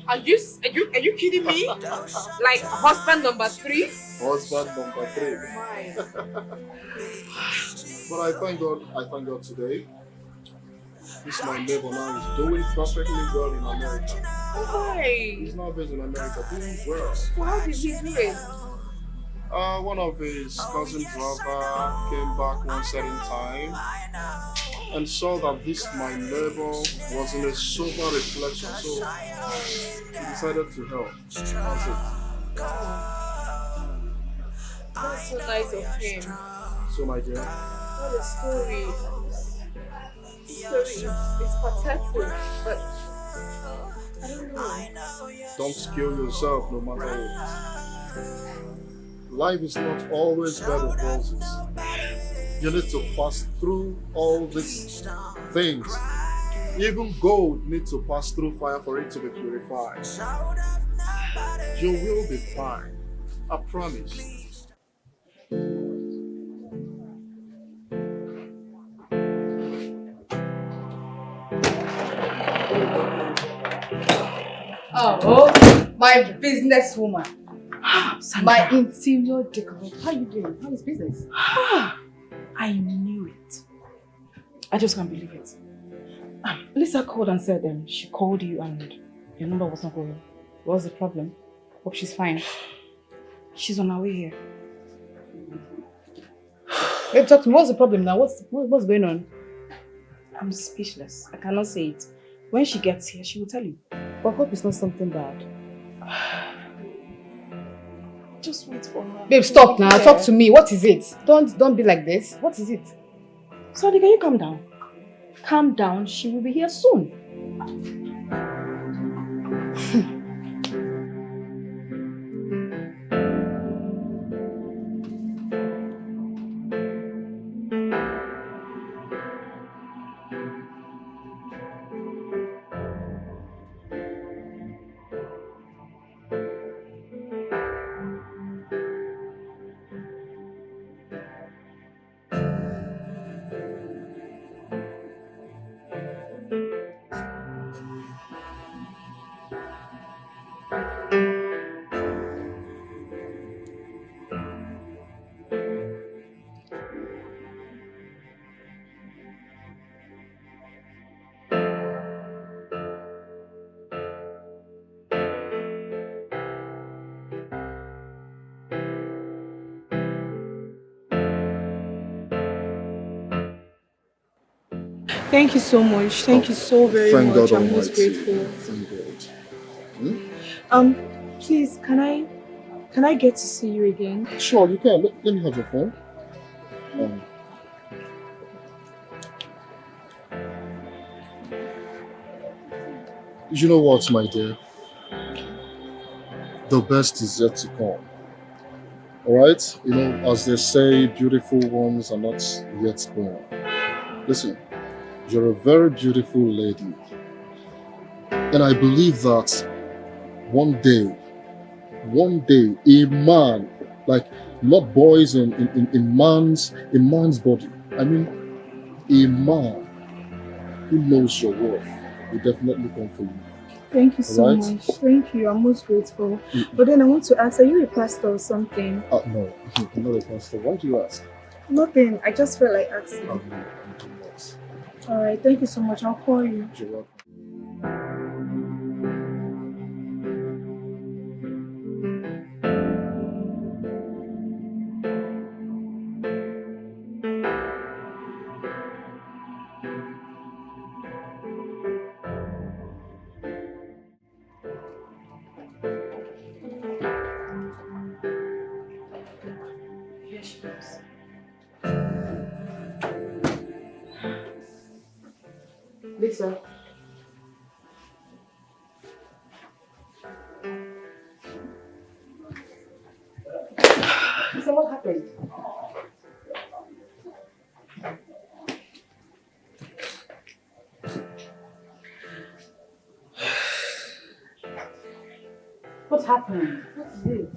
Are you kidding me? Like husband number 3? Husband number 3. My. But I thank God today. This my neighbor now is doing perfectly well in America. Why? He's now based in America, doing well. So how did he do it? One of his cousin brother came back one certain time and saw that this my neighbor was in a sober reflection, so he decided to help. That's it. That's so nice of him. So my dear. What a story. It's pathetic, but I don't know. Don't kill yourself no matter what. Life is not always bed of roses. You need to pass through all these things. Even gold needs to pass through fire for it to be purified. You will be fine. I promise. Oh, my businesswoman. My interior decorator. How are you doing? How is business? I knew it. I just can't believe it. Lisa called and said she called you and your number was not going. What's the problem? Hope she's fine. She's on her way here. Babe, talk to me. What's the problem now? What's going on? I'm speechless. I cannot say it. When she gets here, she will tell you. But I hope it's not something bad. Just wait for her. Babe, stop now. Talk to me. What is it? Don't be like this. What is it? Sorry, can you calm down? Calm down. She will be here soon. Thank you so much. Thank you so very Thank much. God I'm most Almighty. grateful. Thank God. Please, can I get to see you again? Sure, you can. Let me have your phone. You know what, my dear? The best is yet to come. Alright? As they say, beautiful ones are not yet born. Listen, you're a very beautiful lady. And I believe that one day, a man, like not boys in man's body. I mean, a man who knows your worth will definitely come for you. Thank you so Alright? much. Thank you. I'm most grateful. But then I want to ask, are you a pastor or something? No, I'm not a pastor. Why do you ask? Nothing. I just felt like asking. No, I'm not. Alright, thank you so much. I'll call you. You're welcome. Here she goes. Lisa. So what happened? What happened? What is it?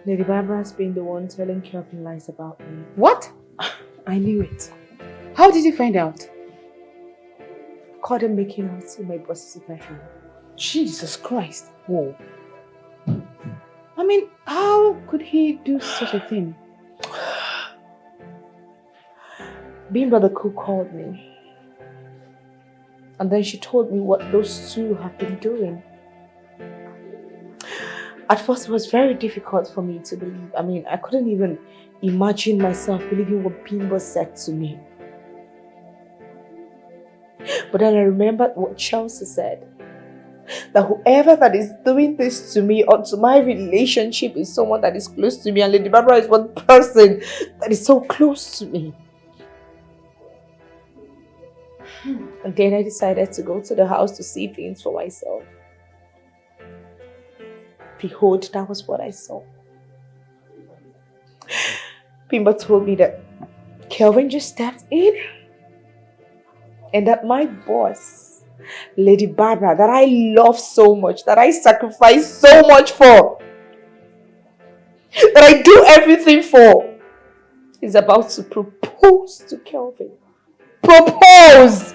Lady Barbara's been the one telling Kelvin lies about me. What? I knew it. How did you find out? Caught him making out in my boss's bedroom. Jesus Christ. Whoa. I mean, how could he do such a thing? Bimba the cook called me. And then she told me what those two have been doing. At first, it was very difficult for me to believe. I mean, I couldn't even imagine myself believing what Bimba said to me. But then I remembered what Chelsea said. That whoever that is doing this to me or to my relationship is someone that is close to me. And Lady Barbara is one person that is so close to me. And then I decided to go to the house to see things for myself. Behold, that was what I saw. Bimba told me that Kelvin just stepped in and that my boss, Lady Barbara, that I love so much, that I sacrifice so much for, that I do everything for, is about to propose to Kelvin. Propose!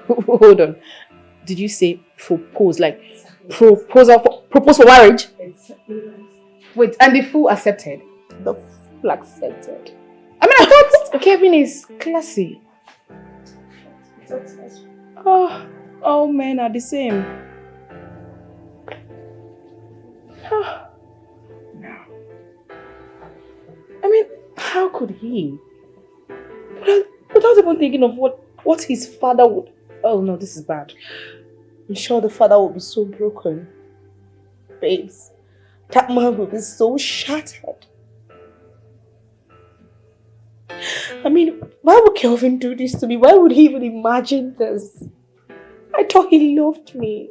Hold on. Did you say propose? Like propose for marriage? Wait, and the fool accepted? The fool accepted. I mean, I thought Kevin is classy. Oh, all men are the same. No. I mean, how could he? Without even thinking of what his father would... Oh no, this is bad. I'm sure the father will be so broken. Babes, that man will be so shattered. I mean, why would Kelvin do this to me? Why would he even imagine this? I thought he loved me.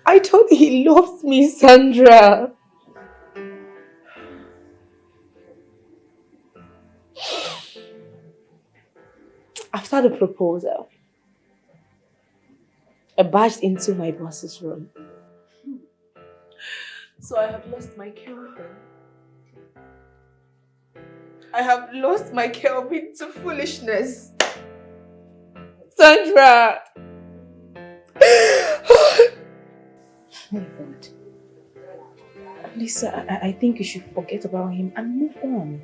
I thought he loves me, Sandra. After the proposal, I barged into my boss's room. So I have lost my Kelvin. I have lost my Kelvin to foolishness. Sandra! Oh God. Lisa, I think you should forget about him and move on.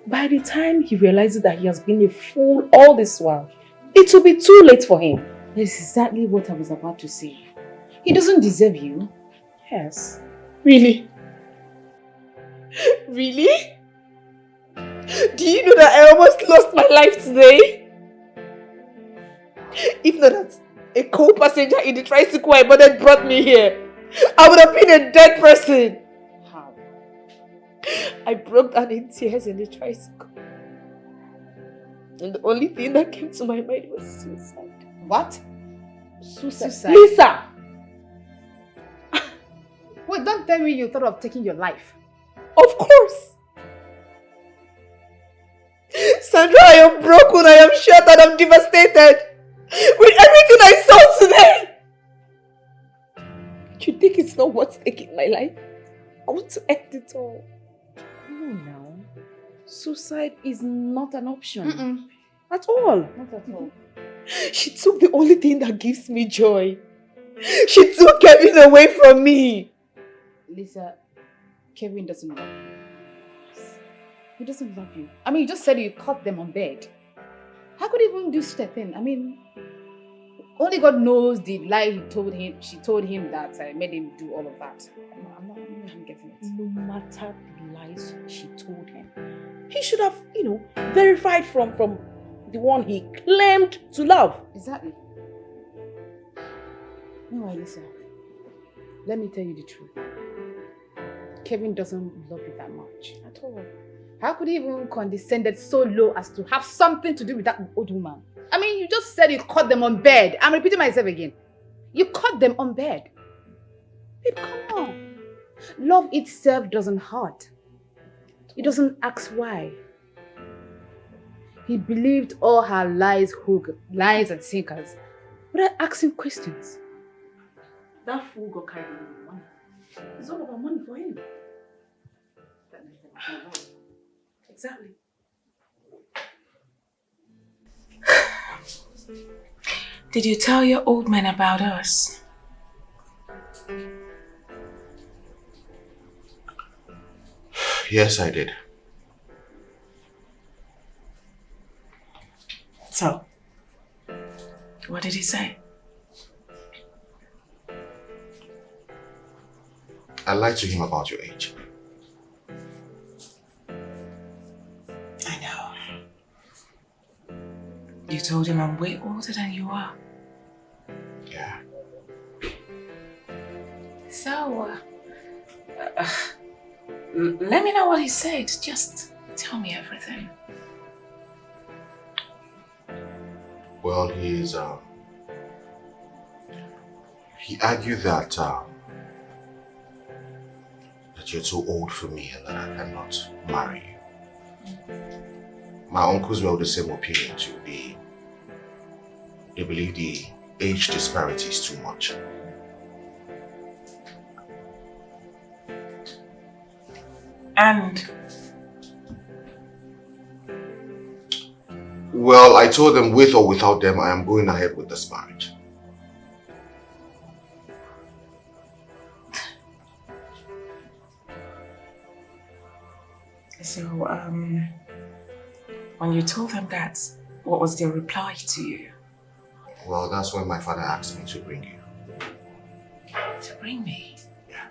By the time he realizes that he has been a fool all this while, it will be too late for him. That's exactly what I was about to say. He doesn't deserve you. Yes. Really? Really? Do you know that I almost lost my life today? If not that a co-passenger in the tricycle I boarded brought me here, I would have been a dead person. How? I broke down in tears in the tricycle. And the only thing that came to my mind was suicide. What? Suicide. Lisa! Wait, don't tell me you thought of taking your life. Of course! Sandra, I am broken, I am shattered, I'm devastated. With everything I saw today. You think it's not worth taking my life? I want to end it all. No, now. suicide is not an option. At all. Not at all. She took the only thing that gives me joy. She took Kevin away from me. Lisa, Kevin doesn't love you. He doesn't love you. I mean, you just said you caught them on bed. How could he even do such a thing? I mean, only God knows the lie she told him that made him do all of that. I'm not even getting it. No matter the lies she told him, he should have, verified from the one he claimed to love. Exactly. No, Lisa. Let me tell you the truth. Kevin doesn't love you that much. At all. How could he even condescended so low as to have something to do with that old woman? I mean, you just said you caught them on bed. I'm repeating myself again. You caught them on bed. Babe, come on. Love itself doesn't hurt. It doesn't ask why. He believed all her lies and sinkers without asking questions. That fool got carried away with money. It's all about money for him. Exactly. Did you tell your old man about us? Yes, I did. So, what did he say? I lied to him about your age. I know. You told him I'm way older than you are. Yeah. So, let me know what he said. Just tell me everything. Well, he argued that you're too old for me and that I cannot marry you. My uncles were of the same opinion too. They believe the age disparity is too much. And? Well, I told them with or without them, I am going ahead with this marriage. So, when you told them that, what was their reply to you? Well, that's when my father asked me to bring you. To bring me? Yeah.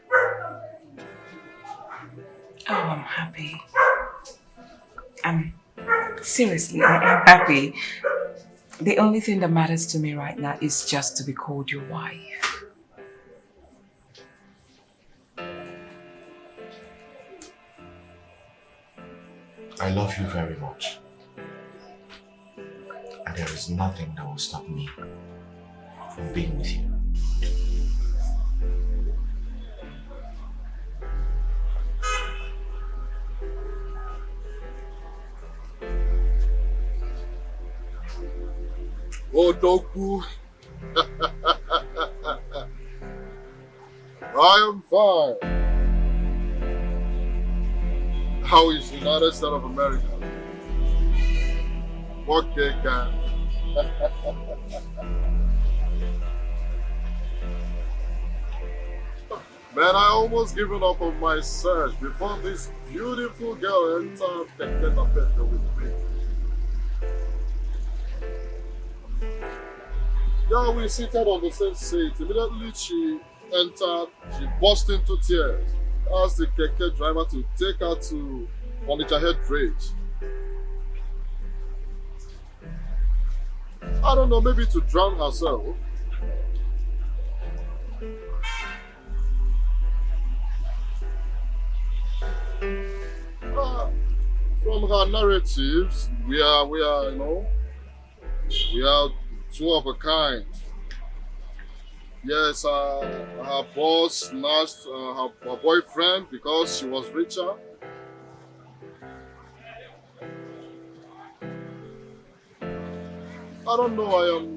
Oh, I'm happy. Seriously, I'm happy. The only thing that matters to me right now is just to be called your wife. I love you very much. And there is nothing that will stop me from being with you. Oh, Doku. I am fine. How is the United States of America? Okay, guy. Man, I almost given up on my search before this beautiful girl entered the get with me. Yeah, we seated on the same seat. Immediately she entered, she burst into tears. Asked the keke driver to take her to Onitsha Head Bridge. I don't know, maybe to drown herself. From her narratives, we are, you know, we are two of a kind. Yes, her boss snatched her boyfriend because she was richer. I don't know,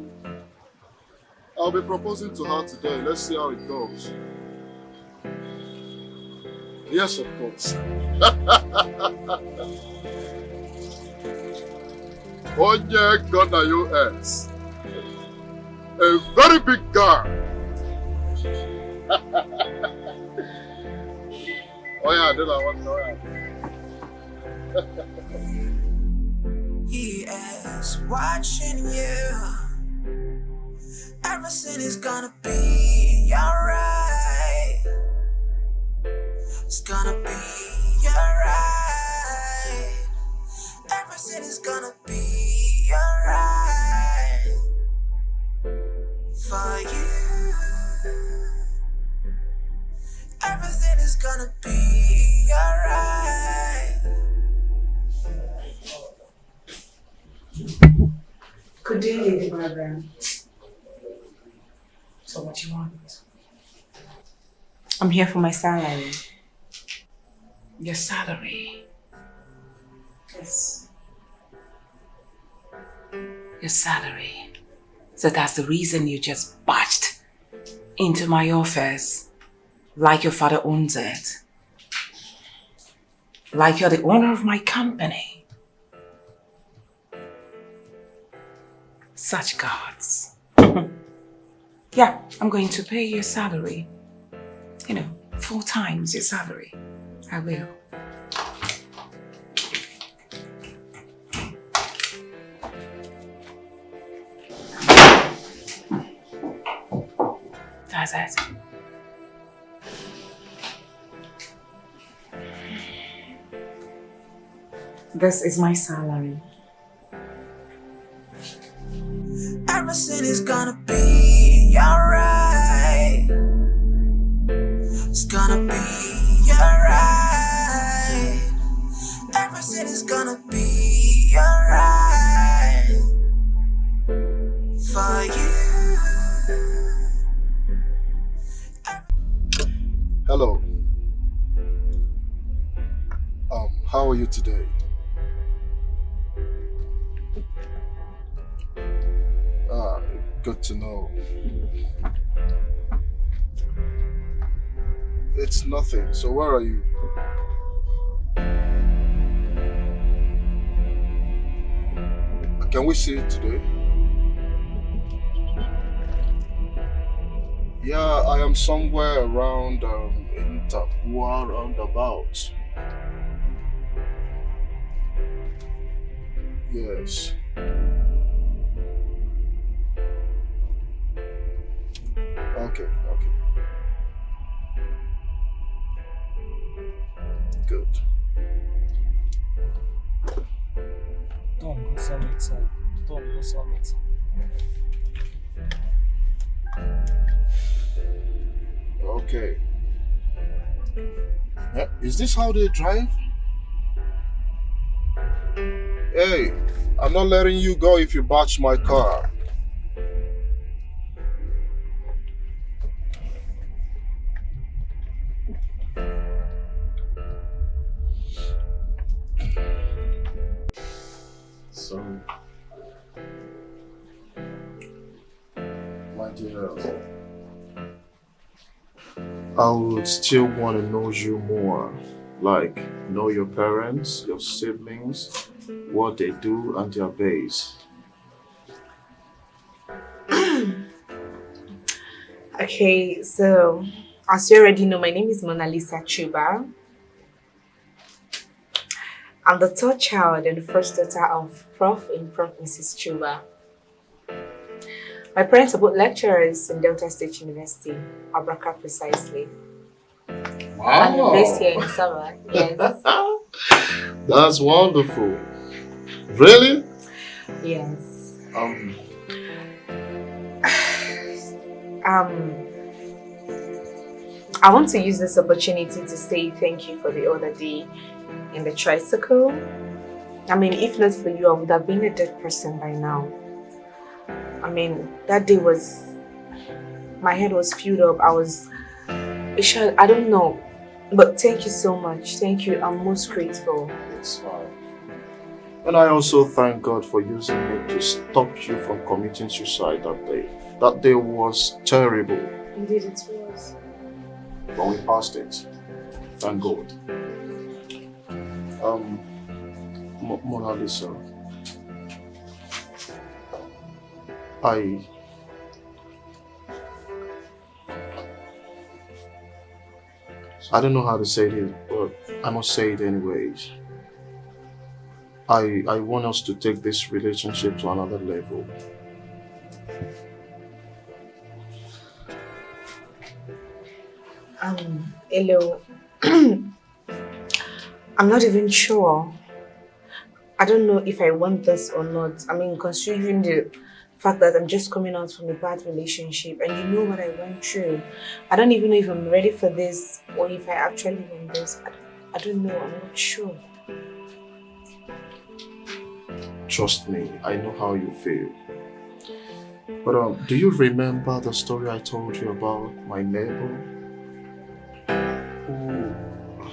I'll be proposing to her today. Let's see how it goes. Yes, of course. Onye Ghana US. A very big guy. Oh yeah, I did that one. He is watching you. Everything is gonna be alright. It's gonna be alright. Everything is gonna be alright for you. Everything is gonna be alright. Good day, Lady Barbara. So what you want? I'm here for my salary. Your salary? Yes. Your salary. So that's the reason you just barged into my office like your father owns it. Like you're the owner of my company. Such gods. Yeah, I'm going to pay your salary. 4 times your salary. I will. That's it. This is my salary. Everything is gonna be alright. It's gonna be alright. Everything is gonna be alright for you. Hello. How are you today? Good to know. It's nothing. So where are you? Can we see it today? Yeah, I am somewhere around in Tapua roundabout. Yes. Okay. Good. Don't go summit, sir. Don't go summit. Okay. Is this how they drive? Hey, I'm not letting you go if you batch my car. Sorry. My dear, I would still want to know you more. Like, know your parents, your siblings, what they do, and their base. Okay, so as you already know, my name is Mona Lisa Chuba. I'm the third child and the first daughter of Prof. and Prof. Mrs. Chuba. My parents are both lecturers in Delta State University, Abraka precisely. Wow! I'm based here in Saba, yes. That's wonderful. Really? Yes. I want to use this opportunity to say thank you for the other day in the tricycle. I mean, if not for you, I would have been a dead person by now. I mean, that day my head was filled up. I don't know. But thank you so much. Thank you. I'm most grateful. It's fine. And I also thank God for using me to stop you from committing suicide that day. That day was terrible. Indeed it was. But we passed it. Thank God. Mona Lisa, I don't know how to say this, but I must say it anyways. I want us to take this relationship to another level. Hello. I'm not even sure. I don't know if I want this or not. I mean, considering the fact that I'm just coming out from a bad relationship and you know what I went through. I don't even know if I'm ready for this or if I actually want this. I don't know. I'm not sure. Trust me, I know how you feel. But do you remember the story I told you about my neighbor? Who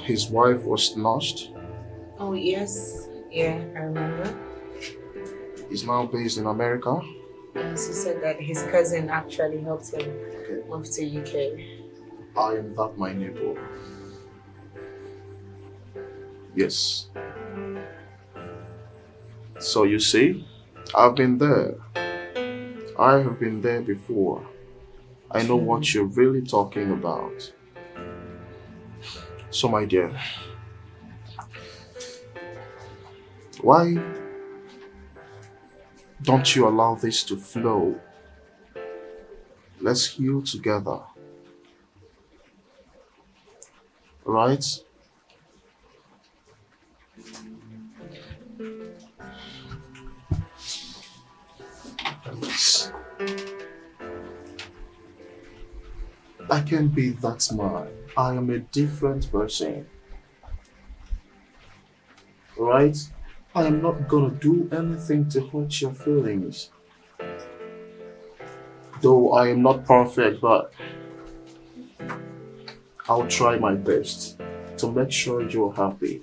his wife was snatched? Oh, yes. Yeah, I remember. He's now based in America. Yes, he said that his cousin actually helped him move to UK. I am that my neighbor. Yes. So you see, I've been there. I have been there before. I know what you're really talking about. So my dear, why don't you allow this to flow? Let's heal together. Right? I can't be that man. I am a different person. Right? I am not gonna do anything to hurt your feelings. Though I am not perfect, but I'll try my best to make sure you're happy.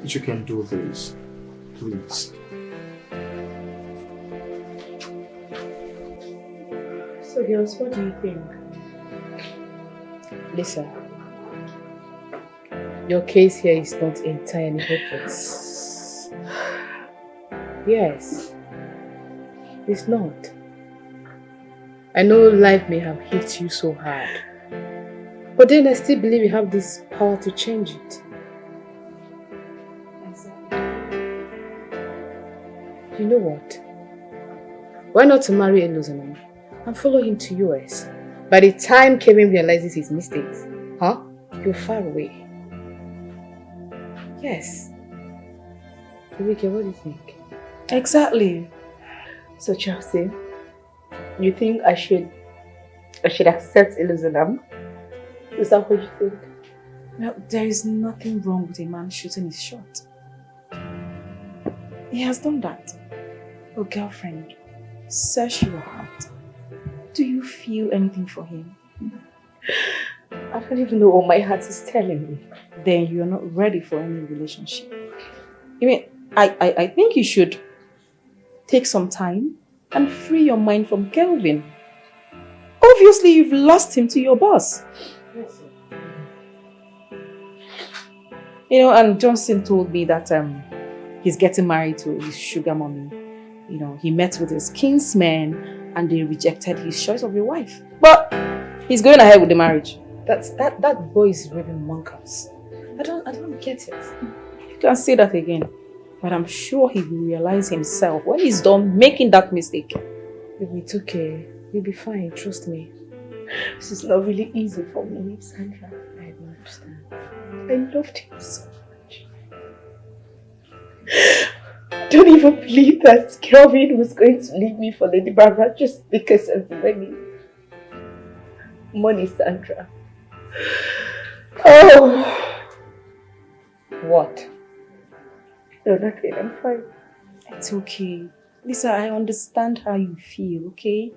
You can do this, please. So girls, what do you think? Listen, your case here is not entirely hopeless. Yes, it's not. I know life may have hit you so hard, but then I still believe you have this power to change it. You know what? Why not to marry Elozana and follow him to US? By the time Kevin realizes his mistakes, you're far away. Yes. Eureka, what do you think? Exactly. So Chelsea, you think I should accept Elizabeth? Is that what you think? Well, there is nothing wrong with a man shooting his shot. He has done that. Oh, girlfriend, search your heart. Do you feel anything for him? I don't even know what my heart is telling me. Then you are not ready for any relationship. I mean, I think you should take some time and free your mind from Kelvin. Obviously, you've lost him to your boss. You know, and Johnson told me that he's getting married to his sugar mommy. You know, he met with his kinsmen and they rejected his choice of a wife. But he's going ahead with the marriage. That boy is raving monkeys. I don't get it. You can say that again. But I'm sure he will realize himself when he's done making that mistake. Baby, it's okay. You'll be fine, trust me. This is not really easy for me, Sandra. I don't understand. I loved him so much. I don't even believe that Kelvin was going to leave me for Lady Barbara just because of the money. Money, Sandra. Oh! What? No, nothing. I'm fine. It's okay. Lisa, I understand how you feel, okay?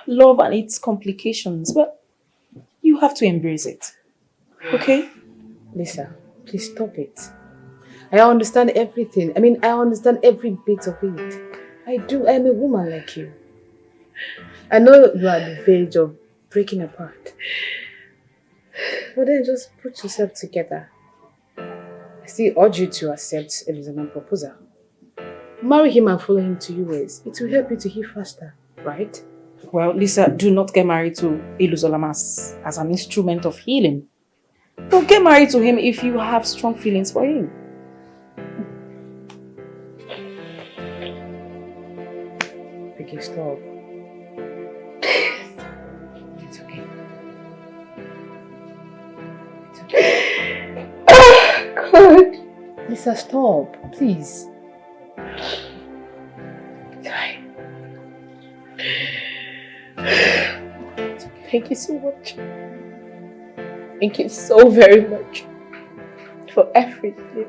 Love and its complications, but you have to embrace it. Okay? Lisa, please stop it. I understand everything. I mean, I understand every bit of it. I do. I'm a woman like you. I know you are at the verge of breaking apart. But then just put yourself together. I still urge you to accept Elizabeth's proposal. Marry him and follow him to US. It will help you to heal faster, right? Well, Lisa, do not get married to Iluzolam as an instrument of healing. But get married to him if you have strong feelings for him. Okay, stop. It's okay. It's okay. Oh, God. Lisa, stop, please. Thank you so much. Thank you so very much for everything.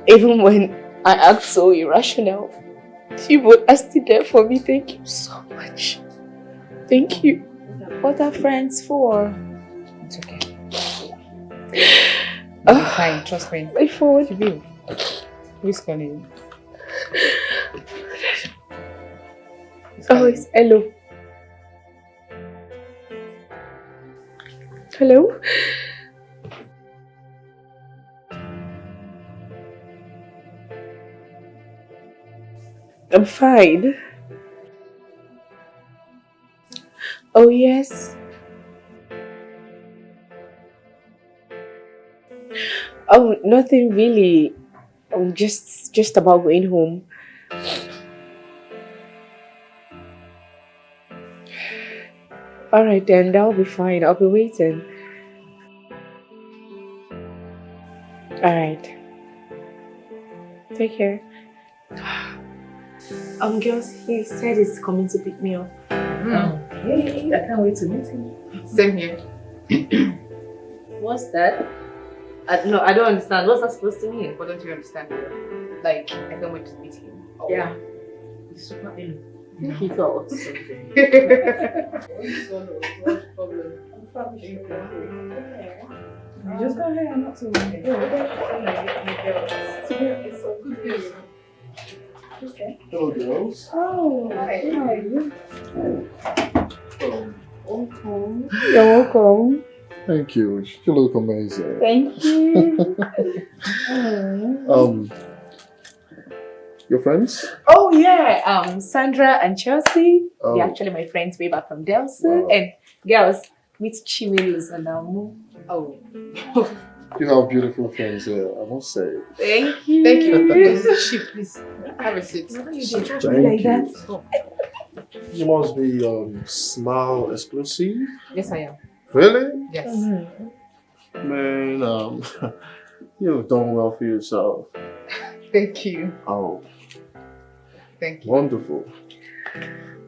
Even when I act so irrational, you both are still there for me. Thank you so much. Thank you. What are friends for? It's okay. You'll be fine, trust me. Wait forward. Who's calling? Oh, it's hello. Hello? I'm fine. Oh, yes. Oh, nothing really. I'm just about going home. Alright then, that'll be fine. I'll be waiting. Alright. Take care. Girls, he said he's coming to pick me up. Okay, I can't wait to meet him. Same here. What's that? No, I don't understand. What's that supposed to mean? What don't you understand? Like, I can't wait to meet him. Oh. Yeah. He's super ill. He thought something. What's the problem? Just go ahead, I'm not too worried. It's so good. Okay. Hello, girls. Oh, hi. Welcome. You're welcome. Thank you. You look amazing. Thank you. Your friends? Oh yeah, Sandra and Chelsea. Oh. They're actually my friends way back from Delson. Wow. And girls, meet Chimilus and Oh. You have beautiful friends here, I must say. Thank you. Thank you. Please. Have a seat. Thank you. You must be Smile exclusive. Yes, I am. Really? Yes. Man, you've done well for yourself. Thank you. Oh. Thank you. Wonderful.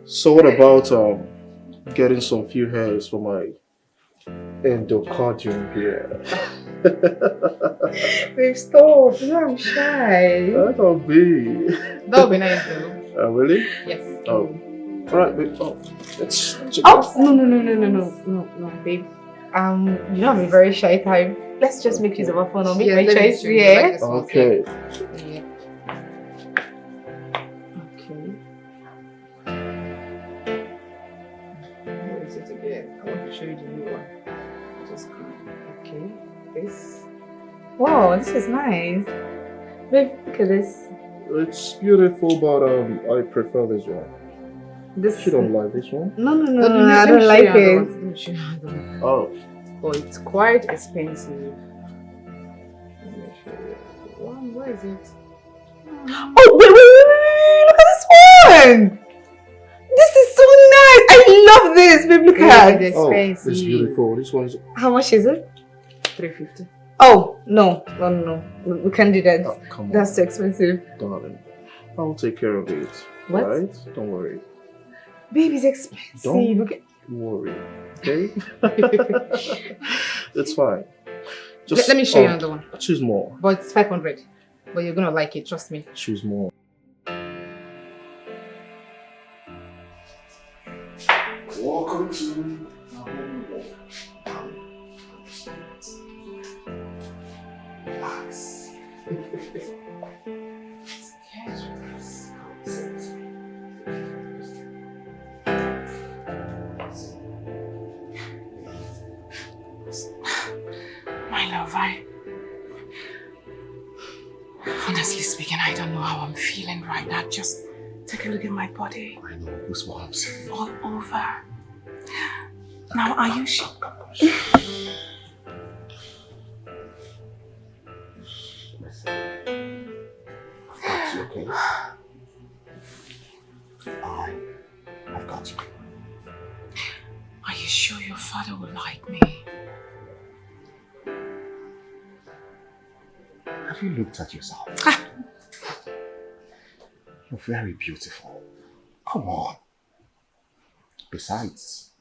So what about getting some few hairs for my endocardium here? Babe, stop. No, I'm shy. That'll be. That'll be nice though. Really? Yes. Oh. Alright, babe. Oh, let's check No, babe. You know I'm a very shy type. Let's just make use of our phone. I'll make my choice. Yeah. Okay. Yeah. Okay. What is it again? I want to show you the new one. Just okay. This. Wow, this is nice. Babe, look at this. It's beautiful, but I prefer this one. You don't like this one? No, I don't like it. Oh. Oh, it's quite expensive. Let me show you. Where is it? Oh, wait, look at this one! This is so nice! I love this, babe, look at it. Oh, it's beautiful. This one is... How much is it? $350. Oh, no. We can't do that. Oh, come on. That's too expensive. Darling, I'll take care of it. What? Right? Don't worry. Baby, it's expensive. Don't worry, okay? It's fine. Just, let me show you another one. Choose more. But it's 500. But you're gonna like it, trust me. Choose more. Welcome to our home. Relax. My love, Honestly speaking, I don't know how I'm feeling right now. Just take a look at my body. I know, goosebumps. All over. Now, are you sure? I've got you, okay? I've got you. Are you sure your father will like me? Have you looked at yourself? You're very beautiful. Come on. Besides,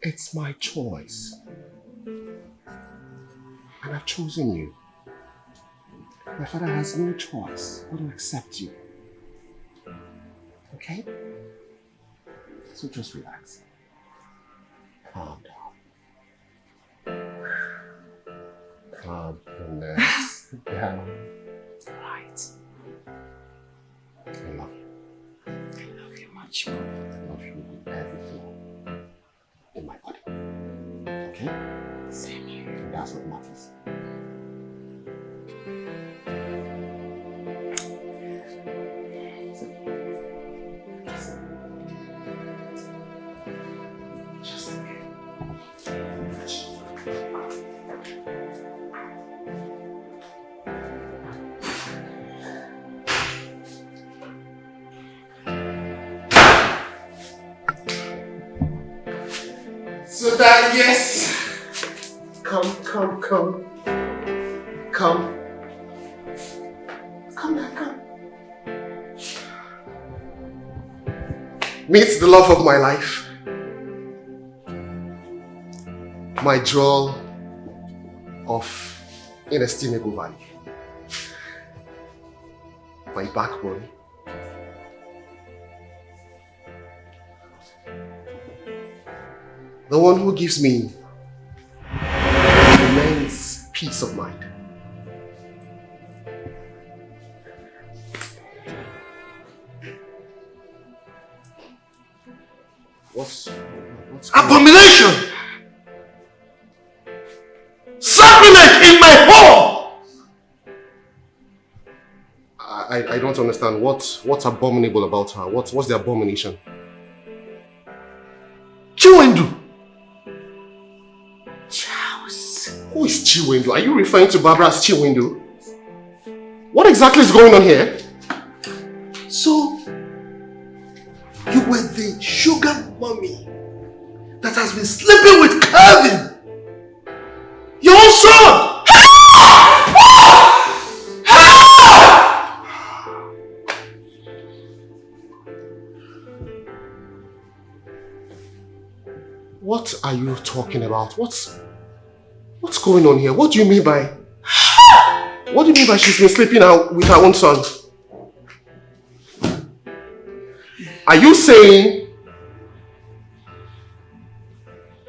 it's my choice. And I've chosen you. My father has no choice but to accept you. Okay? So just relax. Calm down. Calm your nerves down. Right. I love you. I love you much more. I love you with everything in my body. Okay? Same here. And that's what matters. So that, yes. Come. Come back, come. Meet the love of my life. My jewel of inestimable value. My backbone. The one who gives me immense peace of mind. What's Abomination! Sacrilege in my home! I don't understand. What's abominable about her? What's the abomination? Chiwendu! Who is Chiwendu? Are you referring to Barbara as Chiwendu? What exactly is going on here? So, you were the sugar mommy that has been sleeping with Calvin! Your own son! What are you talking about? What's going on here? What do you mean by she's been sleeping out with her own son? Are you saying...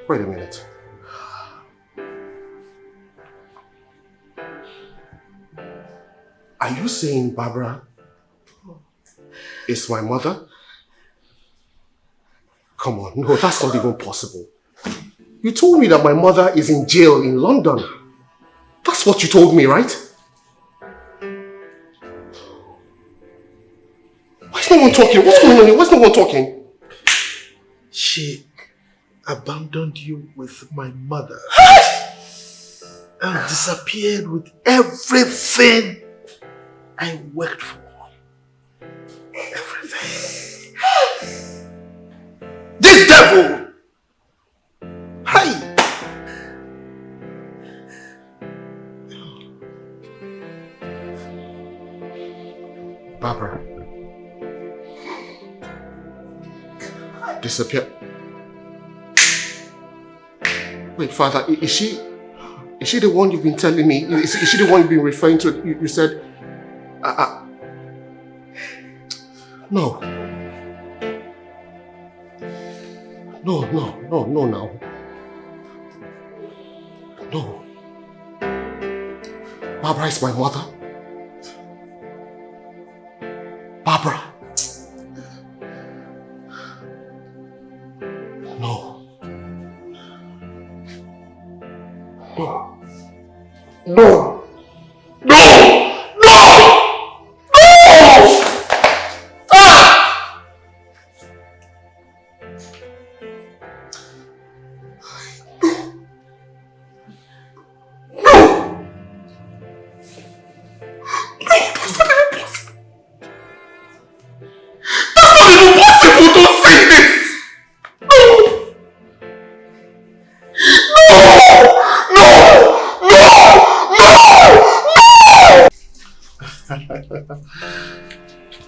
Wait a minute. Are you saying Barbara is my mother? Come on, no, that's not even possible. You told me that my mother is in jail in London. That's what you told me, right? Why is no one talking? What's going on here? Why is no one talking? She abandoned you with my mother and disappeared with everything I worked for. Everything. This devil! Hi! Barbara. Disappear. Wait, Father, is she the one you've been telling me? Is she the one you've been referring to? You said... No. No, now. No. Barbara is my mother. Barbara. No. No. No. No. No.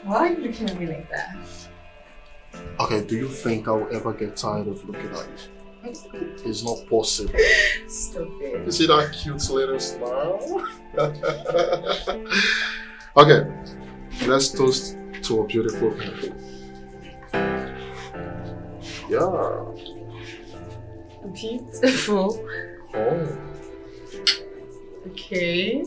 Why are you looking at me like that? Okay, do you think I will ever get tired of looking at you? It's not possible. Stop it. You see that cute little smile? Okay, let's toast to a beautiful couple. Yeah. Beautiful. Oh. Okay.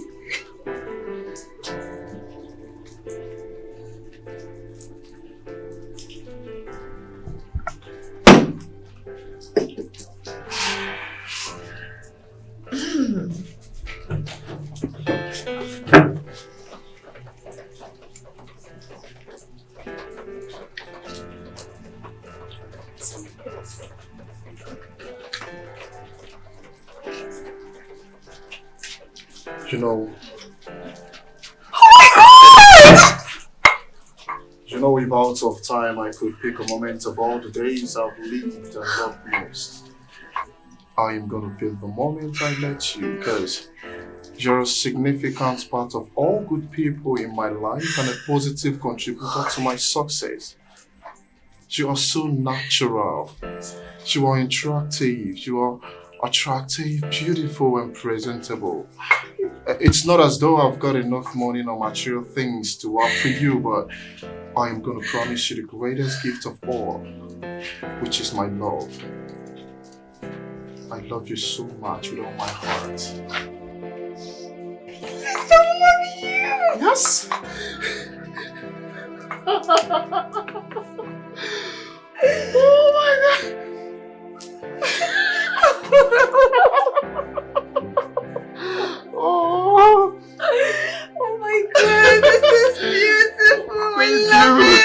You know, if out of time I could pick a moment of all the days I've lived and loved most, I am gonna pick the moment I met you, because you're a significant part of all good people in my life and a positive contributor to my success. You are so natural. You are interactive. You are attractive, beautiful, and presentable. It's not as though I've got enough money or material things to offer you, but I am going to promise you the greatest gift of all, which is my love. I love you so much with all my heart. I love you! Yes! Oh my god! Oh my god, this is beautiful! Thank I love you.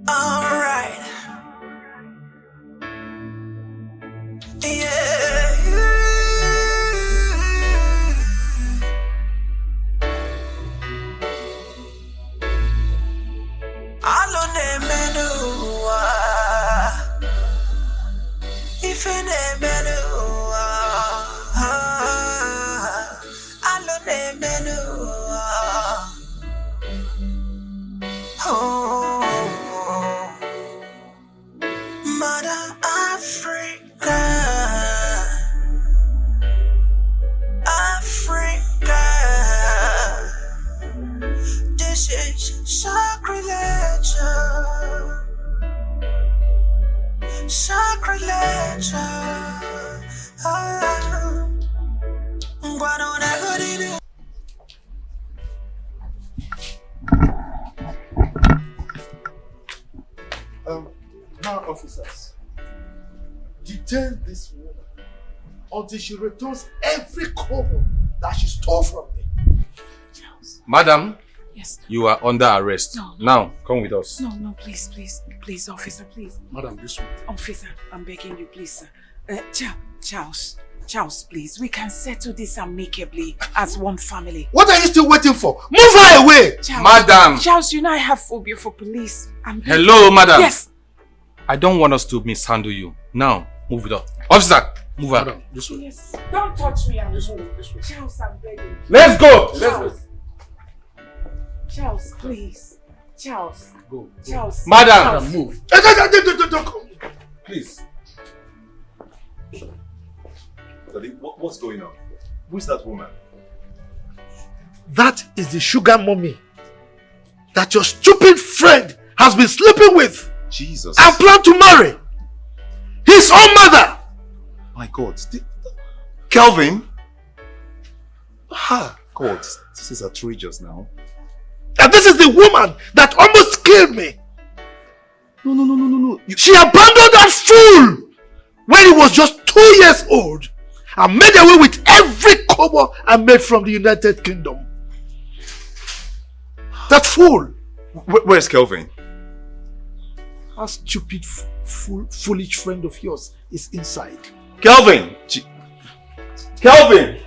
Alright. Yeah. Alone menua. Ifene menua. Alone menua. Oh, Mother Africa, Africa, this is sacrilege, sacrilege. Now, officers, detain this woman until she returns every kobo that she stole from me. Madam, Yes. you are under arrest. No. Now, come with us. No, please, officer, please. Madam, this way. Officer, I'm begging you, please, sir. Charles, please. We can settle this amicably as one family. What are you still waiting for? Move her away! Charles, Madam! Charles, you know I have phobia for police. Hello, madam. Yes. I don't want us to mishandle you. Now, move it up. Officer, move her. Madam, this way. Yes. Don't touch me. This way. Charles, I'm begging. Let's go! Charles. Charles, please. Charles. Go. Charles. Madam! Charles. Move. Don't come. Please. Daddy, what's going on? Who's that woman? That is the sugar mommy that your stupid friend has been sleeping with. Jesus. And plan to marry. His own mother. My God. Kelvin? God, this is outrageous now. And this is the woman that almost killed me. No. She abandoned that fool when he was just 2 years old and made away with every kobo I made from the United Kingdom. That fool. Where's Kelvin? That stupid, foolish friend of yours is inside. Kelvin! Kelvin!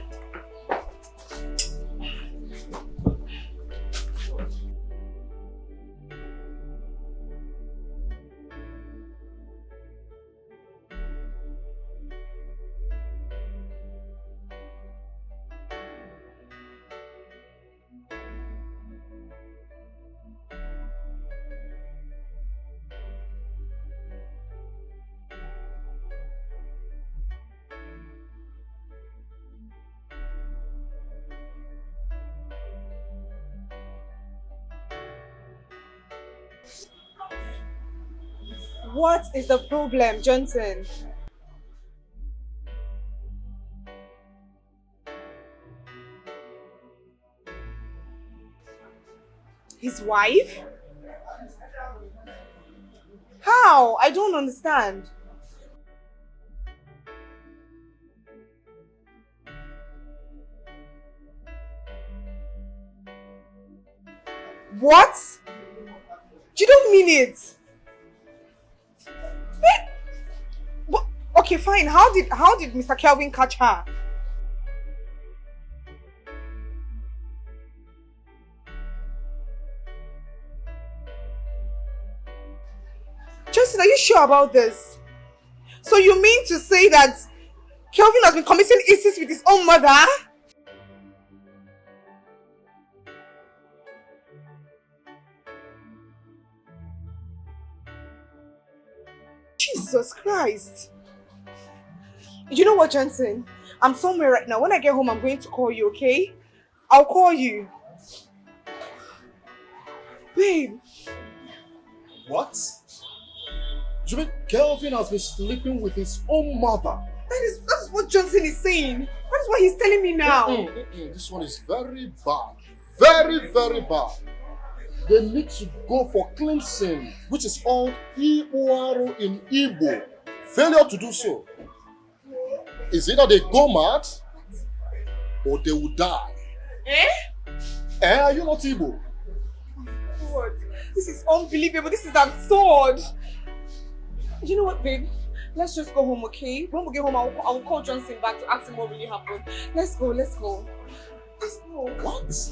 What is the problem, Johnson? His wife? How? I don't understand. What? You don't mean it? Eh? What? Okay, fine. How did Mr. Kelvin catch her? Justin, are you sure about this? So you mean to say that Kelvin has been committing incest with his own mother? Jesus Christ. You know what, Johnson? I'm somewhere right now. When I get home, I'm going to call you, okay? I'll call you. Babe. What? You mean Kelvin has been sleeping with his own mother? That is what Johnson is saying. That is what he's telling me now. This one is very bad. Very, very bad. They need to go for cleansing, which is called Iwaru in Igbo. Failure to do so is either they go mad or they will die. Are you not Igbo? God, this is unbelievable. This is absurd. You know what, babe? Let's just go home, okay? When we get home, I'll call Johnson back to ask him what really happened. Let's go, let's go. Let's go. What?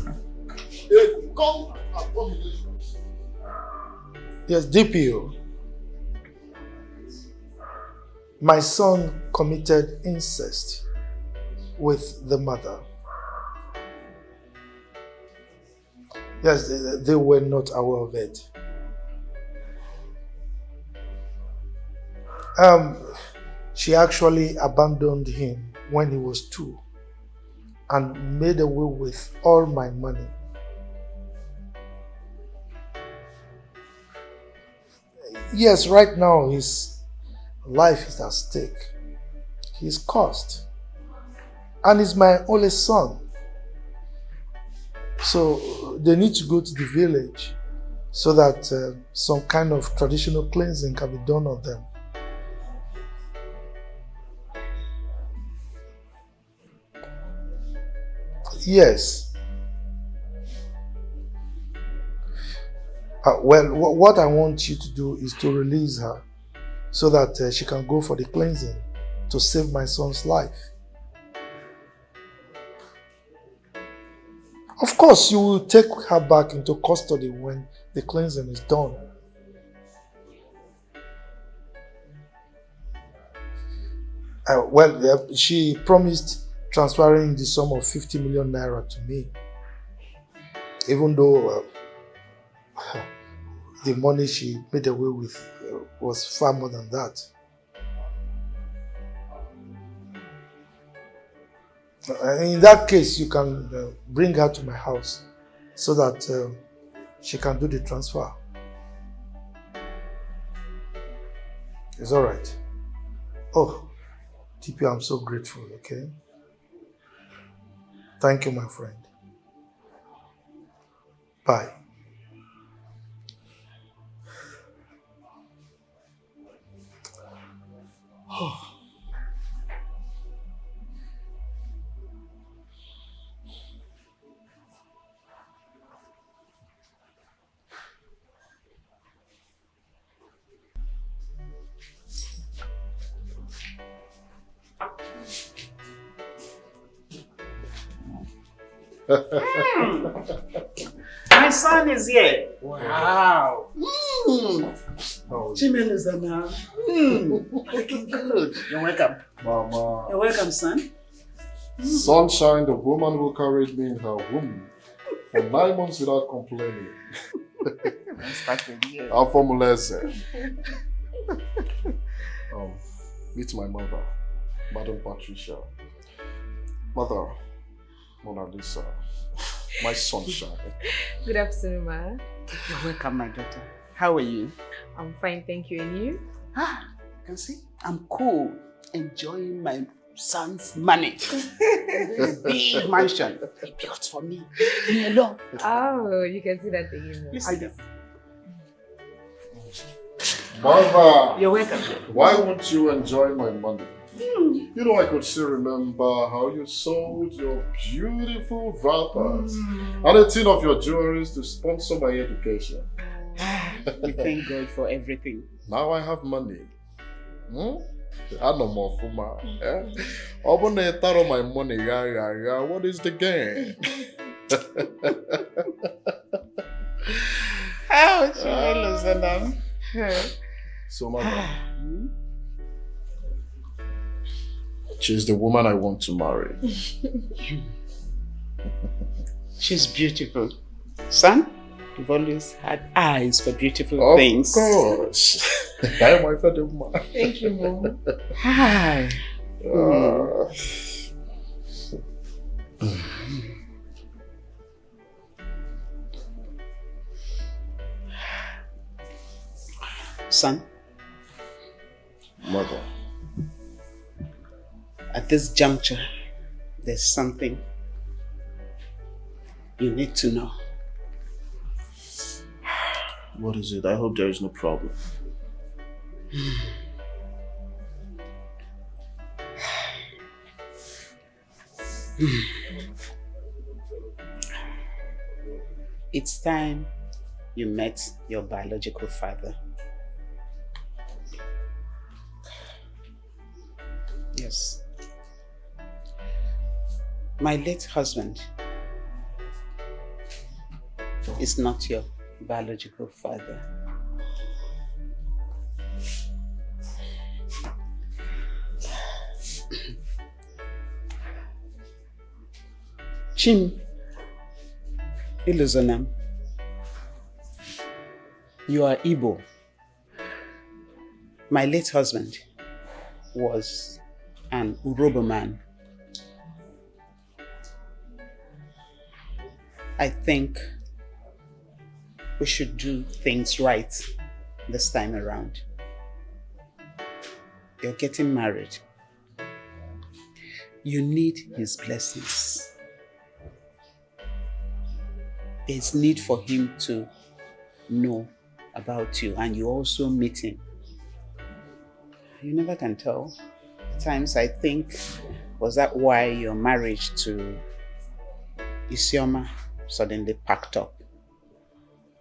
Yes, DPO. My son committed incest with the mother. Yes, they were not aware of it. She actually abandoned him when he was 2 and made away with all my money. Yes, right now his life is at stake. He's cursed. And he's my only son. So they need to go to the village so that some kind of traditional cleansing can be done on them. Yes. Well, what I want you to do is to release her so that she can go for the cleansing to save my son's life. Of course, you will take her back into custody when the cleansing is done. She promised transferring the sum of 50 million naira to me, even though the money she made away with was far more than that. In that case, you can bring her to my house so that she can do the transfer. It's all right. Oh, TP, I'm so grateful, okay? Thank you, my friend. Bye. Oh. My son is here. Wow. Chimel is there now. Looking good. You're welcome. Mama. You're welcome, son. Sunshine, the woman who carried me in her womb for 9 months without complaining. I'm Formalizing. Meet my mother, Madam Patricia. Mother, Mona Lisa, my sunshine. Good afternoon, ma. You're welcome, my daughter. How are you? I'm fine, thank you. And you? Ah, you can see, I'm cool, enjoying my son's money. A big mansion he built for me. Me alone. Oh, you can see that thing. Listen. Mother! You're welcome. Why won't you enjoy my money? You know, I could still remember how you sold your beautiful wrappers and a tin of your jewelries to sponsor my education. We thank God for everything. Now I have money. I no more for my. Open the thought of my money. What is the game? So, mother, she's the woman I want to marry. She's beautiful. Son, you've always had eyes for beautiful things. Of course. I am my father, woman. Thank you, Mom. Hi. Son. Mother. At this juncture, there's something you need to know. What is it? I hope there is no problem. It's time you met your biological father. Yes. My late husband is not your biological father. Chim Iluzonam, you are Igbo. My late husband was an Urobo man. I think we should do things right this time around. You're getting married. You need his blessings. There's need for him to know about you, and you also meet him. You never can tell. At times I think, was that why your marriage to Isioma suddenly packed up?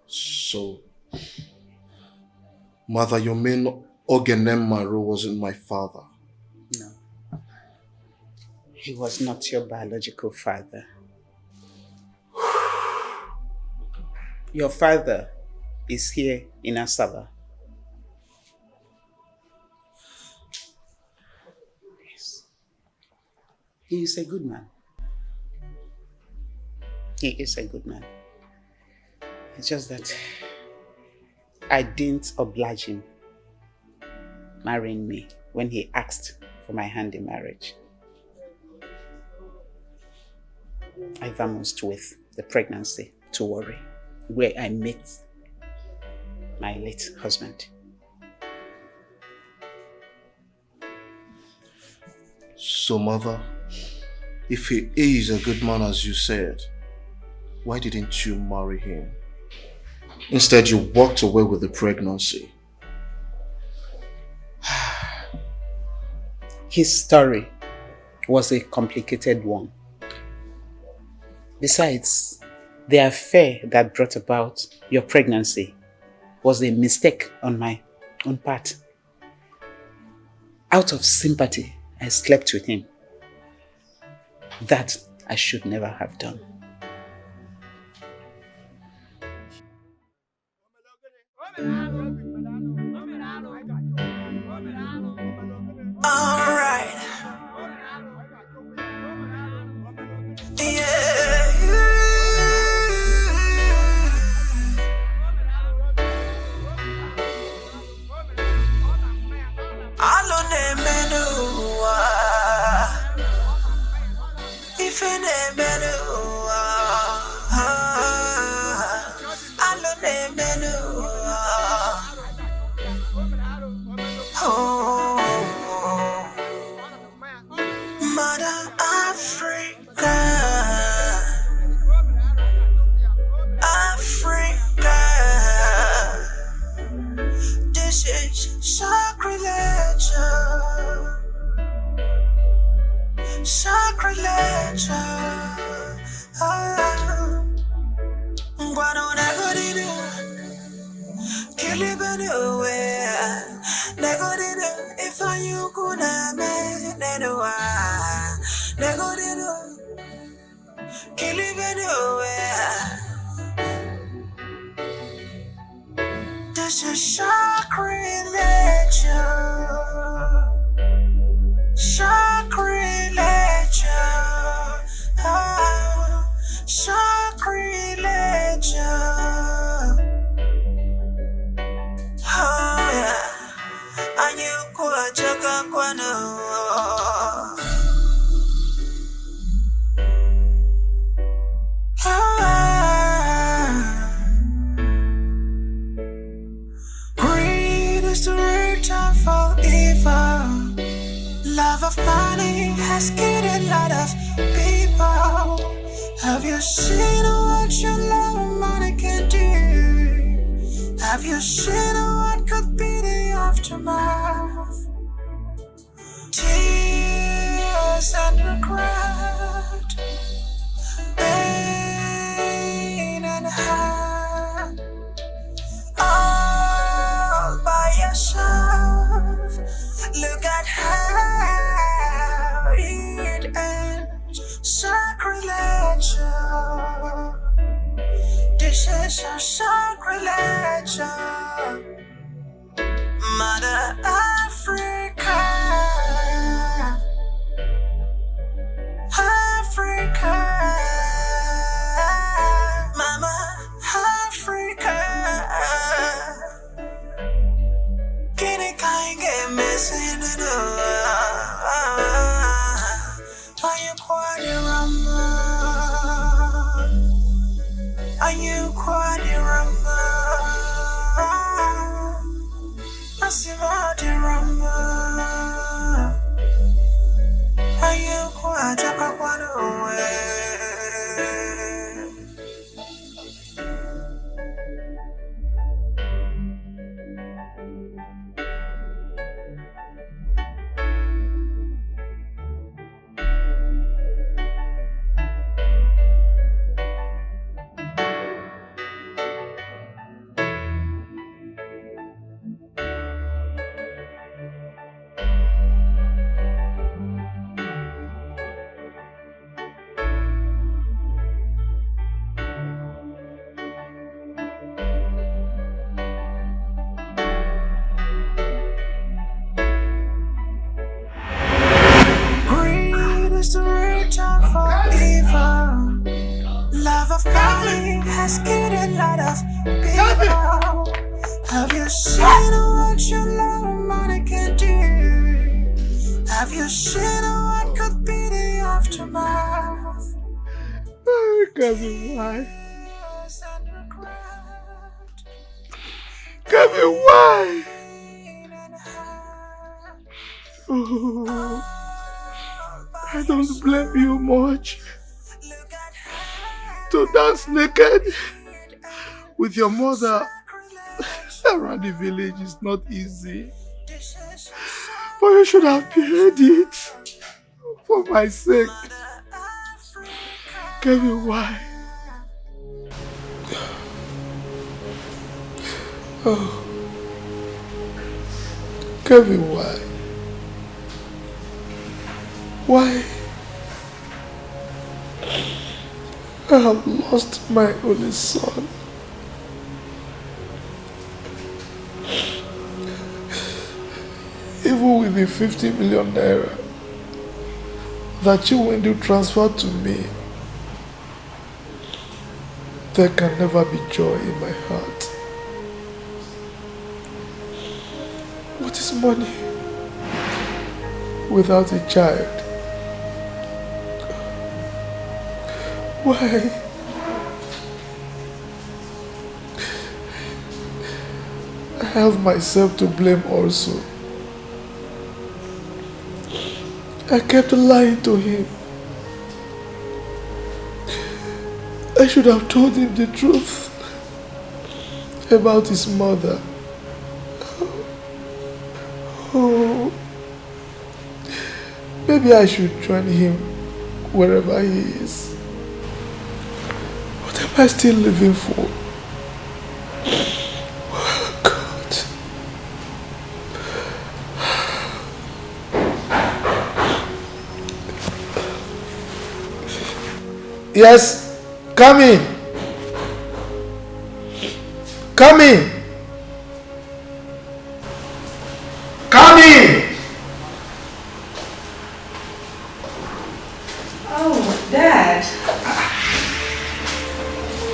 So, Mother, you mean Ogenem Maru wasn't my father? No. He was not your biological father. Your father is here in Asaba. Yes. He is a good man. He is a good man. It's just that I didn't oblige him marrying me when he asked for my hand in marriage. I vamoosed with the pregnancy to worry, where I met my late husband. So, Mother, if he is a good man as you said, why didn't you marry him? Instead, you walked away with the pregnancy. His story was a complicated one. Besides, the affair that brought about your pregnancy was a mistake on my own part. Out of sympathy, I slept with him. That I should never have done. Alright. Yeah. Mother Africa, Africa. This is sacrilege, sacrilege. Why don't I go to the kill it anywhere? Nego did it if I you could have made anywhere. Nego did it kill it anywhere. This is sacrilege, sacrilege, sacrilege. Oh yeah, and you could check a corner. Greed is the root of all evil. Love of money has killed a lot of people. Have you seen what your love of money can do? Have you seen what could be the aftermath? Tears and regret, pain and hurt, all by yourself. Look at how it ends. Sacrilege. This is a sacrilege. Mother Africa, Africa, Mama Africa. Can get missing in the are you quite are you quite I see my dear are you quite away? Love of money has killed a lot of people. Have you seen what your love of money can do? Have you seen what could be the aftermath? Kevin, why? Kevin, why? Oh, I don't blame you much. To dance naked with your mother around the village is not easy. But you should have paid it for my sake. Kevin, why? Oh, Kevin, why? Why? I have lost my only son. Even with the 50 million naira that you went to transfer to me, there can never be joy in my heart. What is money without a child? Why? I have myself to blame also. I kept lying to him. I should have told him the truth about his mother. Oh, maybe I should join him wherever he is. What am I still living for? Oh, God. Yes, come in. Come in. Come in. Oh, Dad.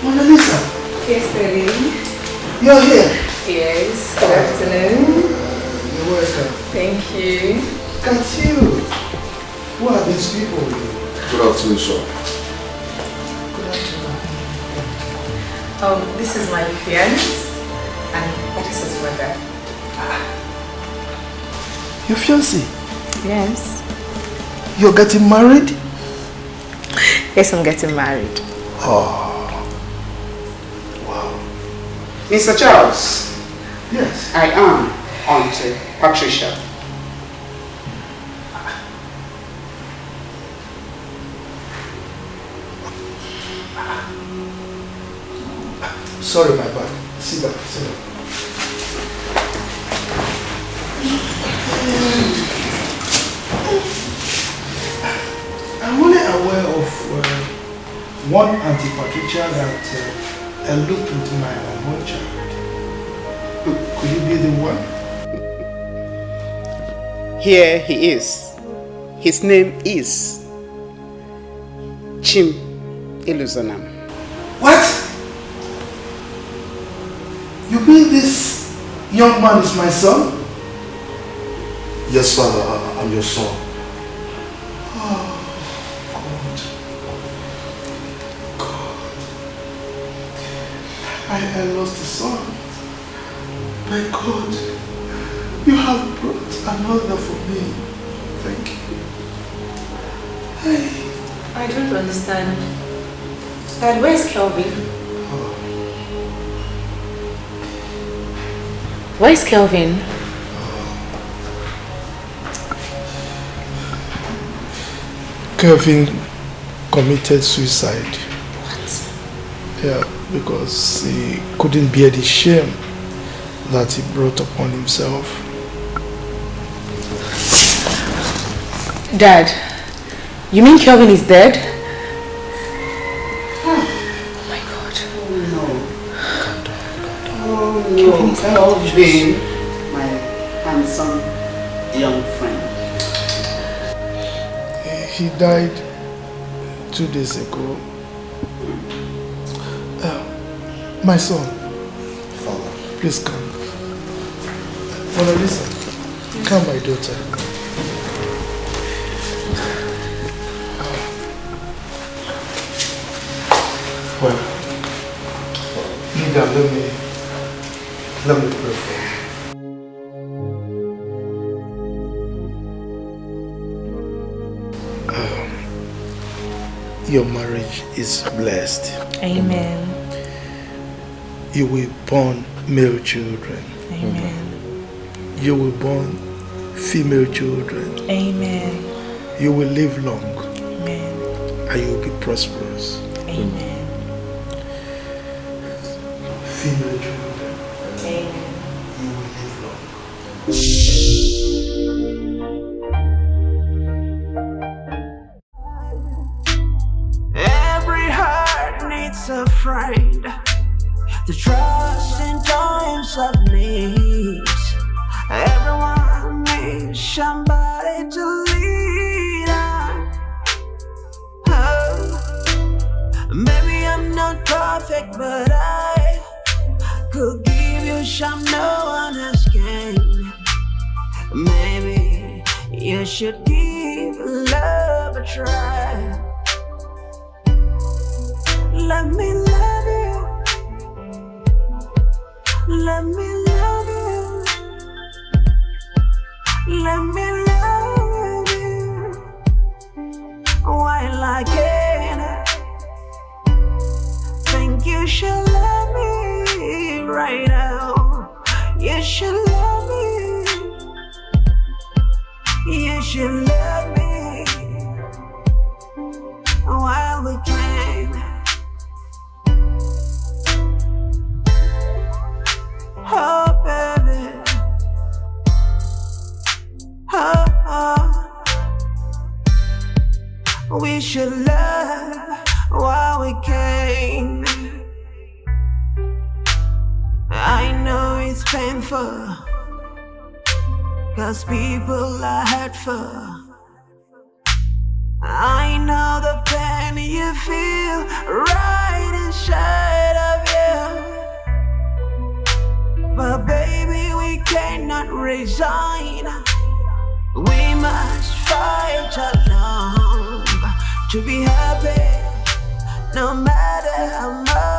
Mona Lisa. Yes, Daddy. You're here. Yes, good afternoon. You're welcome. Thank you. Look at you. Who are these people? Good afternoon, sir. This is my fiance, and that is his mother. Your fiancé? Yes. You're getting married? Yes, I'm getting married. Oh. Wow. Mr. Charles. Yes. I am Auntie Patricia. Sorry, my bad. Sit down, sit down. I'm only aware of one Auntie Patricia that eloped with my unborn child. Could you be the one? Here he is. His name is Chim Iluzonam. What? You mean this young man is my son? Yes, Father, I'm your son. Oh, God. I lost a son. My God, you have brought another for me. Thank you. I don't understand. Dad, where's Kelvin? Where's Kelvin? Kelvin committed suicide. What? Yeah, because he couldn't bear the shame that he brought upon himself. Dad, you mean Kelvin is dead? Oh my God. Oh no, Kelvin, my handsome young friend. He died 2 days ago. My son, Father, please come. Mona Lisa, come, my daughter. Well, kneel down, let me pray for you. Your marriage is blessed. Amen. You will born male children. Amen. You will born female children. Amen. You will live long. Amen. And you will be prosperous. Amen. Female children. Amen. You will live long. Every heart needs a friend to trust in times of need. Everyone needs somebody to lead on. Oh, maybe I'm not perfect, but I could give you some no one else can. Maybe you should give love a try. Let me love you. Let me love you. Let me love you. again. Think you should love me right now. You should love me. You should love me while we can. Oh, baby. We should love while we can. I know it's painful, 'cause people are hurtful. I know the pain you feel right inside of you. But baby, we cannot resign. We must fight along to be happy, no matter how much